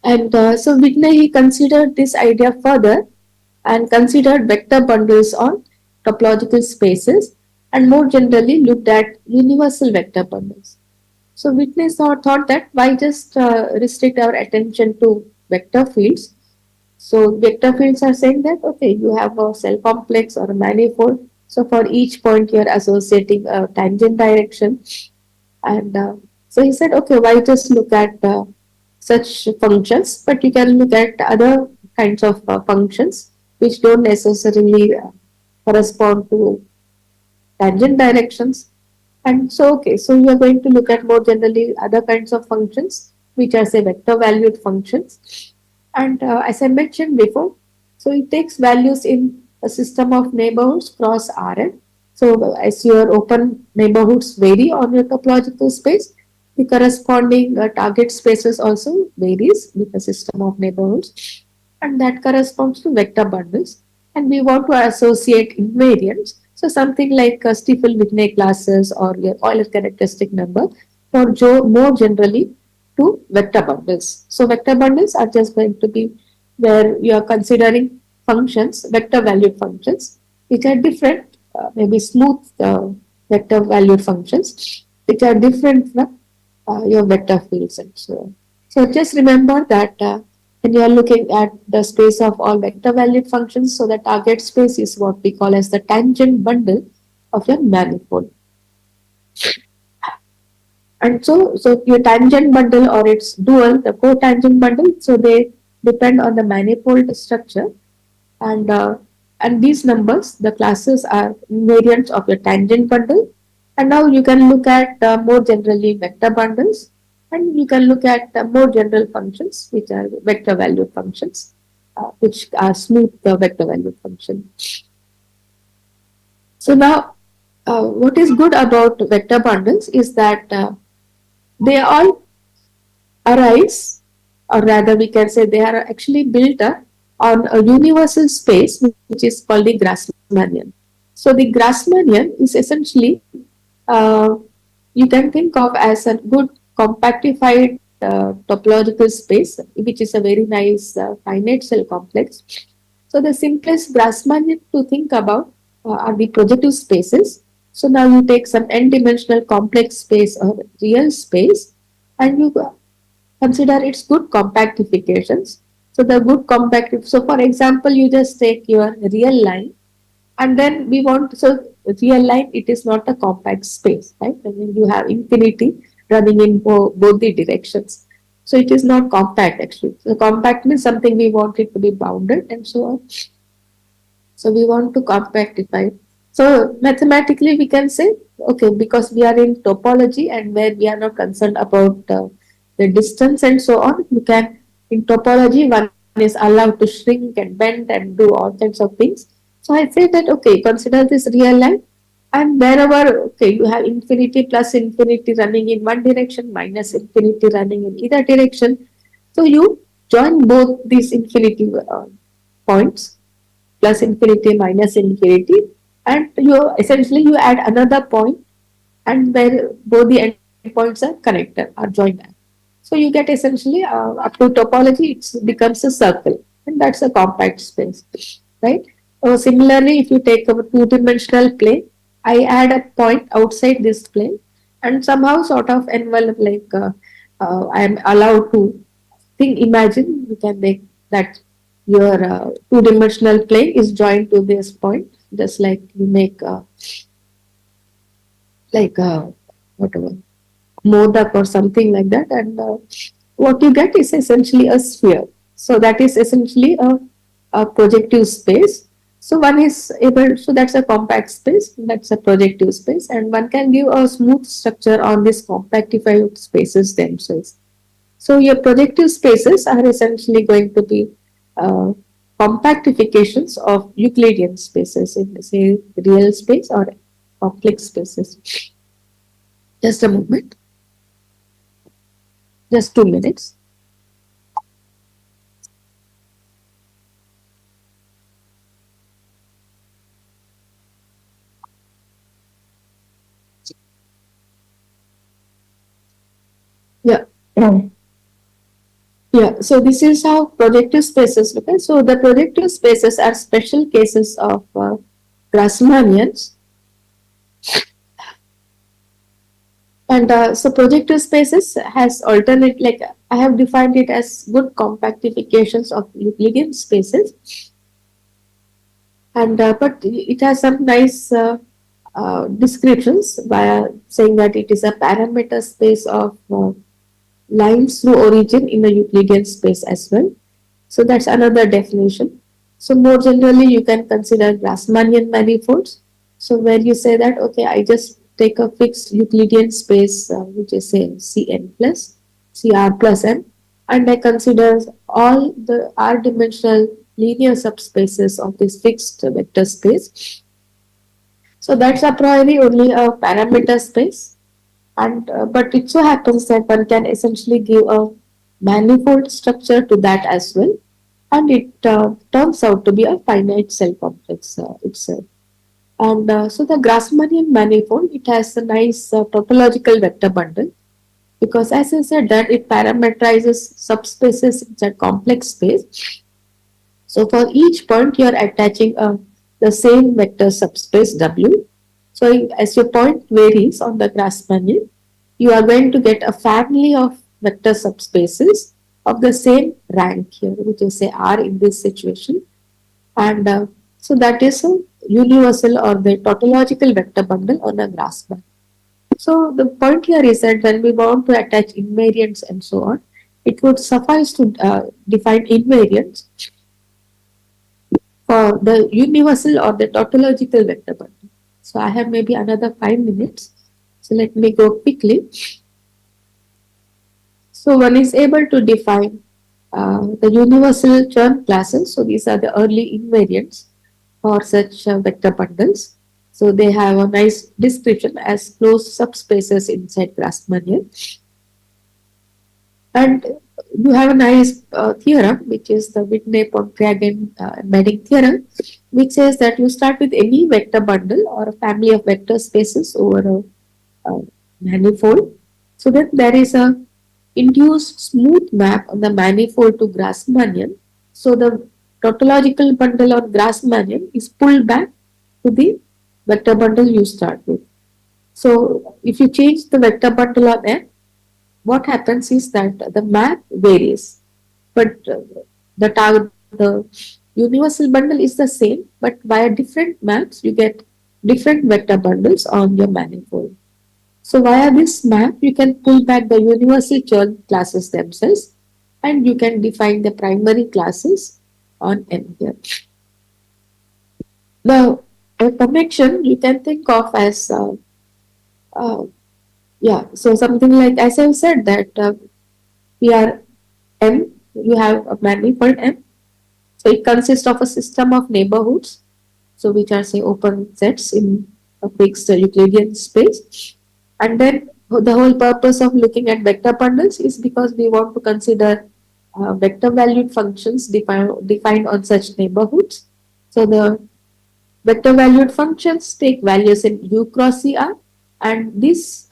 [SPEAKER 11] And so Whitney, he considered this idea further and considered vector bundles on topological spaces and more generally looked at universal vector bundles. So Whitney thought that why just restrict our attention to vector fields. So vector fields are saying that, okay, you have a cell complex or a manifold. So for each point you're associating a tangent direction. And so he said, okay, why just look at such functions, but you can look at other kinds of functions which don't necessarily correspond to tangent directions. And so, okay, so you are going to look at more generally other kinds of functions, which are say vector valued functions. And as I mentioned before, so it takes values in a system of neighborhoods cross Rn. So as your open neighborhoods vary on your topological space, the corresponding target spaces also varies with the system of neighborhoods, and that corresponds to vector bundles. And we want to associate invariants. So something like Stiefel-Whitney classes or your Euler characteristic number, or more generally to vector bundles. So vector bundles are just going to be where you are considering functions, vector valued functions, which are different, maybe smooth vector valued functions, which are different from your vector fields and so on. So just remember that when you are looking at the space of all vector valued functions, so the target space is what we call as the tangent bundle of your manifold. And so your tangent bundle or its dual, the cotangent bundle, so they depend on the manifold structure, and uh, and these numbers, the classes are invariants of your tangent bundle. And now you can look at more generally vector bundles, and you can look at more general functions which are vector valued functions, which are smooth vector valued function. So now, what is good about vector bundles is that they all arise, or rather we can say they are actually built up on a universal space which is called the Grassmannian. So the Grassmannian is essentially, uh, you can think of as a good compactified topological space, which is a very nice finite cell complex. So the simplest Grassmannian to think about are the projective spaces. So now you take some n-dimensional complex space or real space, and you consider its good compactifications. So the good compactive. So for example, you just take your real line, and then we want, so real line, it is not a compact space, right? I mean, you have infinity running in both the directions. So it is not compact actually. So compact means something we want it to be bounded and so on. So we want to compactify. So mathematically we can say, okay, because we are in topology and where we are not concerned about the distance and so on, you can, in topology, one is allowed to shrink and bend and do all kinds of things. So I say that, okay, consider this real line, and wherever, okay, you have infinity plus infinity running in one direction, minus infinity running in either direction. So you join both these infinity points, plus infinity minus infinity, and you essentially you add another point, and where both the endpoints are connected or joined at. So you get essentially up to topology, it becomes a circle, and that's a compact space, right? Similarly, if you take a two-dimensional plane, I add a point outside this plane, and somehow sort of envelope, like I am allowed to think, imagine, you can make that your two-dimensional plane is joined to this point, just like you make like whatever modak or something like that, and what you get is essentially a sphere. So that is essentially a projective space. So one is able, so that's a compact space, that's a projective space, and one can give a smooth structure on these compactified spaces themselves. So your projective spaces are essentially going to be uh, compactifications of Euclidean spaces in, say, real space or complex spaces. Just a moment, just 2 minutes. Yeah. Yeah, so this is how projective spaces look like. So the projective spaces are special cases of Grassmannians. And so projective spaces has alternate, like I have defined it as good compactifications of Euclidean spaces. And but it has some nice descriptions by saying that it is a parameter space of lines through origin in a Euclidean space as well. So that's another definition. So more generally, you can consider Grassmannian manifolds. So where you say that, okay, I just take a fixed Euclidean space, which is say Cn plus, Cr plus n, and I consider all the R-dimensional linear subspaces of this fixed vector space. So that's a priori only a parameter space, and but it so happens that one can essentially give a manifold structure to that as well, and it turns out to be a finite cell complex itself. And so the Grassmannian manifold, it has a nice topological vector bundle because as I said that it parameterizes subspaces in a complex space. So for each point you are attaching the same vector subspace W. So as your point varies on the Grassmannian, you are going to get a family of vector subspaces of the same rank here, which is say R in this situation. And so that is a universal or the tautological vector bundle on a Grassmann. So the point here is that when we want to attach invariants and so on, it would suffice to define invariants for the universal or the tautological vector bundle. So I have maybe another 5 minutes. So let me go quickly. So one is able to define the universal Chern classes. So these are the early invariants for such vector bundles. So they have a nice description as closed subspaces inside Grassmannian. And you have a nice theorem, which is the Whitney-Pontryagin embedding theorem, which says that you start with any vector bundle or a family of vector spaces over a manifold. So then there is a induced smooth map on the manifold to Grassmannian. So the tautological bundle on Grassmannian is pulled back to the vector bundle you start with. So if you change the vector bundle on M, what happens is that the map varies, but the universal bundle is the same, but via different maps you get different vector bundles on your manifold. So via this map, you can pull back the universal Chern classes themselves, and you can define the primary classes on M here. The connection you can think of as uh, yeah, so something like as I said that we are M, you have a manifold M. So it consists of a system of neighborhoods, so which are say open sets in a fixed Euclidean space. And then the whole purpose of looking at vector bundles is because we want to consider vector valued functions defined on such neighborhoods. So the vector valued functions take values in U cross CR, and this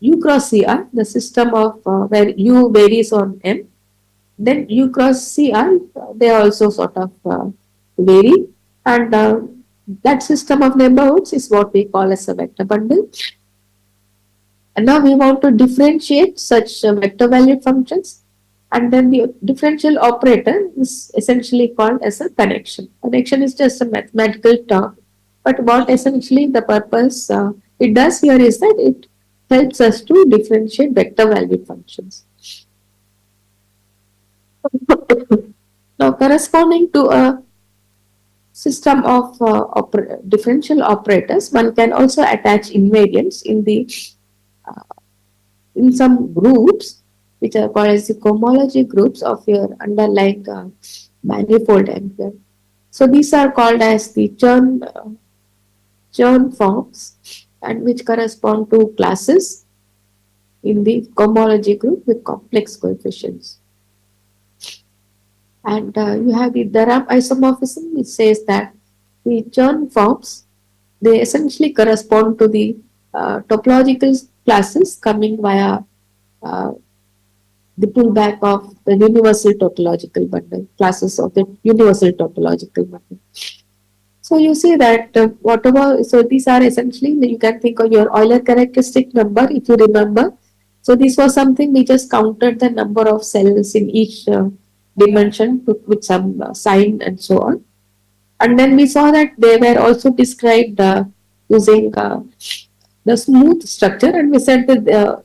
[SPEAKER 11] U cross CR, the system of where U varies on M, then U cross CR, they also sort of vary, and that system of neighborhoods is what we call as a vector bundle. And now we want to differentiate such vector valued functions, and then the differential operator is essentially called as a connection. Connection is just a mathematical term, but what essentially the purpose it does here is that it helps us to differentiate vector valued functions. Now, corresponding to a system of differential operators, one can also attach invariants uh, in some groups, which are called as the cohomology groups of your underlying manifold M. So these are called as the Chern forms, and which correspond to classes in the cohomology group with complex coefficients. And you have the Durham isomorphism, which says that the Chern forms, they essentially correspond to the topological classes coming via uh, the pullback of the universal tautological bundle, classes of the universal tautological bundle. So you see that whatever, so these are essentially, you can think of your Euler characteristic number, if you remember. So this was something we just counted the number of cells in each dimension with some sign and so on. And then we saw that they were also described using the smooth structure, and we said that the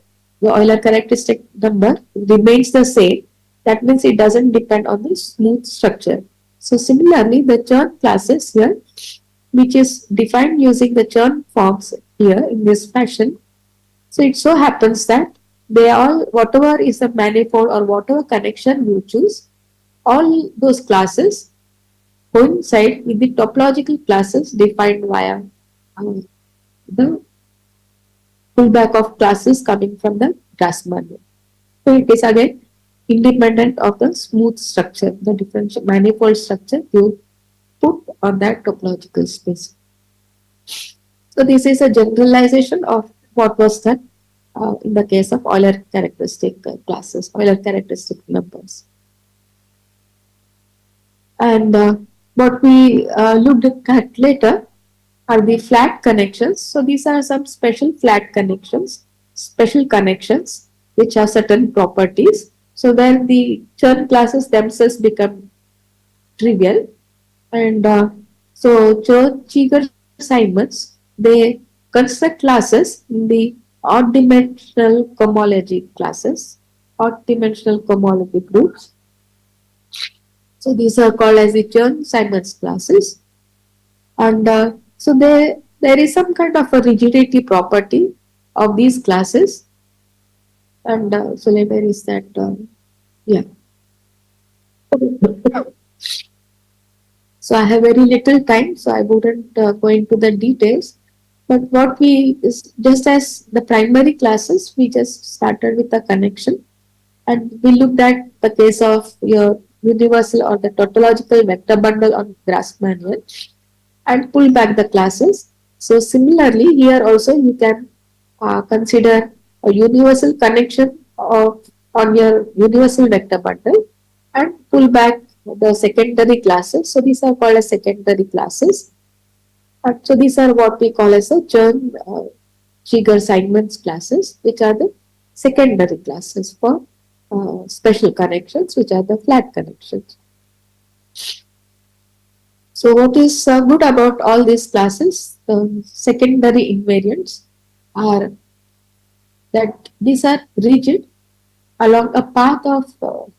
[SPEAKER 11] Euler characteristic number remains the same. That means it doesn't depend on the smooth structure. So similarly, the Chern classes here, which is defined using the Chern forms here in this fashion. So it so happens that they all, whatever is the manifold or whatever connection you choose, all those classes coincide with the topological classes defined via the pullback of classes coming from the Grassmann. So it is again independent of the smooth structure, the differential manifold structure you put on that topological space. So this is a generalization of what was done in the case of Euler characteristic classes, Euler characteristic numbers. And what we looked at later are the flat connections. So these are some special connections which have certain properties. So then the Chern classes themselves become trivial. And so Cheeger-Simons, they construct classes in the odd-dimensional cohomology groups. So these are called as the Chern-Simons classes. And so there is some kind of a rigidity property of these classes. And so where is that? Yeah. So I have very little time, so I wouldn't go into the details. But what we is just as the primary classes, we just started with a connection, and we looked at the case of your universal or the tautological vector bundle on Grassmann and pull back the classes. So similarly, here also you can consider a universal connection of on your universal vector bundle and pull back the secondary classes. So these are called as secondary classes. So these are what we call as a Chern Cheeger-Simons classes, which are the secondary classes for special connections, which are the flat connections. So what is good about all these classes, the secondary invariants are that these are rigid along a path of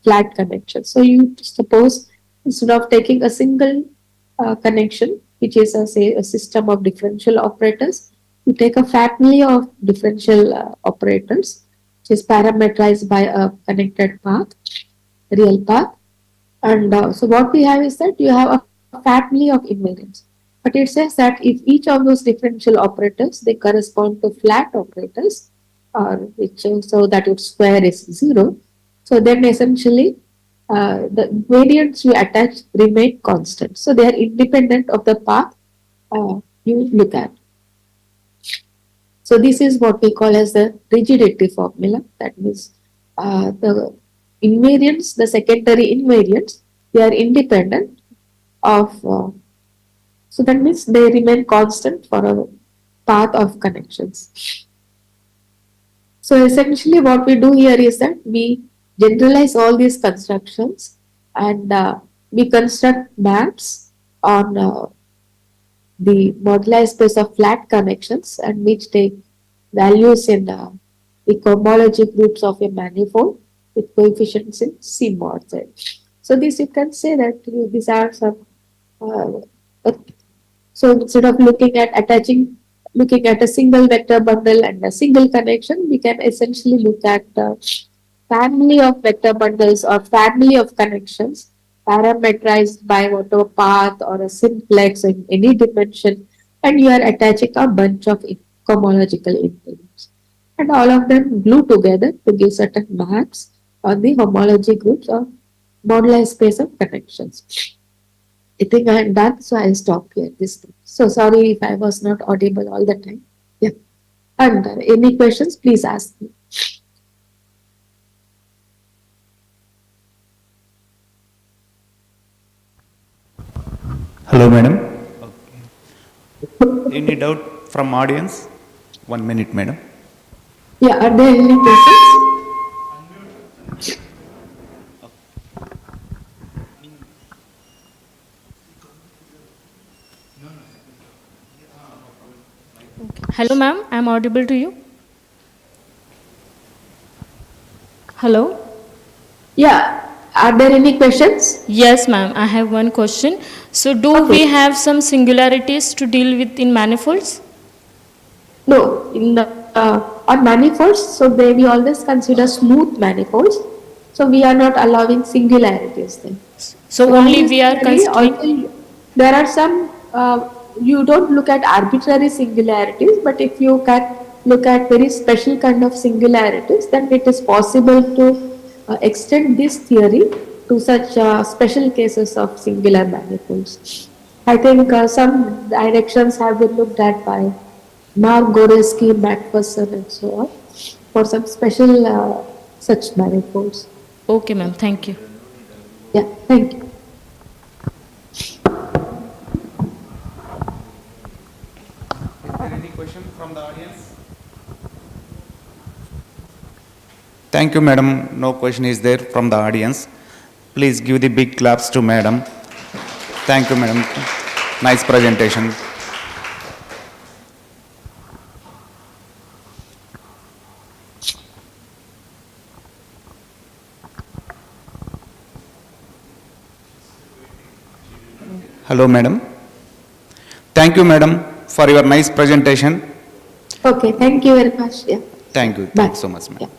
[SPEAKER 11] flat connection. So you suppose instead of taking a single connection, which is say a system of differential operators, you take a family of differential operators, which is parametrized by a connected path, real path. And so what we have is that you have a family of invariants. But it says that if each of those differential operators, they correspond to flat operators, or which so that its square is 0. So then essentially the invariants you attach remain constant. So they are independent of the path you look at. So this is what we call as the rigidity formula. That means the invariants, the secondary invariants, they are independent of, so that means they remain constant for a path of connections. So essentially what we do here is that we generalize all these constructions and we construct maps on the moduli space of flat connections and which take values in the cohomology groups of a manifold with coefficients in C mod Z. So this you can say that these are some so instead of looking at a single vector bundle and a single connection, we can essentially look at a family of vector bundles or family of connections parameterized by whatever path or a simplex in any dimension, and you are attaching a bunch of cohomological invariants. And all of them glue together to give certain maps on the homology groups or moduli space of connections. I think I am done, so I'll stop here this time. So sorry if I was not audible all the time. Yeah. I'm done. Any questions, please ask me.
[SPEAKER 9] Hello, madam. Okay. Any doubt from audience? 1 minute, madam.
[SPEAKER 11] Yeah, are there any questions?
[SPEAKER 12] Hello, ma'am. I'm audible to you. Hello.
[SPEAKER 11] Yeah. Are there any questions?
[SPEAKER 12] Yes, ma'am. I have one question. So, do we have some singularities to deal with in manifolds?
[SPEAKER 11] No, in the on manifolds, so we always consider smooth manifolds. So we are not allowing singularities then.
[SPEAKER 12] So only we are considering.
[SPEAKER 11] There are some you don't look at arbitrary singularities, but if you can look at very special kind of singularities, then it is possible to extend this theory to such special cases of singular manifolds. I think some directions have been looked at by Mark Goreski, Macpherson, and so on for some special such manifolds.
[SPEAKER 12] Okay, ma'am. Thank you.
[SPEAKER 11] Yeah, thank you.
[SPEAKER 9] Is there any question from the audience? Thank you, madam. No question is there from the audience. Please give the big claps to madam. Thank you, madam. Nice presentation. Hello, madam. Thank you, madam, for your nice presentation.
[SPEAKER 11] Okay, thank you very much. Yeah.
[SPEAKER 9] Thank you.
[SPEAKER 11] Bye.
[SPEAKER 9] Thanks so much, madam.
[SPEAKER 11] Yeah.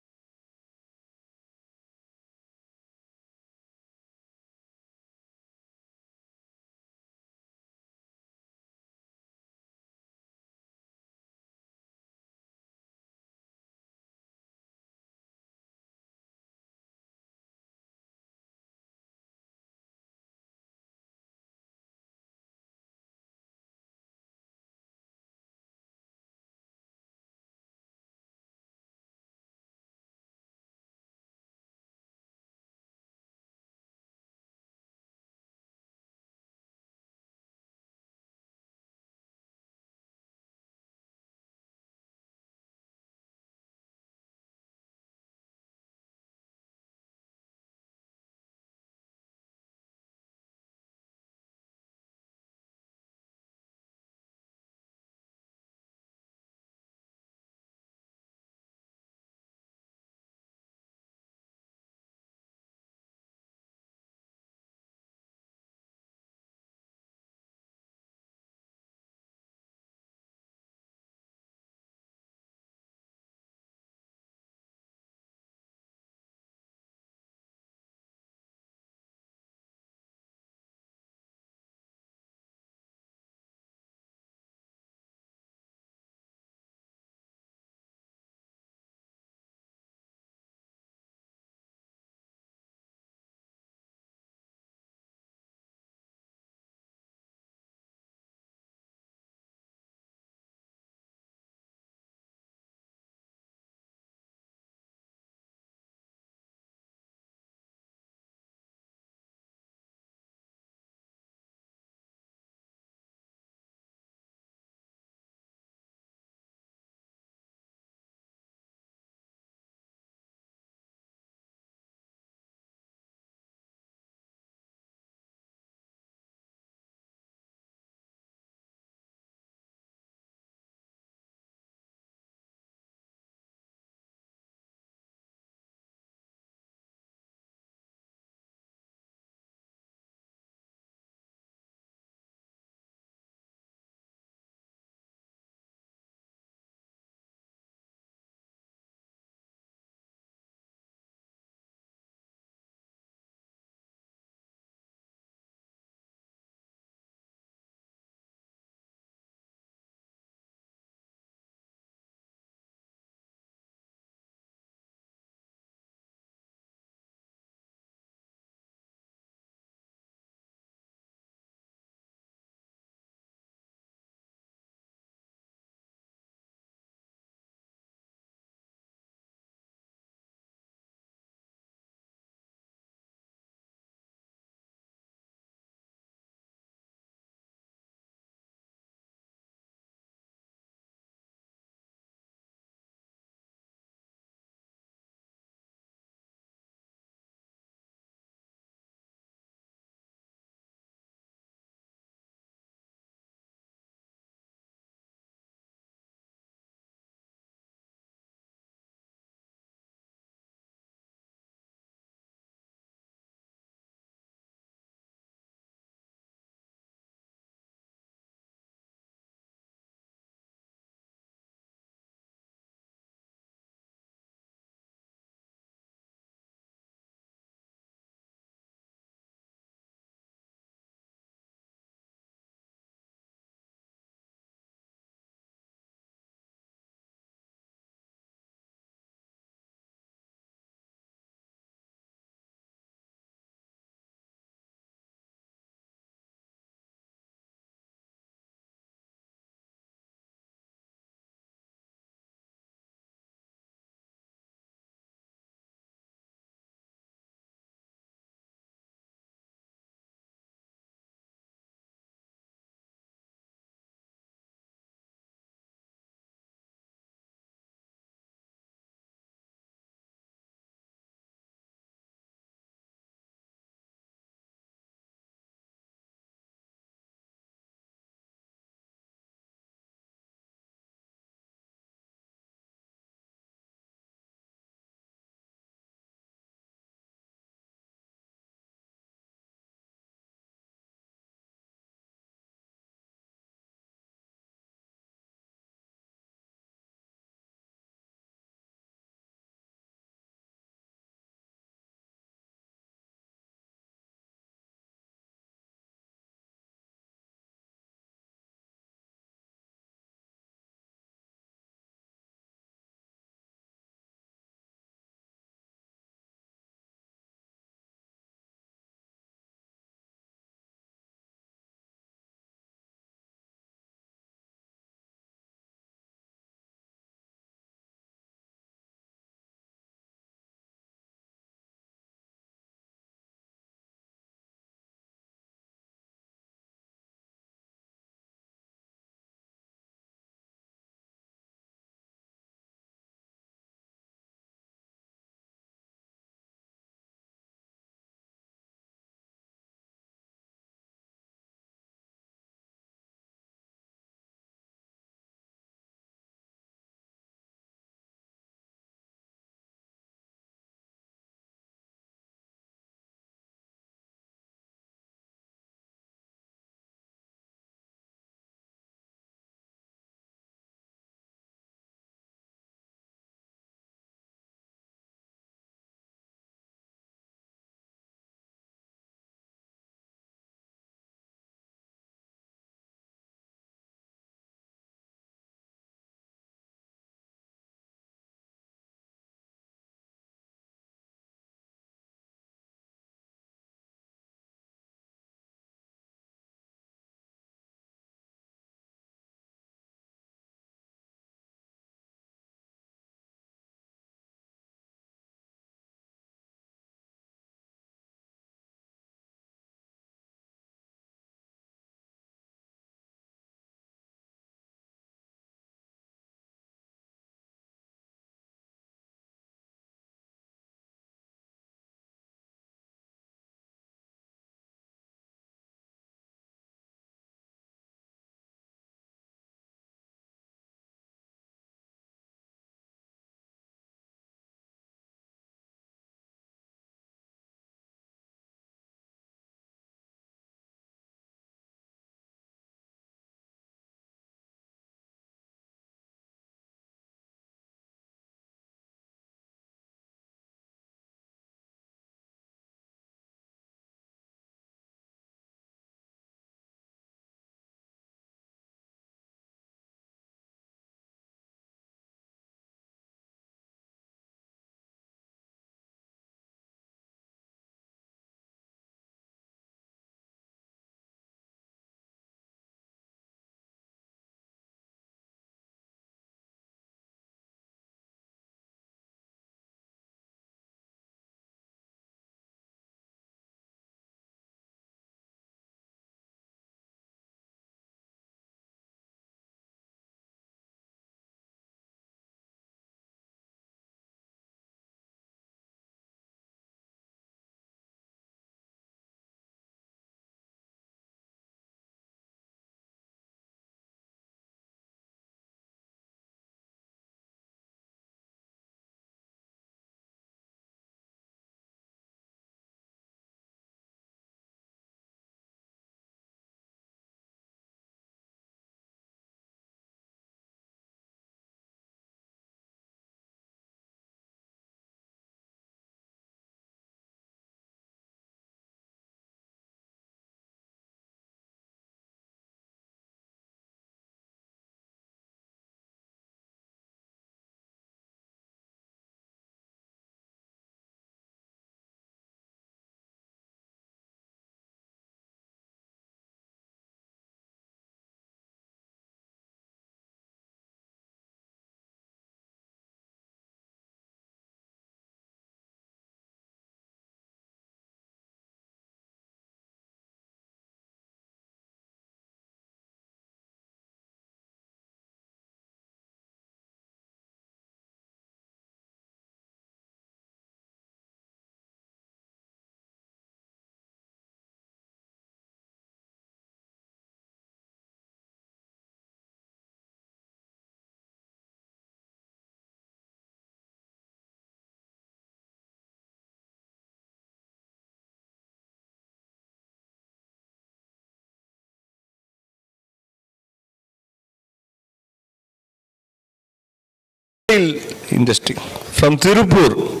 [SPEAKER 13] textile industry from Tirupur.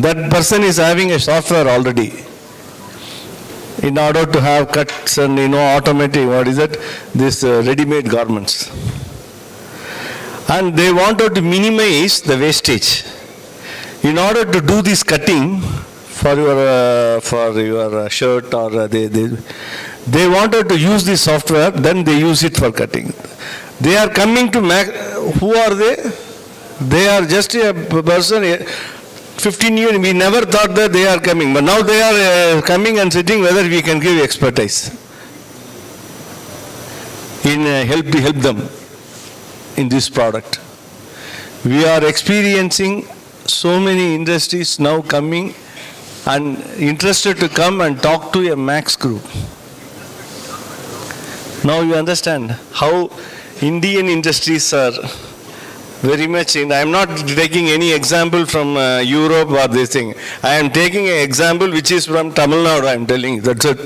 [SPEAKER 13] That person is having a software already in order to have cuts and automatic, what is it, this ready-made garments. And they wanted to minimize the wastage. In order to do this cutting for your shirt, or they wanted to use this software, then they use it for cutting. They are coming to who are they? They are just a person. 15 years, we never thought that they are coming, but now they are coming and sitting whether we can give expertise in help them in this product. We are experiencing so many industries now coming and interested to come and talk to a Max group. Now you understand how Indian industries are very much in. I am not taking any example from Europe or this thing. I am taking an example which is from Tamil Nadu, I am telling you. That's it.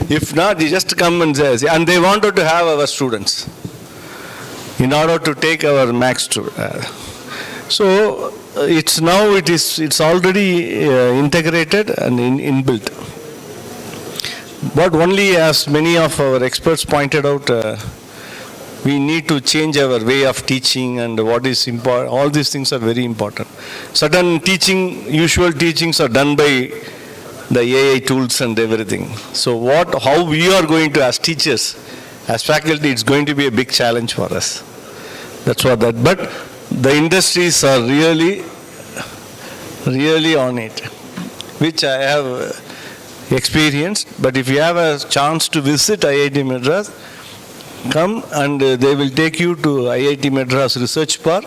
[SPEAKER 13] If not, you just come and say, and they wanted to have our students in order to take our Max to. So it's now it's already integrated and inbuilt. But only, as many of our experts pointed out, we need to change our way of teaching, and what is important. All these things are very important. Certain usual teachings are done by the AI tools and everything. So how we are going to, as teachers, as faculty, it's going to be a big challenge for us. That's what that. But the industries are really on it, which I have experienced. But if you have a chance to visit IIT Madras, come and they will take you to IIT Madras Research Park.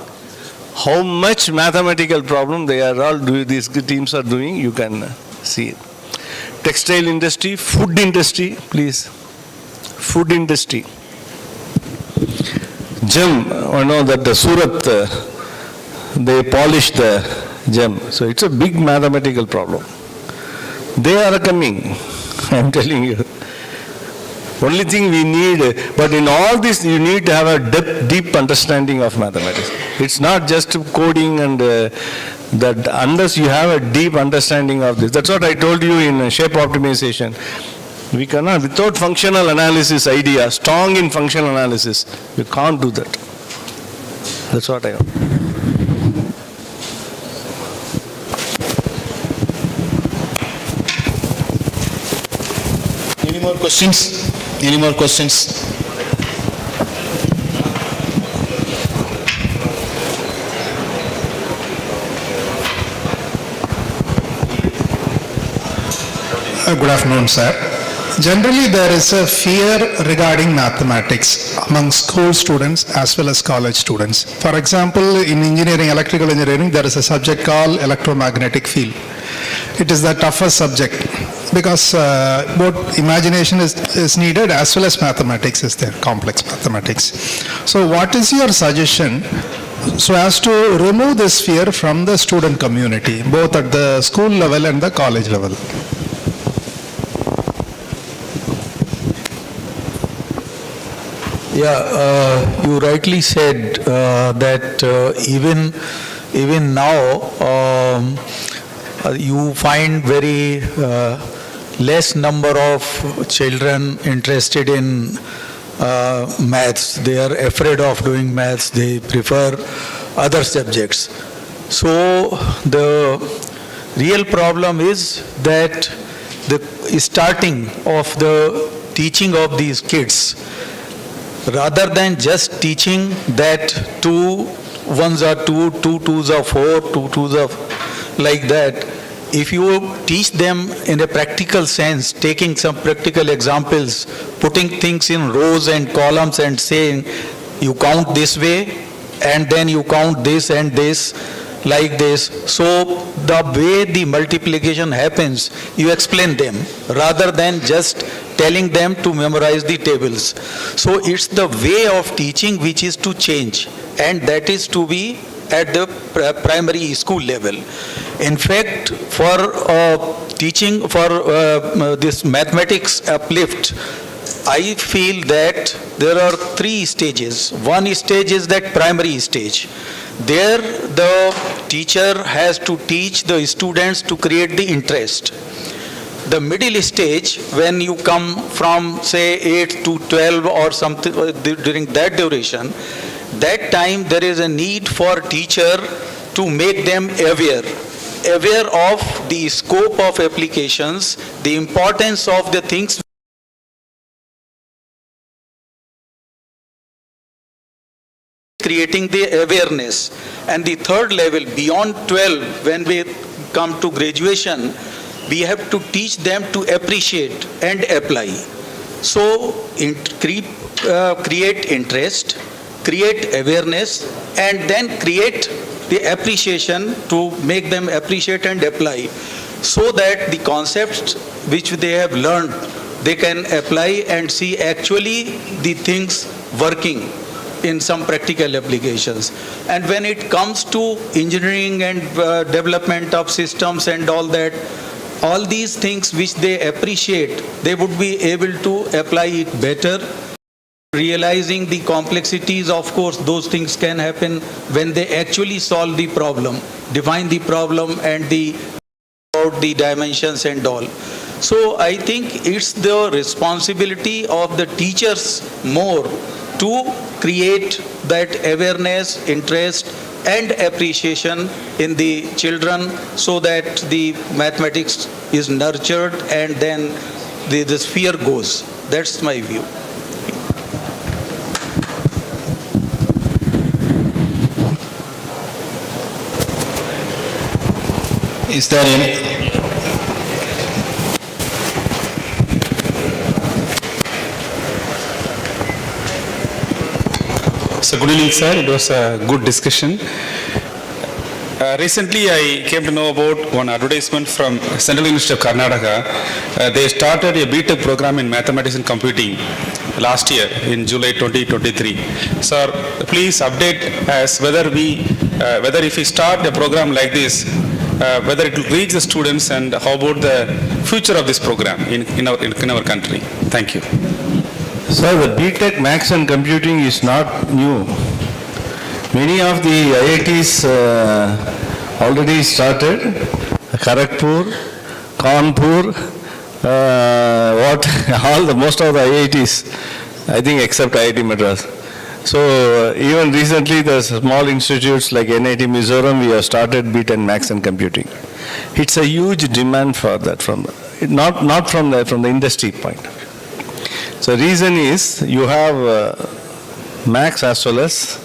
[SPEAKER 13] How much mathematical problem they are all doing, these teams are doing, you can see it. Textile industry, food industry, please. Food industry. Gem, that the Surat, they polish the gem. So it's a big mathematical problem. They are coming, I am telling you. Only thing we need, but in all this you need to have a deep understanding of mathematics. It's not just coding and that, unless you have a deep understanding of this. That's what I told you in shape optimization. We cannot, without functional analysis idea, strong in functional analysis, you can't do that. That's what I want.
[SPEAKER 2] Any more questions? Any more questions?
[SPEAKER 14] Good afternoon, sir. Generally, there is a fear regarding mathematics among school students as well as college students. For example, in engineering, electrical engineering, there is a subject called electromagnetic field. It is the toughest subject because both imagination is needed as well as mathematics is there, complex mathematics. So what is your suggestion so as to remove this fear from the student community, both at the school level and the college level?
[SPEAKER 15] Yeah, you rightly said that even now you find very less number of children interested in maths. They are afraid of doing maths. They prefer other subjects. So the real problem is that the starting of the teaching of these kids, rather than just teaching that 2 1s are 2, 2 2s are 4, 2 2s are like that, if you teach them in a practical sense, taking some practical examples, putting things in rows and columns and saying, you count this way and then you count this and this like this. So the way the multiplication happens, you explain them rather than just telling them to memorize the tables. So it's the way of teaching which is to change, and that is to be at the primary school level. In fact, for teaching for this mathematics uplift, I feel that there are three stages. One stage is that primary stage. There the teacher has to teach the students to create the interest. The middle stage, when you come from say 8 to 12 or something during that duration, that time there is a need for teacher to make them aware of the scope of applications, the importance of the things creating the awareness. And the third level, beyond 12, when we come to graduation, we have to teach them to appreciate and apply. So, create interest, create awareness, and then create the appreciation to make them appreciate and apply, so that the concepts which they have learned, they can apply and see actually the things working in some practical applications. And when it comes to engineering and development of systems and all that, all these things which they appreciate, they would be able to apply it better. Realizing the complexities, of course, those things can happen when they actually solve the problem, define the problem and the dimensions and all. So I think it's the responsibility of the teachers more to create that awareness, interest and appreciation in the children, so that the mathematics is nurtured and then the sphere goes. That's my view.
[SPEAKER 2] Is there any?
[SPEAKER 16] So good evening, sir. It was a good discussion. Recently, I came to know about one advertisement from Central University of Karnataka. They started a BTech program in mathematics and computing last year in July 2023. Sir, please update us whether if we start a program like this, whether it will reach the students, and how about the future of this program in our country. Thank you.
[SPEAKER 13] Sir, the BTech Maths and Computing is not new. Many of the IITs already started. Kharagpur, Kanpur, most of the IITs, I think except IIT Madras. So even recently the small institutes like NIT Mizoram, we have started BTech Maths and Computing. It's a huge demand for that not from the industry point. So reason is you have maths as well as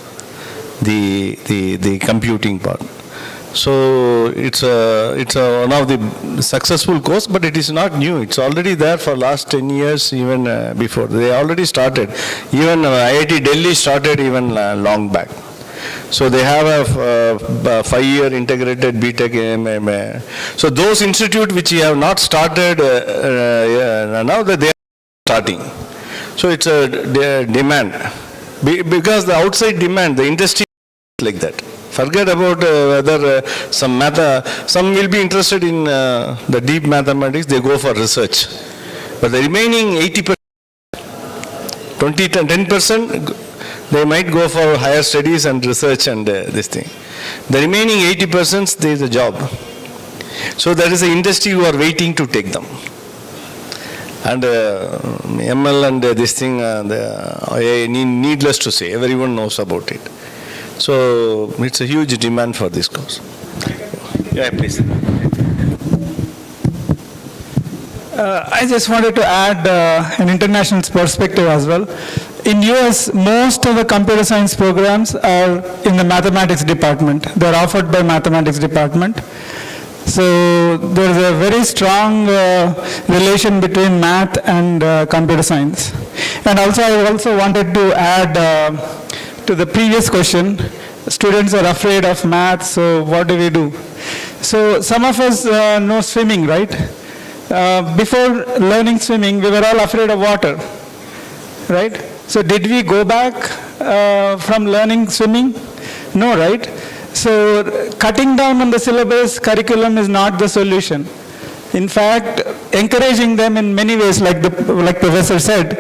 [SPEAKER 13] the computing part. So it's one of the successful course, but it is not new. It's already there for last 10 years, even before. They already started. Even IIT Delhi started even long back. So they have a 5-year integrated BTech. So those institutes which you have not started, now that they are starting. So it's a demand. Because the outside demand, the industry like that. Forget about whether some will be interested in the deep mathematics, they go for research. But the remaining 80%, 10%, they might go for higher studies and research and this thing. The remaining 80%, there is a job. So there is an industry who are waiting to take them. And ML and this thing, needless to say, everyone knows about it. So it's a huge demand for this course. Yeah, please.
[SPEAKER 17] I just wanted to add an international perspective as well. In US, most of the computer science programs are in the mathematics department. They're offered by mathematics department. So there's a very strong relation between math and computer science. And also I also wanted to add to the previous question, students are afraid of math, so what do we do? So some of us know swimming, right? Before learning swimming, we were all afraid of water, right? So did we go back from learning swimming? No, right? So cutting down on the syllabus curriculum is not the solution. In fact, encouraging them in many ways, like Professor said.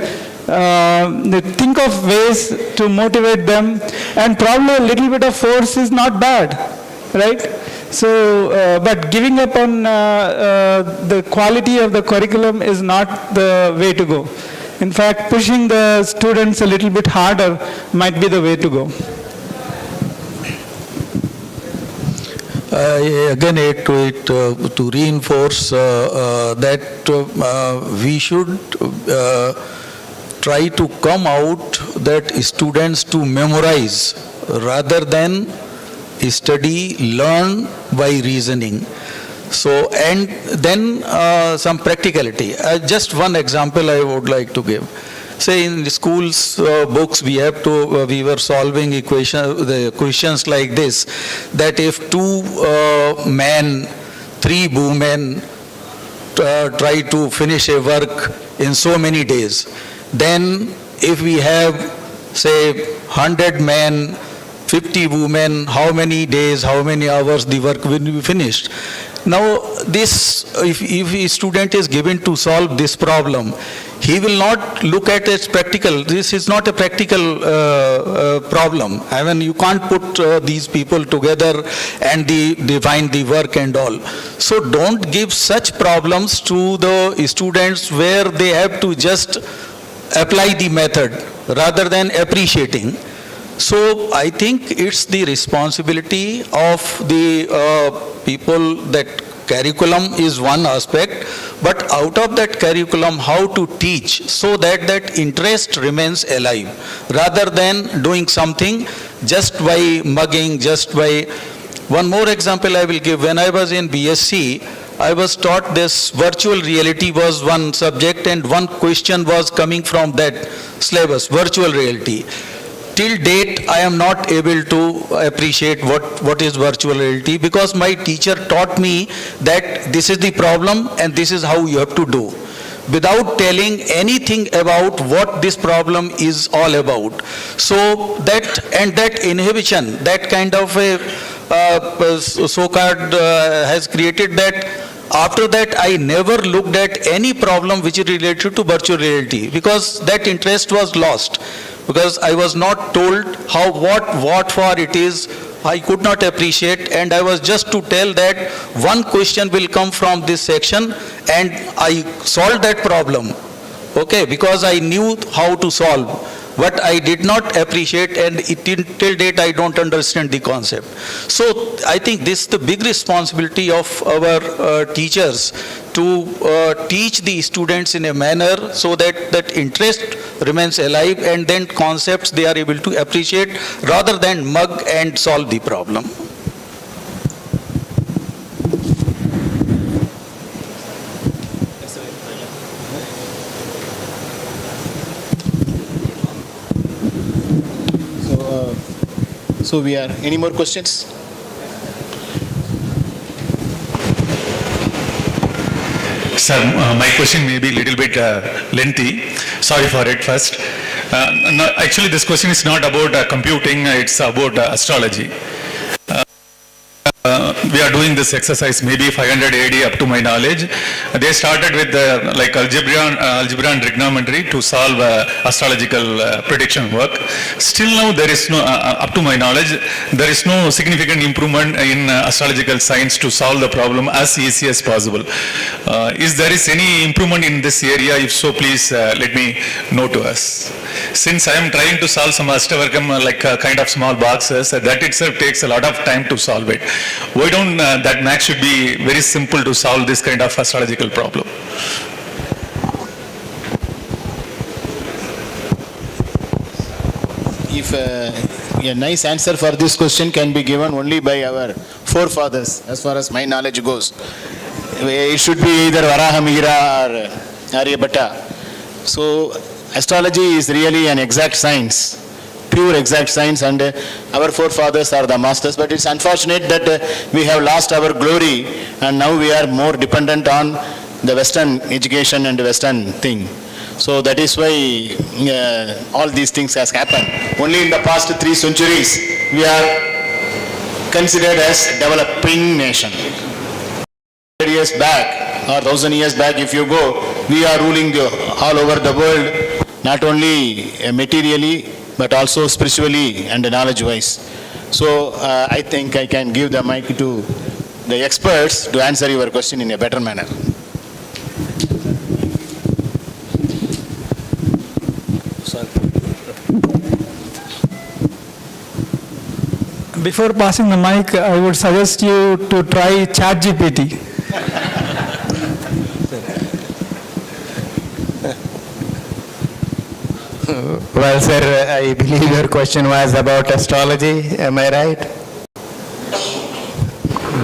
[SPEAKER 17] They think of ways to motivate them, and probably a little bit of force is not bad, right? So, but giving up on the quality of the curriculum is not the way to go. In fact, pushing the students a little bit harder might be the way to go.
[SPEAKER 15] I again add to it to reinforce that we should try to come out that students to memorize rather than study, learn by reasoning. So, and then some practicality. Just one example I would like to give. Say in the school's books we were solving the questions like this, that if 2 men, 3 women try to finish a work in so many days, then if we have say 100 men, 50 women, how many days, how many hours the work will be finished? Now, this, if a student is given to solve this problem, he will not look at it as practical. This is not a practical problem. I mean, you can't put these people together and define the work and all. So don't give such problems to the students where they have to just apply the method rather than appreciating. So I think it's the responsibility of the people that curriculum is one aspect, but out of that curriculum, how to teach so that that interest remains alive, rather than doing something just by mugging, just by... One more example I will give. When I was in BSc, I was taught this virtual reality was one subject, and one question was coming from that syllabus, virtual reality. Till date, I am not able to appreciate what is virtual reality, because my teacher taught me that this is the problem and this is how you have to do, without telling anything about what this problem is all about. So that, and that inhibition, that kind of a so-called has created that after that I never looked at any problem which is related to virtual reality, because that interest was lost. Because I was not told how, what for it is, I could not appreciate, and I was just to tell that one question will come from this section, and I solved that problem, okay, because I knew how to solve. But I did not appreciate, and till date I don't understand the concept. So I think this is the big responsibility of our teachers, to teach the students in a manner so that that interest remains alive, and then concepts they are able to appreciate rather than mug and solve the problem.
[SPEAKER 2] So we are, any more questions?
[SPEAKER 18] Sir, my question may be a little bit lengthy. Sorry for it first. No, actually, this question is not about computing, it's about astrology. We are doing this exercise maybe 500 AD up to my knowledge. They started with like algebra and trigonometry to solve astrological prediction work. Still now there is no, up to my knowledge, there is no significant improvement in astrological science to solve the problem as easy as possible. Is there is any improvement in this area? If so, please let me know to us. Since I am trying to solve some Ashtavarkam like kind of small boxes, that itself takes a lot of time to solve it. Why don't that math should be very simple to solve this kind of astrological problem?
[SPEAKER 2] If a nice answer for this question can be given only by our forefathers, as far as my knowledge goes. It should be either Varahamihira or Aryabhatta. So astrology is really an exact science, pure exact science, and our forefathers are the masters. But it's unfortunate that we have lost our glory, and now we are more dependent on the Western education and Western thing. So that is why all these things has happened. Only in the past 3 centuries we are considered as developing nation. 100 years back or 1,000 years back if you go, we are ruling all over the world, not only materially, but also spiritually and knowledge-wise. So I think I can give the mic to the experts to answer your question in a better manner.
[SPEAKER 17] Before passing the mic, I would suggest you to try ChatGPT.
[SPEAKER 19] Well, sir, I believe your question was about astrology. Am I right?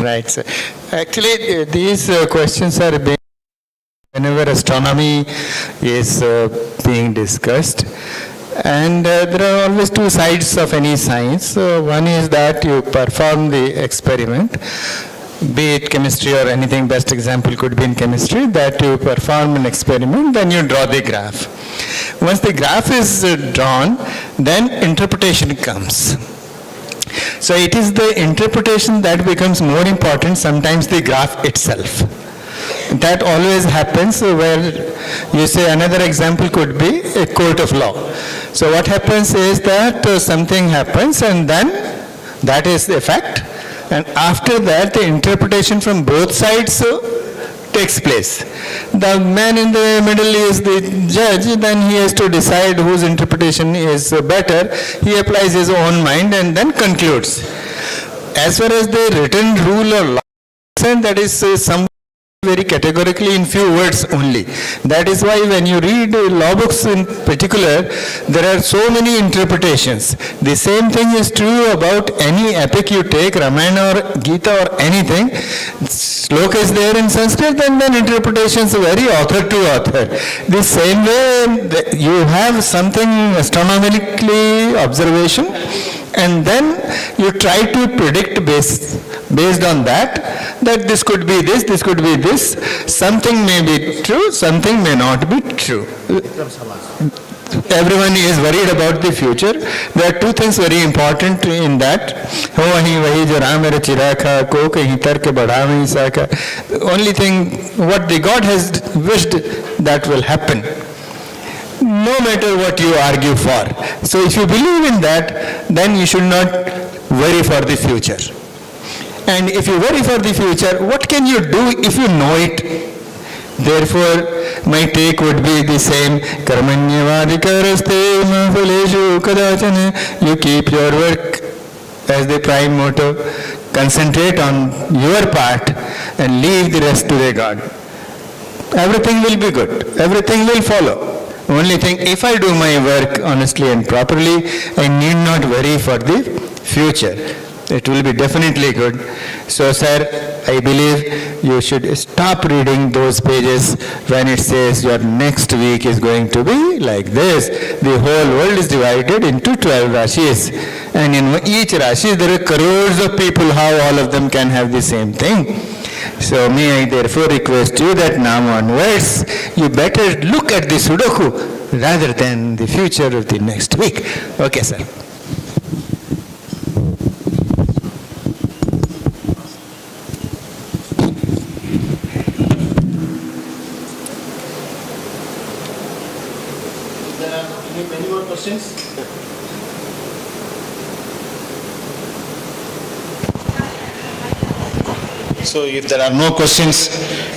[SPEAKER 19] Right, sir. Actually, these questions are being whenever astronomy is being discussed. And there are always two sides of any science. One is that you perform the experiment, be it chemistry or anything. Best example could be in chemistry, that you perform an experiment, then you draw the graph. Once the graph is drawn, then interpretation comes. So it is the interpretation that becomes more important, sometimes the graph itself. That always happens where you say another example could be a court of law. So what happens is that something happens and then that is the fact, and after that the interpretation from both sides takes place. The man in the middle is the judge, then he has to decide whose interpretation is better. He applies his own mind and then concludes. As far as the written rule or law, that is some very categorically in few words only. That is why when you read law books in particular, there are so many interpretations. The same thing is true about any epic you take, Ramayana or Gita or anything. Sloka is there in Sanskrit and then interpretations vary author to author. The same way you have something astronomically observation, and then you try to predict based on that this could be this could be this. Something may be true, something may not be true. Everyone is worried about the future. There are two things very important in that. The only thing what the God has wished that will happen, no matter what you argue for. So if you believe in that, then you should not worry for the future. And if you worry for the future, what can you do if you know it? Therefore, my take would be the same. You keep your work as the prime motto. Concentrate on your part and leave the rest to the God. Everything will be good. Everything will follow. Only thing, if I do my work honestly and properly, I need not worry for the future. It will be definitely good. So, sir, I believe you should stop reading those pages when it says your next week is going to be like this. The whole world is divided into 12 Rashis. And in each Rashi, there are crores of people. How all of them can have the same thing? So may I therefore request you that now onwards, you better look at the Sudoku rather than the future of the next week. Okay, sir.
[SPEAKER 2] There are any more questions? So if there are no questions,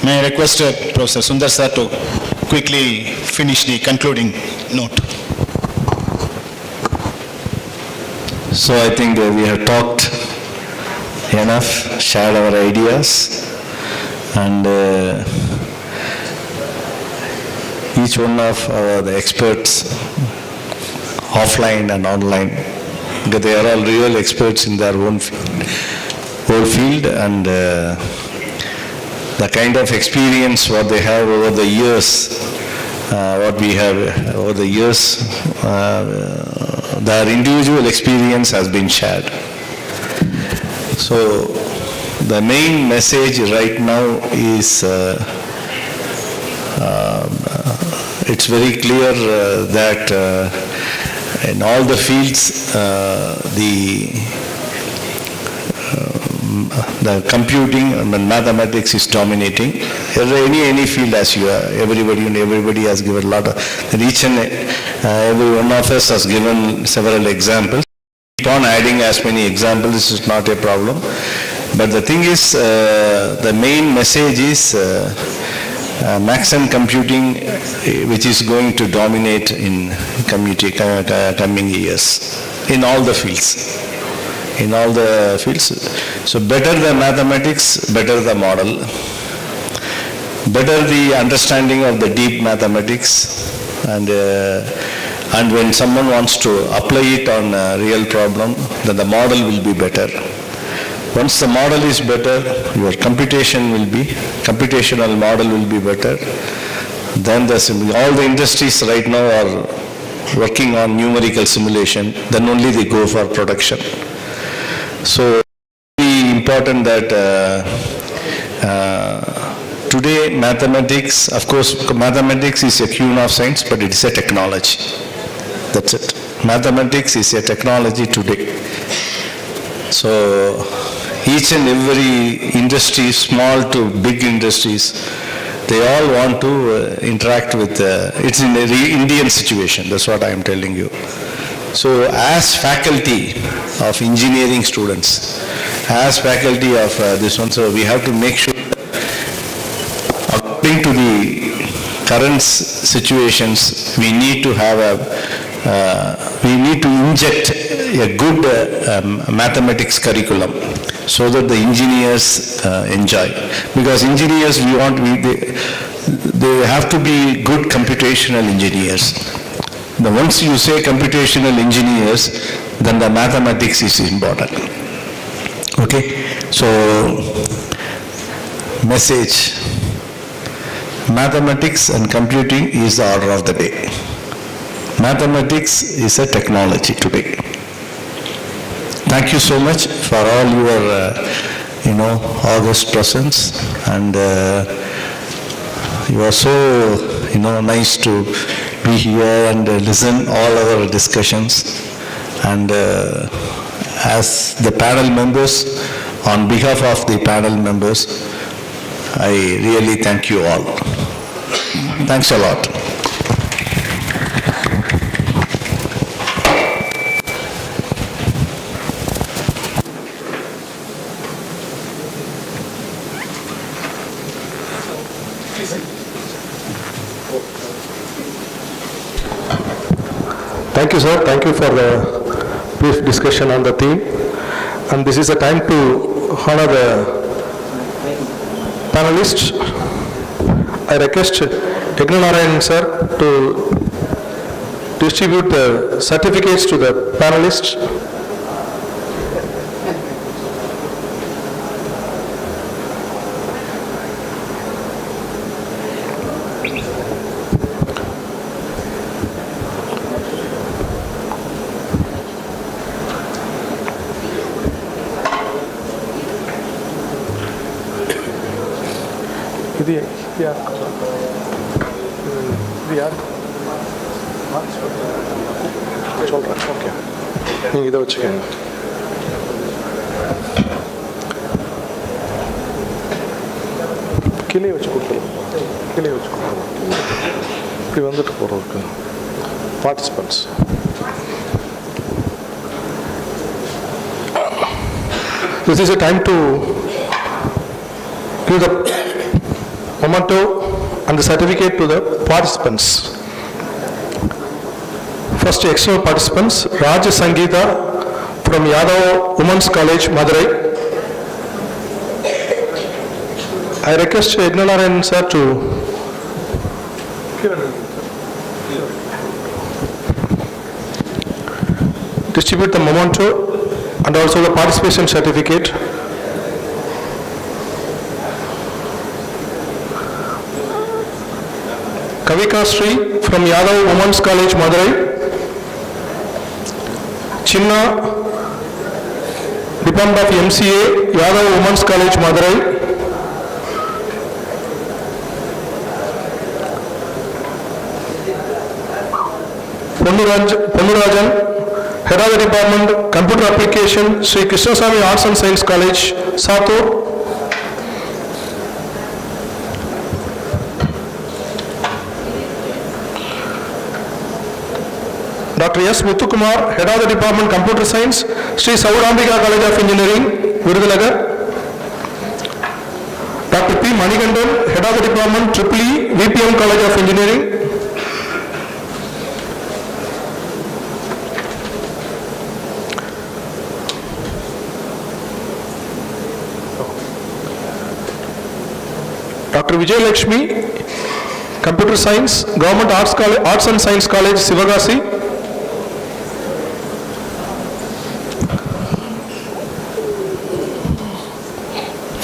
[SPEAKER 2] may I request Professor Sundar sir to quickly finish the concluding note.
[SPEAKER 13] So I think we have talked enough, shared our ideas, and each one of the experts, offline and online, because they are all real experts in their own field, and the kind of experience what they have over the years, what we have over the years, their individual experience has been shared. So the main message right now is it's very clear that in all the fields the the computing and the mathematics is dominating. Any field as you are, everybody has given a lot of, and each and every one of us has given several examples. Keep on adding as many examples, this is not a problem. But the thing is, the main message is maths and computing, which is going to dominate in coming years, in all the fields. So better the mathematics, better the model, better the understanding of the deep mathematics, and when someone wants to apply it on a real problem, then the model will be better. Once the model is better, your computational model will be better. Then all the industries right now are working on numerical simulation, then only they go for production. So it's very important that today mathematics, of course mathematics is a queen of science, but it is a technology. That's it. Mathematics is a technology today. So each and every industry, small to big industries, they all want to interact with, it's in an Indian situation, that's what I am telling you. So as faculty of engineering students, as faculty of this one, so we have to make sure, according to the current situations, we need to have we need to inject a good mathematics curriculum so that the engineers enjoy. Because engineers, they have to be good computational engineers. Now, once you say computational engineers, then the mathematics is important. Okay? So, message. Mathematics and computing is the order of the day. Mathematics is a technology today. Thank you so much for all your, august presence, and you are so, nice to be here and listen all our discussions. And as the panel members, on behalf of the panel members, I really thank you all. Thanks a lot.
[SPEAKER 14] Thank you, sir. Thank you for the brief discussion on the theme. And this is a time to honor the panelists. I request Icmc sir to distribute the certificates to the panelists. இது யார் இது யார் சொல்கிறேன் okay நீங்கள் இதை வச்சுக்கோங்க கீழே வச்சு கொடுத்துடலாம் கீழே வச்சு கொடுத்துடலாம் இப்படி வந்துட்டு போகிறதுக்கு participants This is a time to give the memento and the certificate to the participants. First external participants, Raj Sangeeta from Yadav Women's College, Madurai. I request Icmc sir to distribute the memento and also the participation certificate. Kavika Sri from Yadav Women's College, Madurai. Chinna, Department of MCA, Yadav Women's College, Madurai. Ponnurajan, Head of the Department, Computer Application, Sri Krishnaswamy Arts and Science College, Satur. Dr. S. Muthukumar, Head of the Department, Computer Science, Sri Saurambika College of Engineering, Virudhulagar. Dr. P. Manigandan, Head of the Department, EEE, VPM College of Engineering. Dr. Vijay Lakshmi, Computer Science, Government Arts and Science College, Sivagasi.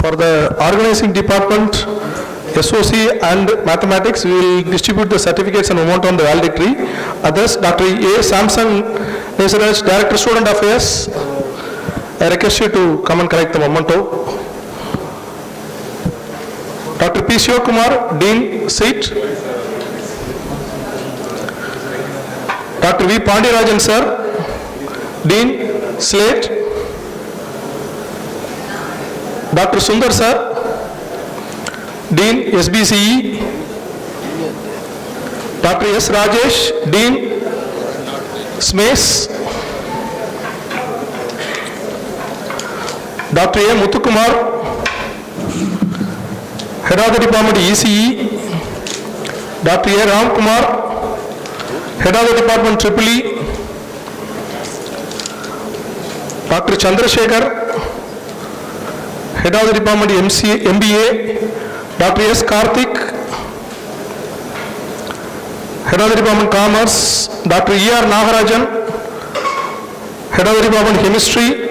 [SPEAKER 14] For the organizing department, SOC and mathematics, we will distribute the certificates and memento on the valedictory. Others, Dr. A. Samson Nesaraj, Director Student Affairs. I request you to come and collect the memento. Dr. P. Shivakumar, Dean, seat. Dr. V. Pandirajan, sir, Dean, slate. Dr. Sundar, sir, Dean, SBCE. Dr. S. Rajesh, Dean, SMACE. Dr. A. Muthukumar, Head of the Department, ECE. Dr. A. Ramkumar, Head of the Department, EEE. Dr. Chandrasekhar, Head of the Department, MBA. Dr. S. Karthik, Head of the Department, Commerce. Dr. E.R. Nagarajan, Head of the Department, Chemistry.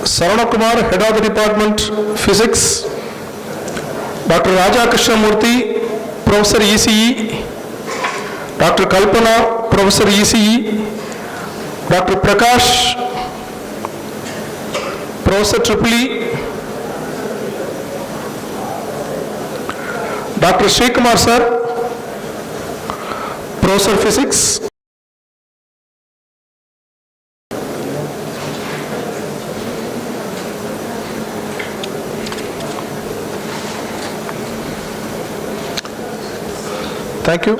[SPEAKER 14] Sarana Kumar, Head of the Department, Physics. Dr. Raja Krishnamurthy, Professor ECE. Dr. Kalpana, Professor ECE. Dr. Prakash, Professor EEE. Dr. Srikumar, sir, Professor Physics. Thank you.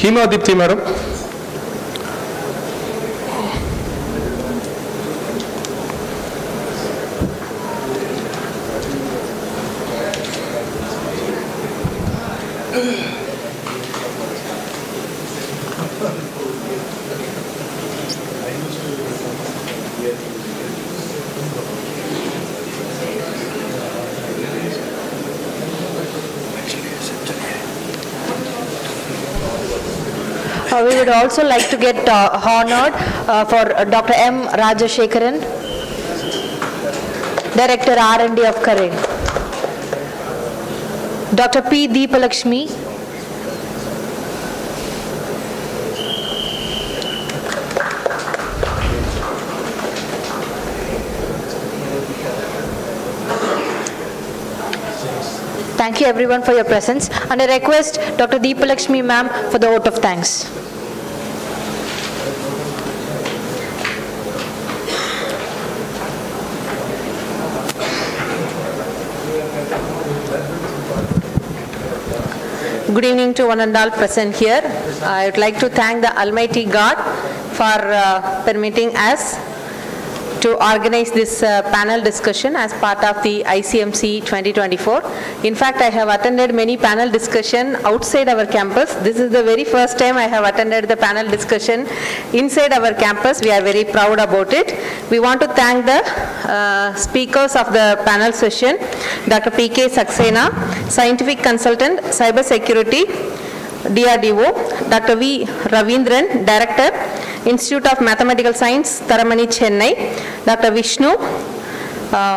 [SPEAKER 14] Hima Dipti, madam.
[SPEAKER 20] We would also like to get honored for Dr. M. Rajashekaran, Director R&D of Karen. Dr. P. Deepalakshmi, thank you everyone for your presence, and I request Dr. Deepalakshmi ma'am for the vote of thanks. Good evening to one and all present here. I would like to thank the Almighty God for permitting us to organize this panel discussion as part of the ICMC 2024. In fact, I have attended many panel discussion outside our campus. This is the very first time I have attended the panel discussion inside our campus. We are very proud about it. We want to thank the speakers of the panel session, Dr. P.K. Saxena, Scientific Consultant, Cyber Security, DRDO, Dr. V. Ravindran, Director, Institute of Mathematical Science, Taramani, Chennai, Dr. Vishnu,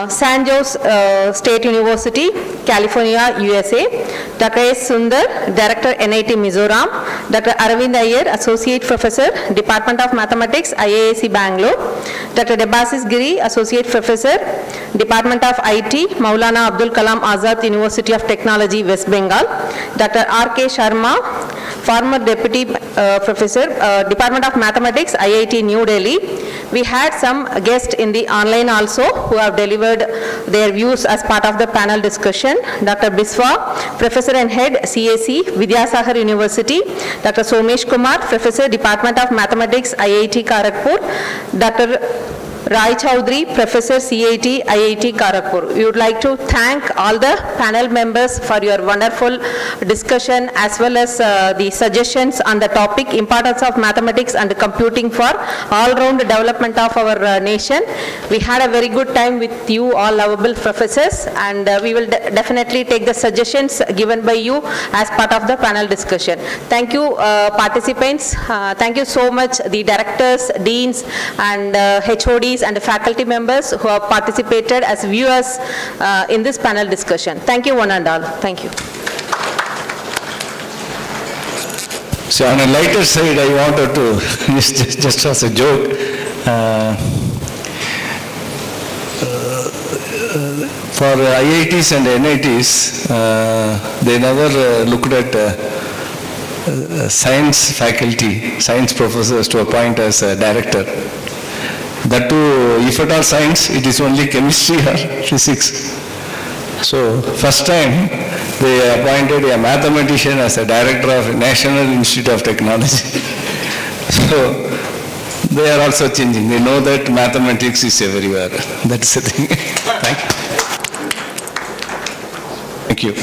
[SPEAKER 20] San Jose State University, California, USA, Dr. S. Sundar, Director, NIT Mizoram, Dr. Aravind Iyer, Associate Professor, Department of Mathematics, IISc Bangalore, Dr. Debasis Giri, Associate Professor, Department of IT, Maulana Abdul Kalam Azad, University of Technology, West Bengal, Dr. R.K. Sharma, former Deputy Professor, Department of Mathematics, IIT New Delhi. We had some guests in the online also who have delivered their views as part of the panel discussion. Dr. Biswa, Professor and Head, CAC, Vidyasagar University. Dr. Somesh Kumar, Professor, Department of Mathematics, IIT Kharagpur. Dr. Rai Chaudhary, Professor, CIT, IIT Kharagpur. We would like to thank all the panel members for your wonderful discussion as well as the suggestions on the topic importance of mathematics and computing for all-round development of our nation. We had a very good time with you all lovable professors, and we will definitely take the suggestions given by you as part of the panel discussion. Thank you participants. Thank you so much the directors, deans and HODs and faculty members who have participated as viewers in this panel discussion. Thank you one and all. Thank you.
[SPEAKER 13] So on a lighter side, I wanted to, just as a joke, for IITs and NITs, they never looked at science faculty, science professors to appoint as a director. That too, if at all science, it is only chemistry or physics. So first time they appointed a mathematician as a director of National Institute of Technology. So they are also changing. They know that mathematics is everywhere. That's the thing. Thank you. Thank you.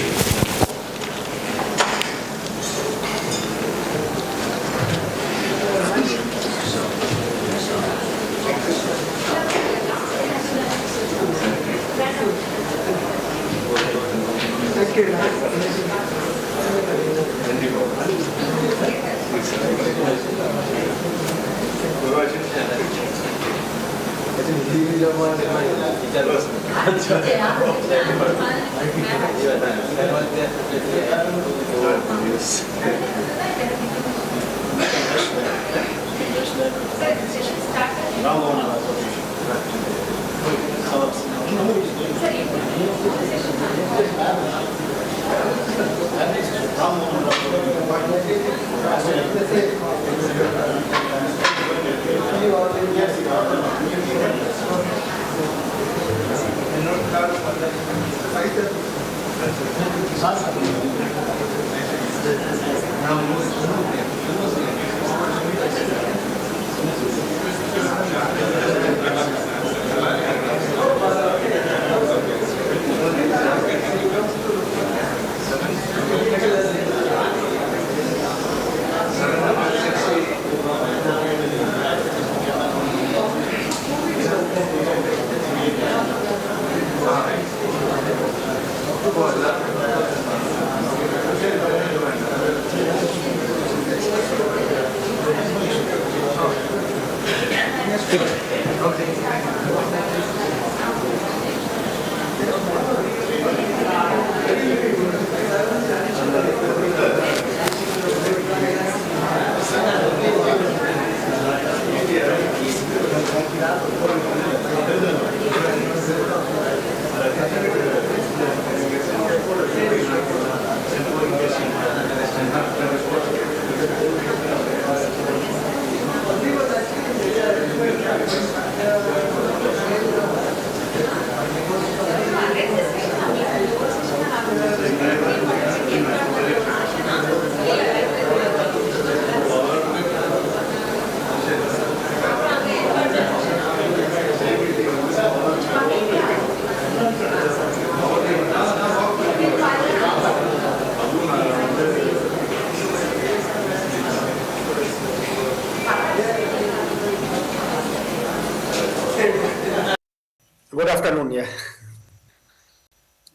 [SPEAKER 21] Good afternoon, yeah.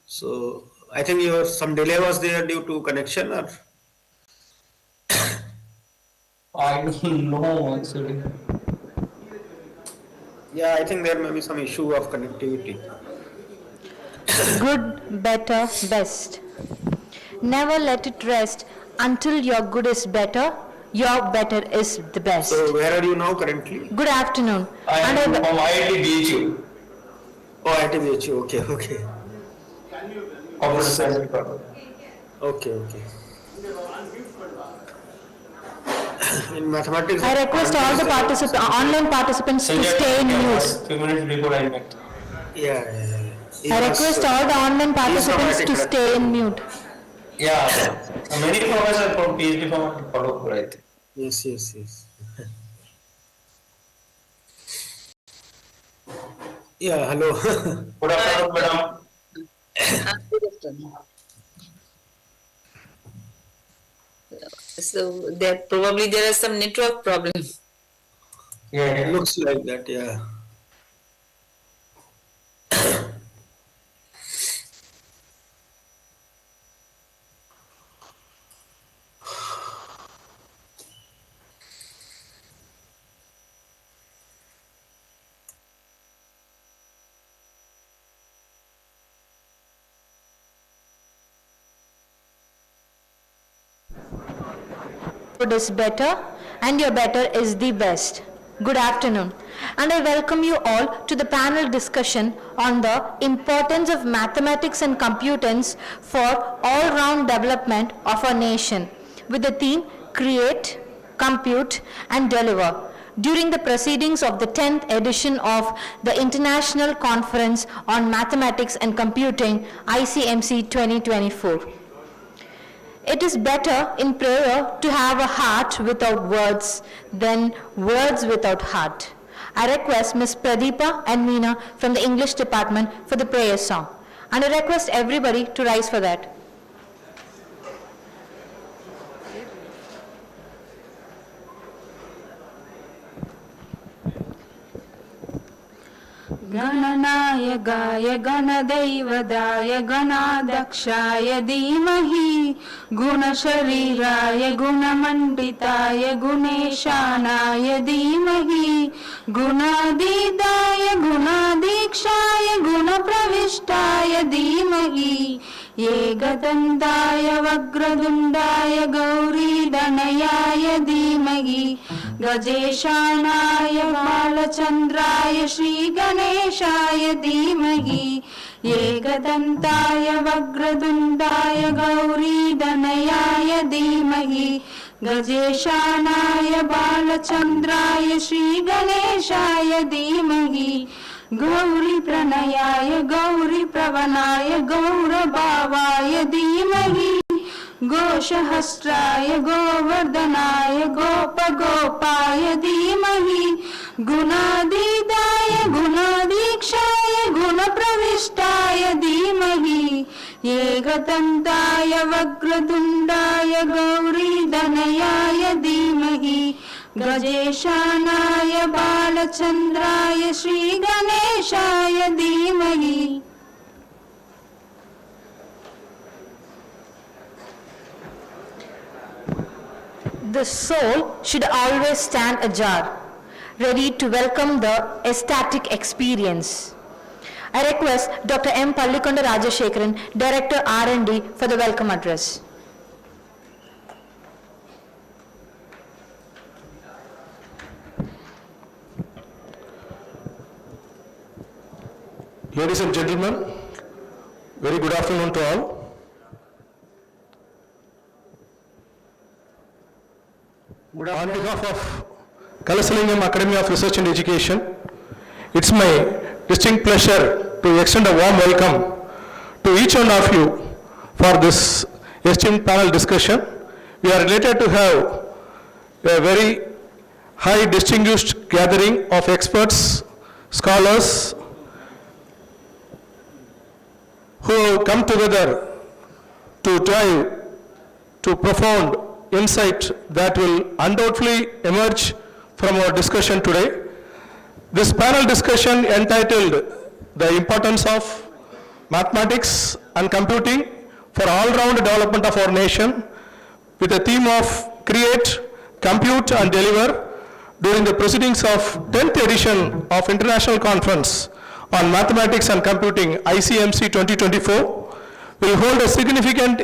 [SPEAKER 21] So I think some delay was there due to connection or? I don't know actually. Yeah, I think there may be some issue of connectivity.
[SPEAKER 20] Good, better, best. Never let it rest until your good is better, your better is the best.
[SPEAKER 21] So where are you now currently?
[SPEAKER 20] Good afternoon.
[SPEAKER 21] I am
[SPEAKER 20] And
[SPEAKER 21] from IIT. Oh, IIT, okay, okay. Computer science department. Okay, okay. In mathematics.
[SPEAKER 20] I request all the online participants to stay in mute.
[SPEAKER 21] Few minutes before I met. Yeah, yeah, yeah.
[SPEAKER 20] I request all the online participants to stay in mute.
[SPEAKER 21] Yeah, many professors from PhD from follow, right? Yes, yes, yes. Yeah, hello. Good afternoon, madam.
[SPEAKER 3] So there are some network problems.
[SPEAKER 21] Yeah, it looks like that, yeah.
[SPEAKER 20] Good is better and your better is the best. Good afternoon, and I welcome you all to the panel discussion on the importance of mathematics and computers for all-round development of our nation with the theme Create, Compute and Deliver during the proceedings of the 10th edition of the International Conference on Mathematics and Computing ICMC 2024. It is better in prayer to have a heart without words than words without heart. I request Ms. Pradeepa and Meena from the English department for the prayer song. And I request everybody to rise for that.
[SPEAKER 22] गणनायकाय गणदैवताय गणाध्यक्षाय धीमहि गुणशरीराय गुणमण्डिताय गुणेशानाय धीमहि गुणातीताय गुणाधीक्षाय गुणप्रविष्टाय धीमहि एकदन्ताय वक्रतुण्डाय गौरीधनयाय धीमहि गजेशानाय बालचन्द्राय श्रीगणेशाय धीमहि एकदन्ताय वक्रतुण्डाय गौरीधनयाय धीमहि गजेशानाय बालचन्द्राय श्रीगणेशाय धीमहि गौरीप्रणयाय गौरीप्रवणाय गौरभावाय धीमहि घोषहस्त्राय गोवर्धनाय गोपगोपाय धीमहि गुणातीताय गुणाधीक्षाय गुणप्रविष्टाय धीमहि एकदन्ताय वक्रतुण्डाय गौरीधनयाय धीमहि गजेशानाय बालचन्द्राय श्रीगणेशाय धीमहि.
[SPEAKER 20] The soul should always stand ajar, ready to welcome the ecstatic experience. I request Dr. M. Pallikonda Rajashekaran, Director R&D, for the welcome address.
[SPEAKER 13] Ladies and gentlemen, very good afternoon to all. On behalf of Kalasalingam Academy of Research and Education, it's my distinct pleasure to extend a warm welcome to each one of you for this esteemed panel discussion. We are delighted to have a very high distinguished gathering of experts, scholars, who have come together to dive to profound insight that will undoubtedly emerge from our discussion today. This panel discussion entitled The Importance of Mathematics and Computing for All-Round Development of Our Nation with the theme of Create,
[SPEAKER 1] compute and deliver during the proceedings of 10th edition of International Conference on Mathematics and Computing ICMC 2024 will hold a significant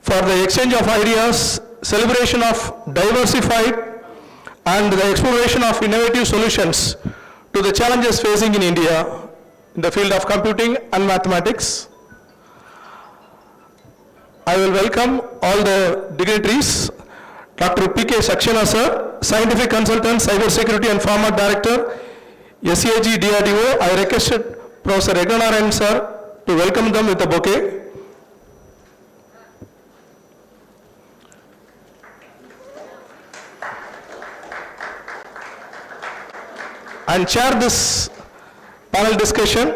[SPEAKER 1] for the exchange of ideas, celebration of diversified and the exploration of innovative solutions to the challenges facing in India in the field of computing and mathematics. I will welcome all the dignitaries. Dr. P.K. Saxena sir, Scientific Consultant, Cyber Security and Former Director, SAG DRDO. I requested Professor Egnanarayan sir to welcome them with a bouquet. And chair this panel discussion,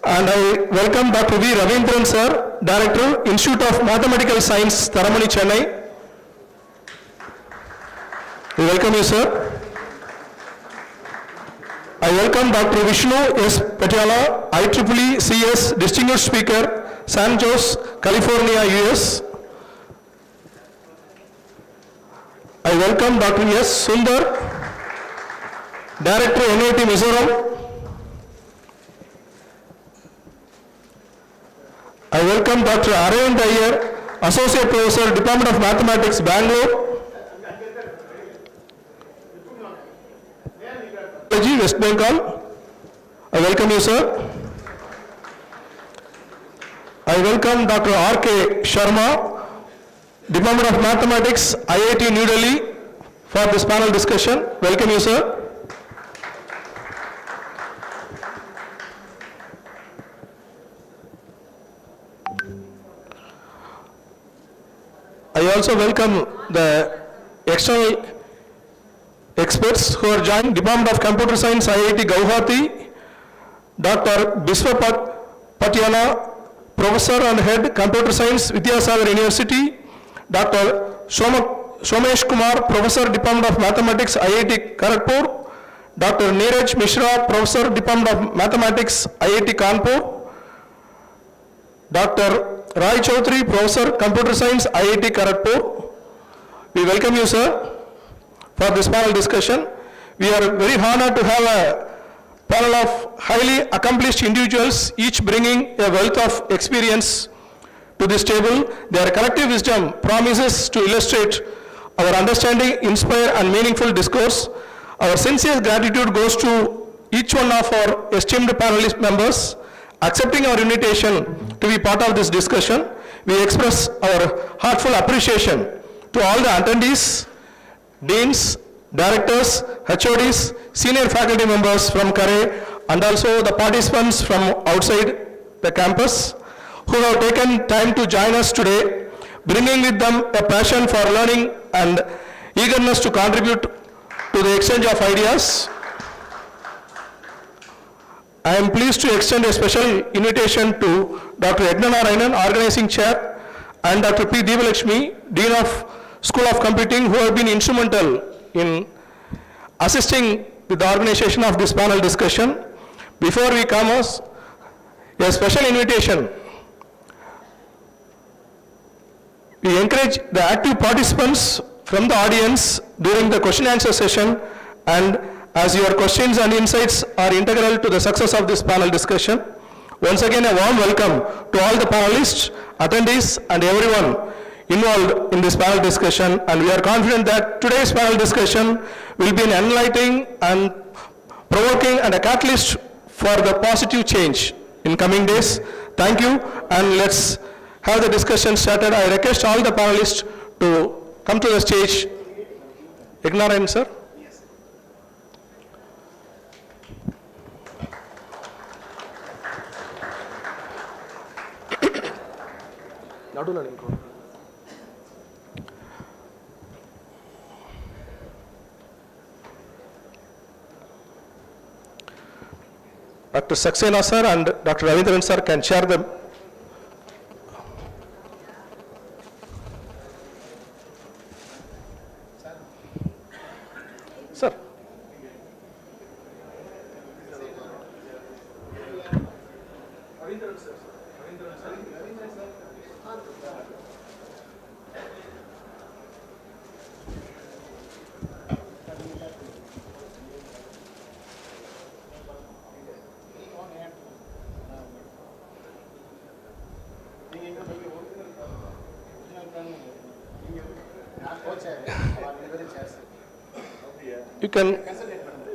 [SPEAKER 1] and I welcome Dr. V. Ravindran sir, Director, Institute of Mathematical Science, Tharamani, Chennai. We welcome you, sir. I welcome Dr. Vishnu S. Patiala, IEEE CS Distinguished Speaker, San Jose, California, US. I welcome Dr. S. Sundar, Director, NIT Mizoram. I welcome Dr. Aravind Iyer, Associate Professor, Department of Mathematics, Bangalore. West Bengal. I welcome you, sir. I welcome Dr. R.K. Sharma, Department of Mathematics, IIT New Delhi, for this panel discussion. Welcome you, sir. I also welcome the external experts who are joined, Department of Computer Science, IIT Guwahati, Dr. Biswa Patiala, Professor and Head, Computer Science, Vidyasagar University, Dr. Somesh Kumar, Professor, Department of Mathematics, IIT Kharagpur, Dr. Neeraj Mishra, Professor, Department of Mathematics, IIT Kanpur, Dr. Rai Chaudhary, Professor, Computer Science, IIT Kharagpur. We welcome you, sir, for this panel discussion. We are very honored to have a panel of highly accomplished individuals, each bringing a wealth of experience to this table. Their collective wisdom promises to illustrate our understanding, inspire and meaningful discourse. Our sincere gratitude goes to each one of our esteemed panelist members accepting our invitation to be part of this discussion. We express our heartfelt appreciation to all the attendees, deans, directors, HODs, senior faculty members from CARE, and also the participants from outside the campus who have taken time to join us today, bringing with them a passion for learning and eagerness to contribute to the exchange of ideas. I am pleased to extend a special invitation to Dr. Egnanarayanan, Organizing Chair, and Dr. P. Devalakshmi, Dean of School of Computing, who have been instrumental in assisting with the organization of this panel discussion. Before we commence, a special invitation. We encourage the active participants from the audience during the question answer session, and as your questions and insights are integral to the success of this panel discussion. Once again, a warm welcome to all the panelists, attendees, and everyone involved in this panel discussion, and we are confident that today's panel discussion will be an enlightening and provoking and a catalyst for the positive change in coming days. Thank you, and let's have the discussion started. I request all the panelists to come to the stage. Egnanarayanan, sir. Dr. Saxena sir and Dr. Ravindran sir can share the sir. You can,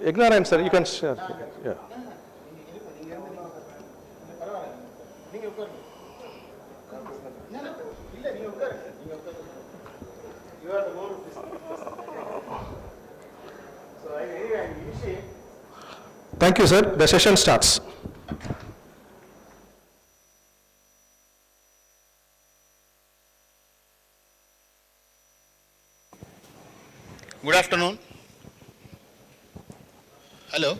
[SPEAKER 1] ignorant sir, you can share. Yeah. Thank you, sir. The session starts.
[SPEAKER 2] Good afternoon. Hello.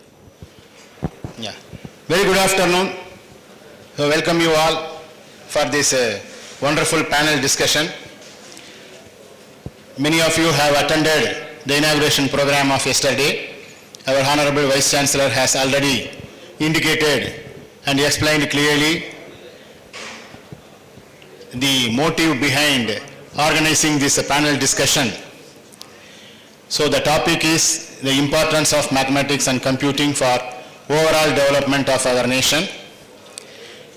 [SPEAKER 2] Yeah. Very good afternoon. So welcome you all for this wonderful panel discussion. Many of you have attended the inauguration program of yesterday. Our Honorable Vice Chancellor has already indicated and explained clearly the motive behind organizing this panel discussion. So the topic is the importance of mathematics and computing for overall development of our nation.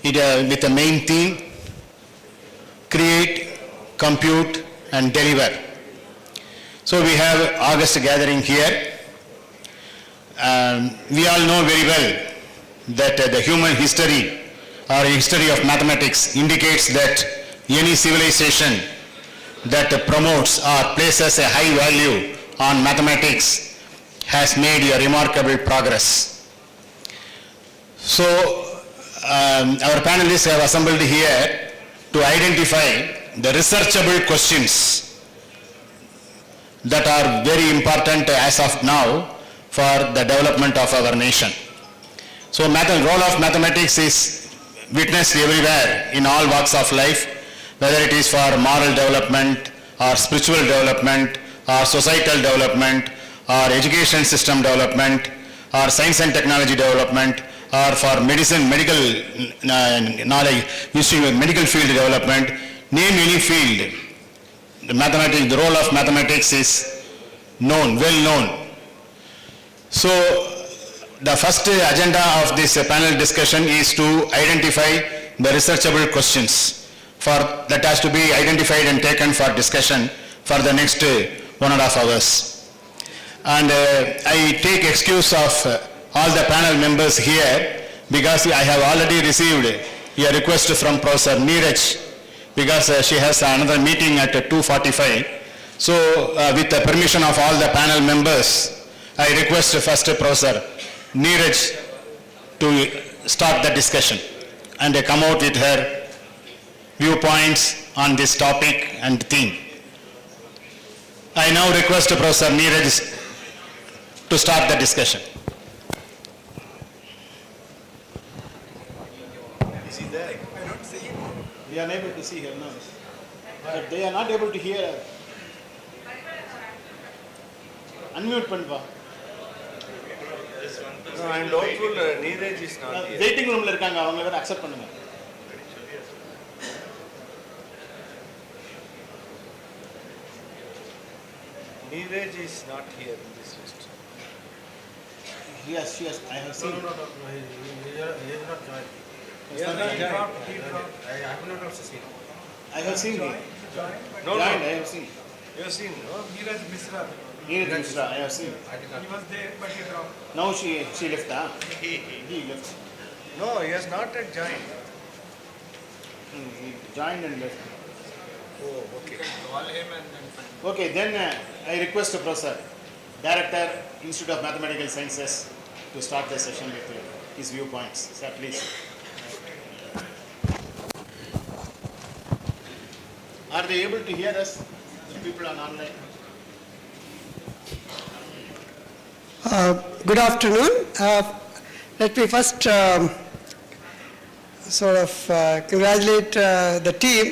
[SPEAKER 2] It with the main theme, create, compute and deliver. So we have August gathering here. We all know very well that the human history or history of mathematics indicates that any civilization that promotes or places a high value on mathematics has made a remarkable progress. So our panelists have assembled here to identify the researchable questions that are very important as of now for the development of our nation. So role of mathematics is witnessed everywhere in all walks of life, whether it is for moral development or spiritual development or societal development or education system development or science and technology development or for medicine, medical knowledge, medical field development, name any field. The role of mathematics is known, well known. So the first agenda of this panel discussion is to identify the researchable questions that has to be identified and taken for discussion for the next 1.5 hours. And I take excuse of all the panel members here because I have already received a request from Professor Neeraj because she has another meeting at 2:45. So with the permission of all the panel members, I request first Professor Neeraj to start the discussion and come out with her viewpoints on this topic and theme. I now request Professor Neeraj to start the discussion. Is he there? I don't see him. We are unable to see her now. But they are not able to hear her. Unmute Panva.
[SPEAKER 13] No, I am doubtful Neeraj is not here.
[SPEAKER 2] Waiting room la irukanga, avanga vera accept பண்ணுங்க.
[SPEAKER 13] Neeraj is not here in this list.
[SPEAKER 2] Yes, I have seen.
[SPEAKER 13] No, he is not joined. He has not joined. I have not also seen.
[SPEAKER 2] I have seen him.
[SPEAKER 13] No,
[SPEAKER 2] I have seen.
[SPEAKER 13] You have seen, no?
[SPEAKER 2] Neeraj Mishra, I have seen.
[SPEAKER 13] He was there, but he dropped.
[SPEAKER 2] Now she left, huh? He left.
[SPEAKER 13] No, he has not yet joined.
[SPEAKER 2] He joined and left.
[SPEAKER 13] Oh, okay. Call him and then.
[SPEAKER 2] Okay, then I request the Professor, Director, Institute of Mathematical Sciences, to start the session with his viewpoints. Sir, please. Are they able to hear us? The people on online.
[SPEAKER 4] Good afternoon. Let me first congratulate the team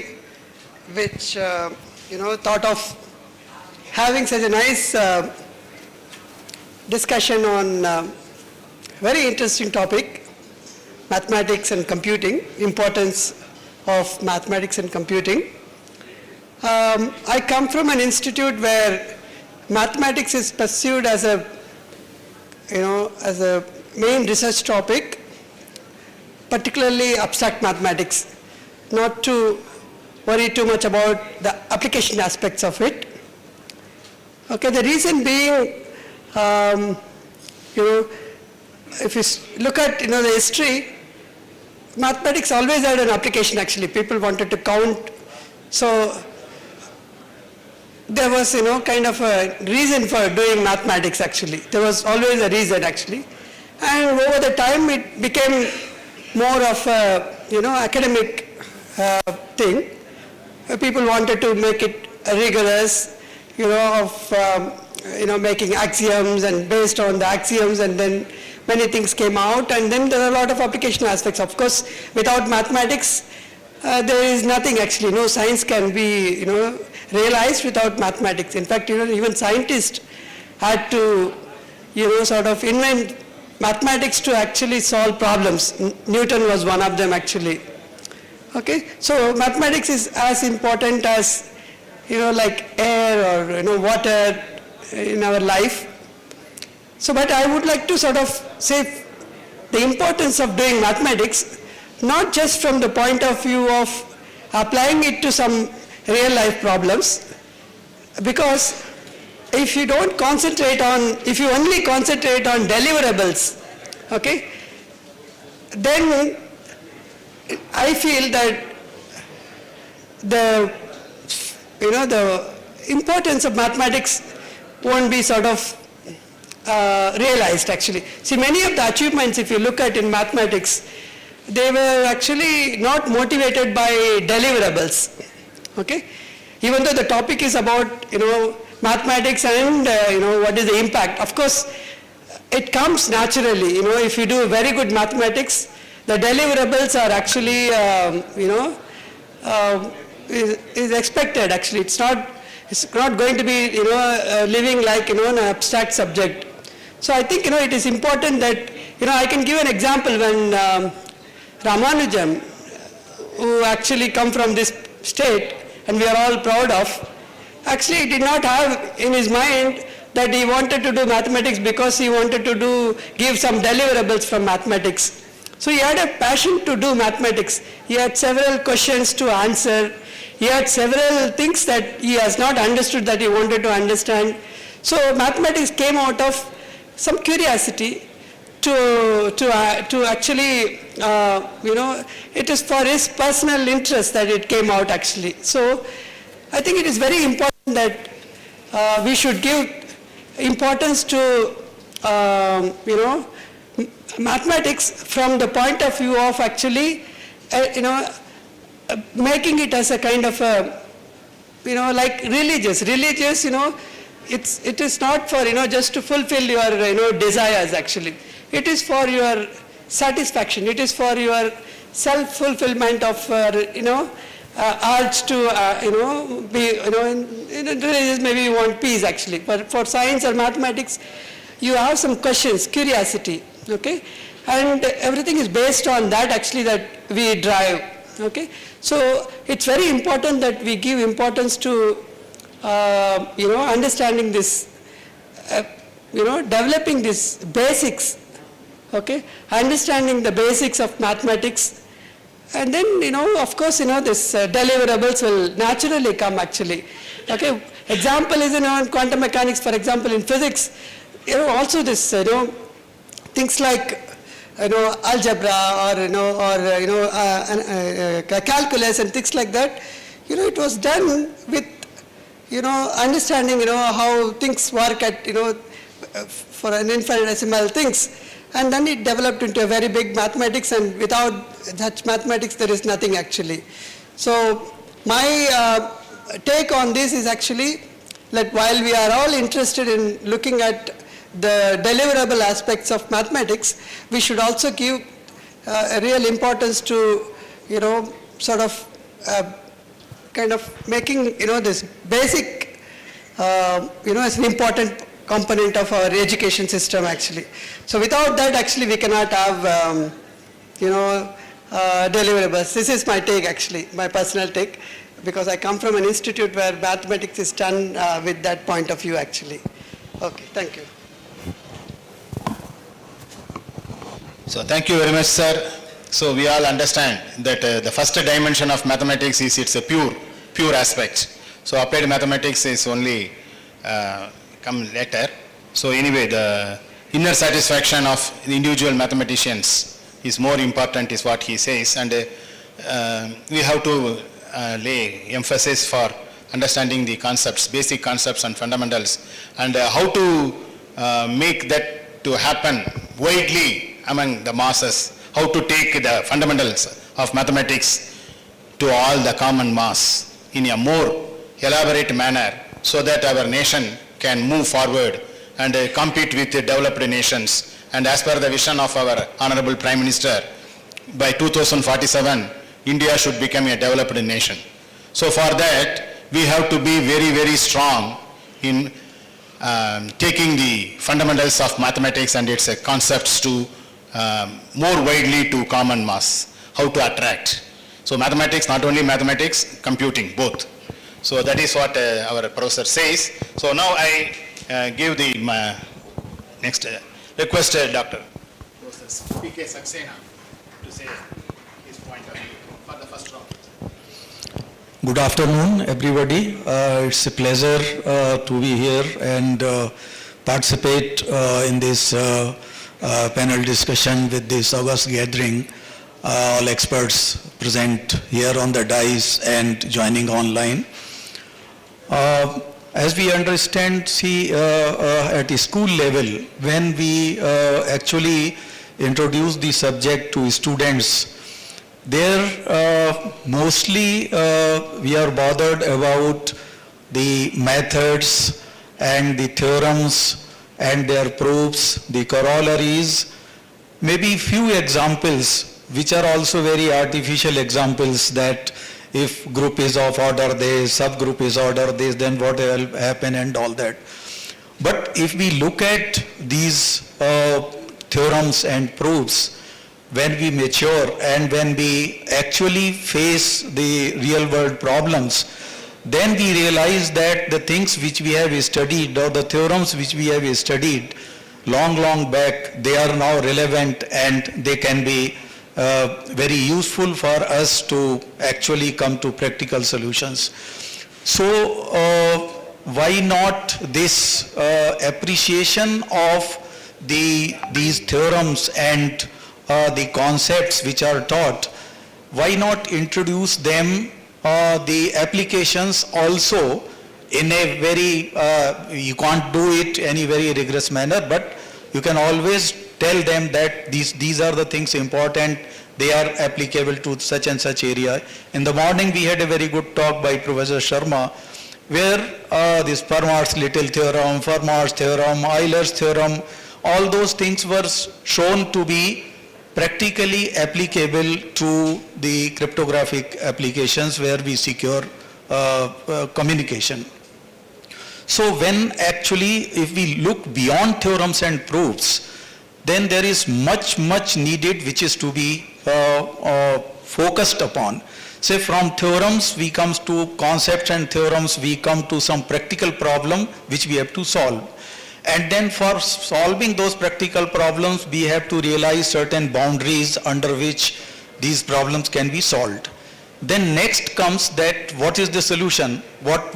[SPEAKER 4] which thought of having such a nice discussion on very interesting topic, mathematics and computing, importance of mathematics and computing. I come from an institute where mathematics is pursued as a main research topic, particularly abstract mathematics, not to worry too much about the application aspects of it. Okay, the reason being, if you look at, the history, mathematics always had an application actually. People wanted to count. So there was, kind of a reason for doing mathematics actually. There was always a reason actually. And over the time it became more of a, academic thing. People wanted to make it rigorous, making axioms, and based on the axioms, and then many things came out, and then there are a lot of application aspects. Of course, without mathematics, there is nothing actually. No science can be, realized without mathematics. In fact, even scientists had to, sort of invent mathematics to actually solve problems. Newton was one of them actually. Okay, so mathematics is as important as, like air or, water in our life. So, but I would like to sort of say the importance of doing mathematics, not just from the point of view of applying it to some real life problems, because if you don't concentrate on, if you only concentrate on deliverables, okay, then I feel that the importance of mathematics won't be sort of realized actually. See, many of the achievements, if you look at in mathematics, they were actually not motivated by deliverables. Okay, even though the topic is about mathematics and what is the impact. Of course, it comes naturally. If you do very good mathematics, the deliverables are actually is expected. Actually, it's not going to be living like an abstract subject. So I think it is important that I can give an example when Ramanujan, who actually come from this state and we are all proud of, actually did not have in his mind that he wanted to do mathematics because he wanted to give some deliverables from mathematics. So he had a passion to do mathematics. He had several questions to answer. He had several things that he has not understood that he wanted to understand. So mathematics came out of some curiosity to actually, it is for his personal interest that it came out actually. So I think it is very important that we should give importance to, mathematics from the point of view of actually, making it as a kind of a, like religious, it is not for, just to fulfill your, desires actually. It is for your satisfaction. It is for your self-fulfillment of, urge to, be, in religious maybe you want peace actually. But for science or mathematics, you have some questions, curiosity, okay? And everything is based on that actually that we drive, okay? So it's very important that we give importance to, understanding this, developing these basics, okay? Understanding the basics of mathematics. And then, of course, this deliverables will naturally come actually. Okay, example is, in quantum mechanics, for example, in physics, also this, things like, algebra or, calculus and things like that, it was done with, understanding, how things work at, for an infinitesimal things. And then it developed into a very big mathematics, and without such mathematics there is nothing actually. So my take on this is actually that while we are all interested in looking at the deliverable aspects of mathematics, we should also give a real importance to, sort of kind of making, this basic, as an important component of our education system actually. So without that actually we cannot have, deliverables. This is my take actually, my personal take, because I come from an institute where mathematics is done with that point of view actually. Okay, thank you.
[SPEAKER 2] So thank you very much, sir. So we all understand that the first dimension of mathematics is it's a pure aspect. So applied mathematics is only come later. So anyway, the inner satisfaction of the individual mathematicians is more important is what he says, and we have to lay emphasis for understanding the concepts, basic concepts and fundamentals, and how to make that to happen widely among the masses, how to take the fundamentals of mathematics to all the common mass in a more elaborate manner, so that our nation can move forward and compete with the developed nations. And as per the vision of our Honorable Prime Minister, by 2047, India should become a developed nation. So for that, we have to be very, very strong in taking the fundamentals of mathematics and its concepts to more widely to common mass, how to attract. So mathematics, not only mathematics, computing, both. So that is what our professor says. So now I give the next request Dr. P.K. Saxena to say his point of view for the first round.
[SPEAKER 15] Good afternoon, everybody. It's a pleasure to be here and participate in this panel discussion with this august gathering. All experts present here on the dais and joining online. As we understand, see, at the school level, when we actually introduce the subject to students, there mostly we are bothered about the methods and the theorems and their proofs, the corollaries, maybe few examples which are also very artificial examples, that if group is of order this, subgroup is order this, then what will happen and all that. But if we look at these theorems and proofs, when we mature and when we actually face the real world problems, then we realize that the things which we have studied, or the theorems which we have studied long back, they are now relevant and they can be very useful for us to actually come to practical solutions. So why not this appreciation of these theorems and the concepts which are taught, why not introduce them, the applications also in a very, you can't do it in any very rigorous manner, but you can always tell them that these are the things important, they are applicable to such and such area. In the morning we had a very good talk by Professor Sharma, where this Fermat's little theorem, Fermat's theorem, Euler's theorem, all those things were shown to be practically applicable to the cryptographic applications where we secure communication. So when actually, if we look beyond theorems and proofs, then there is much needed which is to be focused upon. Say from theorems we come to concepts, and theorems we come to some practical problem which we have to solve. And then for solving those practical problems, we have to realize certain boundaries under which these problems can be solved. Then next comes that what is the solution, what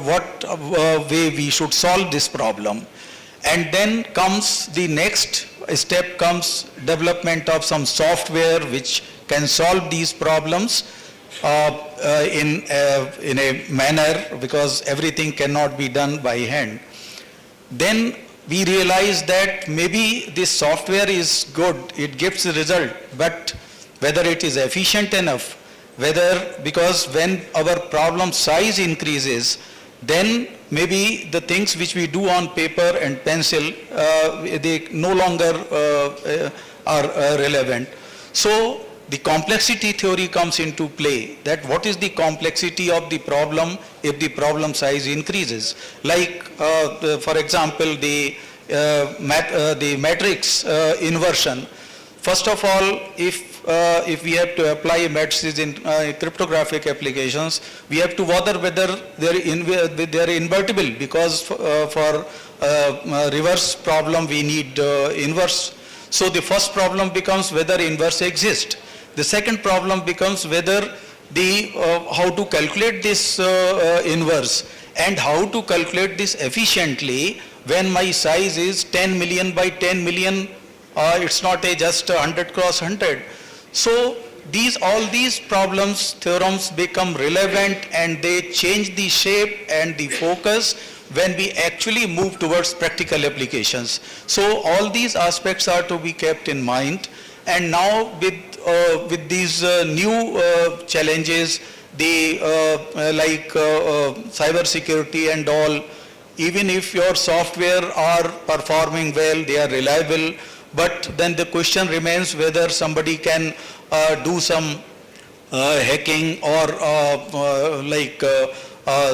[SPEAKER 15] way we should solve this problem. And then comes the next step, comes development of some software which can solve these problems in a manner, because everything cannot be done by hand. Then we realize that maybe this software is good, it gives a result, but whether it is efficient enough, because when our problem size increases, then maybe the things which we do on paper and pencil, they no longer are relevant. So the complexity theory comes into play, that what is the complexity of the problem if the problem size increases. Like for example, the matrix inversion. First of all, if we have to apply matrices in cryptographic applications, we have to bother whether they are invertible, because for reverse problem we need inverse. So the first problem becomes whether inverse exists. The second problem becomes whether how to calculate this inverse. and how to calculate this efficiently when my size is 10 million by 10 million, it's not just 100 cross 100. So all these problems, theorems become relevant and they change the shape and the focus when we actually move towards practical applications. So all these aspects are to be kept in mind. And now with these new challenges, like cyber security and all, even if your software are performing well, they are reliable, but then the question remains whether somebody can do some hacking or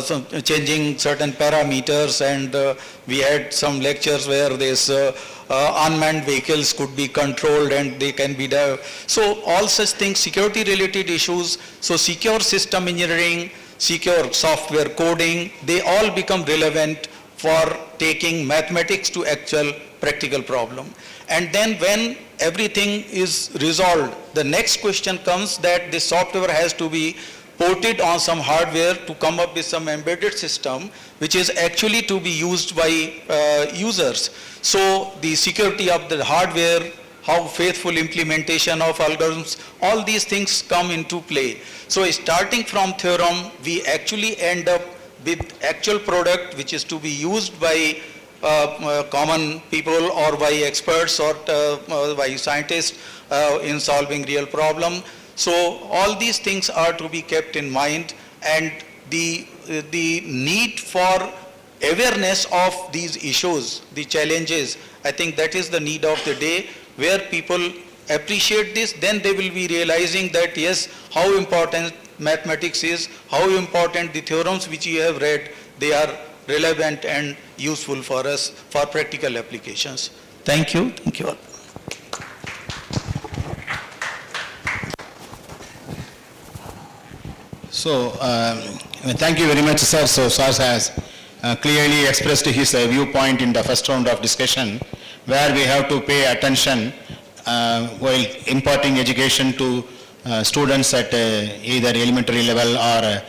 [SPEAKER 15] some changing certain parameters, and we had some lectures where this unmanned vehicles could be controlled and they can be there. So all such things, security related issues, so secure system engineering, secure software coding, they all become relevant for taking mathematics to actual practical problem. And then when everything is resolved, the next question comes that the software has to be ported on some hardware to come up with some embedded system which is actually to be used by users. So the security of the hardware, how faithful implementation of algorithms, all these things come into play. So starting from theorem, we actually end up with actual product which is to be used by common people or by experts or by scientists in solving real problem. So all these things are to be kept in mind, and the need for awareness of these issues, the challenges, I think that is the need of the day, where people appreciate this, then they will be realizing that yes, how important mathematics is, how important the theorems which you have read, they are relevant and useful for us for practical applications. Thank you. Thank you all.
[SPEAKER 2] So, thank you very much, sir. So, sir has clearly expressed his viewpoint in the first round of discussion, where we have to pay attention while imparting education to students at either elementary level or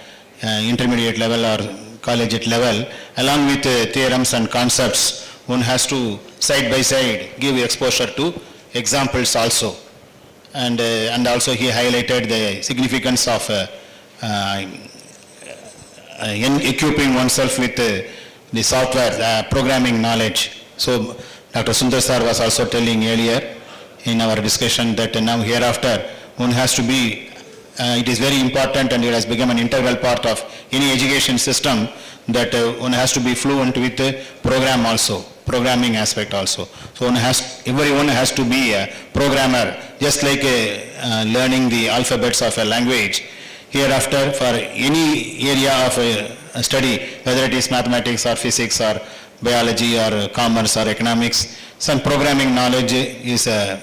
[SPEAKER 2] intermediate level or collegiate level. Along with theorems and concepts, one has to side by side give exposure to examples also. And also he highlighted the significance of equipping oneself with the software programming knowledge. So Dr. Sundar sir was also telling earlier in our discussion that now hereafter one has to be, it is very important and it has become an integral part of any education system that one has to be fluent with the program also, programming aspect also. So everyone has to be a programmer, just like learning the alphabets of a language. Hereafter, for any area of a study, whether it is mathematics or physics or biology or commerce or economics, some programming knowledge is a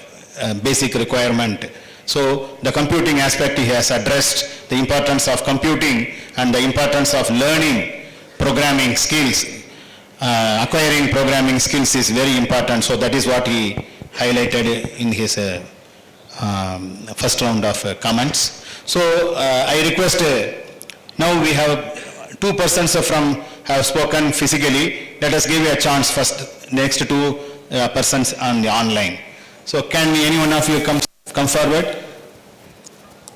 [SPEAKER 2] basic requirement. So the computing aspect, he has addressed the importance of computing and the importance of learning programming skills. Acquiring programming skills is very important. So that is what he highlighted in his first round of comments. So I request, now we have two persons from have spoken physically. Let us give a chance first, next two persons on the online. So can any one of you come forward?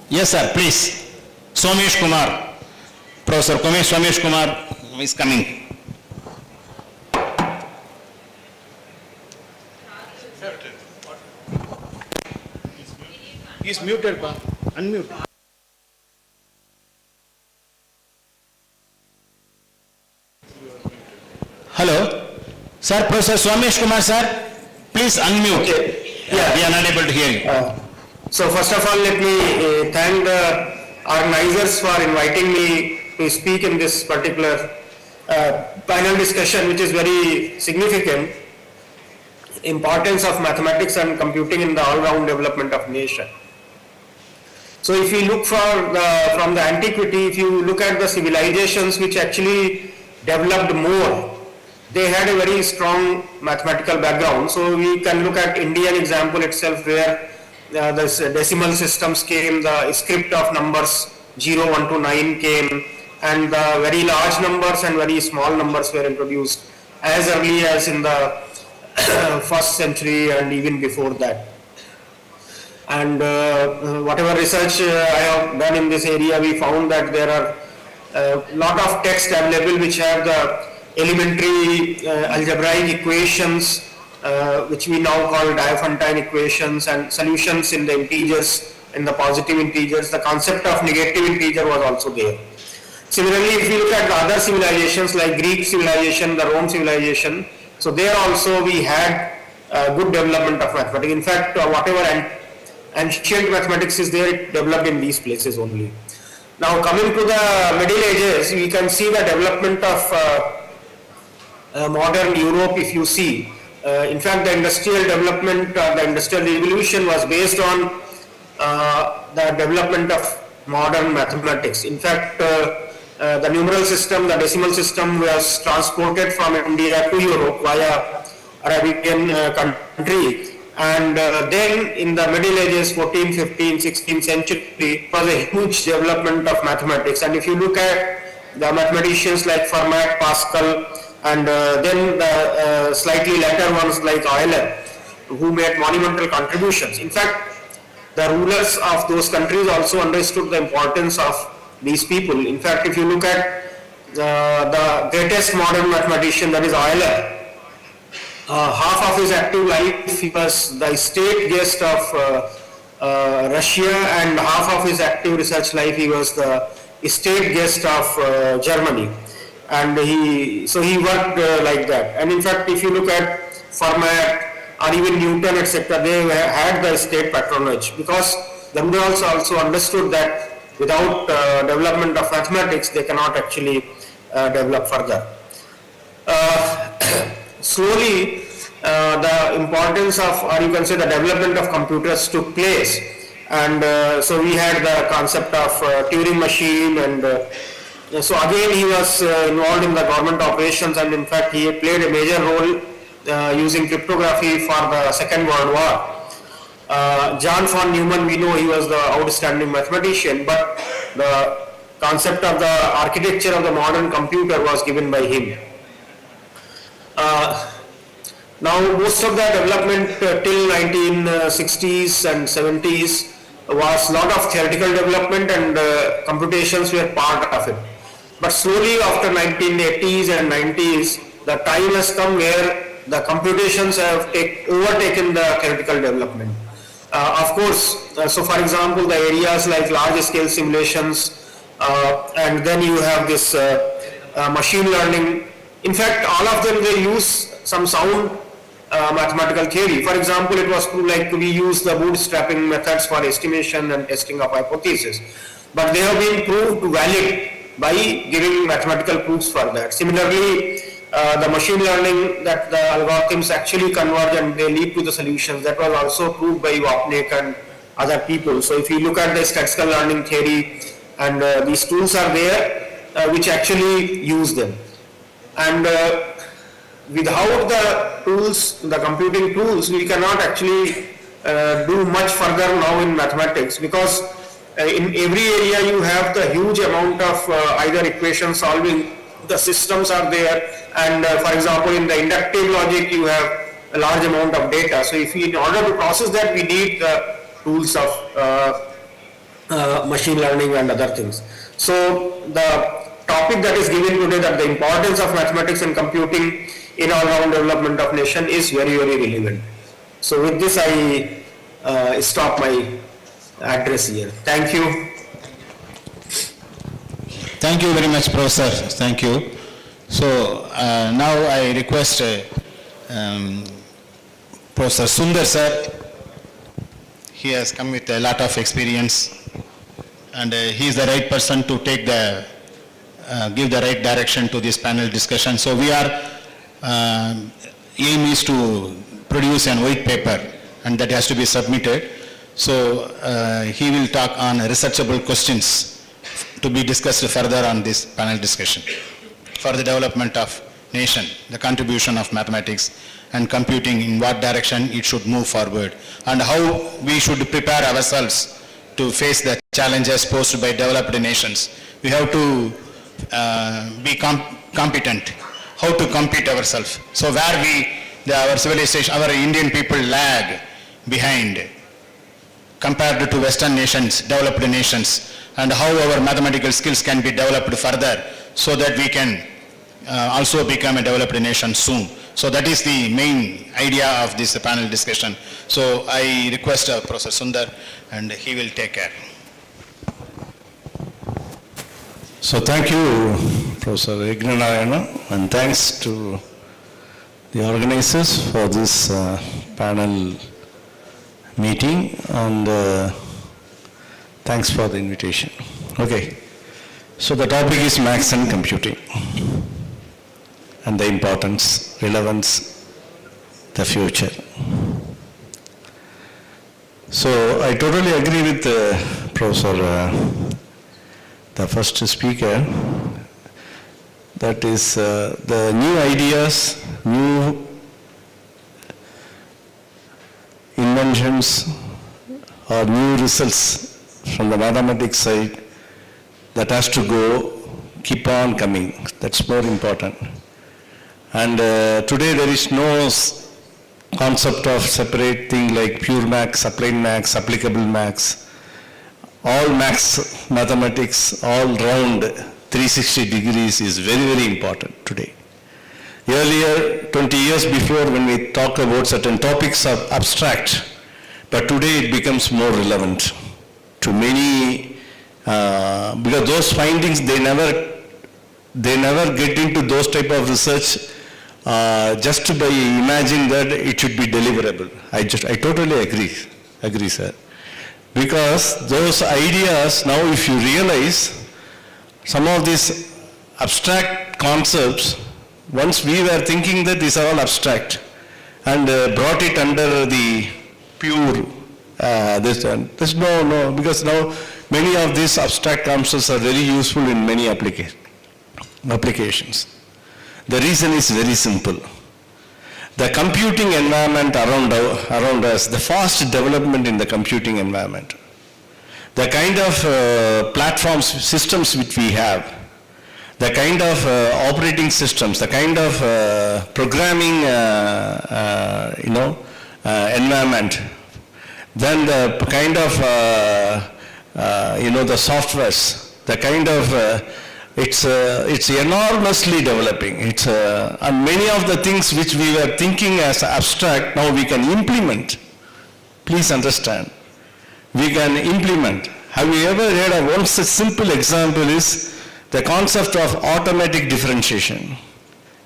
[SPEAKER 2] Yes sir, please. Somesh Kumar. Professor Somesh Kumar is coming. He is muted, unmute. Hello. Sir, Professor Somesh Kumar sir, please unmute.
[SPEAKER 5] Okay. Yeah.
[SPEAKER 2] We are not able to hear you.
[SPEAKER 5] So first of all, let me thank the organizers for inviting me to speak in this particular panel discussion, which is very significant. Importance of mathematics and computing in the all-round development of nation. So if you look from the antiquity, if you look at the civilizations which actually developed more, they had a very strong mathematical background. So we can look at Indian example itself, where the decimal systems came, the script of numbers 0, 1 to 9 came, and the very large numbers and very small numbers were introduced as early as in the first century and even before that. And whatever research I have done in this area, we found that there are a lot of text available which have the elementary algebraic equations, which we now call Diophantine equations, and solutions in the integers, in the positive integers. The concept of negative integer was also there. Similarly, if we look at the other civilizations like Greek civilization, the Rome civilization, so there also we had good development of mathematics. In fact, whatever ancient mathematics is there, it developed in these places only. Now coming to the Middle Ages, we can see the development of modern Europe. If you see, in fact, the industrial development, the industrial revolution was based on the development of modern mathematics. In fact, the numeral system, the decimal system was transported from India to Europe via Arabian country. And then in the Middle Ages, 14th, 15th, 16th century, it was a huge development of mathematics. And if you look at the mathematicians like Fermat, Pascal, and then the slightly later ones like Euler, who made monumental contributions. In fact, the rulers of those countries also understood the importance of these people. In fact, if you look at the greatest modern mathematician, that is Euler, half of his active life he was the state guest of Russia, and half of his active research life he was the state guest of Germany, and he worked like that. And in fact, if you look at Fermat or even Newton, etc., they had the state patronage, because the rulers also understood that without development of mathematics they cannot actually develop further. Slowly the importance of, or you can say the development of computers took place, and so we had the concept of Turing machine, and so again he was involved in the government operations, and in fact he played a major role using cryptography for the Second World War. John von Neumann, we know he was the outstanding mathematician, but the concept of the architecture of the modern computer was given by him. Now most of the development till 1960s and 70s was lot of theoretical development, and computations were part of it. But slowly after 1980s and 90s, the time has come where the computations have overtaken the theoretical development. Of course, so for example, the areas like large scale simulations, and then you have this machine learning. In fact, all of them, they use some sound mathematical theory. For example, it was like we use the bootstrapping methods for estimation and testing of hypotheses, but they have been proved valid by giving mathematical proofs for that. Similarly, the machine learning, that the algorithms actually converge and they lead to the solutions, that was also proved by Wapnick and other people. So if you look at the statistical learning theory, and these tools are there which actually use them. And without the tools, the computing tools, we cannot actually do much further now in mathematics, because in every area you have the huge amount of either equation solving, the systems are there, and for example in the inductive logic you have a large amount of data. So if we, in order to process that, we need the tools of machine learning and other things. So the topic that is given today, that the importance of mathematics and computing in all-round development of nation, is very, very relevant. So with this I stop my address here. Thank you.
[SPEAKER 2] Thank you very much, Professor. Thank you. So now I request Professor Sundar sir. He has come with a lot of experience, and he is the right person to take the give the right direction to this panel discussion. So we are aim is to produce an white paper, and that has to be submitted. So he will talk on researchable questions to be discussed further on this panel discussion for the development of nation, the contribution of mathematics and computing, in what direction it should move forward, and how we should prepare ourselves to face the challenges posed by developed nations. We have to be competent, how to compete ourselves. So where our civilization, our Indian people lag behind compared to Western nations, developed nations, and how our mathematical skills can be developed further so that we can also become a developed nation soon. So that is the main idea of this panel discussion. So I request Professor Sundar, and he will take care.
[SPEAKER 13] So thank you, Professor Ignanayana, and thanks to the organizers for this panel meeting, and thanks for the invitation. Okay, so the topic is maths and computing, and the importance, relevance, the future. So I totally agree with Professor, the first speaker, that is the new ideas, new inventions or new results from the mathematics side that has to go, keep on coming. That's more important. And today there is no concept of separate thing like pure maths, applied maths, applicable maths. All maths, mathematics, all round 360 degrees is very, very important today. Earlier, 20 years before, when we talk about certain topics are abstract, but today it becomes more relevant to many, because those findings, they never get into those type of research just by imagining that it should be deliverable. I totally agree, sir. Because those ideas, now if you realize, some of these abstract concepts, once we were thinking that these are all abstract, and brought it under the pure, there's no, because now many of these abstract concepts are very useful in many applications. The reason is very simple. The computing environment around us, the fast development in the computing environment, the kind of platforms, systems which we have, the kind of operating systems, the kind of programming, environment, then the kind of, the softwares, the kind of, it's enormously developing. And many of the things which we were thinking as abstract, now we can implement. Please understand. We can implement. Have you ever heard of one such simple example is the concept of automatic differentiation.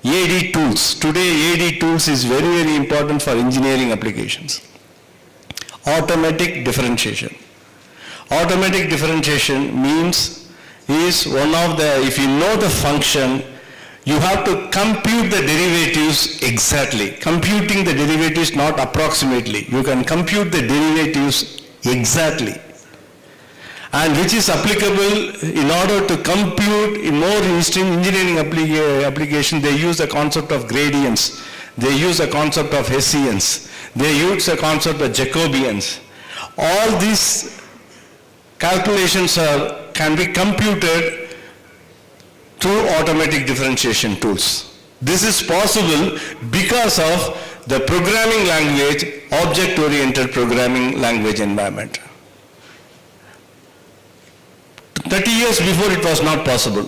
[SPEAKER 13] AD tools. Today AD tools is very, very important for engineering applications. Automatic differentiation. Automatic differentiation means is one of the, if you know the function, you have to compute the derivatives exactly. Computing the derivatives, not approximately. You can compute the derivatives exactly. And which is applicable in order to compute in more engineering application, they use the concept of gradients. They use the concept of Hessians. They use the concept of Jacobians. All these calculations can be computed through automatic differentiation tools. This is possible because of the programming language, object-oriented programming language environment. 30 years before it was not possible.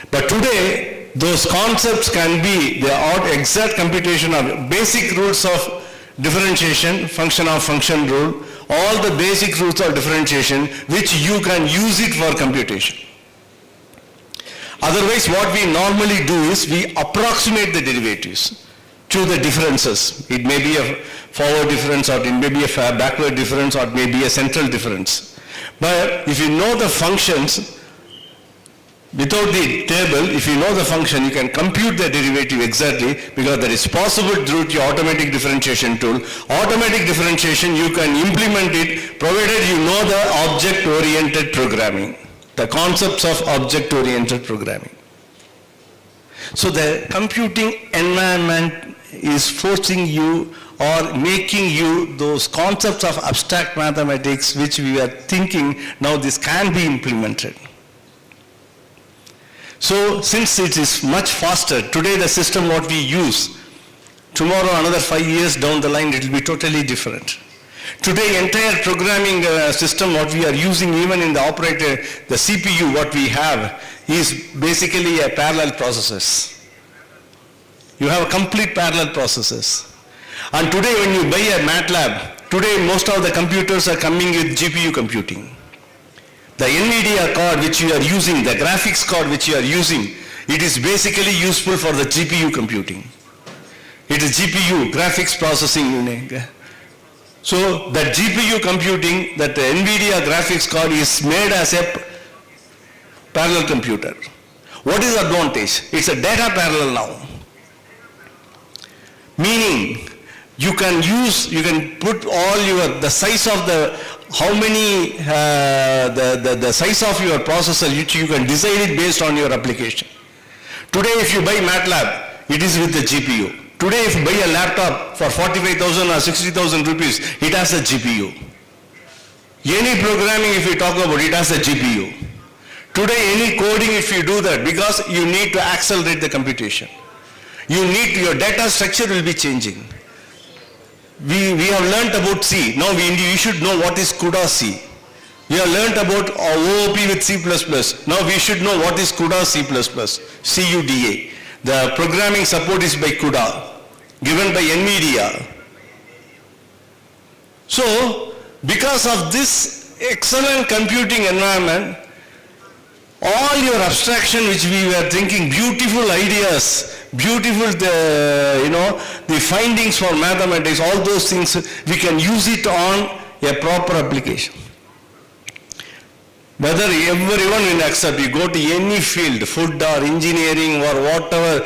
[SPEAKER 13] But today, those concepts can be the exact computation of basic rules of differentiation, function of function rule, all the basic rules of differentiation which you can use it for computation. Otherwise, what we normally do is we approximate the derivatives to the differences. It may be a forward difference, or it may be a backward difference, or it may be a central difference. But if you know the functions, without the table, if you know the function, you can compute the derivative exactly, because that is possible through the automatic differentiation tool. Automatic differentiation, you can implement it provided you know the object-oriented programming, the concepts of object-oriented programming. So the computing environment is forcing you or making you those concepts of abstract mathematics which we are thinking, now this can be implemented. So since it is much faster, today the system what we use, tomorrow another 5 years down the line it will be totally different. Today entire programming system what we are using even in the operator, the CPU what we have is basically a parallel processes. You have a complete parallel processes. And today when you buy a MATLAB, today most of the computers are coming with GPU computing. The NVIDIA card which you are using, the graphics card which you are using, it is basically useful for the GPU computing. It is GPU, graphics processing unit. So that GPU computing, that the NVIDIA graphics card is made as a parallel computer. What is the advantage? It's a data parallel now. Meaning, you can put all the size of the, how many, the size of your processor, which you can decide it based on your application. Today if you buy MATLAB, it is with the GPU. Today if you buy a laptop for 45,000 or 60,000 rupees, it has a GPU. Any programming if you talk about it has a GPU. Today any coding if you do that, because you need to accelerate the computation. Your data structure will be changing. We have learnt about C. Now we should know what is CUDA C. We have learnt about OOP with C++. Now we should know what is CUDA C++, CUDA. The programming support is by CUDA, given by NVIDIA. So, because of this excellent computing environment, all your abstraction which we were thinking, beautiful ideas, beautiful, the findings for mathematics, all those things, we can use it on a proper application. Whether everyone will accept, you go to any field, food or engineering or whatever,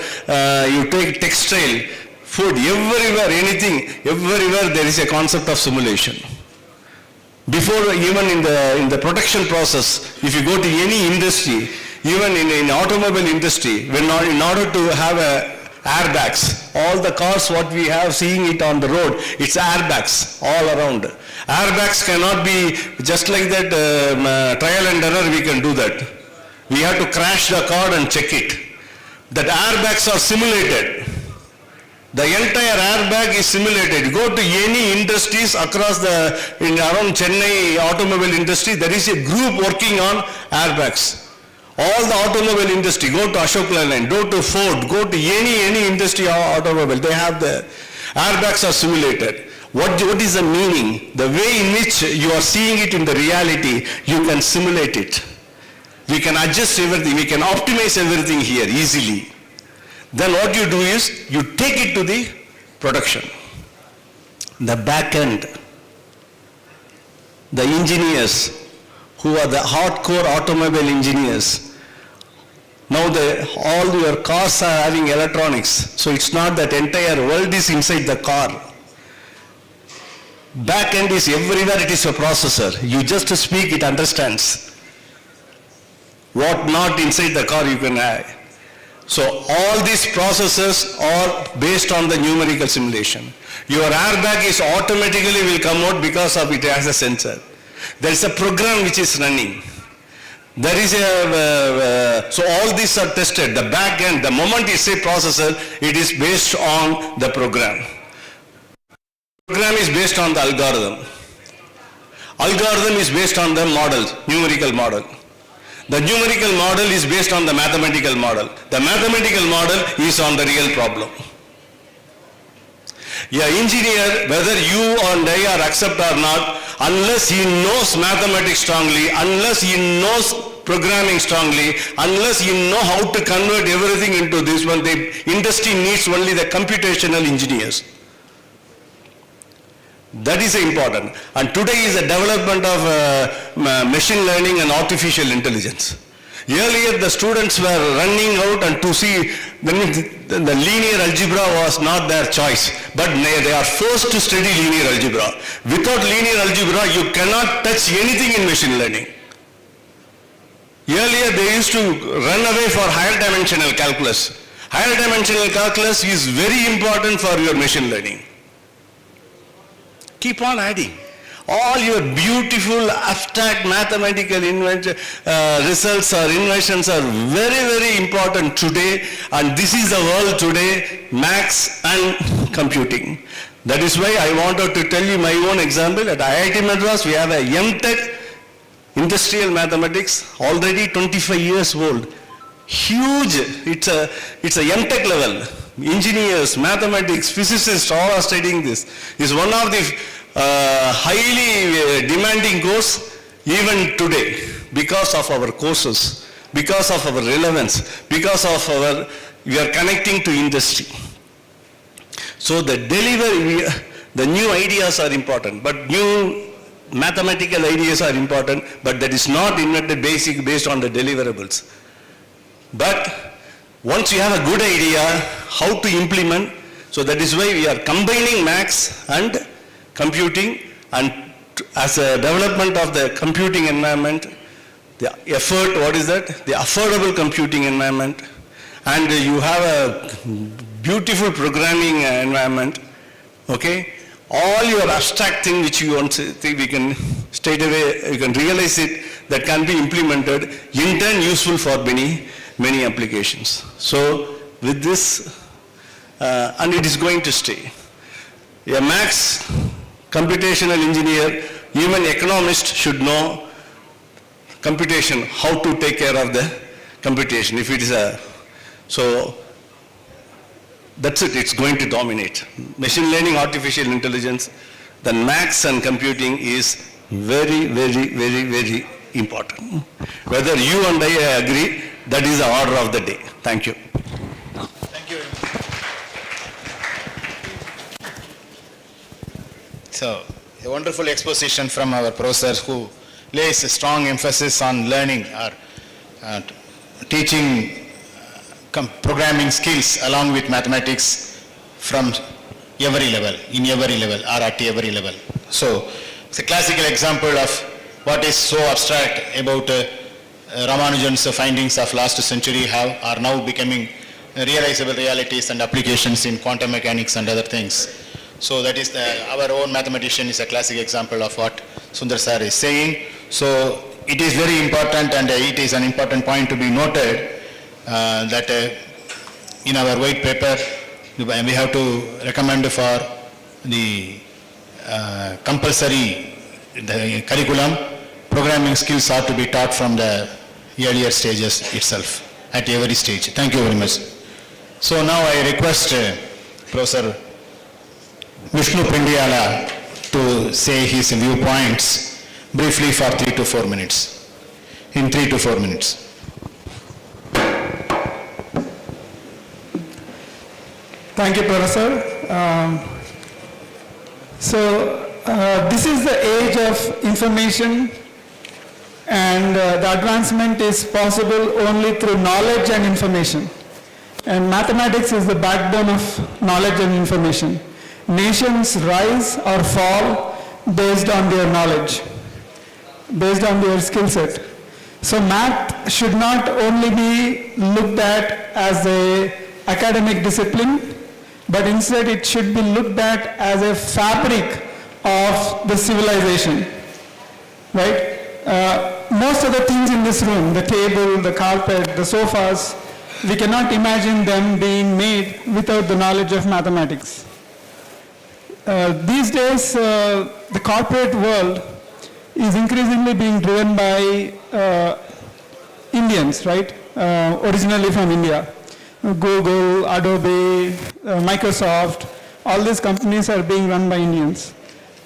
[SPEAKER 13] you take textile, food, everywhere, anything, everywhere there is a concept of simulation. Before even in the production process, if you go to any industry, even in automobile industry, in order to have airbags, all the cars what we have seeing it on the road, it's airbags all around. Airbags cannot be just like that, trial and error we can do that. We have to crash the car and check it. That airbags are simulated. The entire airbag is simulated. Go to any industries across around Chennai automobile industry, there is a group working on airbags. All the automobile industry, go to Ashok Leyland, go to Ford, go to any industry automobile, they have the airbags are simulated. What is the meaning? The way in which you are seeing it in the reality, you can simulate it. We can adjust everything, we can optimize everything here easily. Then what you do is, you take it to the production. The back end, the engineers, who are the hardcore automobile engineers. Now all your cars are having electronics, so it's not that entire world is inside the car. Back end is everywhere, it is a processor. You just speak, it understands. What not inside the car you can have. So all these processes are based on the numerical simulation. Your airbag is automatically will come out because of it has a sensor. There is a program which is running. There is so all these are tested. The back end, the moment you say processor, it is based on the program. Program is based on the algorithm. Algorithm is based on the model, numerical model. The numerical model is based on the mathematical model. The mathematical model is on the real problem. An engineer, whether you and I are accept or not, unless he knows mathematics strongly, unless he knows programming strongly, unless you know how to convert everything into this one, the industry needs only the computational engineers. That is important. And today is the development of machine learning and artificial intelligence. Earlier the students were running out and to see, the linear algebra was not their choice, but they are forced to study linear algebra. Without linear algebra, you cannot touch anything in machine learning. Earlier they used to run away for higher dimensional calculus. Higher dimensional calculus is very important for your machine learning. Keep on adding. All your beautiful abstract mathematical results or inventions are very, very important today, and this is the world today, maths and computing. That is why I wanted to tell you my own example. At IIT Madras, we have a M.Tech industrial mathematics, already 25 years old. Huge, it's a M.Tech level. Engineers, mathematics, physicists, all are studying this. It's one of the highly demanding course even today because of our courses, because of our relevance, because of our, we are connecting to industry. So the delivery, the new ideas are important, but new mathematical ideas are important, but that is not invented based on the deliverables. But once you have a good idea how to implement, so that is why we are combining maths and computing, and as a development of the computing environment, the effort, what is that? The affordable computing environment, and you have a beautiful programming environment, okay? All your abstract thing which you want to think we can straight away, you can realize it, that can be implemented, in turn useful for many applications. So with this, and it is going to stay. A maths, computational engineer, even economist should know computation, how to take care of the computation. If it is a, so that's it, it's going to dominate. Machine learning, artificial intelligence, then maths and computing is very, very, very, very important. Whether you and I agree, that is the order of the day. Thank you.
[SPEAKER 2] Thank you. So, a wonderful exposition from our professors who lays a strong emphasis on learning or teaching programming skills along with mathematics from every level, in every level, or at every level. So, it's a classical example of what is so abstract about Ramanujan's findings of last century are now becoming realizable realities and applications in quantum mechanics and other things. So that is our own mathematician is a classic example of what Sundar sir is saying. So it is very important, and it is an important point to be noted that in our white paper we have to recommend for the compulsory curriculum, programming skills are to be taught from the earlier stages itself, at every stage. Thank you very much. So now I request Professor Vishnu Pindiala to say his viewpoints briefly for 3 to 4 minutes. In 3 to 4 minutes.
[SPEAKER 17] Thank you, Professor. This is the age of information, and the advancement is possible only through knowledge and information. And mathematics is the backbone of knowledge and information. Nations rise or fall based on their knowledge, based on their skill set. So math should not only be looked at as an academic discipline, but instead it should be looked at as a fabric of the civilization, right? Most of the things in this room, the table, the carpet, the sofas, we cannot imagine them being made without the knowledge of mathematics. These days, the corporate world is increasingly being driven by Indians, right? Originally from India. Google, Adobe, Microsoft, all these companies are being run by Indians.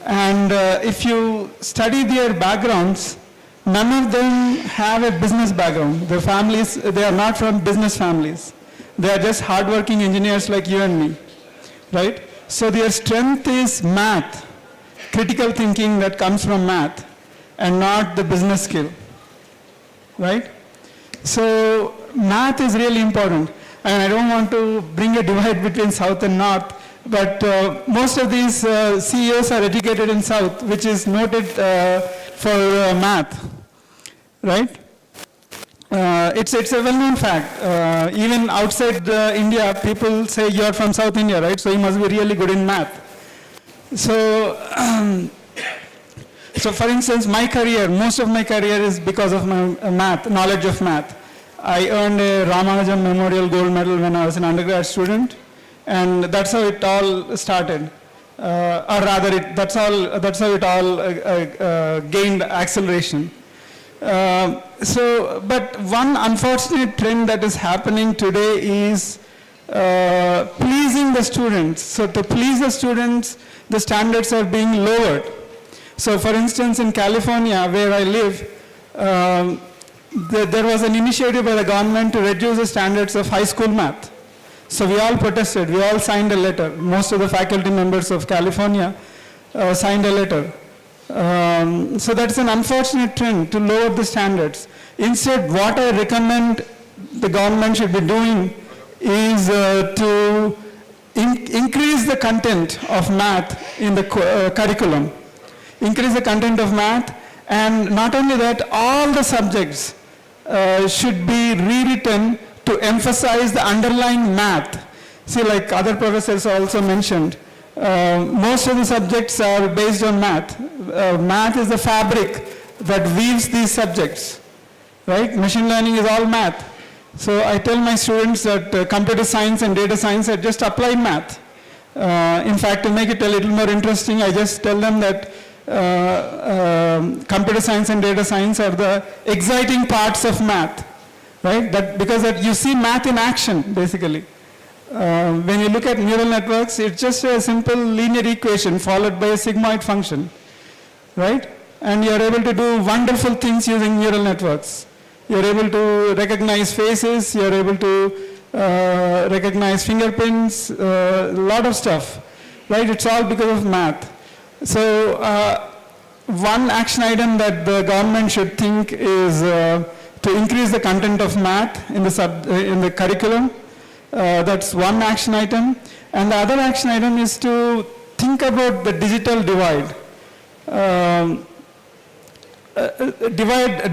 [SPEAKER 17] And if you study their backgrounds, none of them have a business background. Their families, they are not from business families. They are just hardworking engineers like you and me, right? So their strength is math, critical thinking that comes from math, and not the business skill, right? So math is really important. And I don't want to bring a divide between South and North, but most of these CEOs are educated in South, which is noted for math, right? It's a well-known fact. Even outside India, people say you're from South India, right? So you must be really good in math. So So for instance, my career, most of my career is because of my math, knowledge of math. I earned a Ramanujan Memorial Gold Medal when I was an undergrad student, and that's how it all started. Or rather, that's how it all gained acceleration. But one unfortunate trend that is happening today is pleasing the students. So to please the students, the standards are being lowered. So for instance, in California, where I live, there was an initiative by the government to reduce the standards of high school math. So we all protested, we all signed a letter. Most of the faculty members of California signed a letter. So that's an unfortunate trend to lower the standards. Instead, what I recommend the government should be doing is to increase the content of math in the curriculum. Increase the content of math, and not only that, all the subjects should be rewritten to emphasize the underlying math. See, like other professors also mentioned, most of the subjects are based on math. Math is the fabric that weaves these subjects, right? Machine learning is all math. So I tell my students that computer science and data science are just applied math. In fact, to make it a little more interesting, I just tell them that computer science and data science are the exciting parts of math, right? Because you see math in action, basically. When you look at neural networks, it's just a simple linear equation followed by a sigmoid function, right? And you're able to do wonderful things using neural networks. You're able to recognize faces, you're able to recognize fingerprints, a lot of stuff, right? It's all because of math. So one action item that the government should think is to increase the content of math in the curriculum. That's one action item. And the other action item is to think about the digital divide.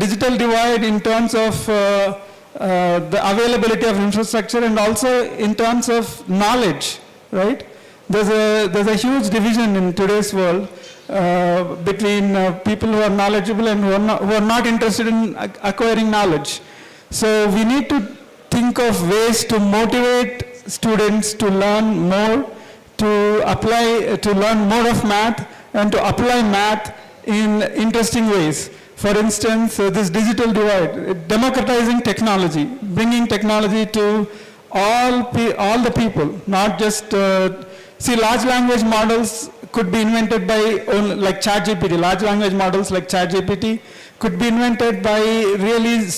[SPEAKER 17] Digital divide in terms of the availability of infrastructure and also in terms of knowledge, right? There's a huge division in today's world between people who are knowledgeable and who are not interested in acquiring knowledge. So we need to think of ways to motivate students to learn more, to learn more of math, and to apply math in interesting ways. For instance, this digital divide, democratizing technology, bringing technology to all the people, not just, see, large language models could be invented by, like ChatGPT, large language models like ChatGPT could be invented by really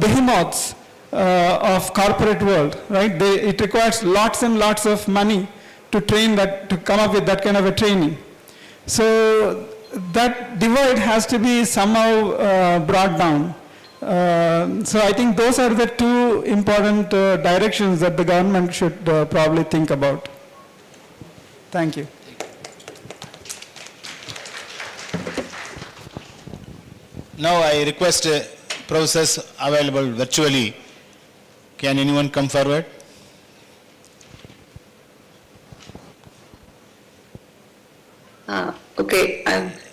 [SPEAKER 17] behemoths of corporate world, right? It requires lots and lots of money to train that, to come up with that kind of a training. So that divide has to be somehow brought down. So I think those are the two important directions that the government should probably think about. Thank you.
[SPEAKER 2] Now I request professors available virtually. Can anyone come forward?
[SPEAKER 3] Okay,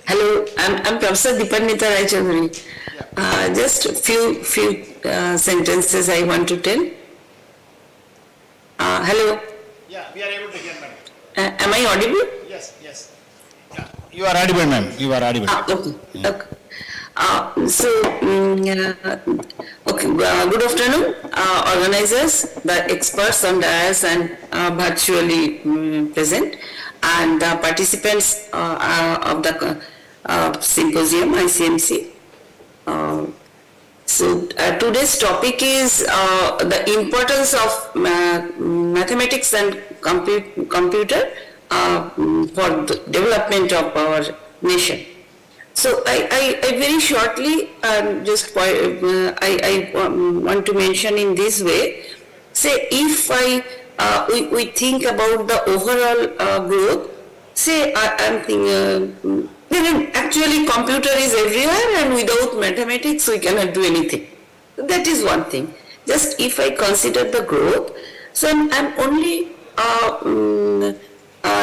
[SPEAKER 3] hello, I'm Professor Dipannita Raichaudhuri. Just few sentences I want to tell. Hello.
[SPEAKER 2] Yeah, we are able to hear, madam.
[SPEAKER 3] Am I audible?
[SPEAKER 2] Yes. Yeah. You are audible, ma'am. You are audible.
[SPEAKER 3] Okay. Good afternoon, organizers, the experts on dais and virtually present, and the participants of the symposium, ICMC. Today's topic is the importance of mathematics and computer for the development of our nation. So I very shortly I want to mention in this way. Say if we think about the overall growth. Say I'm thinking actually computer is everywhere, and without mathematics we cannot do anything. That is one thing. Just if I consider the growth, so I'm only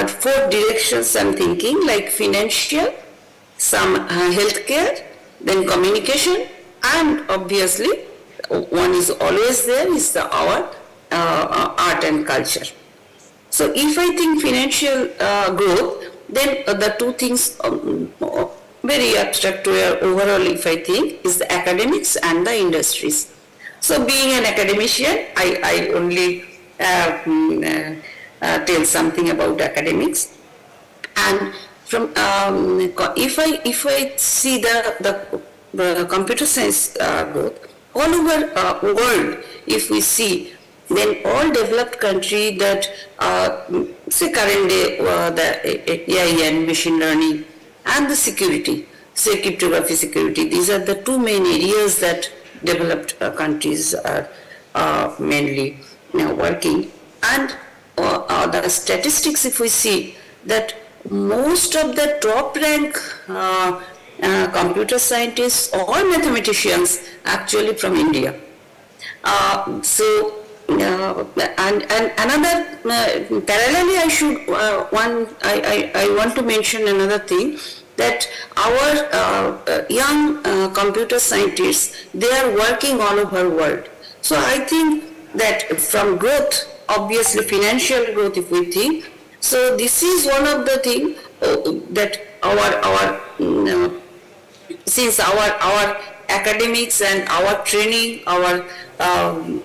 [SPEAKER 3] four directions I'm thinking, like financial, some healthcare, then communication, and obviously one is always there is our art and culture. So if I think financial growth, then the two things very abstract overall if I think is the academics and the industries. So being an academician, I only tell something about academics. And from if I see the computer science growth all over world, if we see, then all developed country that say current day the AI and machine learning and the security, say cryptography security, these are the two main areas that developed countries are mainly working. And the statistics, if we see that most of the top rank computer scientists or mathematicians actually from India. And another parallelly I want to mention another thing, that our young computer scientists, they are working all over the world. So I think that from growth, obviously financial growth if we think, so this is one of the things that since our academics and our training, our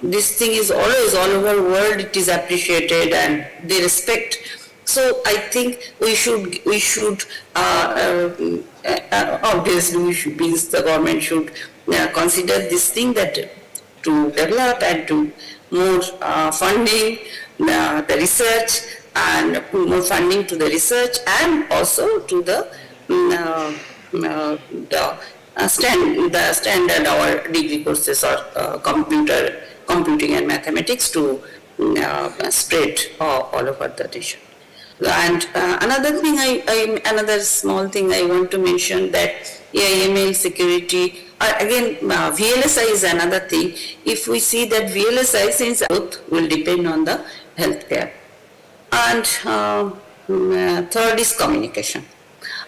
[SPEAKER 3] this thing is always all over the world, it is appreciated and they respect. So I think we should obviously we should be, the government should consider this thing, that to develop and to more funding the research, and more funding to the research, and also to the standard our degree courses or computing and mathematics to spread all over the nation. And another thing, another small thing I want to mention, that email security, again VLSI is another thing. If we see that VLSI, since growth will depend on the healthcare. And third is communication.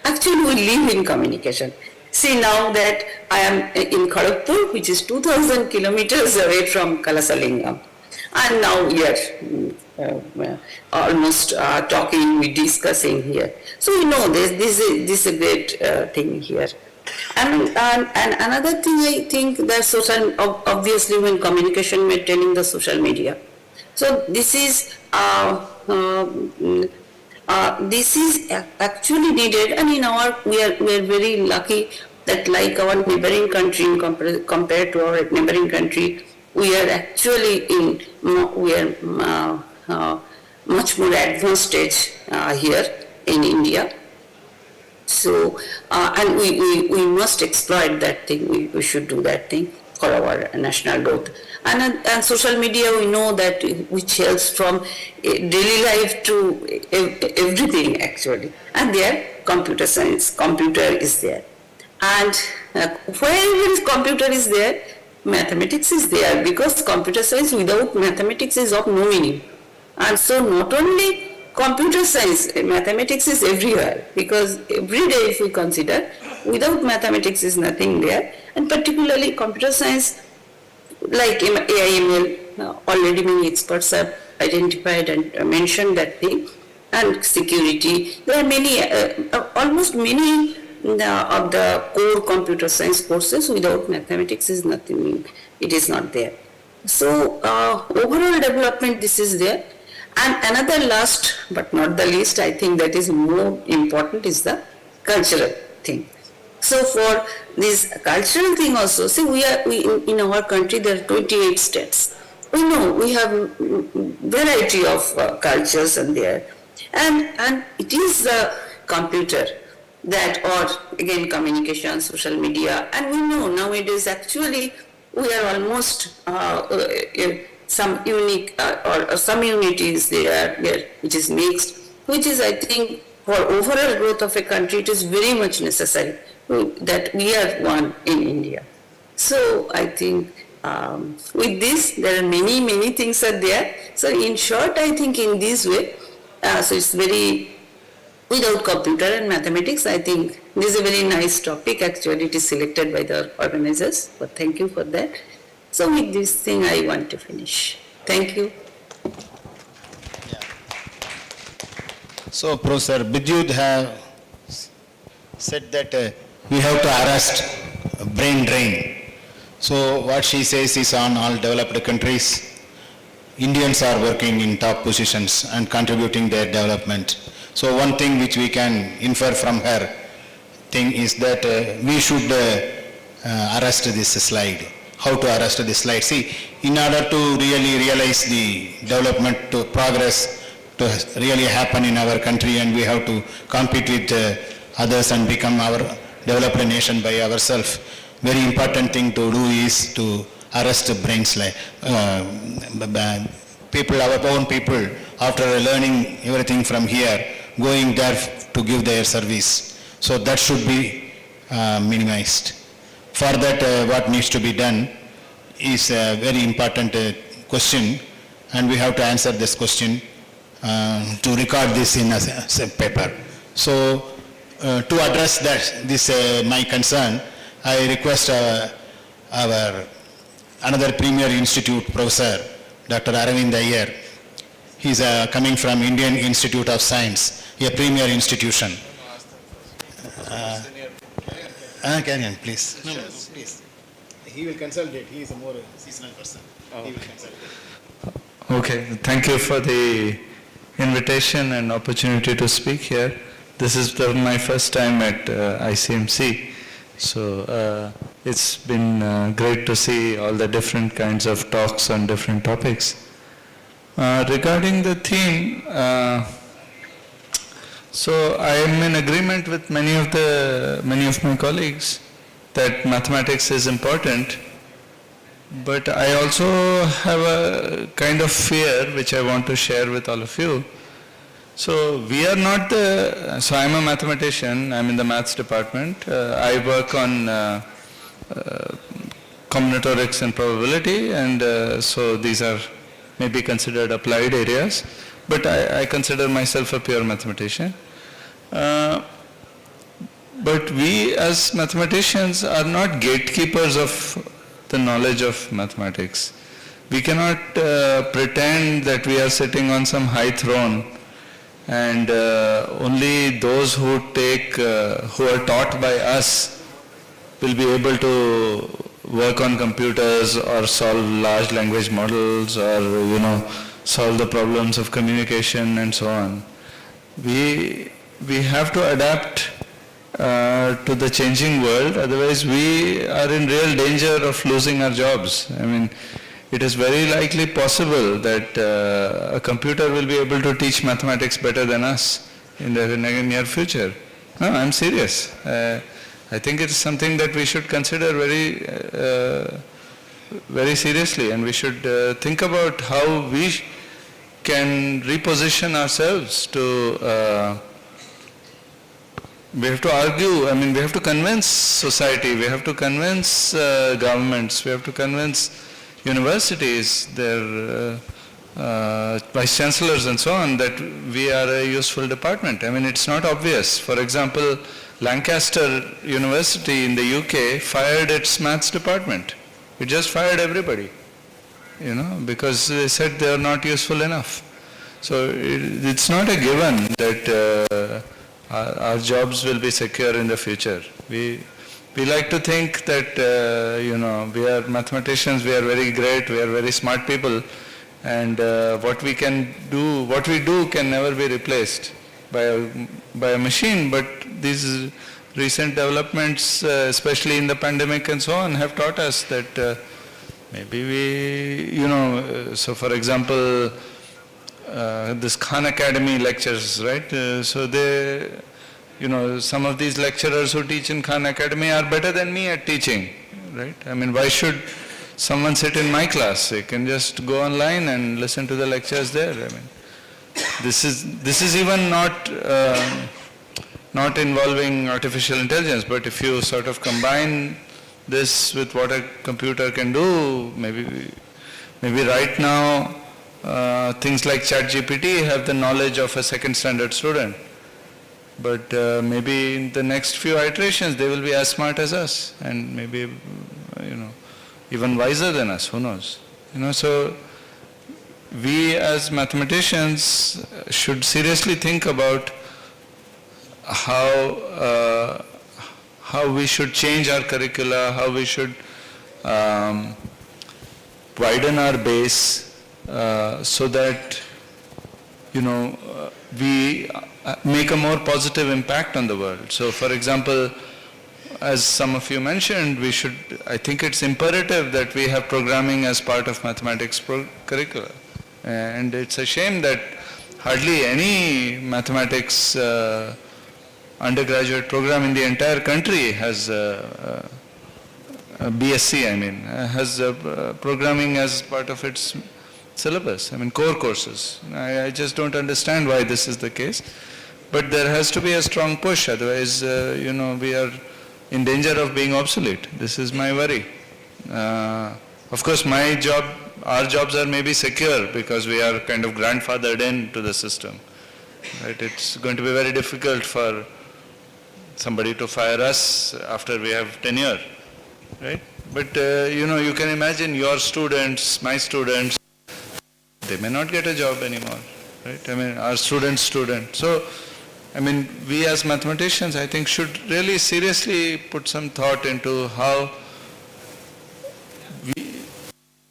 [SPEAKER 3] Actually we live in communication. See, now that I am in Kharagpur, which is 2000 kilometers away from Kalasalingam, and now we are almost talking, we discussing here. So you know this is a great thing here. And another thing, I think that social, obviously when communication, we're telling the social media. So this is actually needed, and in our we are very lucky that, like our neighboring country, compared to our neighboring country, we are actually much more advanced stage here in India. So and we must exploit that thing. We should do that thing for our national growth. And social media, we know that which helps from daily life to everything actually. And there, computer science, computer is there. And wherever computer is there, mathematics is there, because computer science without mathematics is of no meaning. And so not only computer science, mathematics is everywhere, because every day if we consider, without mathematics is nothing there. And particularly computer science, like AIML, already many experts have identified and mentioned that thing, and security. There are many, almost many of the core computer science courses without mathematics is nothing, it is not there. So overall development, this is there. And another last but not the least, I think that is more important, is the cultural thing. So for this cultural thing also, see, we in our country there are 28 states. We know we have variety of cultures and there, and it is the computer that, or again communication, social media, and we know nowadays actually we are almost some unique or some unities there which is mixed, which is, I think, for overall growth of a country, it is very much necessary that we are one in India. So I think with this, there are many things are there. So in short, I think in this way, so it's very without computer and mathematics. I think this is a very nice topic. Actually, it is selected by the organizers, but thank you for that. So with this thing, I want to finish. Thank you.
[SPEAKER 2] So Professor Bidyut have said that we have to arrest brain drain. So what she says is on all developed countries, Indians are working in top positions and contributing their development. So one thing which we can infer from her thing is that we should arrest this slide. How to arrest this slide? See, in order to really realize the development to progress to really happen in our country, and we have to compete with others and become our developed nation by ourselves. Very important thing to do is to arrest the brain slide. People, our own people, after learning everything from here, going there to give their service. So that should be minimized. For that, what needs to be done is a very important question, and we have to answer this question to record this in a paper. So to address that, this my concern, I request our another premier institute professor, Dr. Aravind Iyer. He's coming from Indian Institute of Science, a premier institution. Can you please? No, please. He will consult it. He is a more seasonal person. He will consult it.
[SPEAKER 18] Okay, thank you for the invitation and opportunity to speak here. This is my first time at ICMC, so it's been great to see all the different kinds of talks on different topics. Regarding the theme, so I am in agreement with many of my colleagues that mathematics is important, but I also have a kind of fear which I want to share with all of you. So we are not so I'm a mathematician, I'm in the maths department. I work on combinatorics and probability, and so these are maybe considered applied areas, but I consider myself a pure mathematician. But we as mathematicians are not gatekeepers of the knowledge of mathematics. We cannot pretend that we are sitting on some high throne and only those who are taught by us will be able to work on computers or solve large language models or solve the problems of communication and so on. We have to adapt to the changing world, otherwise we are in real danger of losing our jobs. I mean, it is very likely possible that a computer will be able to teach mathematics better than us in the near future. No, I'm serious. I think it's something that we should consider very seriously, and we should think about how we can reposition ourselves to we have to argue, I mean, we have to convince society, we have to convince governments, we have to convince universities, their vice chancellors and so on, that we are a useful department. I mean, it's not obvious. For example, Lancaster University in the UK fired its maths department. It just fired everybody, because they said they are not useful enough. So it's not a given that our jobs will be secure in the future. We like to think that, we are mathematicians, we are very great, we are very smart people, and what we do can never be replaced by a machine. But these recent developments, especially in the pandemic and so on, have taught us that maybe so for example, this Khan Academy lectures, right? So they, some of these lecturers who teach in Khan Academy are better than me at teaching, right? I mean, why should someone sit in my class? They can just go online and listen to the lectures there. I mean, this is even not involving artificial intelligence, but if you sort of combine this with what a computer can do, maybe right now things like ChatGPT have the knowledge of a second standard student. But maybe in the next few iterations, they will be as smart as us, and maybe, even wiser than us, who knows? So we as mathematicians should seriously think about how we should change our curricula, how we should widen our base so that, we make a more positive impact on the world. So for example, as some of you mentioned, I think it's imperative that we have programming as part of mathematics curricula. And it's a shame that hardly any mathematics undergraduate program in the entire country has BSc, has programming as part of its syllabus, core courses. I just don't understand why this is the case. But there has to be a strong push, otherwise, we are in danger of being obsolete. This is my worry. Of course, our jobs are maybe secure because we are kind of grandfathered into the system. Right? It's going to be very difficult for somebody to fire us after we have tenure. Right? But, you can imagine your students, my students, they may not get a job anymore. Right? Our student's student. So, we as mathematicians, I think, should really seriously put some thought into how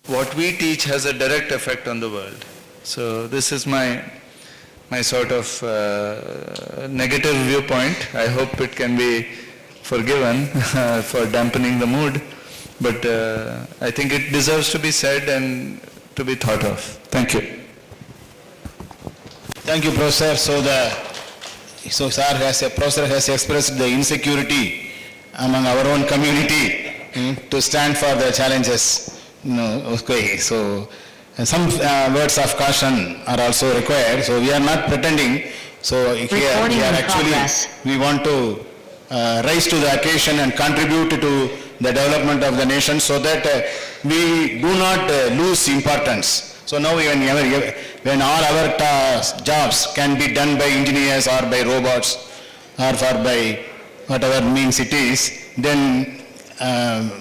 [SPEAKER 18] what we teach has a direct effect on the world. So this is my sort of negative viewpoint. I hope it can be forgiven for dampening the mood, but I think it deserves to be said and to be thought of. Thank you.
[SPEAKER 2] Thank you, Professor. Professor has expressed the insecurity among our own community to stand for the challenges. Okay. So some words of caution are also required. So we are not pretending. So here we are actually, we want to rise to the occasion and contribute to the development of the nation so that we do not lose importance. So now when all our jobs can be done by engineers or by robots or by whatever means it is, then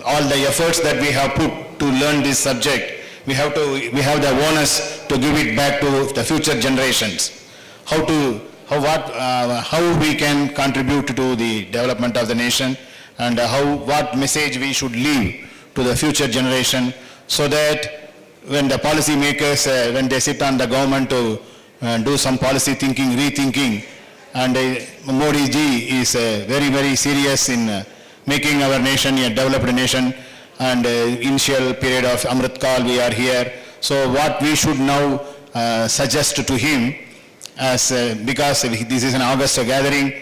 [SPEAKER 2] all the efforts that we have put to learn this subject, we have the onus to give it back to the future generations. How we can contribute to the development of the nation, and what message we should leave to the future generation, so that when the policy makers, when they sit on the government to do some policy thinking, rethinking, and Modi ji is very, very serious in making our nation a developed nation, and initial period of Amrit Kal we are here. So what we should now suggest to him, as because this is an August gathering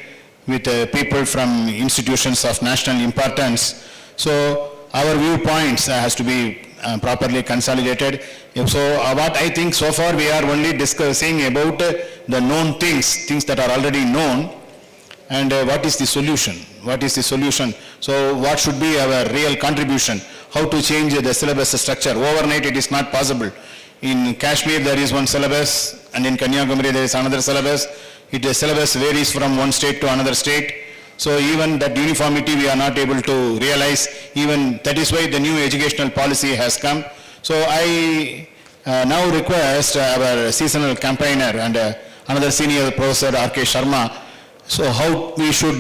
[SPEAKER 2] with people from institutions of national importance, so our viewpoints has to be properly consolidated. So what I think so far we are only discussing about the known things that are already known, and what is the solution? What is the solution? So what should be our real contribution? How to change the syllabus structure? Overnight it is not possible. In Kashmir there is one syllabus, and in Kanyakumari there is another syllabus. The syllabus varies from one state to another state. So even that uniformity we are not able to realize. Even that is why the new educational policy has come. So I now request our seasonal campaigner and another senior professor R.K. Sharma, so how we should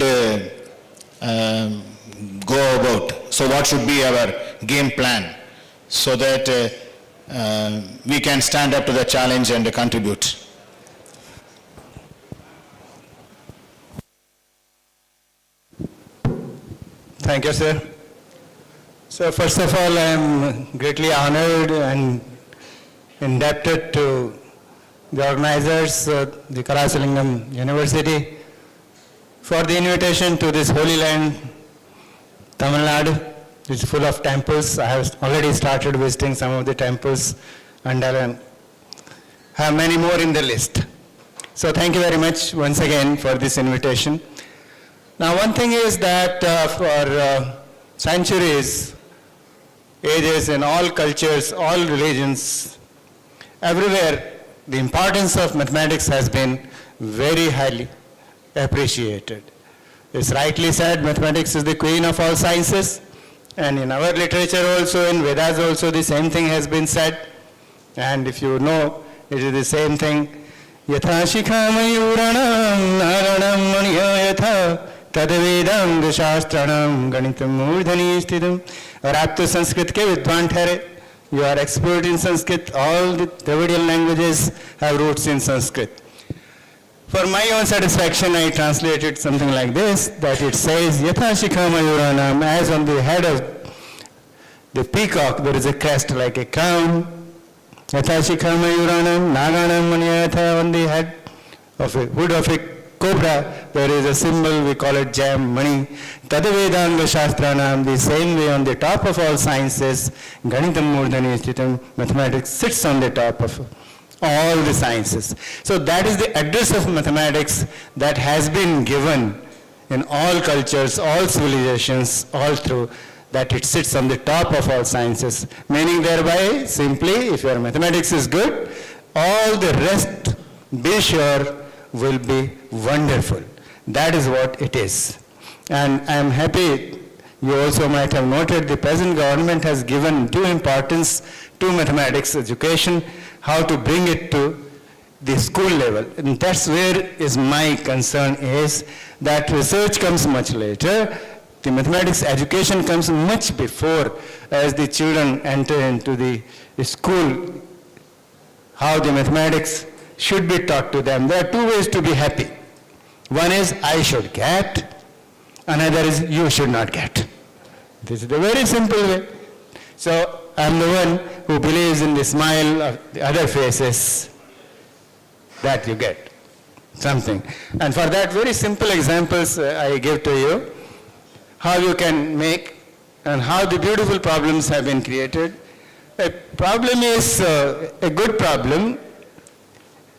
[SPEAKER 2] go about. So what should be our game plan so that we can stand up to the challenge and contribute.
[SPEAKER 19] Thank you, sir. So first of all, I am greatly honored and indebted to the organizers, the Karasalingam University, for the invitation to this holy land, Tamil Nadu. It's full of temples. I have already started visiting some of the temples, and I have many more in the list. So thank you very much once again for this invitation. Now one thing is that for centuries, ages, in all cultures, all religions, everywhere, the importance of mathematics has been very highly appreciated. It's rightly said, mathematics is the queen of all sciences. And in our literature also, in Vedas also, the same thing has been said. And if you know, it is the same thing. Yatha shikha mayuranam naranam maniya yatha तदवेदं शास्त्राणाम गणितम मूर्धनि स्थितम. और आप तो संस्कृत के विद्वान ठहरे. You are expert in Sanskrit. All the Dravidian languages have roots in Sanskrit. For my own satisfaction, I translated something like this, that it says, Yatha shikha mayuranam, as on the head of the peacock there is a crest like a crown. Yatha shikha mayuranam naganam maniyatha, on the head of a hood of a cobra, there is a symbol, we call it jam, money. Tadavedanga shastranam, the same way on the top of all sciences, Ganitam Murdhani Sthitam, mathematics sits on the top of all the sciences. So that is the address of mathematics that has been given in all cultures, all civilizations, all through, that it sits on the top of all sciences. Meaning thereby, simply, if your mathematics is good, all the rest, be sure, will be wonderful. That is what it is. And I am happy, you also might have noted, the present government has given due importance to mathematics education, how to bring it to the school level. And that's where is my concern is, that research comes much later, the mathematics education comes much before, as the children enter into the school, how the mathematics should be taught to them. There are two ways to be happy. One is I should get, another is you should not get. This is the very simple way. So I'm the one who believes in the smile of the other faces, that you get something. And for that, very simple examples I give to you, how you can make and how the beautiful problems have been created. A problem is a good problem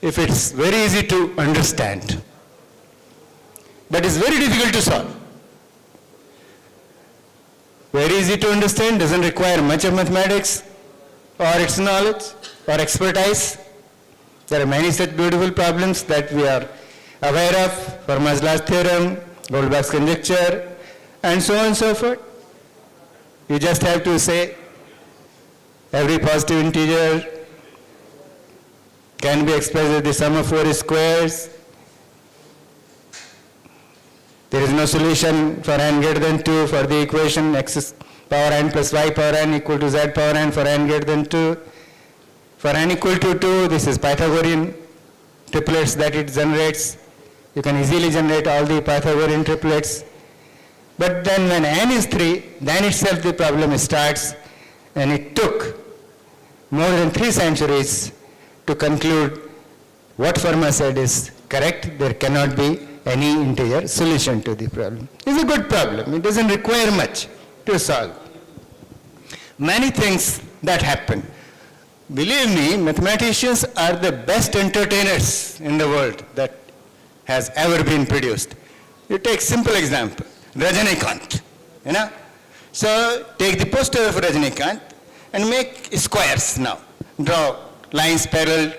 [SPEAKER 19] if it's very easy to understand, but it's very difficult to solve. Very easy to understand, doesn't require much of mathematics or its knowledge or expertise. There are many such beautiful problems that we are aware of, Fermat's last theorem, Goldbach's conjecture, and so on and so forth. You just have to say every positive integer can be expressed as the sum of 4 squares. There is no solution for n greater than 2 for the equation x power n plus y power n equal to z power n for n greater than 2. For n equal to 2, this is Pythagorean triplets that it generates. You can easily generate all the Pythagorean triplets. But then when n is 3, then itself the problem starts, and it took more than 3 centuries to conclude what Fermat said is correct. There cannot be any integer solution to the problem. It's a good problem. It doesn't require much to solve. Many things that happen. Believe me, mathematicians are the best entertainers in the world that has ever been produced. You take simple example, Rajanikanth, you know. So take the poster of Rajanikanth and make squares now. Draw lines parallel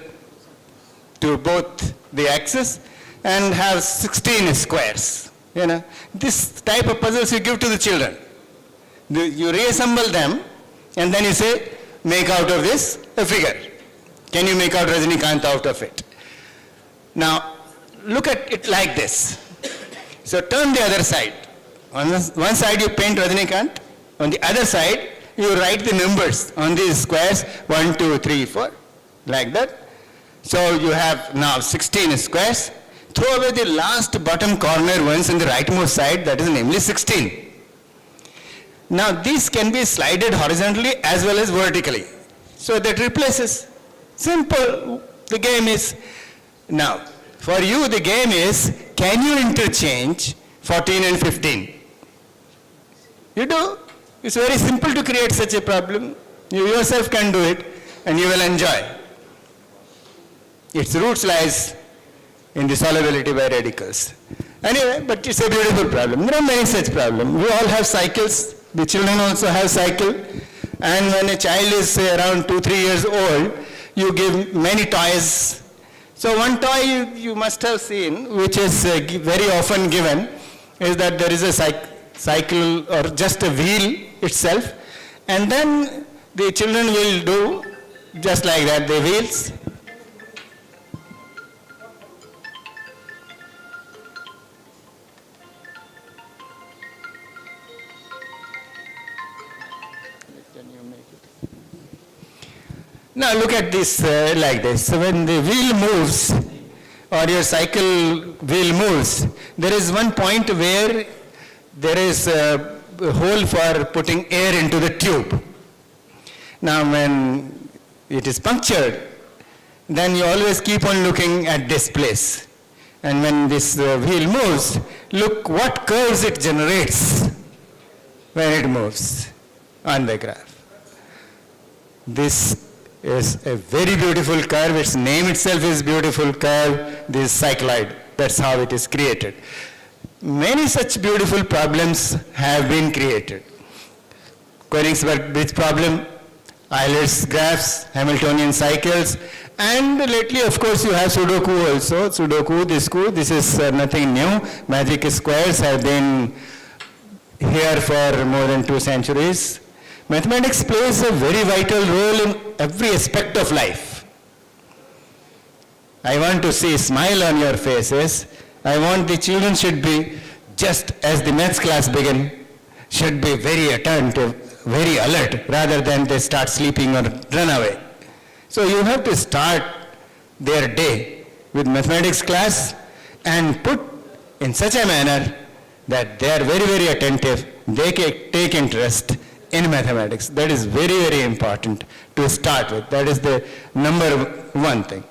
[SPEAKER 19] to both the axis and have 16 squares. You know, this type of puzzles you give to the children. You reassemble them and then you say, make out of this a figure. Can you make out Rajanikanth out of it? Now, look at it like this. So turn the other side. On one side you paint Rajanikanth, on the other side you write the numbers on these squares, 1, 2, 3, 4, like that. So you have now 16 squares. Throw away the last bottom corner ones on the rightmost side, that is namely 16. Now these can be slided horizontally as well as vertically. So that replaces. Simple. The game is, now for you the game is, can you interchange 14 and 15? You do. It's very simple to create such a problem. You yourself can do it and you will enjoy. Its roots lies in the solubility by radicals. Anyway, but it's a beautiful problem. There are many such problems. We all have cycles. The children also have cycle. And when a child is say around 2-3 years old, you give many toys So one toy you must have seen, which is very often given, is that there is a cycle or just a wheel itself, and then the children will do just like that, the wheels. Now look at this like this. So when the wheel moves or your cycle wheel moves, there is one point where there is a hole for putting air into the tube. Now when it is punctured, then you always keep on looking at this place. And when this wheel moves, look what curves it generates when it moves on the graph. This is a very beautiful curve. Its name itself is beautiful curve, this cycloid. That's how it is created. Many such beautiful problems have been created. Königsberg bridge problem, Euler's graphs, Hamiltonian cycles, and lately, of course, you have Sudoku also. Sudoku, this is nothing new. Magic squares have been here for more than 2 centuries. Mathematics plays a very vital role in every aspect of life. I want to see a smile on your faces. I want the children should be, just as the maths class begin, should be very attentive, very alert, rather than they start sleeping or run away. So you have to start their day with mathematics class and put in such a manner that they are very, very attentive, they can take interest in mathematics. That is very, very important to start with. That is the number one thing.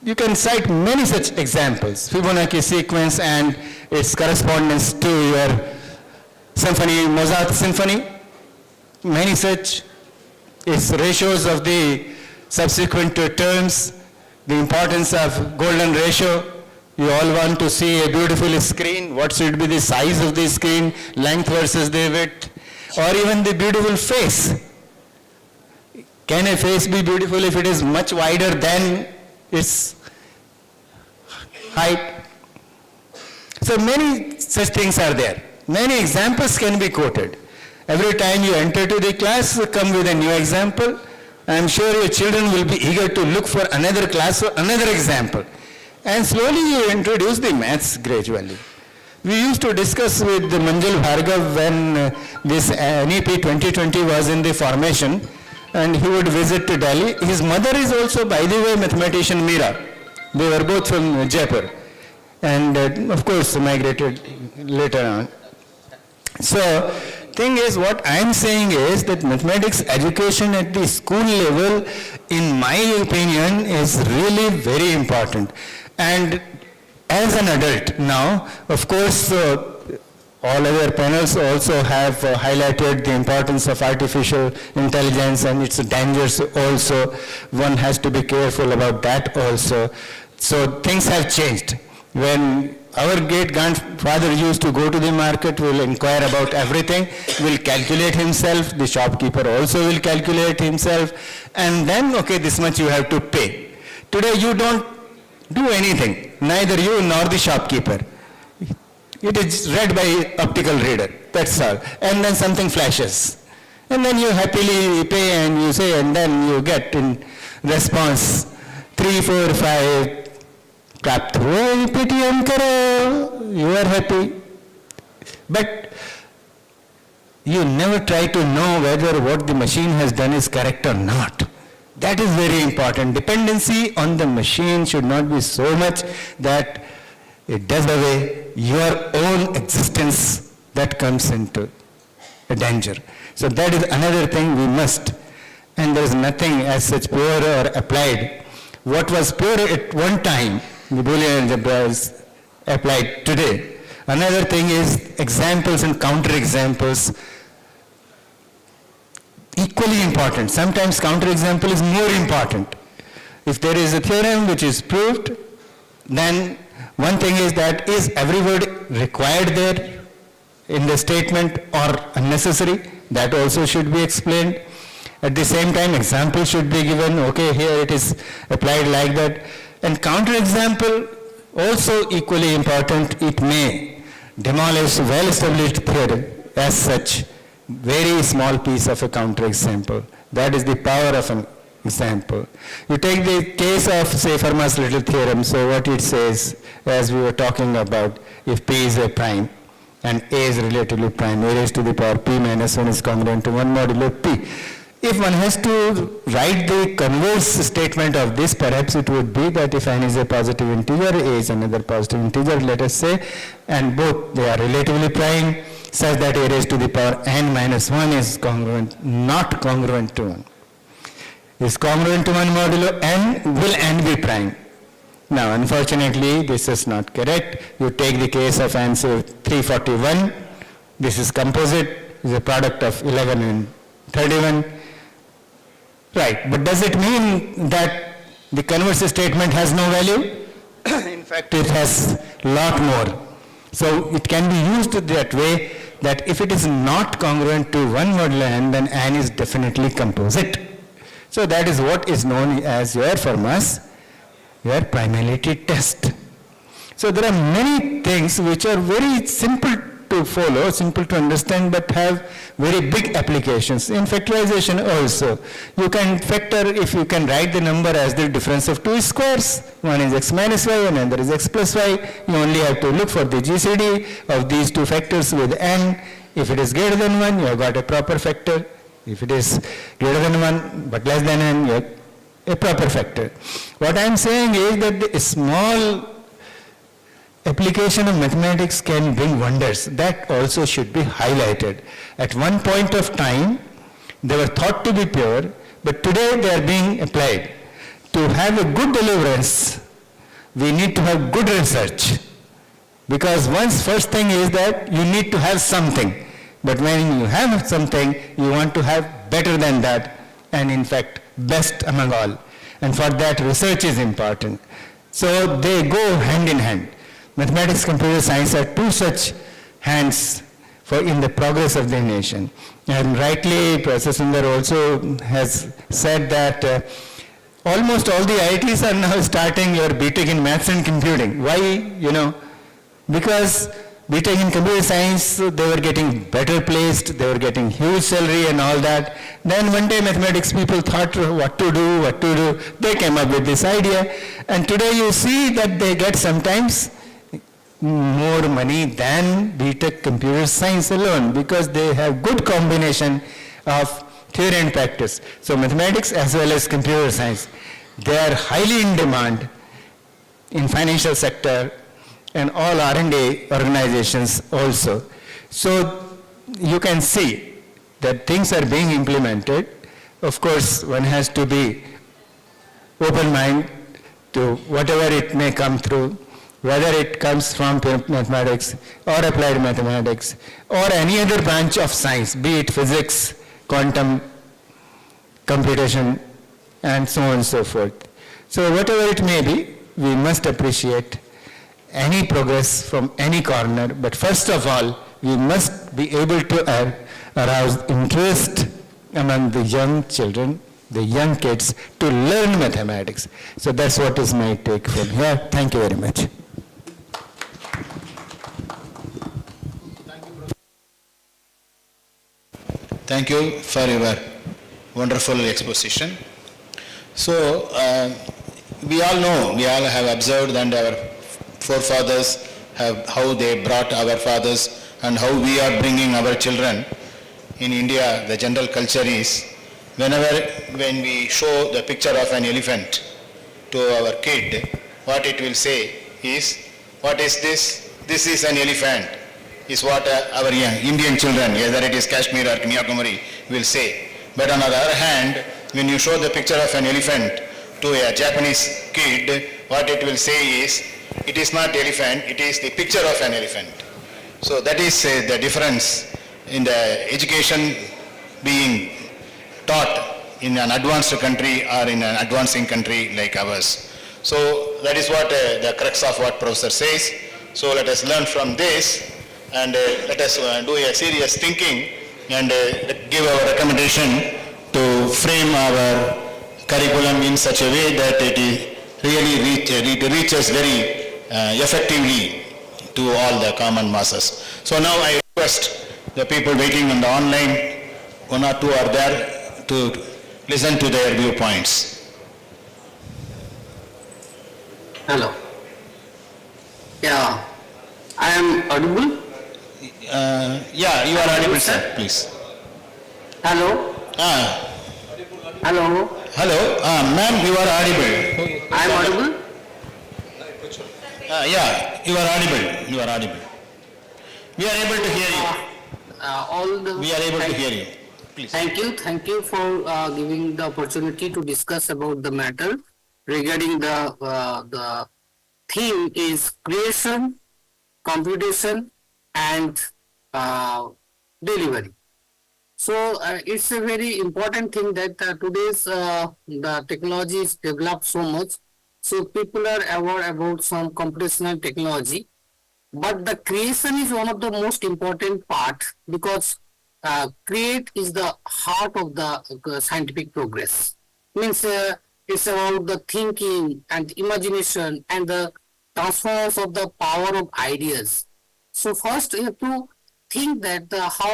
[SPEAKER 19] You can cite many such examples, Fibonacci sequence and its correspondence to your symphony, Mozart symphony, many such, its ratios of the subsequent terms, the importance of golden ratio. You all want to see a beautiful screen. What should be the size of the screen, length versus the width, or even the beautiful face. Can a face be beautiful if it is much wider than its height? So many such things are there. Many examples can be quoted. Every time you enter to the class, come with a new example. I am sure your children will be eager to look for another class or another example. And slowly you introduce the maths gradually. We used to discuss with Manjul Bhargav when this NEP 2020 was in the formation, and he would visit to Delhi. His mother is also, by the way, mathematician Meera. They were both from Jaipur, and of course migrated later on. So, thing is, what I am saying is that mathematics education at the school level, in my opinion, is really very important. And as an adult now, of course, all other panels also have highlighted the importance of artificial intelligence and its dangers also. One has to be careful about that also. So things have changed. When our great-grandfather used to go to the market, will inquire about everything, will calculate himself, the shopkeeper also will calculate himself, and then, okay, this much you have to pay. Today you don't do anything, neither you nor the shopkeeper. It is read by optical reader, that's all. And then something flashes. And then you happily pay and you say, and then you get in response 3, 4, 5, प्राप्त हुए, Paytm करो, you are happy. But you never try to know whether what the machine has done is correct or not. That is very important. Dependency on the machine should not be so much that it does away your own existence, that comes into a danger. So that is another thing we must. And there is nothing as such pure or applied. What was pure at one time, the Boolean algebra is applied today. Another thing is examples and counter-examples. Equally important. Sometimes counter-example is more important. If there is a theorem which is proved, then one thing is that is every word required there in the statement or unnecessary? That also should be explained. At the same time, example should be given. Okay, here it is applied like that. And counterexample, also equally important, it may demolish well-established theorem as such, very small piece of a counterexample. That is the power of an example. You take the case of, say, Fermat's little theorem. So what it says, as we were talking about, if P is a prime and A is relatively prime, A raised to the power P minus 1 is congruent to 1 modulo P. If one has to write the converse statement of this, perhaps it would be that if n is a positive integer, A is another positive integer, let us say, and both they are relatively prime, such that A raised to the power n minus 1 is congruent, not congruent to 1. Is congruent to 1 modulo n, will n be prime? Now, unfortunately, this is not correct. You take the case of n, say, 341. This is composite, is a product of 11 and 31. Right, but does it mean that the converse statement has no value? In fact, it has a lot more. So it can be used that way, that if it is not congruent to 1 modulo n, then n is definitely composite. So that is what is known as your Fermat's, your primality test. So there are many things which are very simple to follow, simple to understand, but have very big applications. In factorization also, you can factor, if you can write the number as the difference of two squares, one is x minus y and another is x plus y, you only have to look for the GCD of these two factors with n. If it is greater than 1, you have got a proper factor. If it is greater than 1 but less than n, you have a proper factor. What I am saying is that the small application of mathematics can bring wonders. That also should be highlighted. At one point of time, they were thought to be pure, but today they are being applied. To have a good deliverance, we need to have good research. Because first thing is that you need to have something. But when you have something, you want to have better than that, and in fact, best among all. And for that, research is important. So they go hand in hand. Mathematics, computer science are two such hands in the progress of the nation. And rightly, Professor Sundar also has said that almost all the IITs are now starting your BTech in maths and computing. Why? Because BTech in computer science, they were getting better placed, they were getting huge salary and all that. Then one day mathematics people thought what to do. They came up with this idea. And today you see that they get sometimes more money than BTech computer science alone, because they have good combination of theory and practice. So mathematics as well as computer science, they are highly in demand in financial sector and all R&D organizations also. So you can see that things are being implemented. Of course, one has to be open mind to whatever it may come through, whether it comes from mathematics or applied mathematics or any other branch of science, be it physics, quantum, computation, and so on and so forth. So whatever it may be, we must appreciate any progress from any corner, but first of all, we must be able to arouse interest among the young children, the young kids, to learn mathematics. So that's what is my take from here. Thank you very much.
[SPEAKER 2] Thank you for your wonderful exposition. So, we all know, we all have observed, and our forefathers have, how they brought our fathers and how we are bringing our children. In India, the general culture is, when we show the picture of an elephant to our kid, what it will say is, what is this? This is an elephant, is what our young Indian children, whether it is Kashmir or Kanyakumari, will say. But on the other hand, when you show the picture of an elephant to a Japanese kid, what it will say is, it is not elephant, it is the picture of an elephant. So that is the difference in the education being taught in an advanced country or in an advancing country like ours. So that is what the crux of what Professor says. So let us learn from this, and let us do a serious thinking and give our recommendation to frame our curriculum in such a way that it really reaches very effectively to all the common masses. So now I request the people waiting on the online, one or two are there to listen to their viewpoints.
[SPEAKER 6] Hello. Yeah, I am audible.
[SPEAKER 2] Yeah, you are audible, sir, please.
[SPEAKER 6] Hello. Hello.
[SPEAKER 2] Hello, ma'am, you are audible.
[SPEAKER 6] I am audible.
[SPEAKER 2] Yeah, you are audible. You are audible. We are able to hear you. We are able to hear you. Please.
[SPEAKER 6] Thank you for giving the opportunity to discuss about the matter regarding the theme is creation, computation, and delivery. So it's a very important thing that today's the technology is developed so much, so people are aware about some computational technology, but the creation is one of the most important part because create is the heart of the scientific progress. Means it's about the thinking and imagination and the transference of the power of ideas. So first you have to think that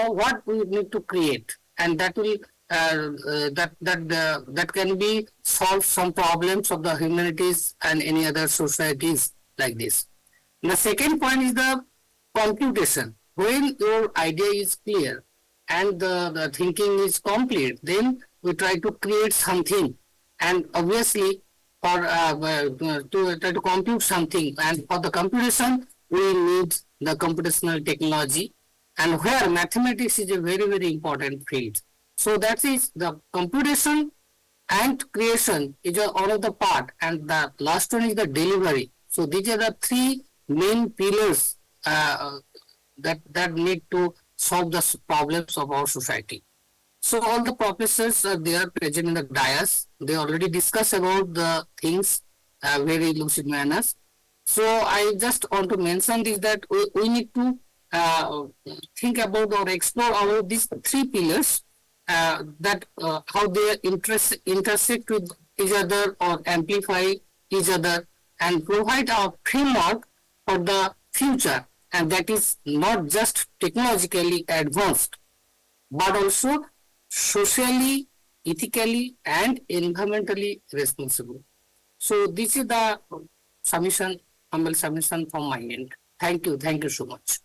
[SPEAKER 6] what we need to create, and that will that can be solve some problems of the humanities and any other societies like this. The second point is the computation. When your idea is clear and the thinking is complete, then we try to create something, and obviously for to try to compute something, and for the computation we need the computational technology, and where mathematics is a very, very important field. So that is the computation and creation is one of the part, and the last one is the delivery. So these are the three main pillars that need to solve the problems of our society. So all the professors they are present in the dais. They already discussed about the things very lucid manners. So I just want to mention is that we need to think about or explore about these three pillars, that how they intersect with each other or amplify each other, and provide a framework for the future, and that is not just technologically advanced but also socially, ethically, and environmentally responsible. So this is the submission, humble submission from my end. Thank you so much.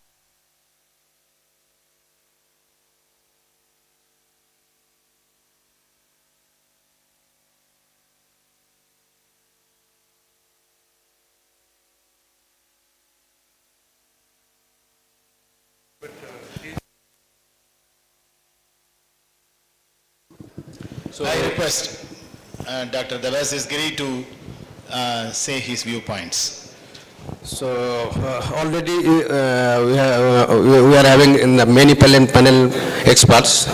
[SPEAKER 2] So I request Dr. Devasis Giri to say his viewpoints.
[SPEAKER 7] So already we are having in the many panel experts.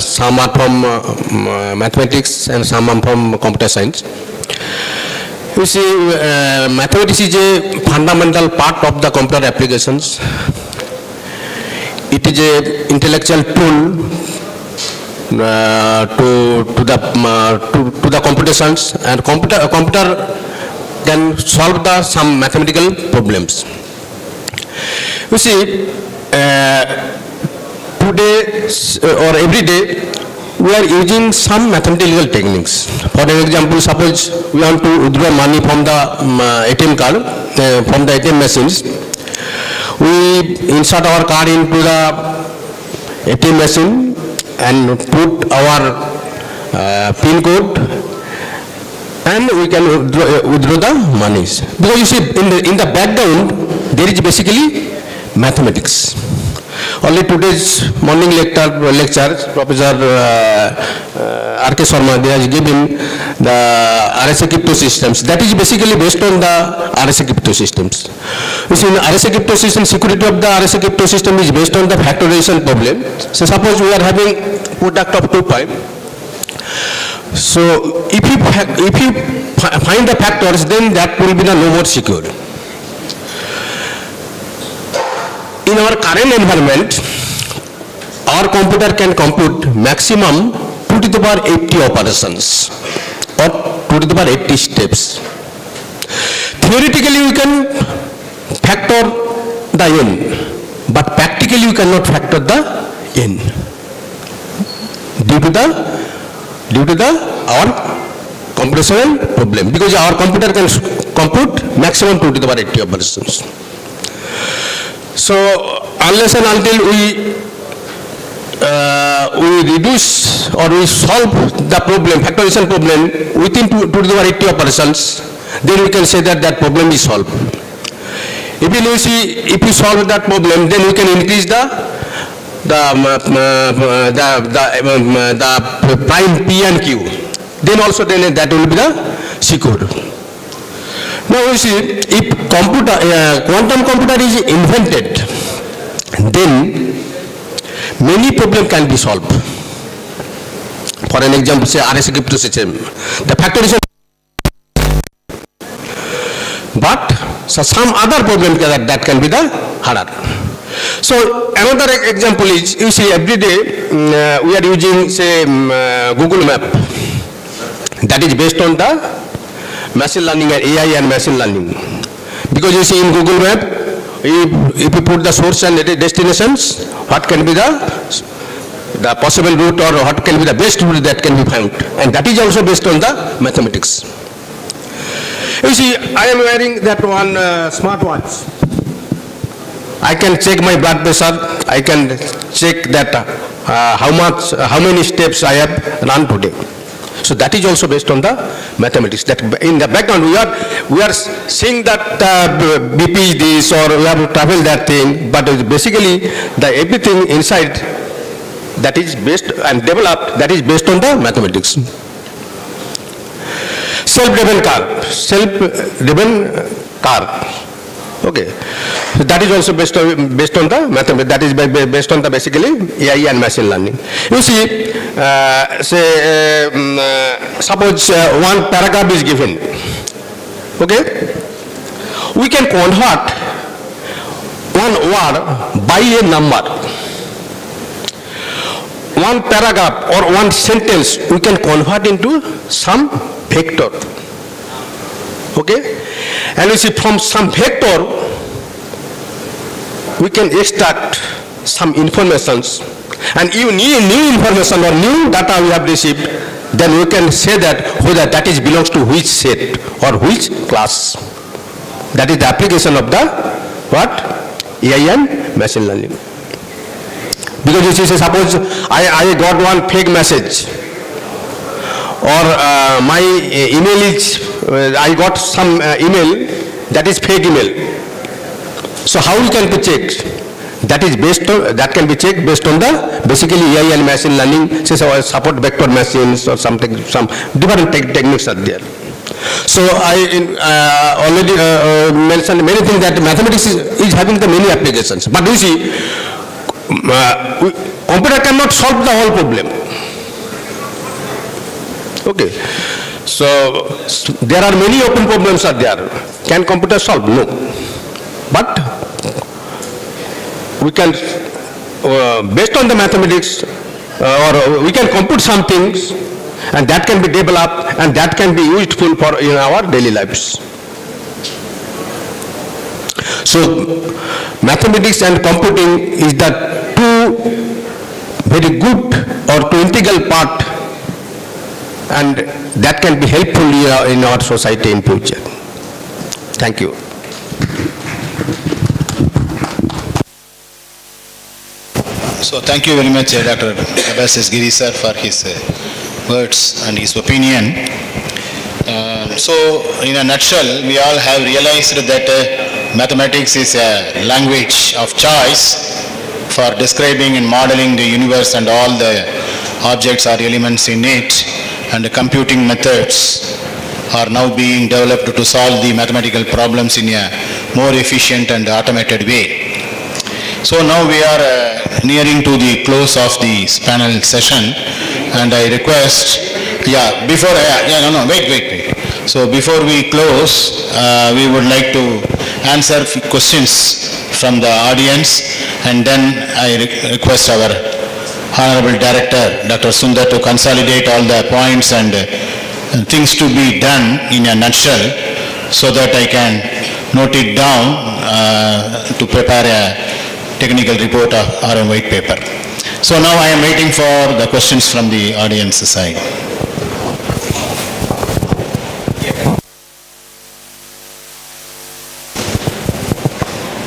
[SPEAKER 7] Some are from mathematics and some are from computer science. You see, mathematics is a fundamental part of the computer applications. It is a intellectual tool to the computations, and computer can solve some mathematical problems. You see, today or every day we are using some mathematical techniques. For example, suppose we want to withdraw money from the ATM card, from the ATM machines. We insert our card into the ATM machine and put our PIN code, and we can withdraw the monies. Because you see, in the background there is basically mathematics. Only today's morning lecture Professor R.K. Sharma, they has given the RSA crypto systems. That is basically based on the RSA crypto systems. You see, in RSA crypto system, security of the RSA crypto system is based on the factorization problem. So suppose we are having product of 2 pi. So if you find the factors, then that will be the no more secure. In our current environment, our computer can compute maximum 2 to the power 80 operations or 2 to the power 80 steps. theoretically you can factor the n, but practically you cannot factor the n due to our computational problem, because our computer can compute maximum 2 to the power 80 operations. So unless and until we reduce or we solve the problem, factorization problem within 2 to the power 80 operations, then we can say that that problem is solved. If we solve that problem, then we can increase the prime P and Q. Then also that will be the secure. Now you see, if quantum computer is invented, then many problems can be solved. For an example, say RSA crypto system, the factorization, but some other problem that can be the harder. So another example is, you see, every day we are using, say, Google Map. That is based on the machine learning and AI and machine learning. Because you see in Google Map, if you put the source and destinations, what can be the possible route, or what can be the best route that can be found. And that is also based on the mathematics. You see, I am wearing that one smartwatch. I can check my blood pressure. I can check that how many steps I have run today. So that is also based on the mathematics. That in the background we are seeing that BP is this, or we have to travel that thing, but basically everything inside that is based and developed, that is based on the mathematics. Self-driven car. Okay, so that is also based on the mathematics. That is based on the basically AI and machine learning. You see, suppose one paragraph is given. Okay, we can convert one word by a number. One paragraph or one sentence we can convert into some vector. Okay, and you see, from some vector we can extract some informations, and even new information or new data we have received, then we can say that whether that is belongs to which set or which class. That is the application of the what? AI and machine learning. Because you see, suppose I got one fake message, or my email is, I got some email that is fake email. So how we can be checked? That can be checked based on the basically AI and machine learning, say support vector machines or something, some different techniques are there. So I already mentioned many things that mathematics is having the many applications. But you see, computer cannot solve the whole problem. Okay, so there are many open problems are there. Can computer solve? No. But we can, based on the mathematics, or we can compute some things, and that can be developed, and that can be useful for in our daily lives. So mathematics and computing is the two very good or two integral part, and that can be helpful in our society in future. Thank you.
[SPEAKER 2] So thank you very much, Dr. Abbasis Giri sir, for his words and his opinion. So in a nutshell, we all have realized that mathematics is a language of choice for describing and modeling the universe and all the objects or elements in it, and the computing methods are now being developed to solve the mathematical problems in a more efficient and automated way. So now we are nearing to the close of the panel session, and I request, wait. So before we close, we would like to answer questions from the audience, and then I request our Honorable Director, Dr. Sundar, to consolidate all the points and things to be done in a nutshell so that I can note it down to prepare a technical report or a white paper. So now I am waiting for the questions from the audience side.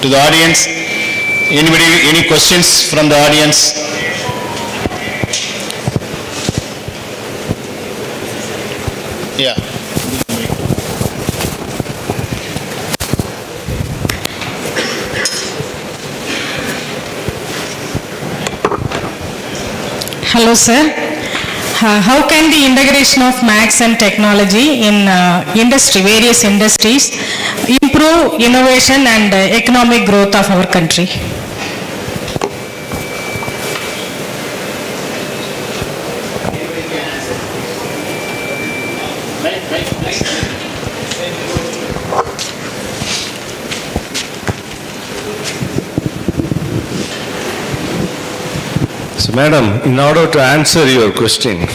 [SPEAKER 2] To the audience, anybody, any questions from the audience? Yeah.
[SPEAKER 8] Hello, sir. How can the integration of maths and technology in various industries, improve innovation and economic growth of our country?
[SPEAKER 13] So, madam, in order to answer your question,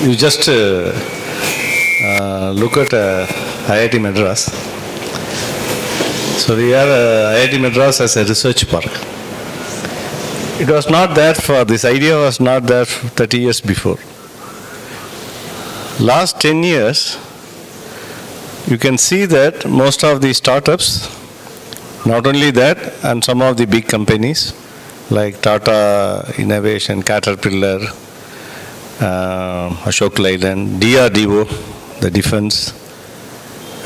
[SPEAKER 13] you just look at IIT Madras. So, we have IIT Madras as a research park. It was not there this idea was not there 30 years before. Last 10 years, you can see that most of the startups, not only that, and some of the big companies like Tata Innovation, Caterpillar, Ashok Leyland, DRDO, the defense,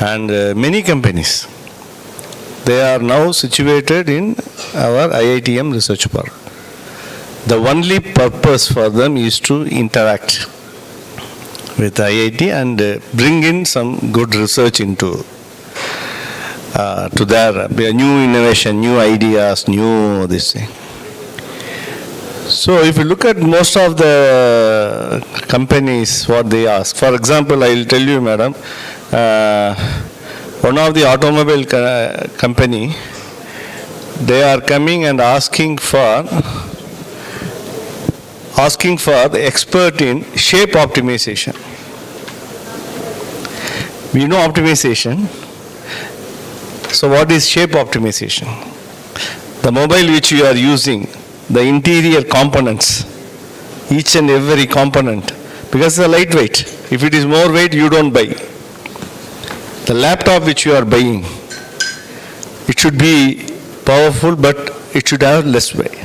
[SPEAKER 13] and many companies, they are now situated in our IITM research park. The only purpose for them is to interact with IIT and bring in some good research into to their new innovation, new ideas, new this thing. So if you look at most of the companies, what they ask, for example, I will tell you, madam, one of the automobile company, they are coming and asking for the expert in shape optimization. We know optimization. So what is shape optimization? The mobile which you are using, the interior components, each and every component, because it's a lightweight. If it is more weight, you don't buy. The laptop which you are buying, it should be powerful, but it should have less weight.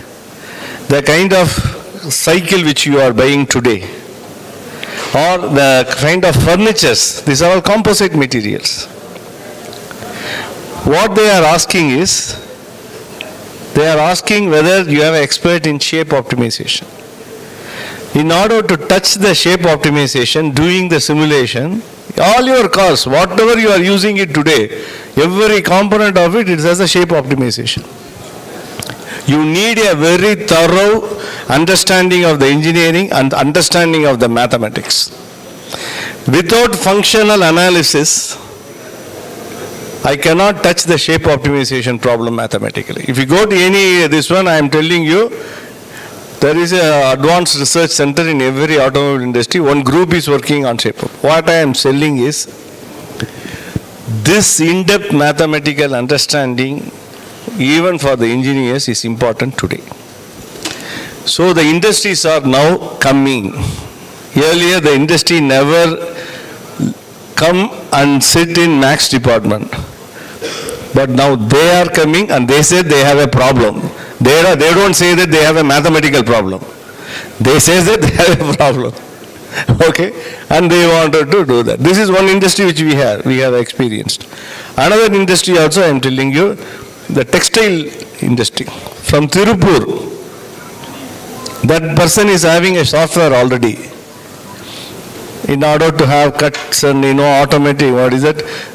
[SPEAKER 13] The kind of cycle which you are buying today, or the kind of furnitures, these are all composite materials. What they are asking is, they are asking whether you have an expert in shape optimization. In order to touch the shape optimization, doing the simulation, all your cars, whatever you are using it today, every component of it has a shape optimization. You need a very thorough understanding of the engineering and understanding of the mathematics. Without functional analysis, I cannot touch the shape optimization problem mathematically. If you go to this one, I am telling you, there is an advanced research center in every automobile industry. One group is working on shape. What I am selling is, this in-depth mathematical understanding, even for the engineers, is important today. So the industries are now coming. Earlier, the industry never come and sit in Max department. But now they are coming and they say they have a problem. They don't say that they have a mathematical problem. They say that they have a problem. Okay? And they wanted to do that. This is one industry which we have experienced. Another industry also, I am telling you, the textile industry. From Tirupur, that person is having a software already in order to have cuts and automating,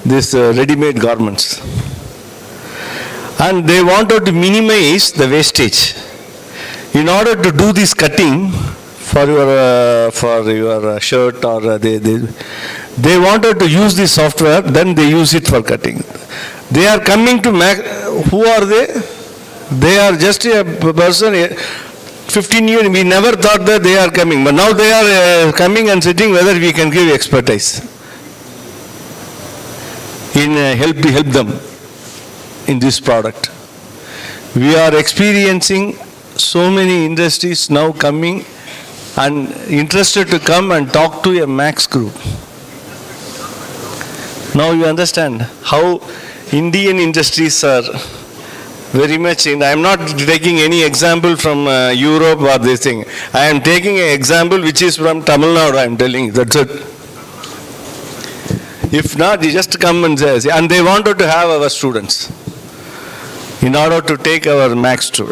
[SPEAKER 13] this ready-made garments. And they wanted to minimize the wastage. In order to do this cutting for your shirt, or they wanted to use this software, then they use it for cutting. They are coming to who are they? They are just a person 15 years, we never thought that they are coming, but now they are coming and sitting whether we can give expertise in help them in this product. We are experiencing so many industries now coming and interested to come and talk to a Max group. Now you understand how Indian industries are very much in. I am not taking any example from Europe or this thing. I am taking an example which is from Tamil Nadu, I am telling you. That's it. If not, you just come and say, and they wanted to have our students in order to take our Max to.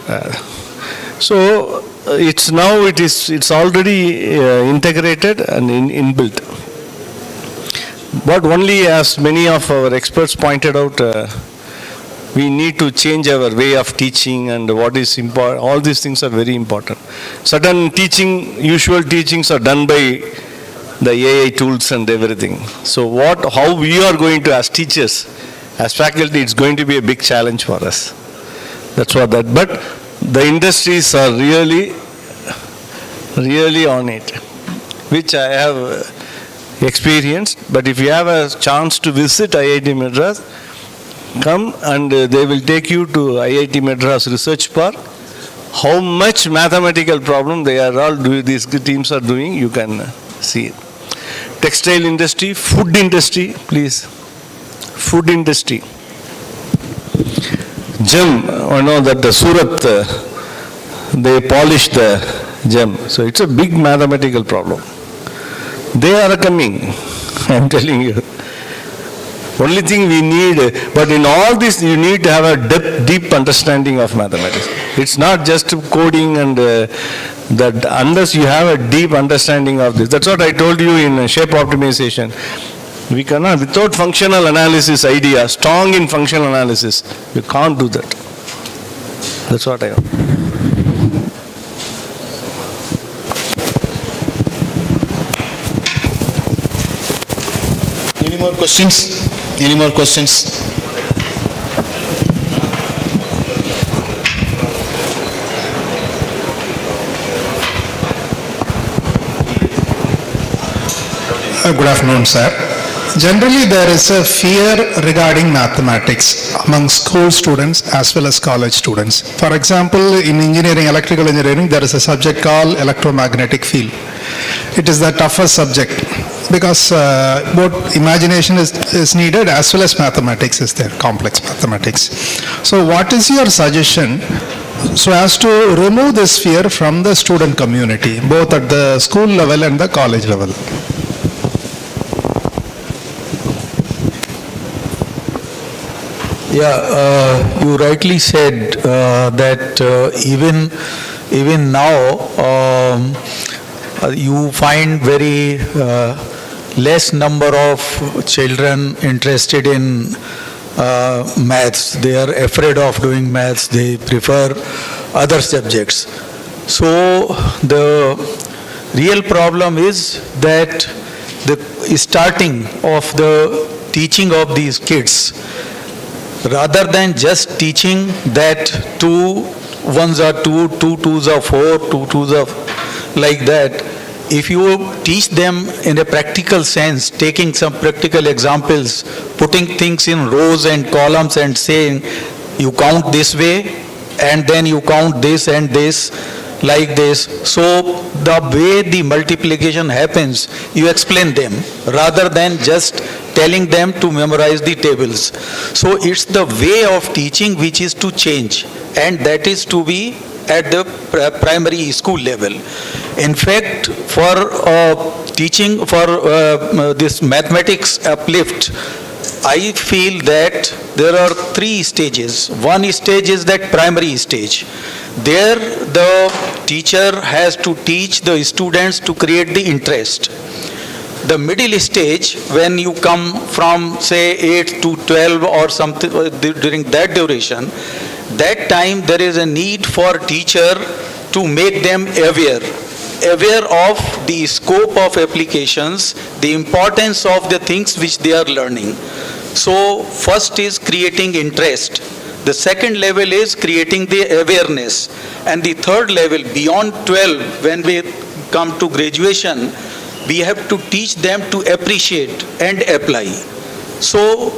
[SPEAKER 13] So it's now it's already integrated and inbuilt. But only as many of our experts pointed out, we need to change our way of teaching and what is important. All these things are very important. Certain usual teachings are done by the AI tools and everything. So how we are going to, as teachers, as faculty, it's going to be a big challenge for us. That's what that. But the industries are really on it, which I have experienced. But if you have a chance to visit IIT Madras, come and they will take you to IIT Madras Research Park. How much mathematical problem they are all doing, these teams are doing, you can see it. Textile industry, food industry, please. Food industry. Gem, I know that the Surat, they polish the gem. So it's a big mathematical problem. They are coming, I'm telling you. Only thing we need, but in all this you need to have a deep understanding of mathematics. It's not just coding and that, unless you have a deep understanding of this. That's what I told you in shape optimization. We cannot, without functional analysis idea, strong in functional analysis, you can't do that. That's what I want.
[SPEAKER 2] Any more questions? Any more questions?
[SPEAKER 14] Good afternoon, sir. Generally, there is a fear regarding mathematics among school students as well as college students. For example, in engineering, electrical engineering, there is a subject called electromagnetic field. It is the toughest subject because both imagination is needed as well as mathematics is there, complex mathematics. So what is your suggestion so as to remove this fear from the student community, both at the school level and the college level?
[SPEAKER 15] Yeah, you rightly said that even now you find very less number of children interested in maths. They are afraid of doing maths. They prefer other subjects. So the real problem is that the starting of the teaching of these kids, rather than just teaching that 2 1s are 2, 2 2s are 4, 2 2s are like that, if you teach them in a practical sense, taking some practical examples, putting things in rows and columns and saying, you count this way and then you count this and this like this. So the way the multiplication happens, you explain them rather than just telling them to memorize the tables. So it's the way of teaching which is to change, and that is to be at the primary school level. In fact, for teaching for this mathematics uplift, I feel that there are 3 stages. One stage is that primary stage. There the teacher has to teach the students to create the interest. The middle stage, when you come from say 8 to 12 or something during that duration, that time there is a need for teacher to make them aware of the scope of applications, the importance of the things which they are learning. So first is creating interest. The second level is creating the awareness. And the third level, beyond 12, when we come to graduation, we have to teach them to appreciate and apply. So,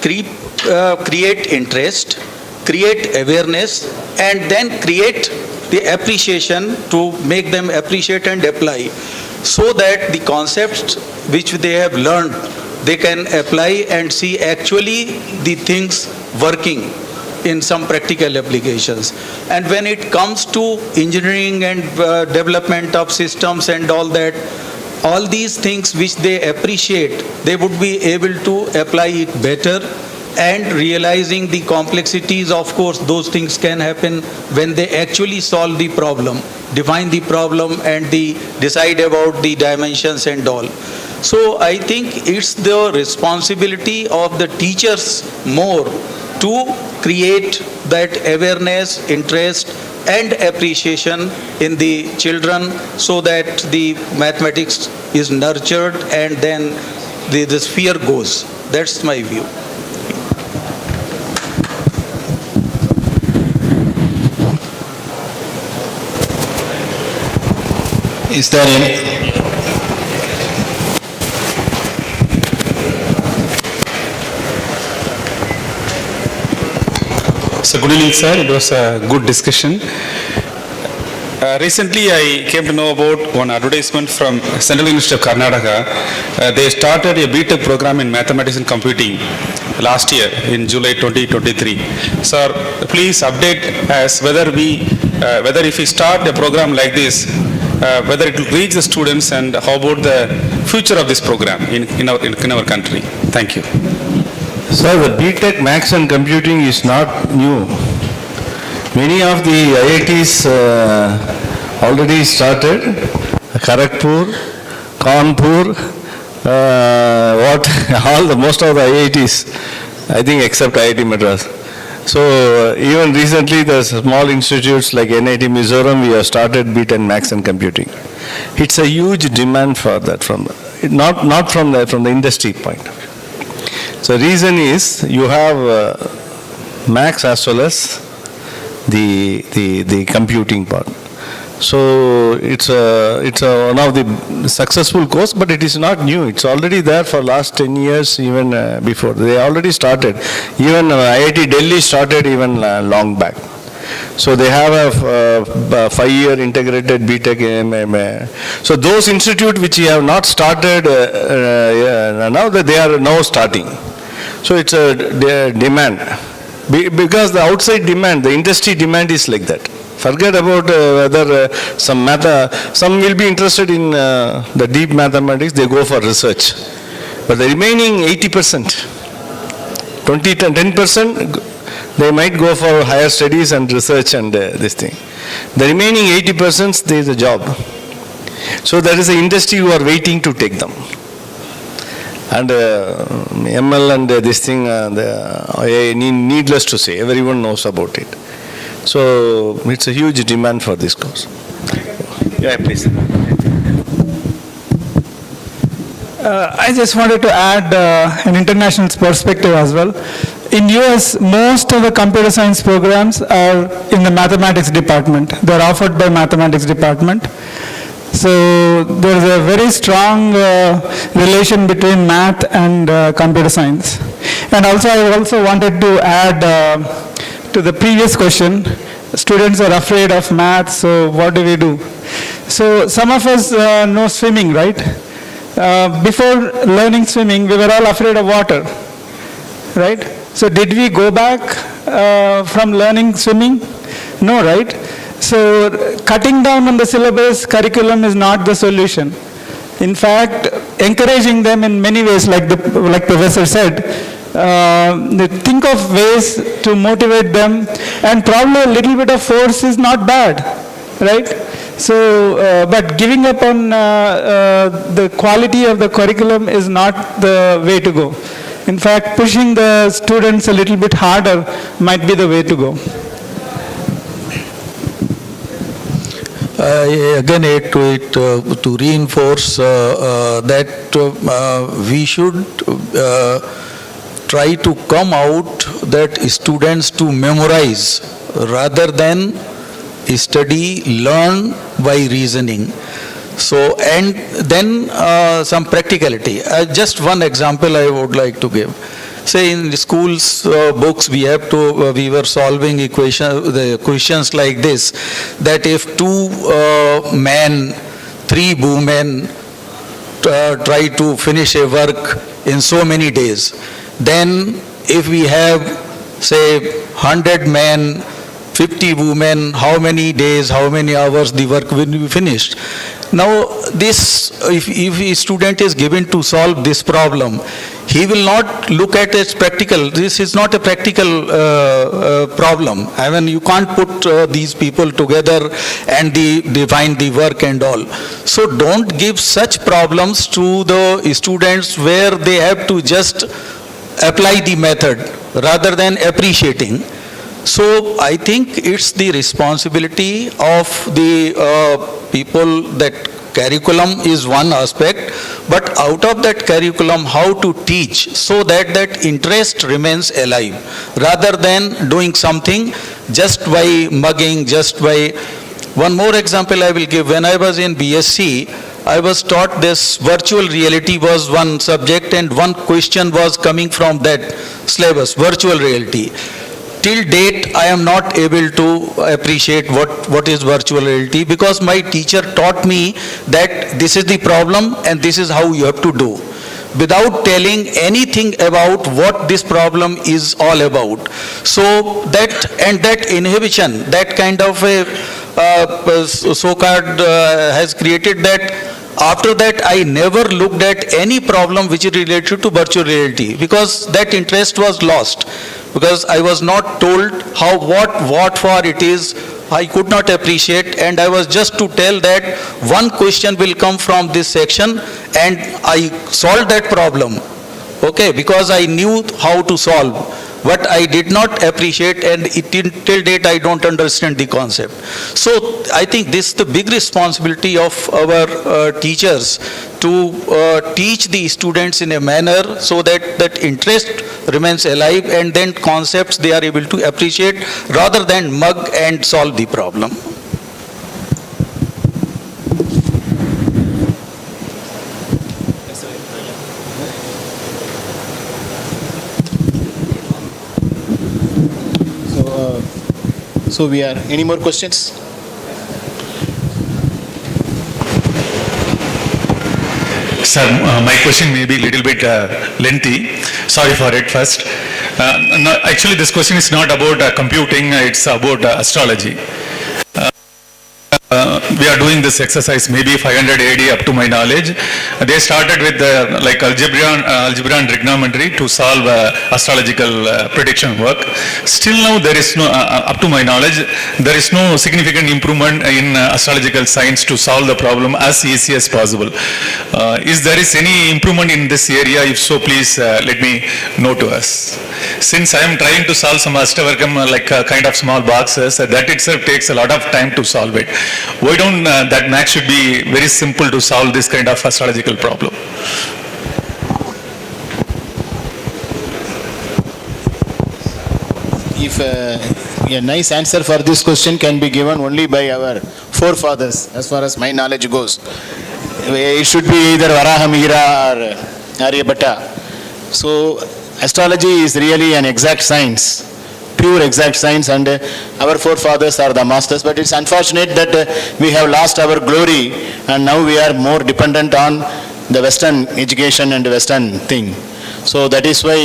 [SPEAKER 15] create interest, create awareness, and then create the appreciation to make them appreciate and apply, so that the concepts which they have learned, they can apply and see actually the things working in some practical applications. And when it comes to engineering and development of systems and all that, all these things which they appreciate, they would be able to apply it better. And realizing the complexities, of course, those things can happen when they actually solve the problem, define the problem, and decide about the dimensions and all. So I think it's the responsibility of the teachers more to create that awareness, interest, and appreciation in the children, so that the mathematics is nurtured and then the sphere goes. That's my view.
[SPEAKER 2] Is there any?
[SPEAKER 16] So good evening, sir. It was a good discussion. Recently, I came to know about one advertisement from Central University of Karnataka. They started a BTech program in mathematics and computing last year in July 2023. Sir, please update us whether if we start a program like this, whether it will reach the students, and how about the future of this program in our country. Thank you.
[SPEAKER 13] Sir, the BTech Maths and Computing is not new. Many of the IITs already started. Kharagpur, Kanpur, most of the IITs, I think except IIT Madras. So even recently the small institutes like NIT Mizoram, we have started BTech Maths and Computing. It's a huge demand for that not from the industry point of view. So reason is you have maths as well as the computing part. So it's one of the successful course, but it is not new. It's already there for last 10 years, even before. They already started. Even IIT Delhi started even long back. So they have a 5-year integrated BTech. So those institutes which have not started, now that they are now starting. So it's a demand. Because the outside demand, the industry demand is like that. Forget about whether some will be interested in the deep mathematics, they go for research. But the remaining 80%, 10%, they might go for higher studies and research and this thing. The remaining 80%, there is a job. So there is an industry who are waiting to take them. And ML and this thing, needless to say, everyone knows about it. So it's a huge demand for this course. Yeah, please.
[SPEAKER 17] I just wanted to add an international perspective as well. In US, most of the computer science programs are in the mathematics department. They're offered by mathematics department. So there is a very strong relation between math and computer science. And also I also wanted to add to the previous question, students are afraid of math, so what do we do? So some of us know swimming, right? Before learning swimming, we were all afraid of water, right? So did we go back from learning swimming? No, right? So cutting down on the syllabus curriculum is not the solution. In fact, encouraging them in many ways, like Professor said, think of ways to motivate them, and probably a little bit of force is not bad, right? So, but giving up on the quality of the curriculum is not the way to go. In fact, pushing the students a little bit harder might be the way to go.
[SPEAKER 15] Again, to reinforce that we should try to come out that students to memorize rather than study, learn by reasoning. So, and then some practicality. Just one example I would like to give. Say in the schools books we have to, we were solving the questions like this, that if 2 men, 3 women try to finish a work in so many days, then if we have say 100 men, 50 women, how many days, how many hours the work will be finished. Now this, if a student is given to solve this problem, he will not look at it as practical. This is not a practical problem. I mean, you can't put these people together and define the work and all. So don't give such problems to the students where they have to just apply the method rather than appreciating. So I think it's the responsibility of the people that curriculum is one aspect, but out of that curriculum how to teach so that that interest remains alive rather than doing something just by mugging, just by... One more example I will give. When I was in BSc, I was taught this virtual reality was one subject and one question was coming from that syllabus, virtual reality. Till date, I am not able to appreciate what is virtual reality because my teacher taught me that this is the problem and this is how you have to do, without telling anything about what this problem is all about. So that inhibition, that kind of a so-called has created that. After that, I never looked at any problem which is related to virtual reality because that interest was lost. Because I was not told how, what for it is, I could not appreciate, and I was just to tell that one question will come from this section and I solved that problem. Okay, because I knew how to solve. But I did not appreciate, and till date I don't understand the concept. So I think this is the big responsibility of our teachers to teach the students in a manner so that that interest remains alive and then concepts they are able to appreciate rather than mug and solve the problem.
[SPEAKER 2] So we are, any more questions?
[SPEAKER 18] Sir, my question may be a little bit lengthy. Sorry for it first. No, actually, this question is not about computing, it's about astrology. We are doing this exercise maybe 500 AD up to my knowledge. They started with like algebra and trigonometry to solve astrological prediction work. Still now there is no, up to my knowledge, there is no significant improvement in astrological science to solve the problem as easy as possible. Is there any improvement in this area? If so, please let me know to us. Since I am trying to solve some Ashtavarkam like kind of small boxes, that itself takes a lot of time to solve it. Why don't that math should be very simple to solve this kind of astrological problem?
[SPEAKER 2] If a nice answer for this question can be given only by our forefathers, as far as my knowledge goes. It should be either Varahamihira or Aryabhatta. So astrology is really an exact science, pure exact science, and our forefathers are the masters. But it's unfortunate that we have lost our glory and now we are more dependent on the Western education and Western thing. So that is why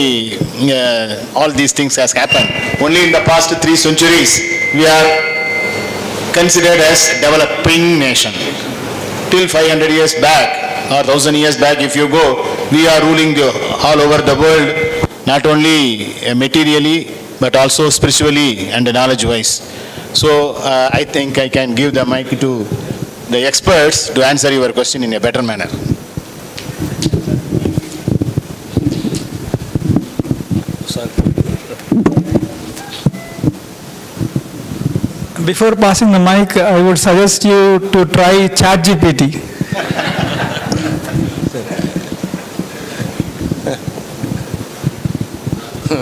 [SPEAKER 2] all these things has happened. Only in the past 3 centuries we are considered as developing nation. Till 500 years back or 1000 years back, if you go, we are ruling all over the world, not only materially but also spiritually and knowledge-wise. So I think I can give the mic to the experts to answer your question in a better manner.
[SPEAKER 17] Before passing the mic, I would suggest you to try ChatGPT.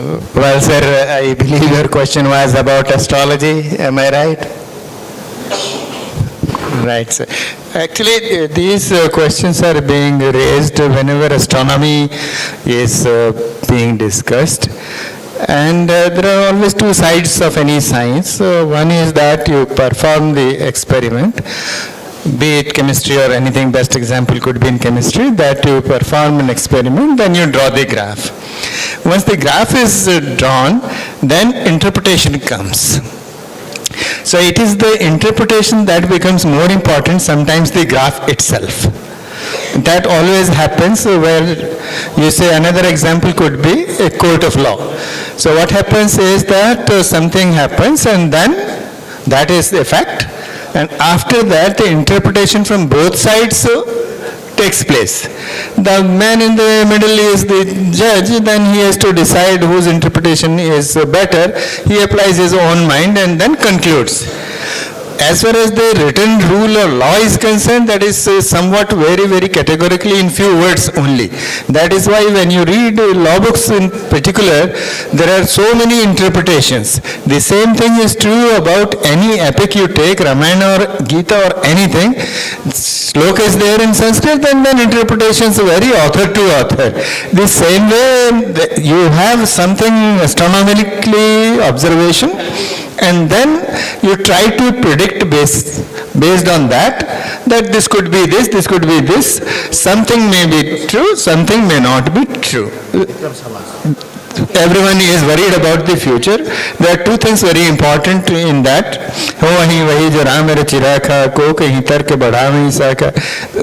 [SPEAKER 19] Well, sir, I believe your question was about astrology. Am I right? Right, sir. Actually, these questions are being raised whenever astronomy is being discussed. And there are always two sides of any science. One is that you perform the experiment, be it chemistry or anything. Best example could be in chemistry, that you perform an experiment, then you draw the graph. Once the graph is drawn, then interpretation comes. So it is the interpretation that becomes more important, sometimes the graph itself. That always happens where you say another example could be a court of law. So what happens is that something happens and then that is the fact, and after that the interpretation from both sides takes place. The man in the middle is the judge, then he has to decide whose interpretation is better. He applies his own mind and then concludes. As far as the written rule or law is concerned, that is somewhat very, very categorically in few words only. That is why when you read law books in particular, there are so many interpretations. The same thing is true about any epic you take, Ramayana or Gita or anything. Sloka is there in Sanskrit and then interpretations vary author to author. The same way you have something astronomically observation, and then you try to predict based on that this could be this could be this. Something may be true, something may not be true. Everyone is worried about the future. There are two things very important in that. The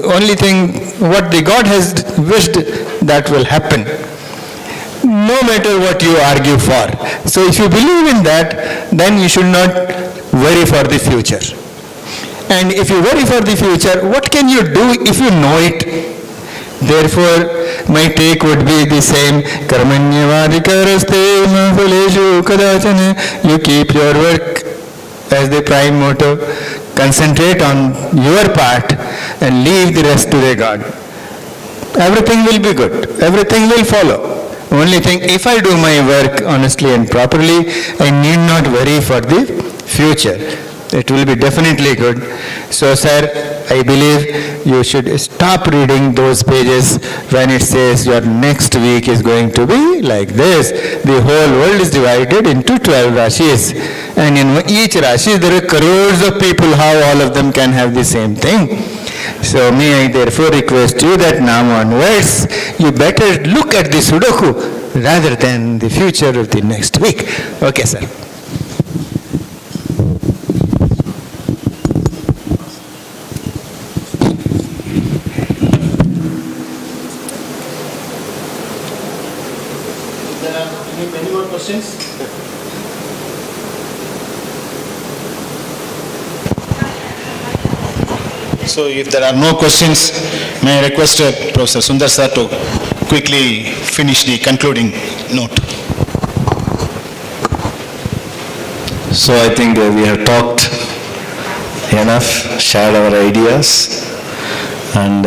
[SPEAKER 19] only thing what the God has wished, that will happen, no matter what you argue for. So if you believe in that, then you should not worry for the future. And if you worry for the future, what can you do if you know it? Therefore, my take would be the same. You keep your work as the prime motto. Concentrate on your part and leave the rest to the God. Everything will be good. Everything will follow. Only thing, if I do my work honestly and properly, I need not worry for the future. It will be definitely good. So, sir, I believe you should stop reading those pages when it says your next week is going to be like this. The whole world is divided into 12 Rashis. And in each Rashi, there are crores of people. How all of them can have the same thing? So may I therefore request you that now onwards, you better look at the Sudoku rather than the future of the next week. Okay, sir.
[SPEAKER 2] Any more questions? So if there are no questions, may I request Professor Sundar sir to quickly finish the concluding note.
[SPEAKER 13] So I think we have talked enough, shared our ideas, and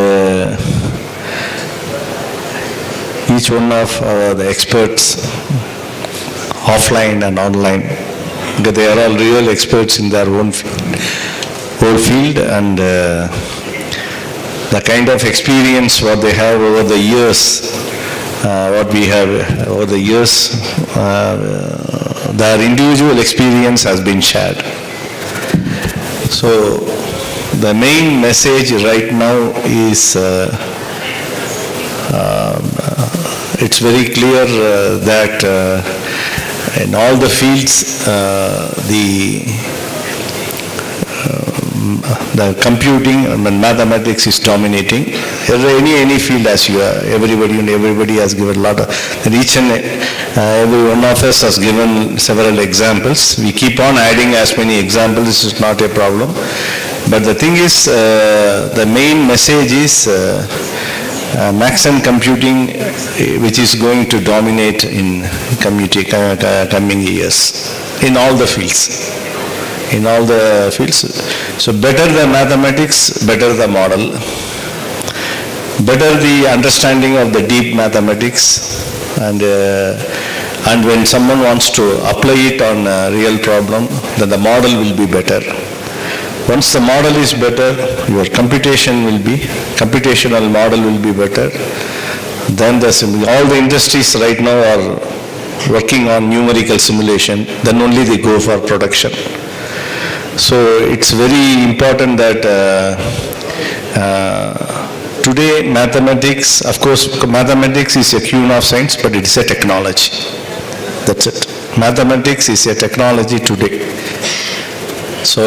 [SPEAKER 13] each one of the experts, offline and online, because they are all real experts in their own field, and the kind of experience what they have over the years, what we have over the years, their individual experience has been shared. So the main message right now is it's very clear that in all the fields the computing and mathematics is dominating. Any field, as you are, everybody has given a lot of, and each and every one of us has given several examples. We keep on adding as many examples. This is not a problem. But the thing is, the main message is maths and computing, which is going to dominate in coming years in all the fields. In all the fields. So better the mathematics, better the model, better the understanding of the deep mathematics, and And when someone wants to apply it on a real problem, then the model will be better. Once the model is better, your computational model will be better. Then all the industries right now are working on numerical simulation, then only they go for production. So it's very important that today mathematics, of course mathematics is a queen of science, but it's a technology. That's it. Mathematics is a technology today. So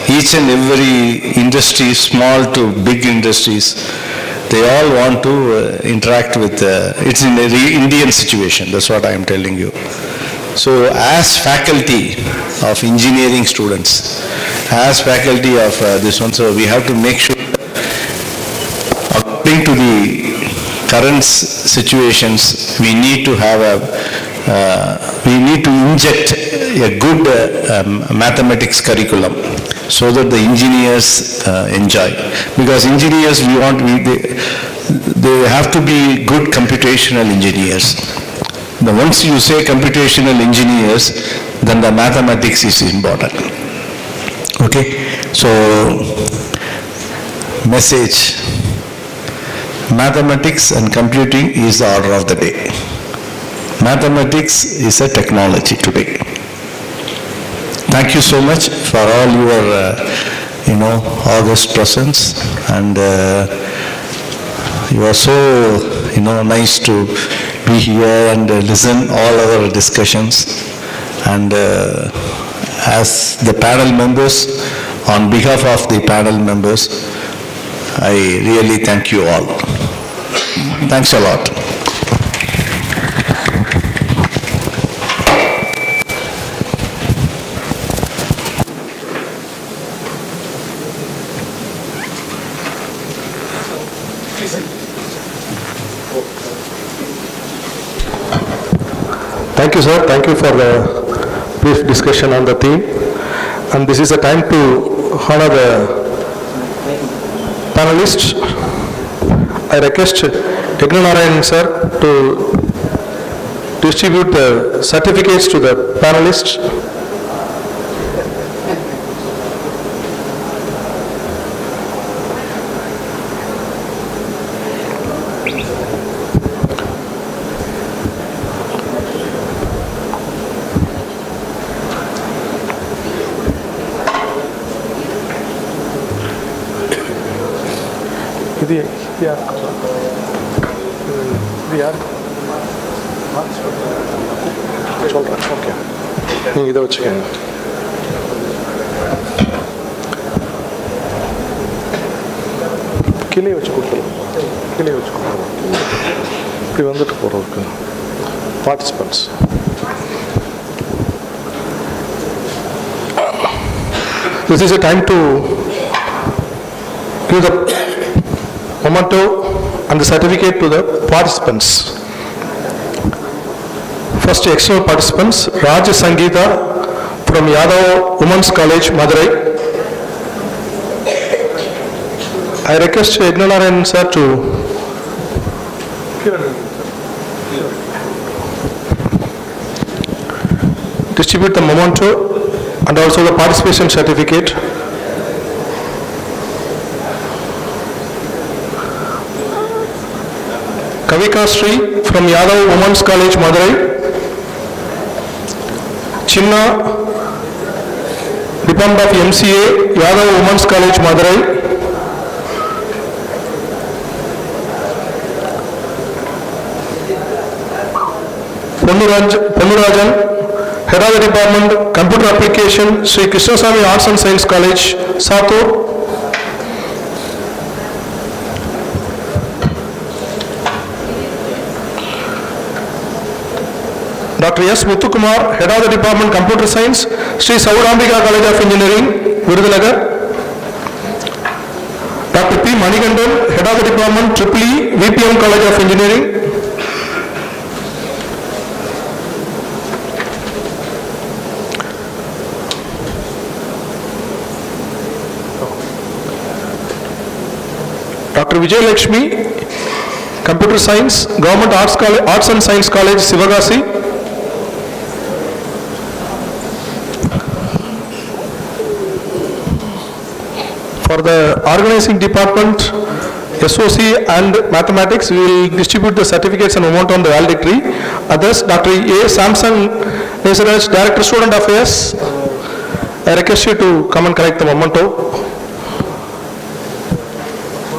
[SPEAKER 13] each and every industry, small to big industries, they all want to interact with, it's in an Indian situation, that's what I am telling you. So as faculty of engineering students, as faculty of this one, so we have to make sure, according to the current situations, we need to have we need to inject a good mathematics curriculum so that the engineers enjoy. Because engineers, they have to be good computational engineers. Now, once you say computational engineers, then the mathematics is important. Okay? So, message. Mathematics and computing is the order of the day. Mathematics is a technology today. Thank you so much for all your, august presence, and you are so, nice to be here and listen all our discussions. And as the panel members, on behalf of the panel members, I really thank you all. Thanks a lot.
[SPEAKER 1] Thank you, sir. Thank you for the brief discussion on the theme. And this is a time to honor the panelists. I request Icmc sir to distribute the certificates to the panelists. இதை வச்சுக்கோங்க. கீழே வச்சு கொடுத்துருவோம், கீழே வச்சு கொடுத்துருவோம். இப்படி வந்துட்டு போகிறதுக்கு participants. This is a time to give the memento and the certificate to the participants. First external participants, Raj Sangeeta from Yadav Women's College, Madurai. I request Icmc sir to distribute the memento and also the participation certificate. Kavika Sri from Yadav Women's College, Madurai. Chinna, Department of MCA, Yadav Women's College, Madurai. Ponnurajan, Head of the Department, Computer Application, Sri Krishnaswamy Arts and Science College, Satur. Dr. S. Muthukumar, Head of the Department, Computer Science, Sri Saurambika College of Engineering, Virudhunagar. Dr. P. Manikandan, Head of the Department, EEE, VPM College of Engineering. Dr. Vijay Lakshmi, Computer Science, Government Arts and Science College, Sivagasi. For the organizing department, SOC and Mathematics, we will distribute the certificates and memento on the valedictory. Others, Dr. A. Samson Nesaraj, Director Student Affairs. I request you to come and collect the memento.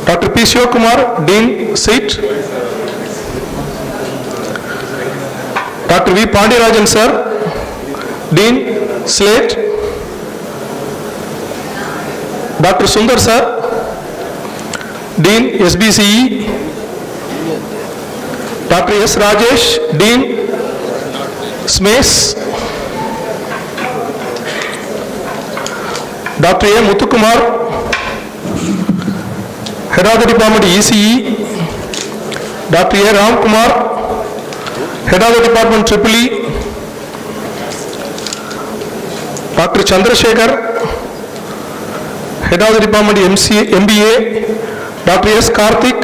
[SPEAKER 1] Dr. P. Shivakumar, Dean, seat. Dr. V. Pandirajan, sir, Dean, slate. Dr. Sundar, sir, Dean, SBCE. Dr. S. Rajesh, Dean, SMACE. Dr. A. Muthukumar, Head of the Department ECE. Dr. A. Ramkumar, Head of the Department EEE. Dr. Chandrasekhar, Head of the Department MBA. Dr. S. Karthik,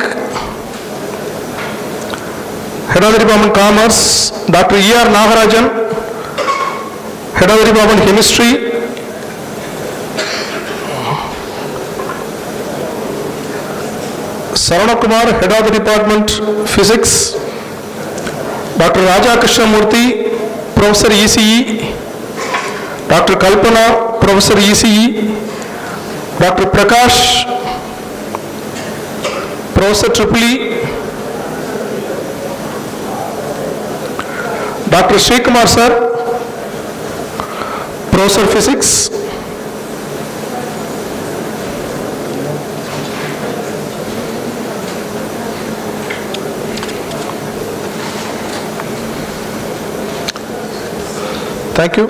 [SPEAKER 1] Head of the Department Commerce. Dr. E.R. Nagarajan, Head of the Department Chemistry. Sarana Kumar, Head of the Department Physics. Dr. Raja Krishnamurthy, Professor ECE. Dr. Kalpana, Professor ECE. Dr. Prakash, Professor EEE. Dr. Srikumar sir, Professor Physics. Thank you.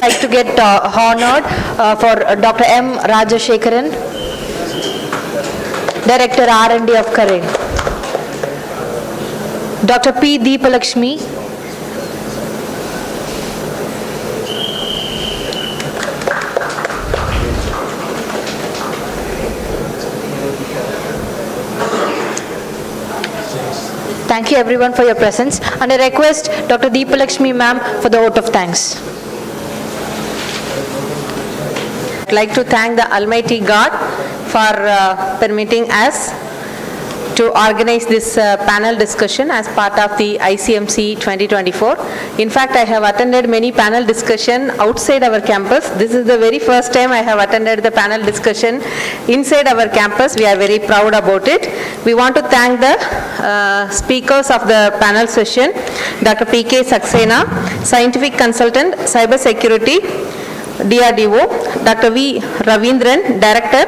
[SPEAKER 20] Like to get honored for Dr. M. Rajashekaran, Director R&D of Karen. Dr. P. Deepalakshmi, thank you everyone for your presence, and I request Dr. Deepalakshmi ma'am for the vote of thanks. I'd like to thank the Almighty God for permitting us to organize this panel discussion as part of the ICMC 2024. In fact, I have attended many panel discussion outside our campus. This is the very first time I have attended the panel discussion inside our campus. We are very proud about it. We want to thank the speakers of the panel session, Dr. P.K. Saxena, Scientific Consultant, Cyber Security, DRDO, Dr. V. Ravindran, Director,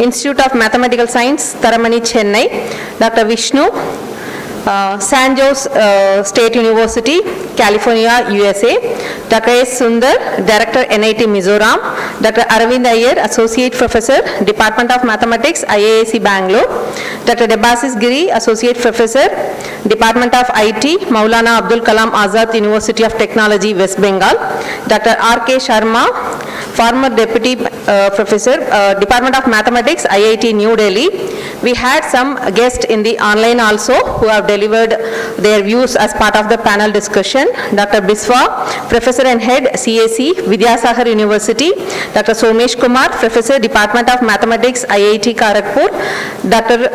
[SPEAKER 20] Institute of Mathematical Science, Taramani, Chennai, Dr. Vishnu, San Jose State University, California, USA, Dr. S. Sundar, Director, NIT Mizoram, Dr. Aravind Iyer, Associate Professor, Department of Mathematics, IISc Bangalore, Dr. Debasis Giri, Associate Professor, Department of IT, Maulana Abdul Kalam Azad University of Technology, West Bengal, Dr. R.K. Sharma, former Deputy Professor, Department of Mathematics, IIT New Delhi. We had some guests in the online also who have delivered their views as part of the panel discussion. Dr. Biswa, Professor and Head, CAC, Vidyasagar University. Dr. Somesh Kumar, Professor, Department of Mathematics, IIT Kharagpur. Dr.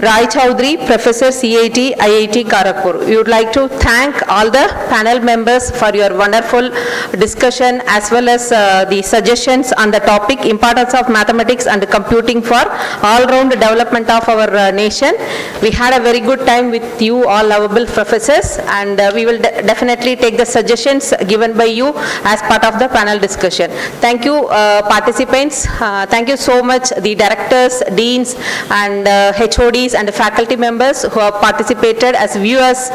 [SPEAKER 20] Rai Chaudhary, Professor, CIT, IIT Kharagpur. We would like to thank all the panel members for your wonderful discussion as well as the suggestions on the topic importance of mathematics and computing for all-round development of our nation. We had a very good time with you all lovable professors, and we will definitely take the suggestions given by you as part of the panel discussion. Thank you participants. Thank you so much the directors, deans and HODs attendees and faculty members who have participated as viewers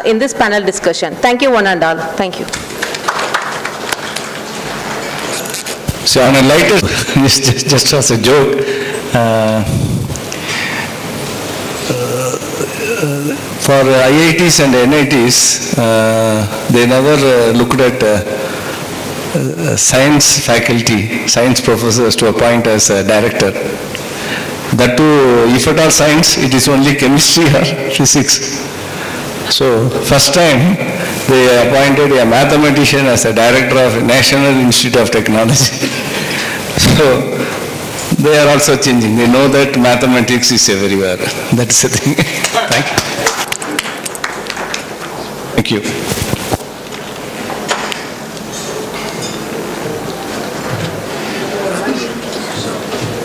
[SPEAKER 20] in this panel discussion. Thank you one and all. Thank you.
[SPEAKER 13] So on a lighter, just as a joke, for IITs and NITs, they never looked at science faculty, science professors to appoint as a director. That too, if at all science, it is only chemistry or physics. So first time they appointed a mathematician as a director of National Institute of Technology. So they are also changing. They know that mathematics is everywhere. That's the thing. Thank you. Thank you.